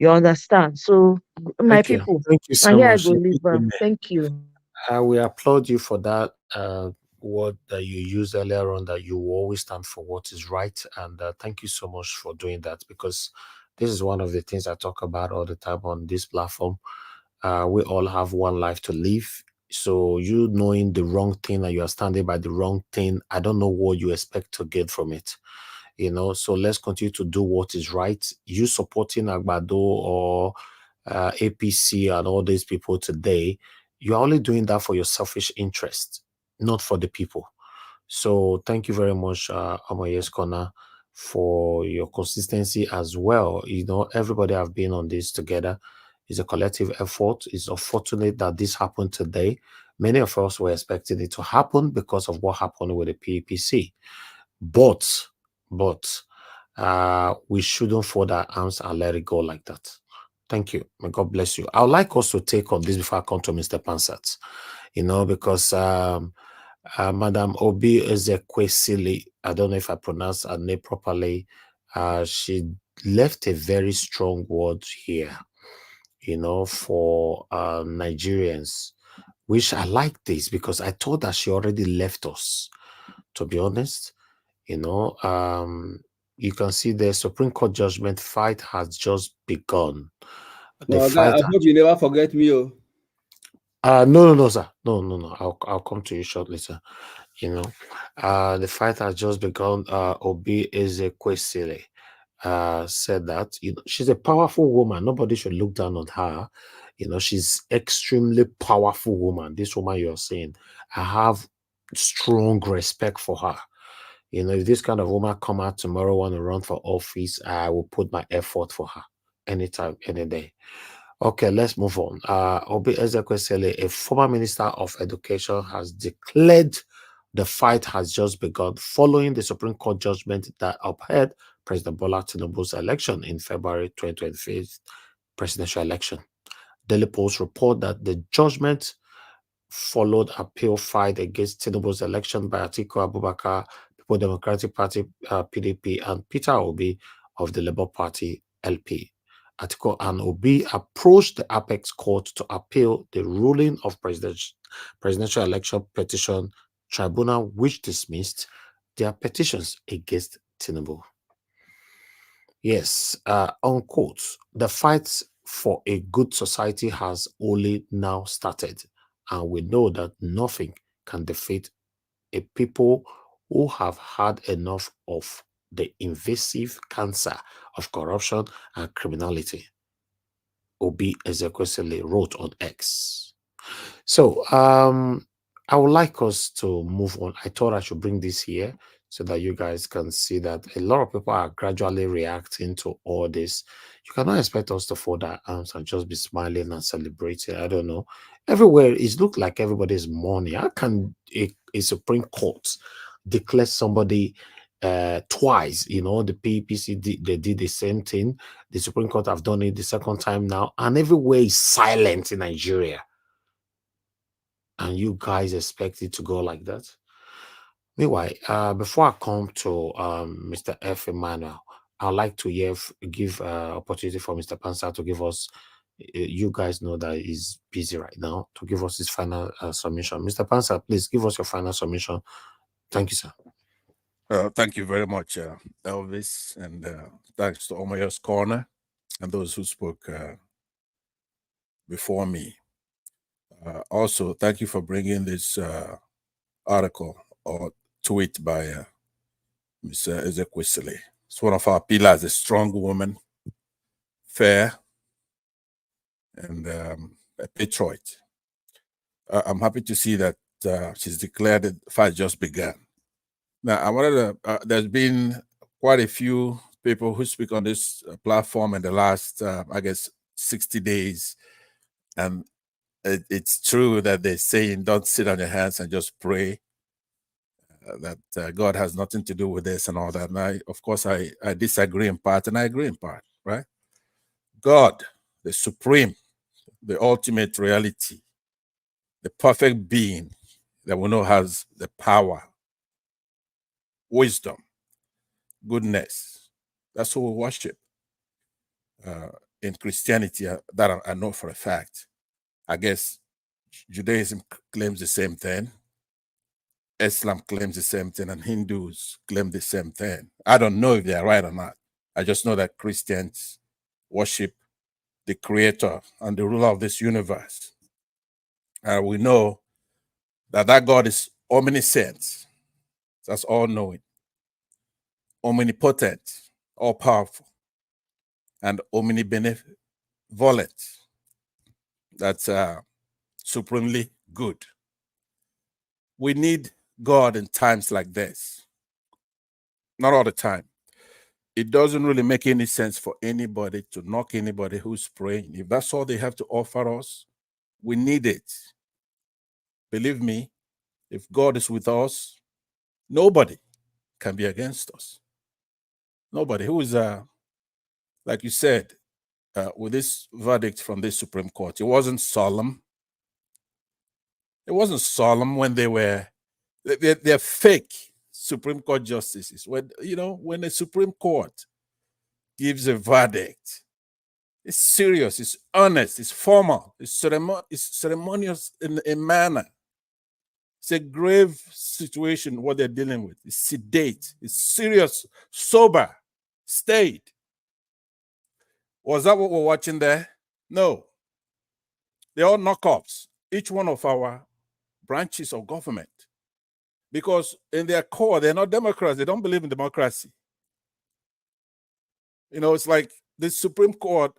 You understand? So, my Thank you. people, Thank you and so here I much. go leave. Thank you. We applaud you for that word that you used earlier on, that you always stand for what is right. And thank you so much for doing that, because this is one of the things I talk about all the time on this platform. We all have one life to live. So you knowing the wrong thing and you are standing by the wrong thing, I don't know what you expect to get from it. So let's continue to do what is right. You supporting Agbado or APC and all these people today, you're only doing that for your selfish interest, not for the people. So thank you very much, Amoyes Kona, for your consistency as well. Everybody have been on this together. It's a collective effort. It's unfortunate that this happened today. Many of us were expecting it to happen because of what happened with the PPC. But we shouldn't fold our arms and let it go like that. Thank you. May God bless you. I would like us to take on this before I come to Mr. Pansat, because Madam Obi Ezekwesili, I don't know if I pronounce her name properly, she left a very strong word here, for Nigerians, which I like this because I thought that she already left us, to be honest. You can see the Supreme Court judgment fight has just begun. No, guy, I hope you never forget me. No, sir. No. I'll come to you shortly, sir. The fight has just begun. Obi Ezekwesili said that she's a powerful woman. Nobody should look down on her. She's extremely powerful woman. This woman you're saying, I have strong respect for her. If this kind of woman come out tomorrow, want to run for office, I will put my effort for her anytime, any day. Okay, let's move on. Obi Ezekwesili, a former minister of education, has declared The fight has just begun following the Supreme Court judgment that upheld President Bola Tinubu's election in February 2025 presidential election. Daily Post report that the judgment followed appeal filed against Tinubu's election by Atiku Abubakar, People Democratic Party PDP, and Peter Obi of the Labour Party LP. Atiku and Obi approached the Apex Court to appeal the ruling of presidential election petition tribunal, which dismissed their petitions against Tinubu. Yes, unquote, the fight for a good society has only now started, and we know that nothing can defeat a people who have had enough of the invasive cancer of corruption and criminality. Obi Ezekwesili wrote on X. So I would like us to move on. I thought I should bring this here so that you guys can see that a lot of people are gradually reacting to all this. You cannot expect us to fold our arms and just be smiling and celebrating. I don't know. Everywhere it looks like everybody's mourning. How can a Supreme Court declare somebody twice? You know, the PPC they did the same thing. The Supreme Court have done it the second time now, and everywhere is silent in Nigeria. And you guys expect it to go like that? Meanwhile, before I come to Mr. F. Emmanuel, I'd like to give opportunity for Mr. Pansa to give us, you guys know that he's busy right now, to give us his final submission. Mr. Pansa, please give us your final submission. Thank you, sir. Thank you very much, Elvis, and thanks to Omoyo's Corner and those who spoke before me. Also, thank you for bringing this article or tweet by Ms. Ezekwesili. It's one of our pillars, a strong woman, fair, and a patriot. I'm happy to see that she's declared the fight just began. Now, I wanted to, there's been quite a few people who speak on this platform in the last, I guess, 60 days. And it's true that they're saying, don't sit on your hands and just pray, that God has nothing to do with this and all that. And of course, I disagree in part and I agree in part, right? God, the supreme, the ultimate reality, the perfect being that we know has the power, wisdom, goodness. That's who we worship. In Christianity, that I know for a fact. I guess Judaism claims the same thing. Islam claims the same thing, and Hindus claim the same thing. I don't know if they are right or not. I just know that Christians worship the creator and the ruler of this universe. We know that God is omniscient. That's all-knowing, omnipotent, all-powerful, and omnibenevolent. That's supremely good. We need God in times like this. Not all the time. It doesn't really make any sense for anybody to knock anybody who's praying. If that's all they have to offer us, we need it. Believe me, if God is with us, nobody can be against us. Nobody. Who is, like you said, with this verdict from the Supreme Court, it wasn't solemn. It wasn't solemn when they're fake Supreme Court justices. When the Supreme Court gives a verdict, it's serious, it's honest, it's formal, it's ceremonious in a manner. It's a grave situation what they're dealing with. It's sedate, it's serious, sober, staid. Was that what we're watching there? No. They're all knockoffs, each one of our branches of government. Because in their core, they're not Democrats. They don't believe in democracy. It's like the Supreme Court.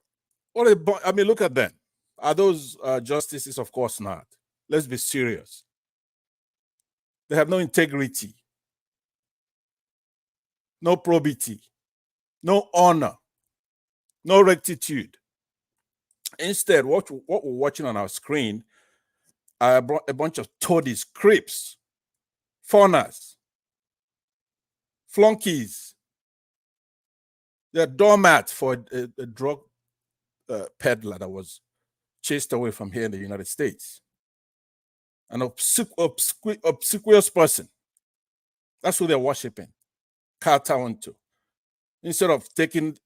Look at them. Are those justices? Of course not. Let's be serious. They have no integrity, no probity, no honor, no rectitude. Instead, what we're watching on our screen are a bunch of toadies, creeps, fawners, flunkies. They're doormats for a drug peddler that was chased away from here in the United States. An obsequious person. That's who they're worshiping, kowtowing to, instead of taking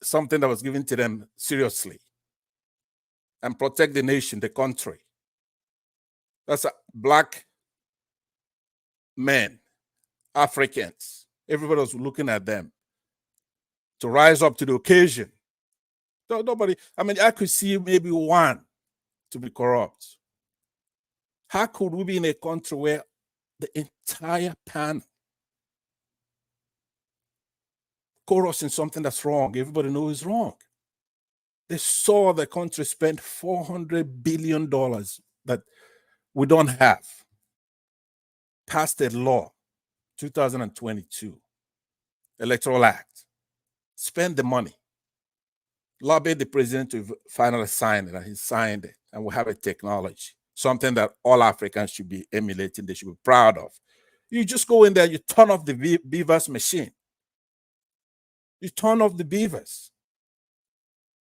something that was given to them seriously and protect the nation, the country. That's black men, Africans. Everybody was looking at them to rise up to the occasion. Nobody, I mean, I could see maybe one to be corrupt. How could we be in a country where the entire panel chorus in something that's wrong? Everybody knows it's wrong. They saw the country spend $400 billion that we don't have. Passed a law, 2022, Electoral Act. Spend the money. Lobbied the president to finally sign it, and he signed it, and we have a technology, something that all Africans should be emulating, they should be proud of. You just go in there, you turn off the beavers machine. You turn off the beavers.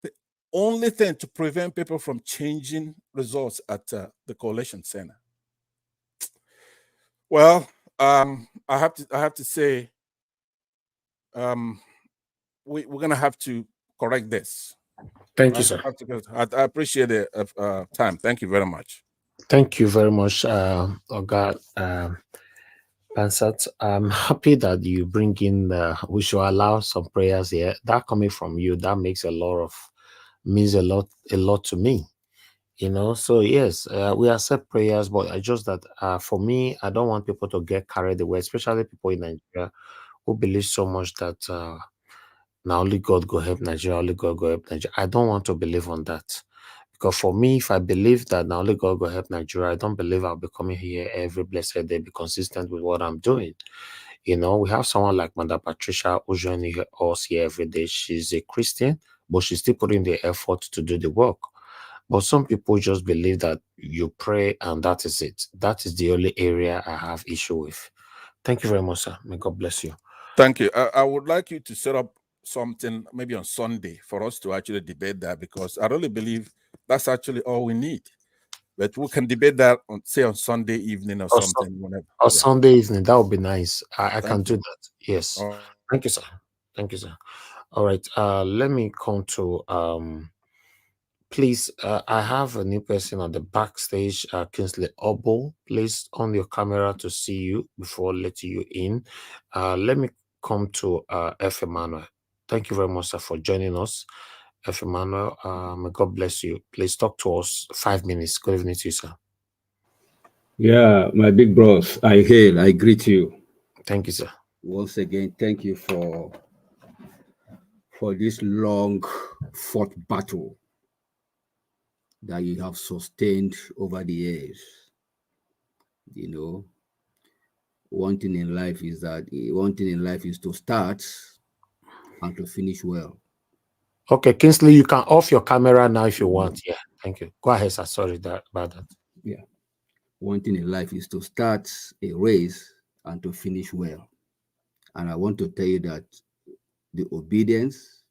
The only thing to prevent people from changing results at the coalition center. Well, I have to say, we're gonna have to correct this. Thank you, sir. I appreciate the time. Thank you very much. Thank you very much, Oga Bansat. I'm happy that you bring in we should allow some prayers here. That coming from you, that makes means a lot to me. You know, so yes, we accept prayers, but I just that for me, I don't want people to get carried away, especially people in Nigeria who believe so much that now only God go help Nigeria, only God go help Nigeria. I don't want to believe on that. Because for me, if I believe that now only God will help Nigeria, I don't believe I'll be coming here every blessed day, be consistent with what I'm doing. You know, we have someone like Mother Patricia who's joining us here every day. She's a Christian, but she's still putting the effort to do the work. But some people just believe that you pray and that is it. That is the only area I have issue with. Thank you very much, sir. May God bless you. Thank you. I would like you to set up something maybe on Sunday for us to actually debate that, because I really believe that's actually all we need. But we can debate that on, say, on Sunday evening or something. Whenever. Or Sunday evening, that would be nice. I can do you. that. Yes. Thank you, sir. Thank you, sir. All right. Let me come to please, I have a new person on the backstage, Kingsley Obo. Please on your camera to see you before letting you in. Let me come to F. Emmanuel. Thank you very much, sir, for joining us. F. Emmanuel, may God bless you. Please talk to us 5 minutes. Good evening to you, sir. Yeah, my big bros, I hail, I greet you. Thank you, sir. Once again, thank you for this long fought battle that you have sustained over the years. You know, one thing in life is to start and to finish well. Okay, Kingsley, you can off your camera now if you want. Yeah, thank you. Go ahead, sir. Sorry about that. Yeah. One thing in life is to start a race and to finish well. And I want to tell you that the obedience,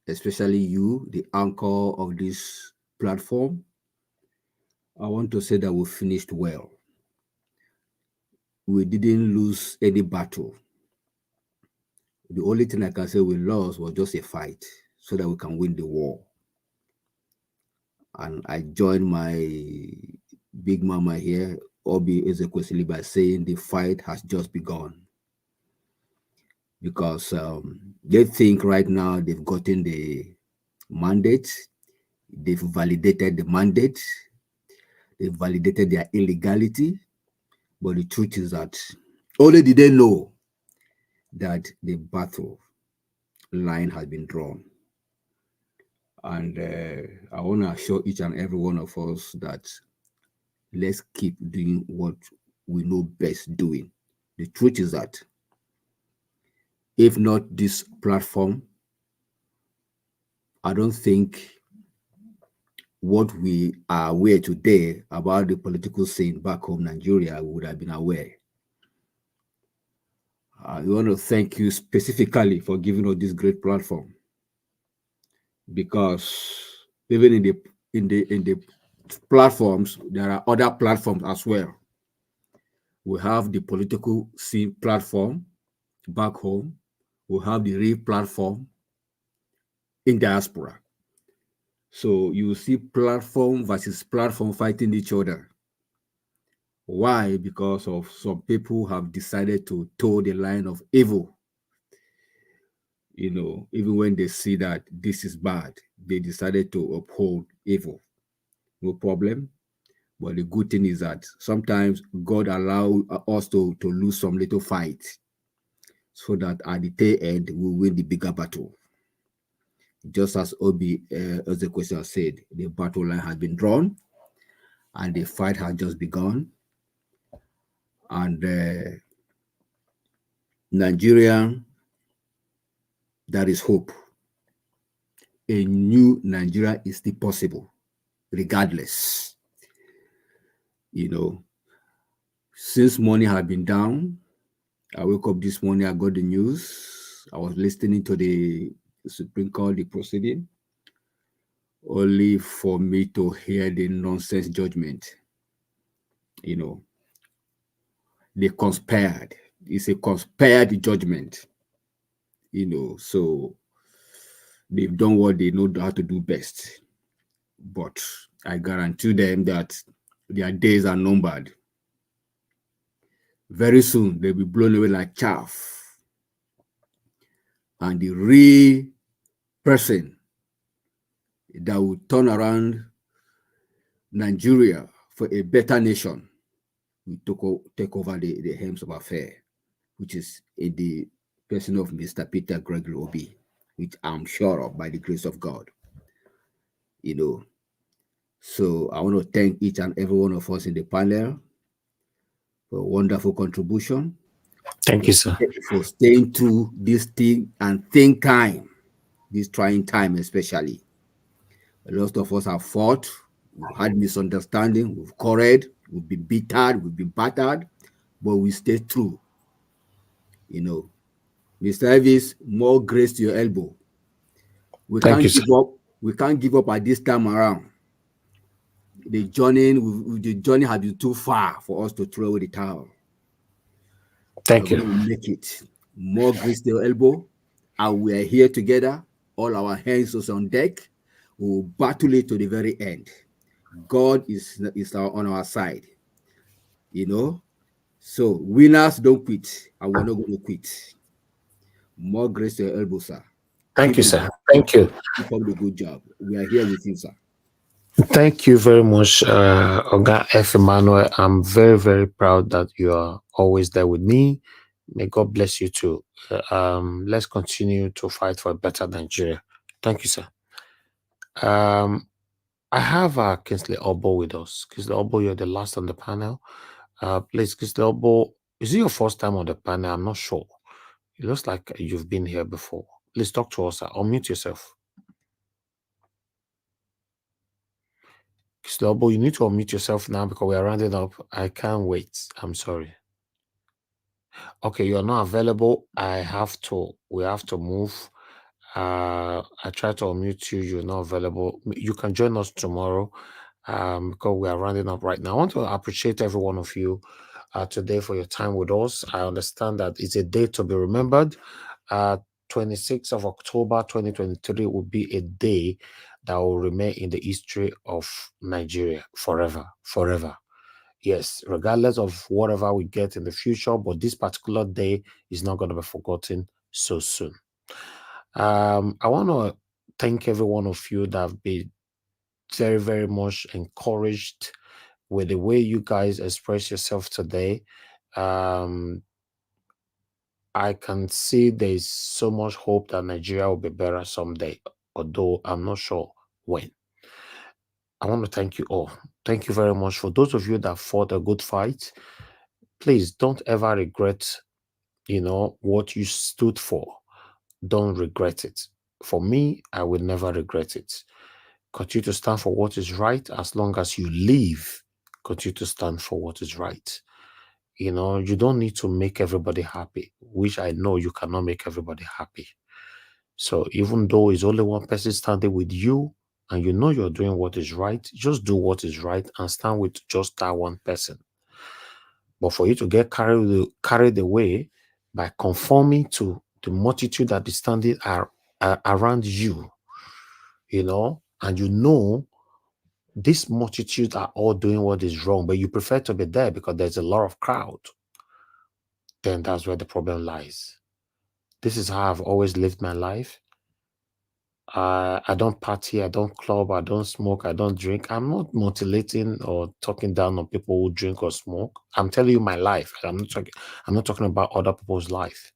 especially you, the anchor of this platform, I want to say that we finished well. We didn't lose any battle. The only thing I can say we lost was just a fight so that we can win the war. And I joined my big mama here, Obi Ezekwesili, by saying the fight has just begun. Because they think right now they've gotten the mandate, they've validated the mandate, they've validated their illegality, but the truth is that only did they know that the battle line has been drawn. And I want to assure each and every one of us that let's keep doing what we know best doing. The truth is that if not this platform, I don't think what we are aware today about the political scene back home Nigeria would have been aware. I want to thank you specifically for giving us this great platform, because even in the platforms, there are other platforms as well. We have the political scene platform back home. We have the real platform in diaspora. So you see platform versus platform fighting each other. Why? Because of some people have decided to toe the line of evil. You know, even when they see that this is bad, they decided to uphold evil. No problem. But the good thing is that sometimes God allows us to lose some little fight, so that at the tail end we win the bigger battle. Just as Obi, as the question said, the battle line has been drawn and the fight has just begun. And Nigeria, there is hope. A new Nigeria is still possible, regardless. You know, since morning had been down, I woke up this morning, I got the news. I was listening to the Supreme Court, the proceeding, only for me to hear the nonsense judgment. You know, they conspired. It's a conspired judgment. You know, so they've done what they know how to do best. But I guarantee them that their days are numbered. Very soon, they'll be blown away like chaff. And the real person that will turn around Nigeria for a better nation will take over the helms of affairs, which is in the person of Mr. Peter Gregory Obi, which I'm sure of by the grace of God. You know, so I want to thank each and every one of us in the panel for a wonderful contribution. Thank you, sir. For staying through this thing and think time, this trying time especially. A lot of us have fought, we've had misunderstanding, we've quarreled, we've been bittered, we've been battered, but we stay true. You know, Mr. Elvis, more grace to your elbow. We can't give up. We can't give up at this time around. The journey has been too far for us to throw away the towel. Thank you. We'll make it. More grace to your elbow, and we are here together. All our hands are on deck. We will battle it to the very end. God is on our side. You know, so winners don't quit, and we're not going to quit. More grace to your elbow, sir. Thank you, sir. Thank you. Keep up the good job. We are here with you, sir. Thank you very much, Oga F. Emmanuel. I'm very, very proud that you are always there with me. May God bless you too. Let's continue to fight for a better Nigeria. Thank you, sir. I have Kingsley Obo with us. Kingsley Obo, you're the last on the panel. Please, Kingsley Obo, is it your first time on the panel? I'm not sure. It looks like you've been here before. Please talk to us, sir. Unmute yourself. Slobo, you need to unmute yourself now because we are rounding up. I can't wait. I'm sorry. Okay, you are not available. We have to move. I try to unmute you. You're not available. You can join us tomorrow because we are rounding up right now. I want to appreciate every one of you today for your time with us. I understand that it's a day to be remembered. 26th of October 2023 will be a day that will remain in the history of Nigeria forever. Yes, regardless of whatever we get in the future, but this particular day is not going to be forgotten so soon. I want to thank every one of you that have been very, very much encouraged with the way you guys express yourself today. I can see there's so much hope that Nigeria will be better someday, although I'm not sure when. I want to thank you all. Thank you very much. For those of you that fought a good fight, please don't ever regret, what you stood for. Don't regret it. For me, I will never regret it. Continue to stand for what is right as long as you live. Continue to stand for what is right. You know, you don't need to make everybody happy, which I know you cannot make everybody happy. So even though it's only one person standing with you and you know you're doing what is right, just do what is right and stand with just that one person. But for you to get carried away by conforming to the multitude that is standing around you, you know, and you know this multitude are all doing what is wrong, but you prefer to be there because there's a lot of crowd, then that's where the problem lies. This is how I've always lived my life. I don't party, I don't club, I don't smoke, I don't drink. I'm not mutilating or talking down on people who drink or smoke. I'm telling you my life. I'm not talking about other people's life.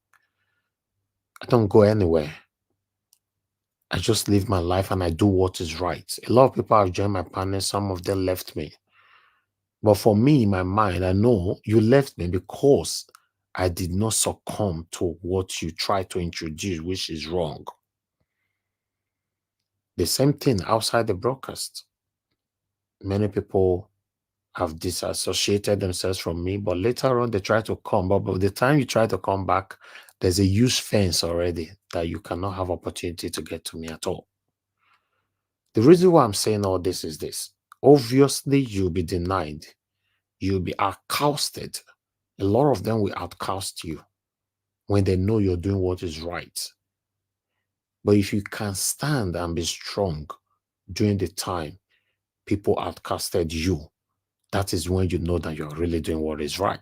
I don't go anywhere. I just live my life and I do what is right. A lot of people have joined my panel, some of them left me. But for me, in my mind, I know you left me because I did not succumb to what you tried to introduce, which is wrong. The same thing outside the broadcast. Many people have disassociated themselves from me, but later on they try to come. But by the time you try to come back, there's a huge fence already that you cannot have opportunity to get to me at all. The reason why I'm saying all this is this. Obviously, you'll be denied. You'll be outcasted. A lot of them will outcast you when they know you're doing what is right. But if you can stand and be strong during the time people outcasted you, that is when you know that you're really doing what is right.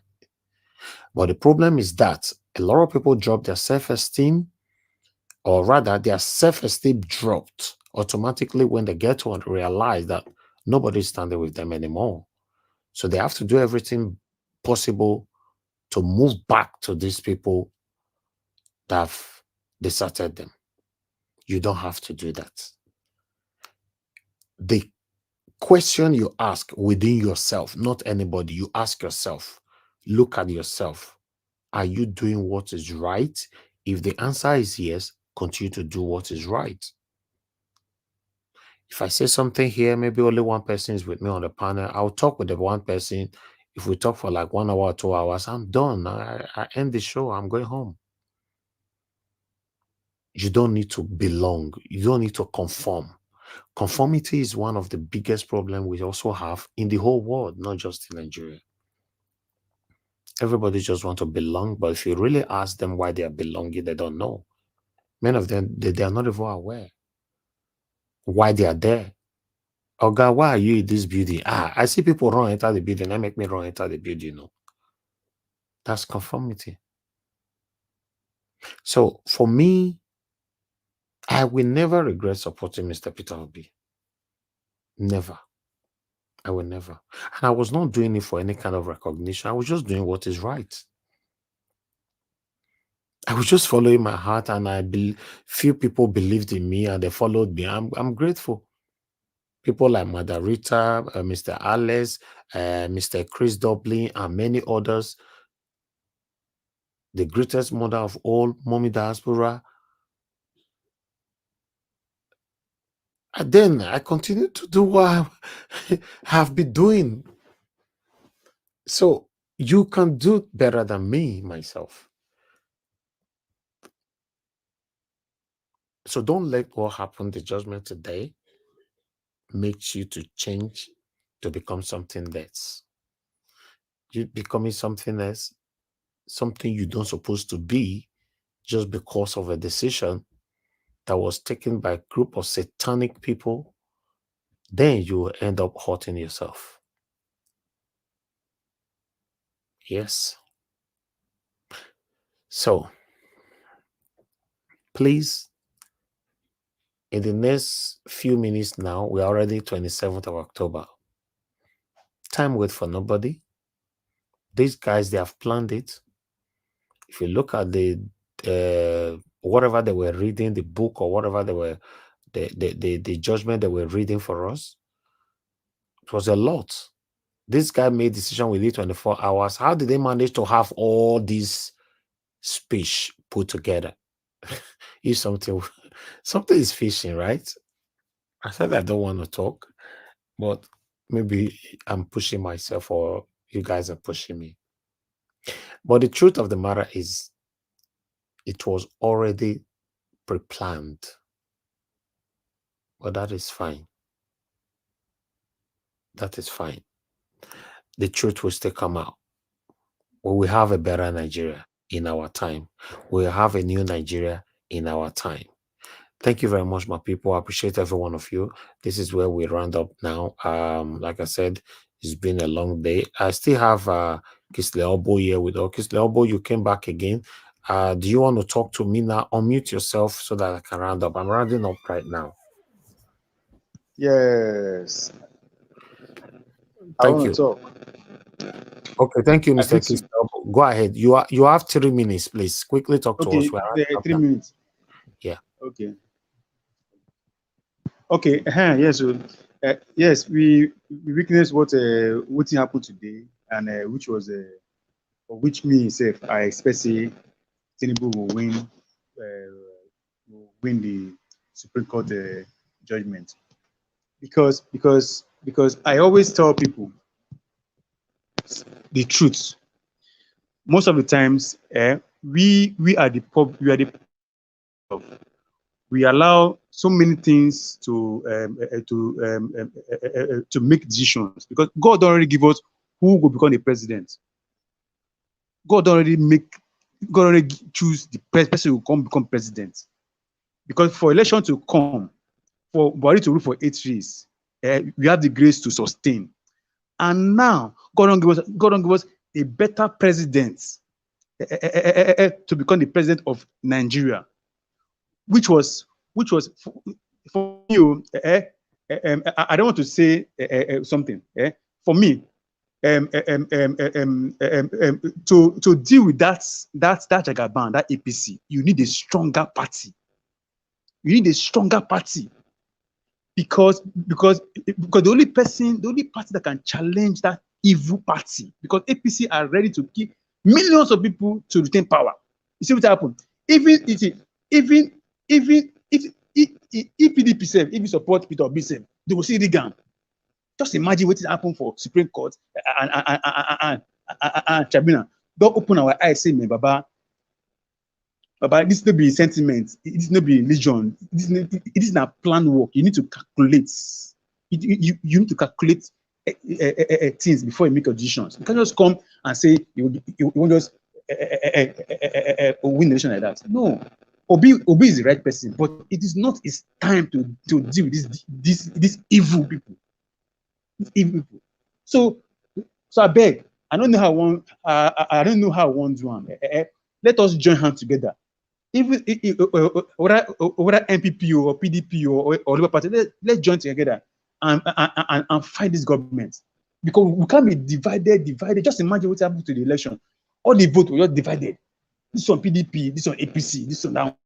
But the problem is that a lot of people drop their self-esteem, or rather their self-esteem dropped automatically when they get to realize that nobody's standing with them anymore. So they have to do everything possible to move back to these people that have deserted them. You don't have to do that. The question you ask within yourself, not anybody, you ask yourself, look at yourself. Are you doing what is right? If the answer is yes, continue to do what is right. If I say something here, maybe only one person is with me on the panel, I'll talk with the one person. If we talk for like 1 hour or 2 hours, I'm done. I end the show. I'm going home. You don't need to belong. You don't need to conform. Conformity is one of the biggest problems we also have in the whole world, not just in Nigeria. Everybody just want to belong, but if you really ask them why they are belonging, they don't know. Many of them, they are not even aware why they are there. Oh God, why are you in this building? I see people run enter the building. That make me run enter the building. No, that's conformity. So for me, I will never regret supporting Mr. Peter Obi. Never. I will never. And I was not doing it for any kind of recognition. I was just doing what is right. I was just following my heart, and few people believed in me and they followed me. I'm grateful. People like Madarita, Mr. Alex, Mr. Chris Dublin, and many others. The greatest mother of all, Mommy Diaspora. And then I continue to do what I have been doing. So you can do better than me, myself. So don't let what happened, the judgment today, makes you to change to become something else. You becoming something else, something you don't supposed to be, just because of a decision that was taken by a group of satanic people, then you will end up hurting yourself. Yes. So, please, in the next few minutes now, we're already 27th of October. Time wait for nobody. These guys, they have planned it. If you look at the whatever they were reading, the book or whatever they were, the judgment they were reading for us, it was a lot. This guy made decision within 24 hours. How did they manage to have all this speech put together? If something is fishing, right? I said I don't want to talk, but maybe I'm pushing myself or you guys are pushing me. But the truth of the matter is, it was already pre-planned. But that is fine. That is fine. The truth will still come out. We will have a better Nigeria in our time. We will have a new Nigeria in our time. Thank you very much, my people. I appreciate every one of you. This is where we round up now. Like I said, it's been a long day. I still have Kisleobo here with us. Kisleobo, you came back again. Do you want to talk to me now? Unmute yourself so that I can round up. I'm rounding up right now. Yes. Thank you. Talk. Okay, thank you, Mr. Kisleobo. Go ahead. You have 3 minutes, please. Quickly talk to us. 3 minutes. Yeah. Okay. Okay. Yes. So, yes, we witnessed what happened today, and which was which me itself I expect say Tinubu will win the Supreme Court judgment, because I always tell people the truth. Most of the times, we are the we allow so many things to make decisions, because God already give us who will become the president. God already choose the person who will become president. Because for election to come, for Buhari to rule for 8 years, we have the grace to sustain. And now God don't give us a better president to become the president of Nigeria, which was for you. I don't want to say something. For me, to deal with that Jagaban, that APC, you need a stronger party. You need a stronger party, because the only party that can challenge that evil party, because APC are ready to kill millions of people to retain power. You see what happened? Even if PDP self, if you support Peter Obi self, they will see the gun. Just imagine what happened for Supreme Court and tribunal. Don't open our eyes, say, man, Baba, this no be sentiment, it no be religion, it is not planned work. You need to calculate. You need to calculate things before you make your decisions. You can't just come and say you won't just win the election like that. No. Obi is the right person, but it is not his time to deal with these evil people. Evil people. So I beg. I don't know how one. I don't know how one do one. Let us join hands together. Even whether MPP or PDP or Labour Party, let's join together and fight this government, because we can't be divided. Just imagine what happened to the election. All the votes were just divided. This one PDP, this one APC, this one that.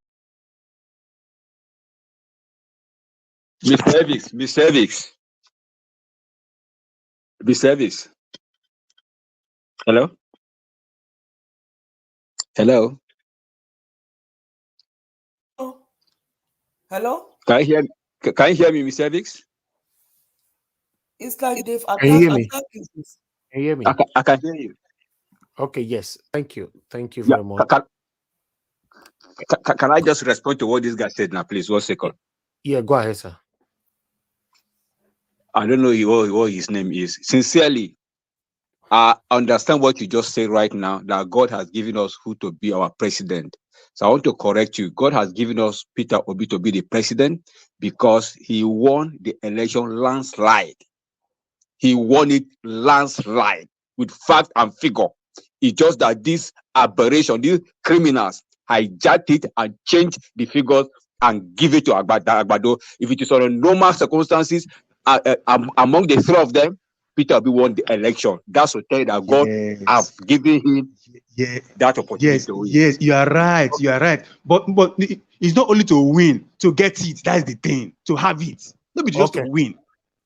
Mr. Hello? Hello? Hello? Can you hear me, Mr. Evix? It's like they've attacked. Can you hear me? Can you hear me? I can hear you. Okay, yes. Thank you. Thank you very much. Can I just respond to what this guy said now, please? 1 second. Yeah, go ahead, sir. I don't know what his name is. Sincerely, I understand what you just said right now, that God has given us who to be our president. So I want to correct you. God has given us Peter Obi to be the president because he won the election landslide. He won it landslide with fact and figure. It's just that this aberration, these criminals hijacked it and changed the figures and give it to Agbado. If it is under normal circumstances, among the 3 of them, Peter Obi won the election. That's to tell you that God have given him that opportunity. Yes, you are right. You are right. But it's not only to win, to get it. That's the thing. To have it. Not just to win.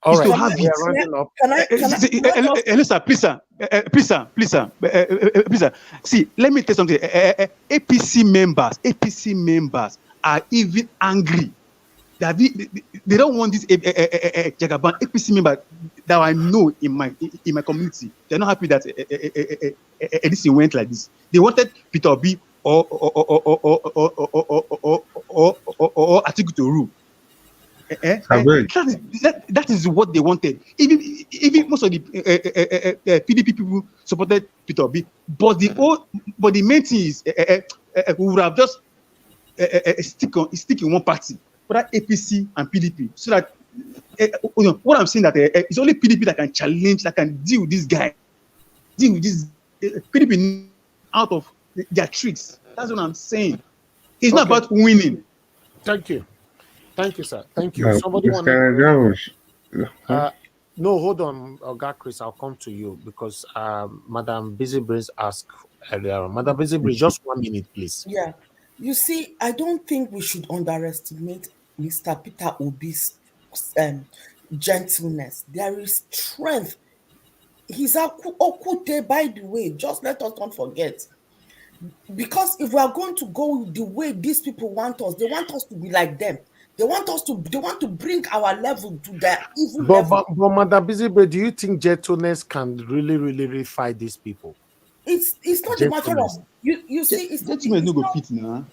All right. To have it. Listen, please, sir. See, let me tell you something. APC members are even angry. they don't want this Jagaban APC member that I know in my community. They're not happy that this thing went like this. They wanted Peter Obi or Atiku to rule. That is what they wanted. Even most of the PDP people supported Peter Obi, but the main thing is we would have just stick in one party, whether APC and PDP, so that what I'm saying that it's only PDP that can challenge, that can deal with this guy, deal with this PDP out of their tricks. That's what I'm saying. It's not about winning. Thank you, sir. Thank you. Somebody want no, hold on, Oga Chris. I'll come to you because Madam Busybrains asked earlier. Madam Busybrains, just 1 minute, please. Yeah. You see, I don't think we should underestimate Mr. Peter Obi's gentleness. There is strength. He's a Okute, by the way. Just let us not forget. Because if we are going to go the way these people want us, they want us to be like them. They want to bring our level to their evil level. But Madam Busybrains, do you think gentleness can really fight these people? It's not the matter of you see. It's no go fit now.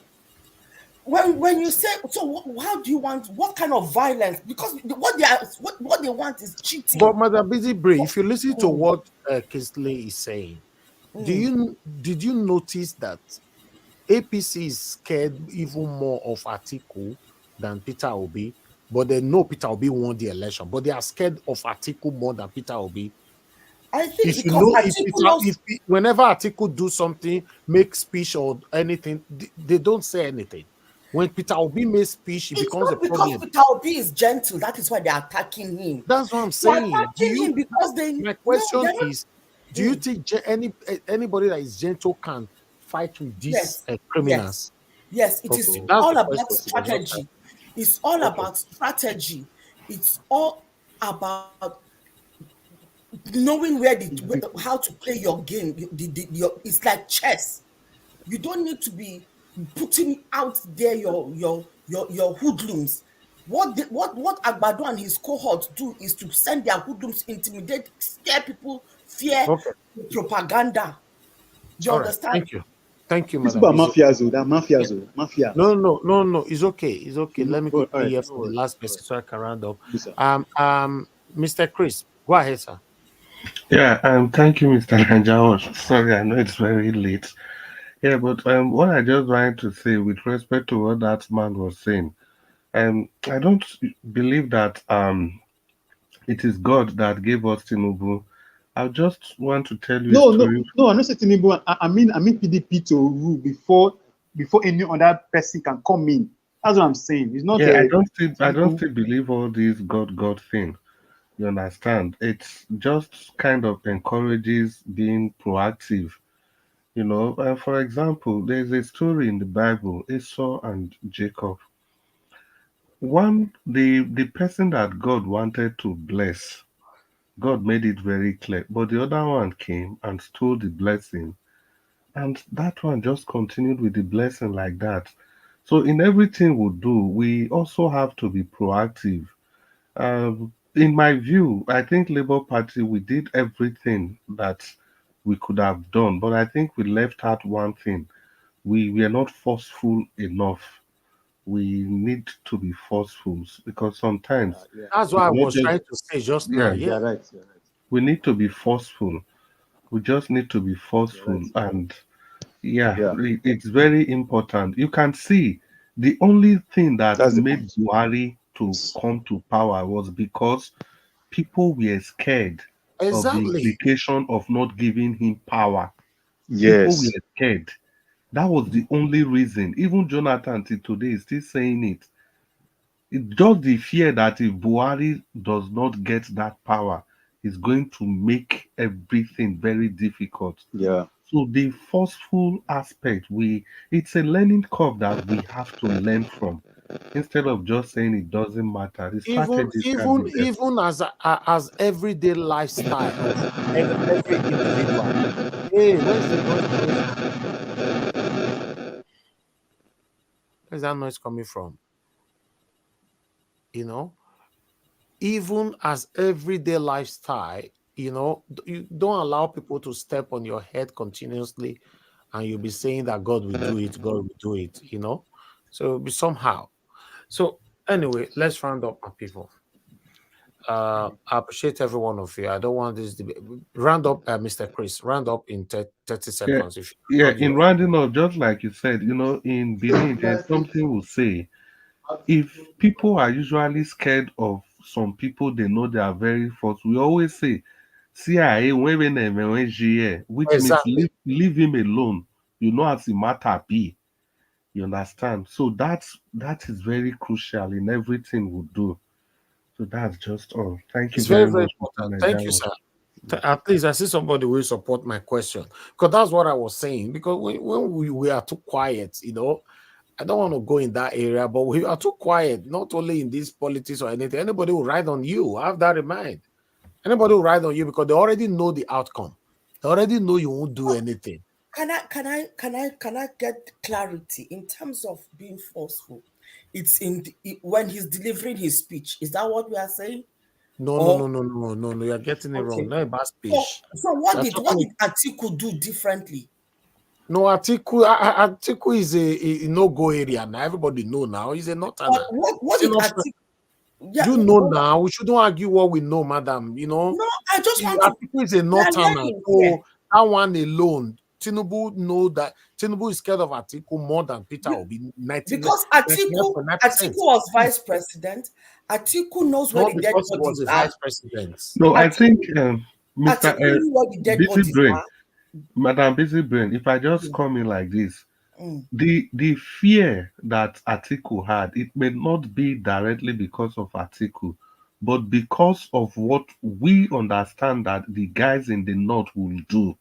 When you say so, how do you want? What kind of violence? Because what they want is cheating. But Madam Busybrains, if you listen to what Kingsley is saying, did you notice that APC is scared even more of Atiku than Peter Obi? But they know Peter Obi won the election, but they are scared of Atiku more than Peter Obi. I think whenever Atiku do something, make speech or anything, they don't say anything. When Peter Obi makes speech, it becomes a problem. Because Peter Obi is gentle, that is why they are attacking him. That's what I'm saying. Him because my question is, do you think anybody that is gentle can fight with these criminals? Yes, it is all about strategy. It's all about strategy. It's all about knowing how to play your game. It's like chess. You don't need to be putting out there your hoodlums. What Agbado and his cohort do is to send their hoodlums, intimidate, scare people, fear, propaganda. Do you understand? Thank you, Madam. These people are mafias, they're mafias, mafia. No. It's okay. Let me quickly hear from the last person so I can round up. Yes, Mr. Chris, go ahead, sir. Yeah, thank you, Mr. Nanjawa. Sorry, I know it's very late. Yeah, but what I just wanted to say with respect to what that man was saying, I don't believe that it is God that gave us Tinubu. I just want to tell you No, I'm not saying Tinubu. I mean PDP to rule before any other person can come in. That's what I'm saying. It's not. Yeah, I don't still believe all this God thing. You understand? It's just kind of encourages being proactive. You know, for example, there's a story in the Bible, Esau and Jacob. The person that God wanted to bless, God made it very clear, but the other one came and stole the blessing, and that one just continued with the blessing like that. So in everything we do, we also have to be proactive. In my view, I think Labour Party, we did everything that we could have done, but I think we left out one thing. We were not forceful enough. We need to be forceful because sometimes that's what I was trying to say just now. Yeah, right. We need to be forceful. We just need to be forceful, and it's very important. You can see the only thing that made Buhari to come to power was because people were scared of the implication of not giving him power. People were scared. That was the only reason. Even Jonathan till today is still saying it. It's just the fear that if Buhari does not get that power, it's going to make everything very difficult. Yeah. So the forceful aspect, it's a learning curve that we have to learn from. Instead of just saying it doesn't matter. Even as everyday lifestyle of every individual. Hey, where's the noise coming from? Where's that noise coming from? even as everyday lifestyle, you don't allow people to step on your head continuously, and you'll be saying that God will do it, God will do it, So it'll be somehow. So anyway, let's round up, my people. I appreciate every one of you. I don't want this debate. Round up, Mr. Chris. Round up in 30 seconds. If you Yeah, have in your rounding up, just like you said, in Benin, there's something we'll say. If people are usually scared of some people they know they are very false, we always say, CIA, which means exactly. leave him alone. You know, as the matter be. You understand? So that is very crucial in everything we do. So that's just all. Thank you It's very, very very much, Mr. important. Thank you, Nigel. sir. At least I see somebody will support my question, because that's what I was saying. Because when we are too quiet, I don't want to go in that area, but we are too quiet, not only in this politics or anything. Anybody will ride on you. Have that in mind. Anybody will ride on you because they already know the outcome. They already know you won't do anything. Can I get clarity in terms of being forceful? It's when he's delivering his speech. Is that what we are saying? No. You're getting it wrong. Okay. Not about speech. So what did Atiku do differently? No, Atiku is a no-go area now. Everybody know now. He's a northerner. What did Atiku? Yeah, now. We shouldn't argue what we know, madam. No, I just want Atiku is a northerner. So that one alone, Tinubu know that Tinubu is scared of Atiku more than Peter Obi. Because Atiku was vice president. Atiku knows where the dead bodies are. Vice president. No, I think Mr. Atiku where the dead Busy bodies Brain, are. Madam Busy Brain, if I just come in like this, the fear that Atiku had, it may not be directly because of Atiku, but because of what we understand that the guys in the north will do.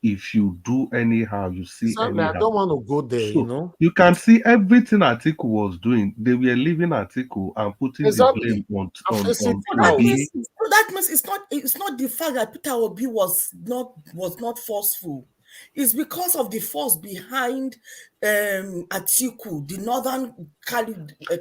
If you do anyhow, you see Exactly. anyhow. I don't want to go there, So you can see everything Atiku was doing. They were leaving Atiku and putting the blame on Obi. That means it's not the fact that Peter Obi was not forceful. It's because of the force behind Atiku, the northern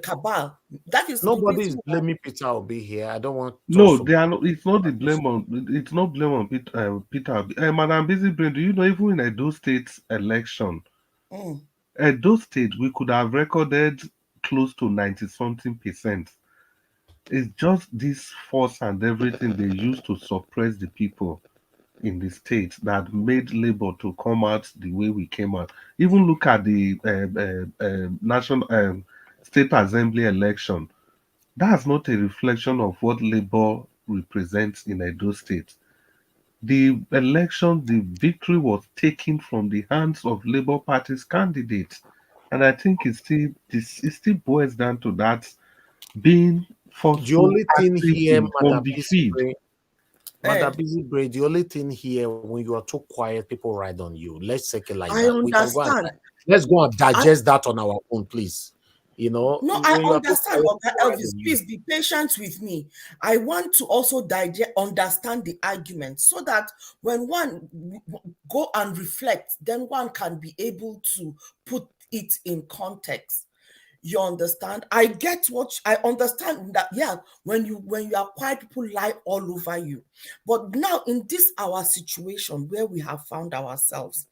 cabal. That is nobody is blaming Peter Obi here. I don't want. No, they are not. It's not the blame on. It's not blame on Peter Obi. Madam Busy Brain, do you know even in Edo State election, Edo State we could have recorded close to 90-something%. It's just this force and everything they used to suppress the people in the state that made Labour to come out the way we came out. Even look at the national state assembly election. That's not a reflection of what Labour represents in Edo State. The election, the victory was taken from the hands of Labour Party's candidates. And I think it still boils down to that being forceful, the only thing here, on the field. Madam Busy Brain, the only thing here, when you are too quiet, people ride on you. Let's take it like I that. understand. Let's go and digest that on our own, please. No, I understand. Elvis, please be patient with me. I want to also understand the argument so that when one go and reflect, then one can be able to put it in context. You understand? I get I understand that. Yeah, when you are quiet, people lie all over you. But now in this our situation where we have found ourselves,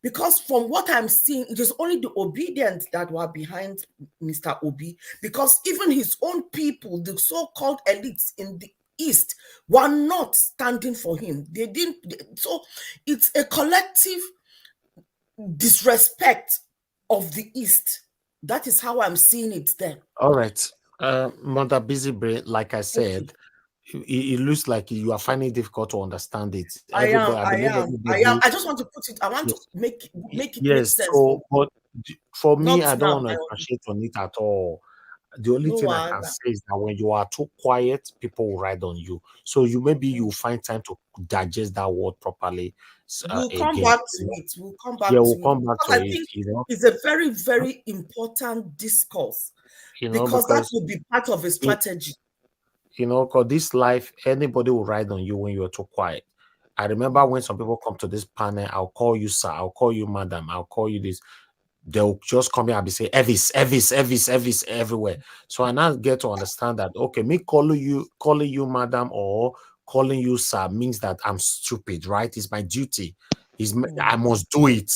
because from what I'm seeing, it is only the obedient that were behind Mr. Obi, because even his own people, the so-called elites in the East, were not standing for him. They didn't. So it's a collective disrespect of the East. That is how I'm seeing it then. All right. Mother Busy Brain, like I said, it looks like you are finding it difficult to understand it. I am. I just want to put it, I want to make it make sense. But for me, I don't want to appreciate on it at all. The only thing I can say is that when you are too quiet, people will ride on you. So you'll find time to digest that word properly. We'll come back to it. We'll come back to it. I think it's a very, very important discourse, because that will be part of a strategy. Because this life, anybody will ride on you when you're too quiet. I remember when some people come to this panel, I'll call you sir, I'll call you madam, I'll call you this. they'll just come here and be saying Evis everywhere. So I now get to understand that, okay, me calling you madam or calling you sir means that I'm stupid, right? It's my duty. I must do it.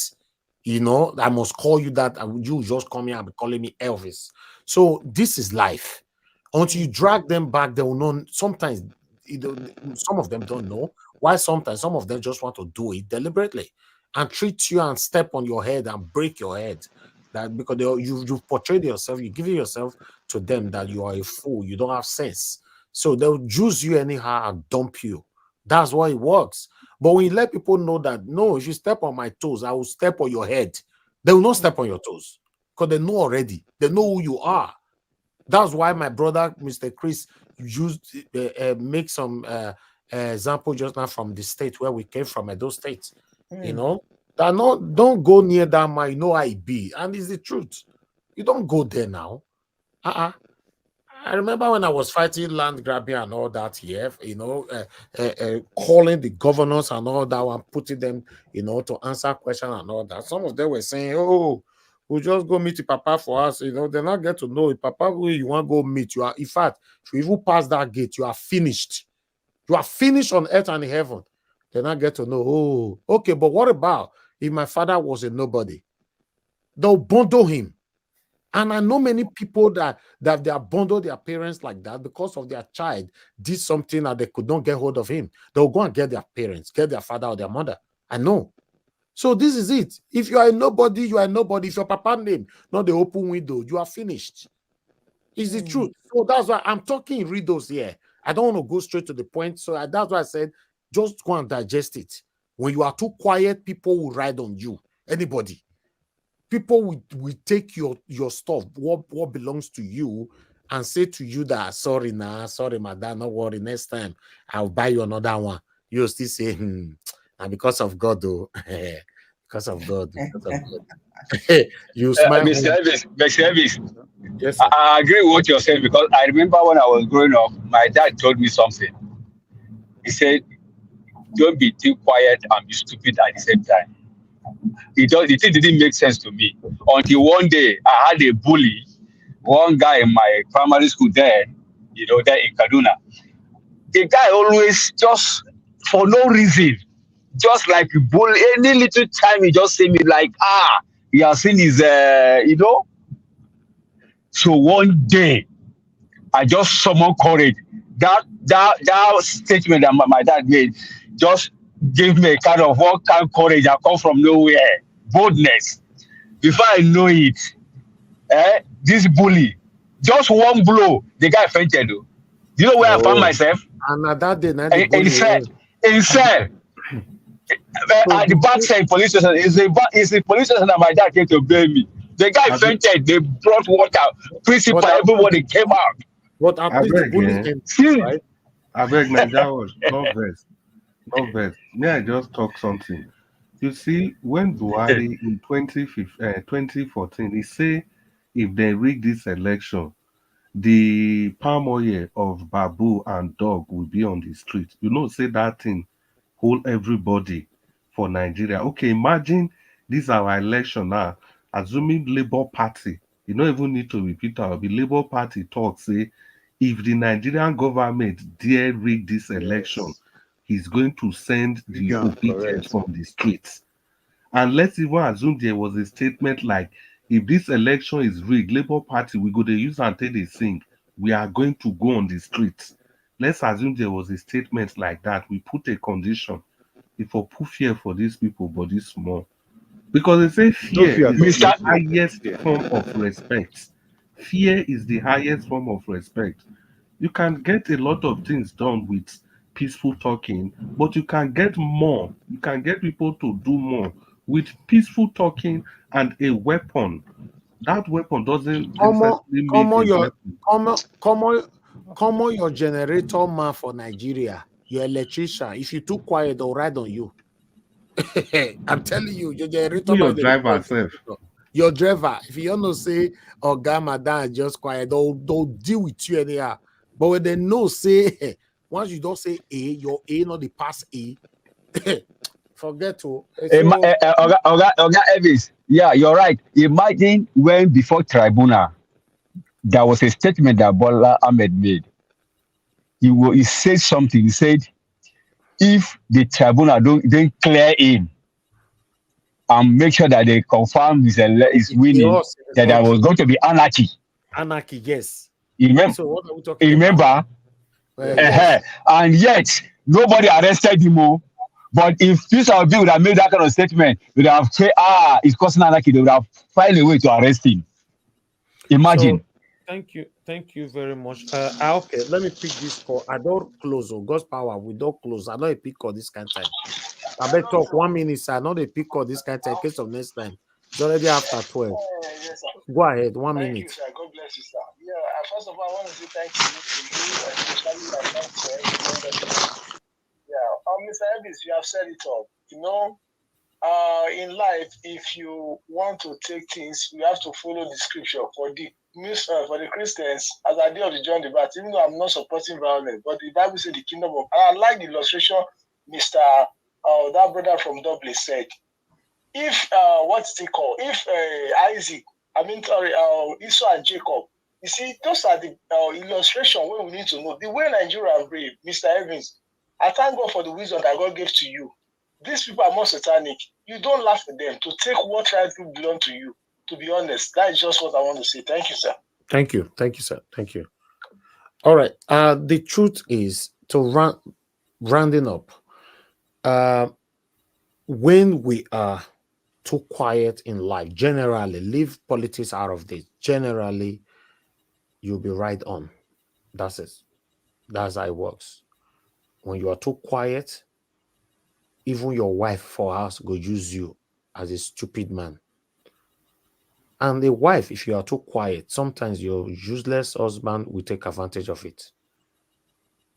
You know, I must call you that, and you just come here and be calling me Elvis. So this is life. Until you drag them back, they will know. Sometimes some of them don't know why. Sometimes some of them just want to do it deliberately and treat you and step on your head and break your head. That because you've portrayed yourself, you give yourself to them that you are a fool, you don't have sense. So they'll use you anyhow and dump you. That's why it works. But when you let people know that, no, if you step on my toes, I will step on your head, they will not step on your toes because they know already. They know who you are. That's why my brother, Mr. Chris, used make some example just now from the state where we came from, Edo State. You know, that don't go near that man. You know how it be, and it's the truth. You don't go there now. I remember when I was fighting land grabbing and all that here, you know, calling the governors and all that and putting them, you know, to answer questions and all that. Some of them were saying, oh, we'll just go meet the Papa for us. You know, they not get to know it. Papa, who you want to go meet, you are, in fact, if you even pass that gate, you are finished. You are finished on earth and in heaven. They not get to know, oh, okay, but what about if my father was a nobody? They'll bundle him. And I know many people that they abandoned their parents like that because of their child did something that they could not get hold of him. They'll go and get their parents, get their father or their mother. I know. So this is it. If you are a nobody, you are a nobody. If your papa name, not the open window, you are finished. It's the truth. So that's why I'm talking in riddles here. I don't want to go straight to the point. So that's why I said, just go and digest it. When you are too quiet, people will ride on you. Anybody. People will take your stuff, what belongs to you, and say to you that sorry, madam, not worry, next time I'll buy you another one. You'll still say, and because of God, though, because of God. You smile. Mr. Elvis, yes, sir. I agree with what you're saying because I remember when I was growing up, my dad told me something. He said, "Don't be too quiet and be stupid at the same time." The thing didn't make sense to me until one day I had a bully, one guy in my primary school there, you know, there in Kaduna. The guy always just for no reason, just like bully. Any little time he just see me like he has seen his you know. So one day I just summoned courage. That statement that my dad made just gave me a kind of what kind of courage that come from nowhere, boldness. Before I know it, this bully, just one blow, the guy fainted. Do you know where I found myself? And at that day, In cell. At the backside police station, is the police station that my dad came to bail me. The guy fainted. They brought water. Principal, everybody came out. But at least the bully ended, right? I beg Nigeria, not best. May I just talk something? You see, when Buhari in 2014, he say if they rig this election, the palm oil of babu and dog will be on the street. You know, say that thing hold everybody for Nigeria. Okay, imagine this our election now. Assuming Labour Party, you don't even need to repeat our the Labour Party talk say if the Nigerian government dare rig this election, he's going to send the obedient from the streets. And let's even assume there was a statement like, if this election is rigged, Labour Party, we go to use until they sing, we are going to go on the streets. Let's assume there was a statement like that. We put a condition. If we put fear for these people, but this small. Because they say fear is the highest form of respect. Fear is the highest form of respect. You can get a lot of things done with peaceful talking, but you can get more. You can get people to do more with peaceful talking and a weapon. That weapon doesn't necessarily mean a weapon. Come on, your generator man for Nigeria, your electrician. If you too quiet, they'll ride on you. I'm telling you, your generator Your man, driver self. your driver. If you don't say, oh, God, madam, just quiet, they'll deal with you anyhow. But when they know, say, once you don't say A, your A, not the pass A, Forget to. Oga Elvis, yeah, you're right. Imagine when before tribunal, there was a statement that Bola Ahmed made. He said something. He said, if the tribunal don't clear him and make sure that they confirm is It's winning, chaos in the that there was country. going to be anarchy. Anarchy, yes. You remember? So what are we talking You about? remember? Yes. And yet nobody arrested him. But if this Obi would have made that kind of statement, they would have said, it's causing anarchy. They would have found a way to arrest him. Imagine. So thank you very much. Okay, let me pick this call. I don't close. Oh, God's power, we don't close. I know a pick call this kind of time. I bet talk 1 minute. I know they pick call this kind of time. In case of next time, it's already after 12. Yes, sir. Go ahead, 1 Thank minute. you, sir. God bless you, sir. Yeah, first of all, I want to say thank you to you, especially my thanks to everyone. Yeah, Mr. Elvis, you have said it all. You know, in life, if you want to take things, you have to follow the scripture. For the Christians, as I did of the John the Baptist, even though I'm not supporting violence, but the Bible says the kingdom of. And I like the illustration Mr. That brother from Dublin said. If what's it called? If Esau and Jacob. You see, those are the illustration where we need to know the way Nigeria are brave, Mr. Evans. I thank God for the wisdom that God gave to you. These people are more satanic. You don't laugh at them to take what rightfully belong to you. To be honest, that is just what I want to say. Thank you, sir. Thank you, sir. Thank you. All right. The truth is to rounding up. When we are too quiet in life, generally, leave politics out of this. Generally, you'll be right on. That's it. That's how it works. When you are too quiet, even your wife for house will use you as a stupid man. And the wife, if you are too quiet, sometimes your useless husband will take advantage of it.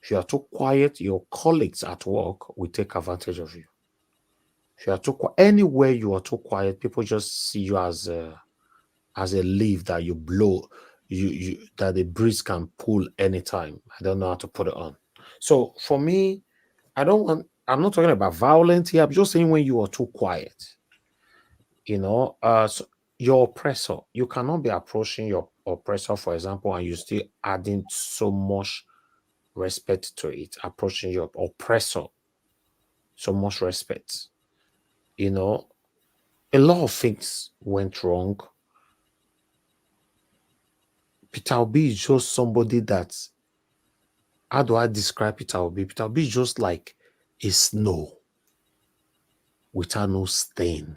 If you are too quiet, your colleagues at work will take advantage of you. If you are too quiet, anywhere you are too quiet, people just see you as a leaf that you blow, that the breeze can pull anytime. I don't know how to put it on. So for me, I'm not talking about violence here. I'm just saying when you are too quiet, so your oppressor, you cannot be approaching your oppressor, for example, and you still adding so much respect to it, approaching your oppressor, so much respect. A lot of things went wrong. Peter Obi is just somebody that, how do I describe Peter Obi? Peter Obi is just like a snow without no stain.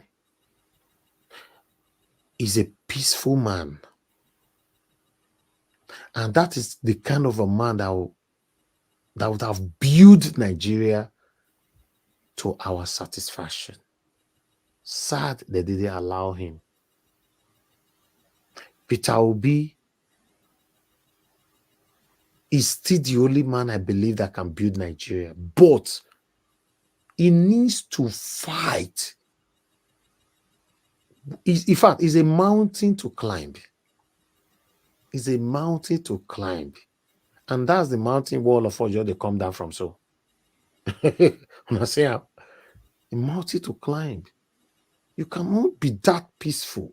He's a peaceful man. And that is the kind of a man that would have built Nigeria to our satisfaction. Sad they didn't allow him. Peter Obi is still the only man I believe that can build Nigeria. But he needs to fight. In fact, it's a mountain to climb. It's a mountain to climb. And that's the mountain wall of Ojo they come down from. So, when I say a mountain to climb, you cannot be that peaceful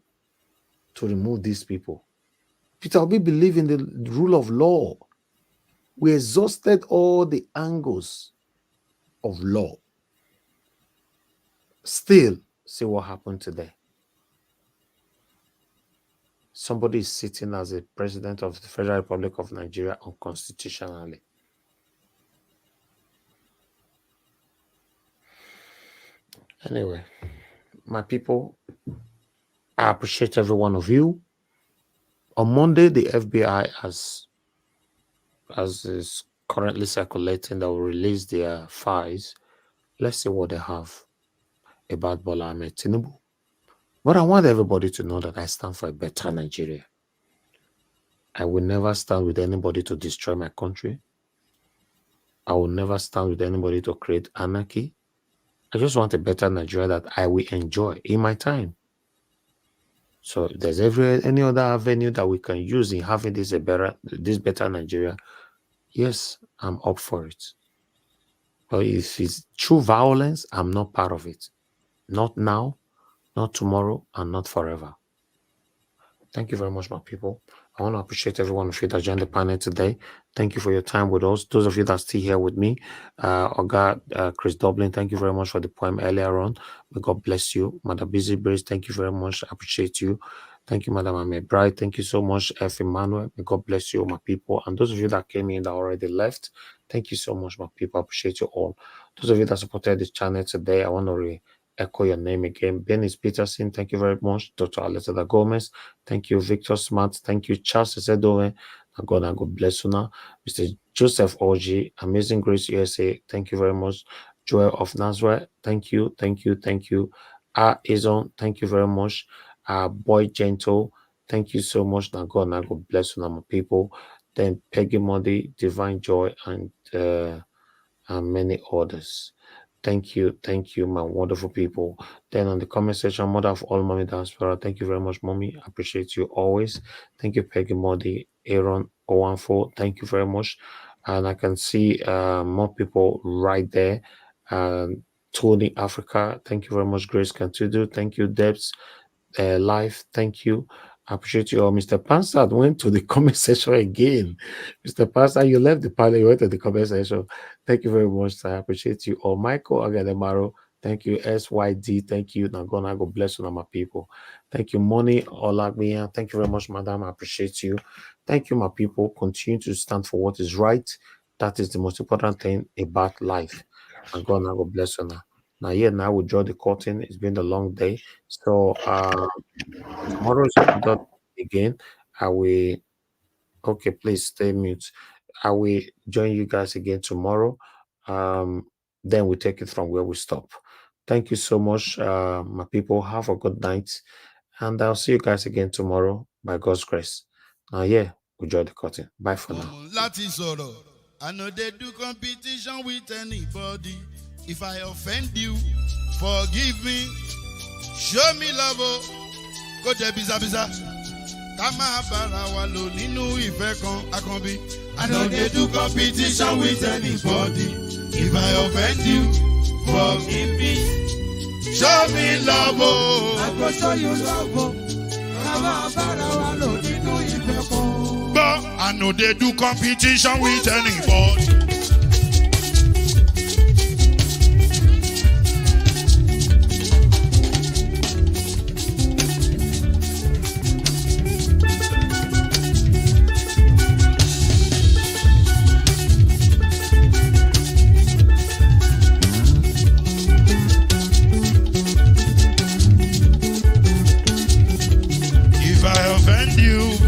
to remove these people. Peter Obi believe in the rule of law. We exhausted all the angles of law. Still, see what happened today. Somebody is sitting as a president of the Federal Republic of Nigeria unconstitutionally. Anyway, my people, I appreciate every one of you. On Monday, the FBI, as is currently circulating, that will release their files. Let's see what they have about Bola Ahmed Tinubu. But I want everybody to know that I stand for a better Nigeria. I will never stand with anybody to destroy my country. I will never stand with anybody to create anarchy. I just want a better Nigeria that I will enjoy in my time. So if there's any other avenue that we can use in having this better Nigeria, yes, I'm up for it. But if it's true violence, I'm not part of it. Not now, not tomorrow, and not forever. Thank you very much, my people. I want to appreciate every one of you that joined the panel today. Thank you for your time with us. Those of you that are still here with me, Oga Chris Dublin, thank you very much for the poem earlier on. May God bless you. Madam Busy Brace, thank you very much. I appreciate you. Thank you, Madam Ame Bright. Thank you so much, F. Emmanuel. May God bless you, my people. And those of you that came in that already left, thank you so much, my people. I appreciate you all. Those of you that supported this channel today, I want to echo your name again. Benis Peterson, thank you very much. Dr. Alessandra Gomez, thank you. Victor Smart, thank you. Charles Ezedoe, God bless you now. Mr. Joseph Oji, Amazing Grace USA, thank you very much. Joel of Nazareth, thank you, thank you, thank you. Izon, thank you very much. Boy Gentle, thank you so much. God bless you now, my people. Then Peggy Modi, Divine Joy, and many others. Thank you, my wonderful people. Then on the comment section, Mother of all Mommy Diaspora, thank you very much, Mommy. I appreciate you always. Thank you, Peggy Modi, Aaron Owanfo, thank you very much. And I can see more people right there. Tony Africa, thank you very much. Grace Cantudo, thank you. Debs Life, thank you. I appreciate you all. Mr. Pansad went to the comment section again. Mr. Pansad, you left the panel, you went to the comment section. Thank you very much. I appreciate you all. Michael Agademaro, thank you. SYD, thank you. Nagona, God bless you, my people. Thank you, Moni Olagmiya. Thank you very much, madam. I appreciate you. Thank you, my people. Continue to stand for what is right. That is the most important thing about life. Nagona, God bless you now. Now we draw the curtain. It's been a long day. So tomorrow is not again. Okay, please stay mute. I will join you guys again tomorrow. Then we take it from where we stop. Thank you so much, my people. Have a good night. And I'll see you guys again tomorrow by God's grace. Now, we draw the curtain. Bye for now. I know they do competition with anybody. If I offend you, forgive me. Show me love. Go there, biza. Kama bara wa lo ninu ife kan akanbi. I know they do competition with anybody. If I offend you, forgive me. Show me love. I go show you love. Kama bara wa lo ninu ife kan. But I know they do competition with anybody.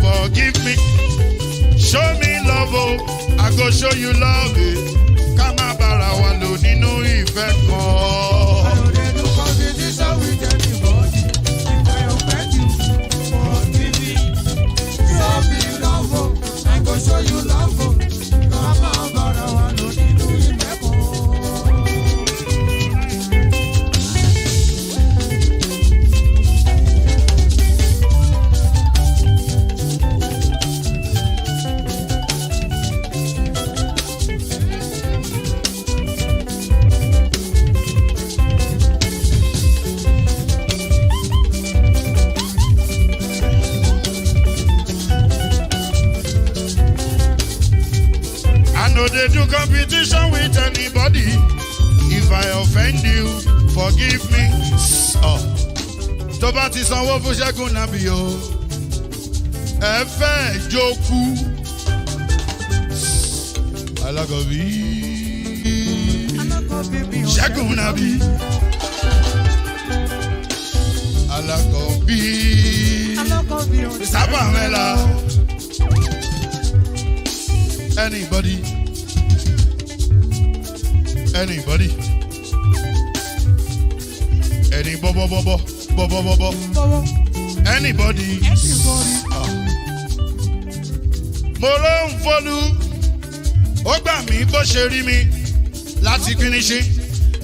Forgive me, show me love, I go show you love. Kama bara wa lo nínú ìfẹ́ kan. I know they do competition with anybody. If I offend you, forgive me. Show me love, I go show you love. Kama bara wa lo nínú ìfẹ́ kan. They do competition with anybody. If I offend you, forgive me. Tó bá ti sanwó fún Ṣẹ́gun Nàbí o, ẹ fẹ́ jókù. Alákọ̀bí Ṣẹ́gun Nàbí. Alákọ̀bí Sábàmẹ́là. Anybody? Any bobo. Anybody? Mo ló ń fọlú, ó gbà mí bó ṣe rí mi láti kíníṣí.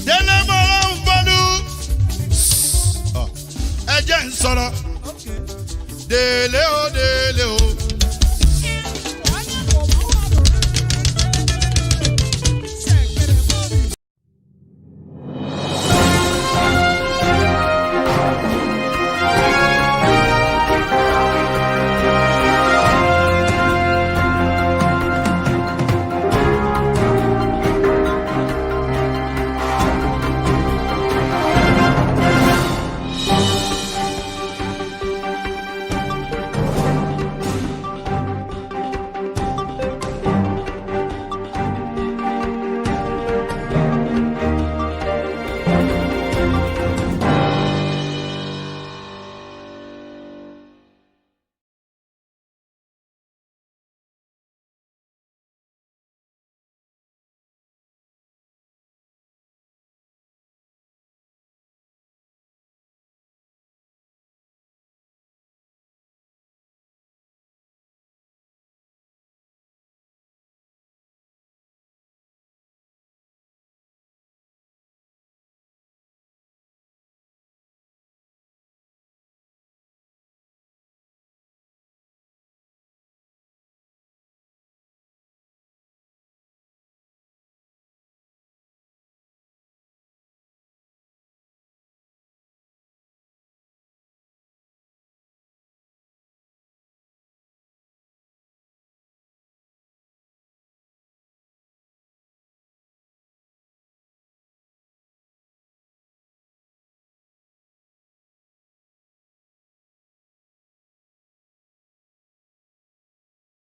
Délé mo ló ń fọlú, ẹ jẹ́ ń sọ̀rọ̀. Délé ó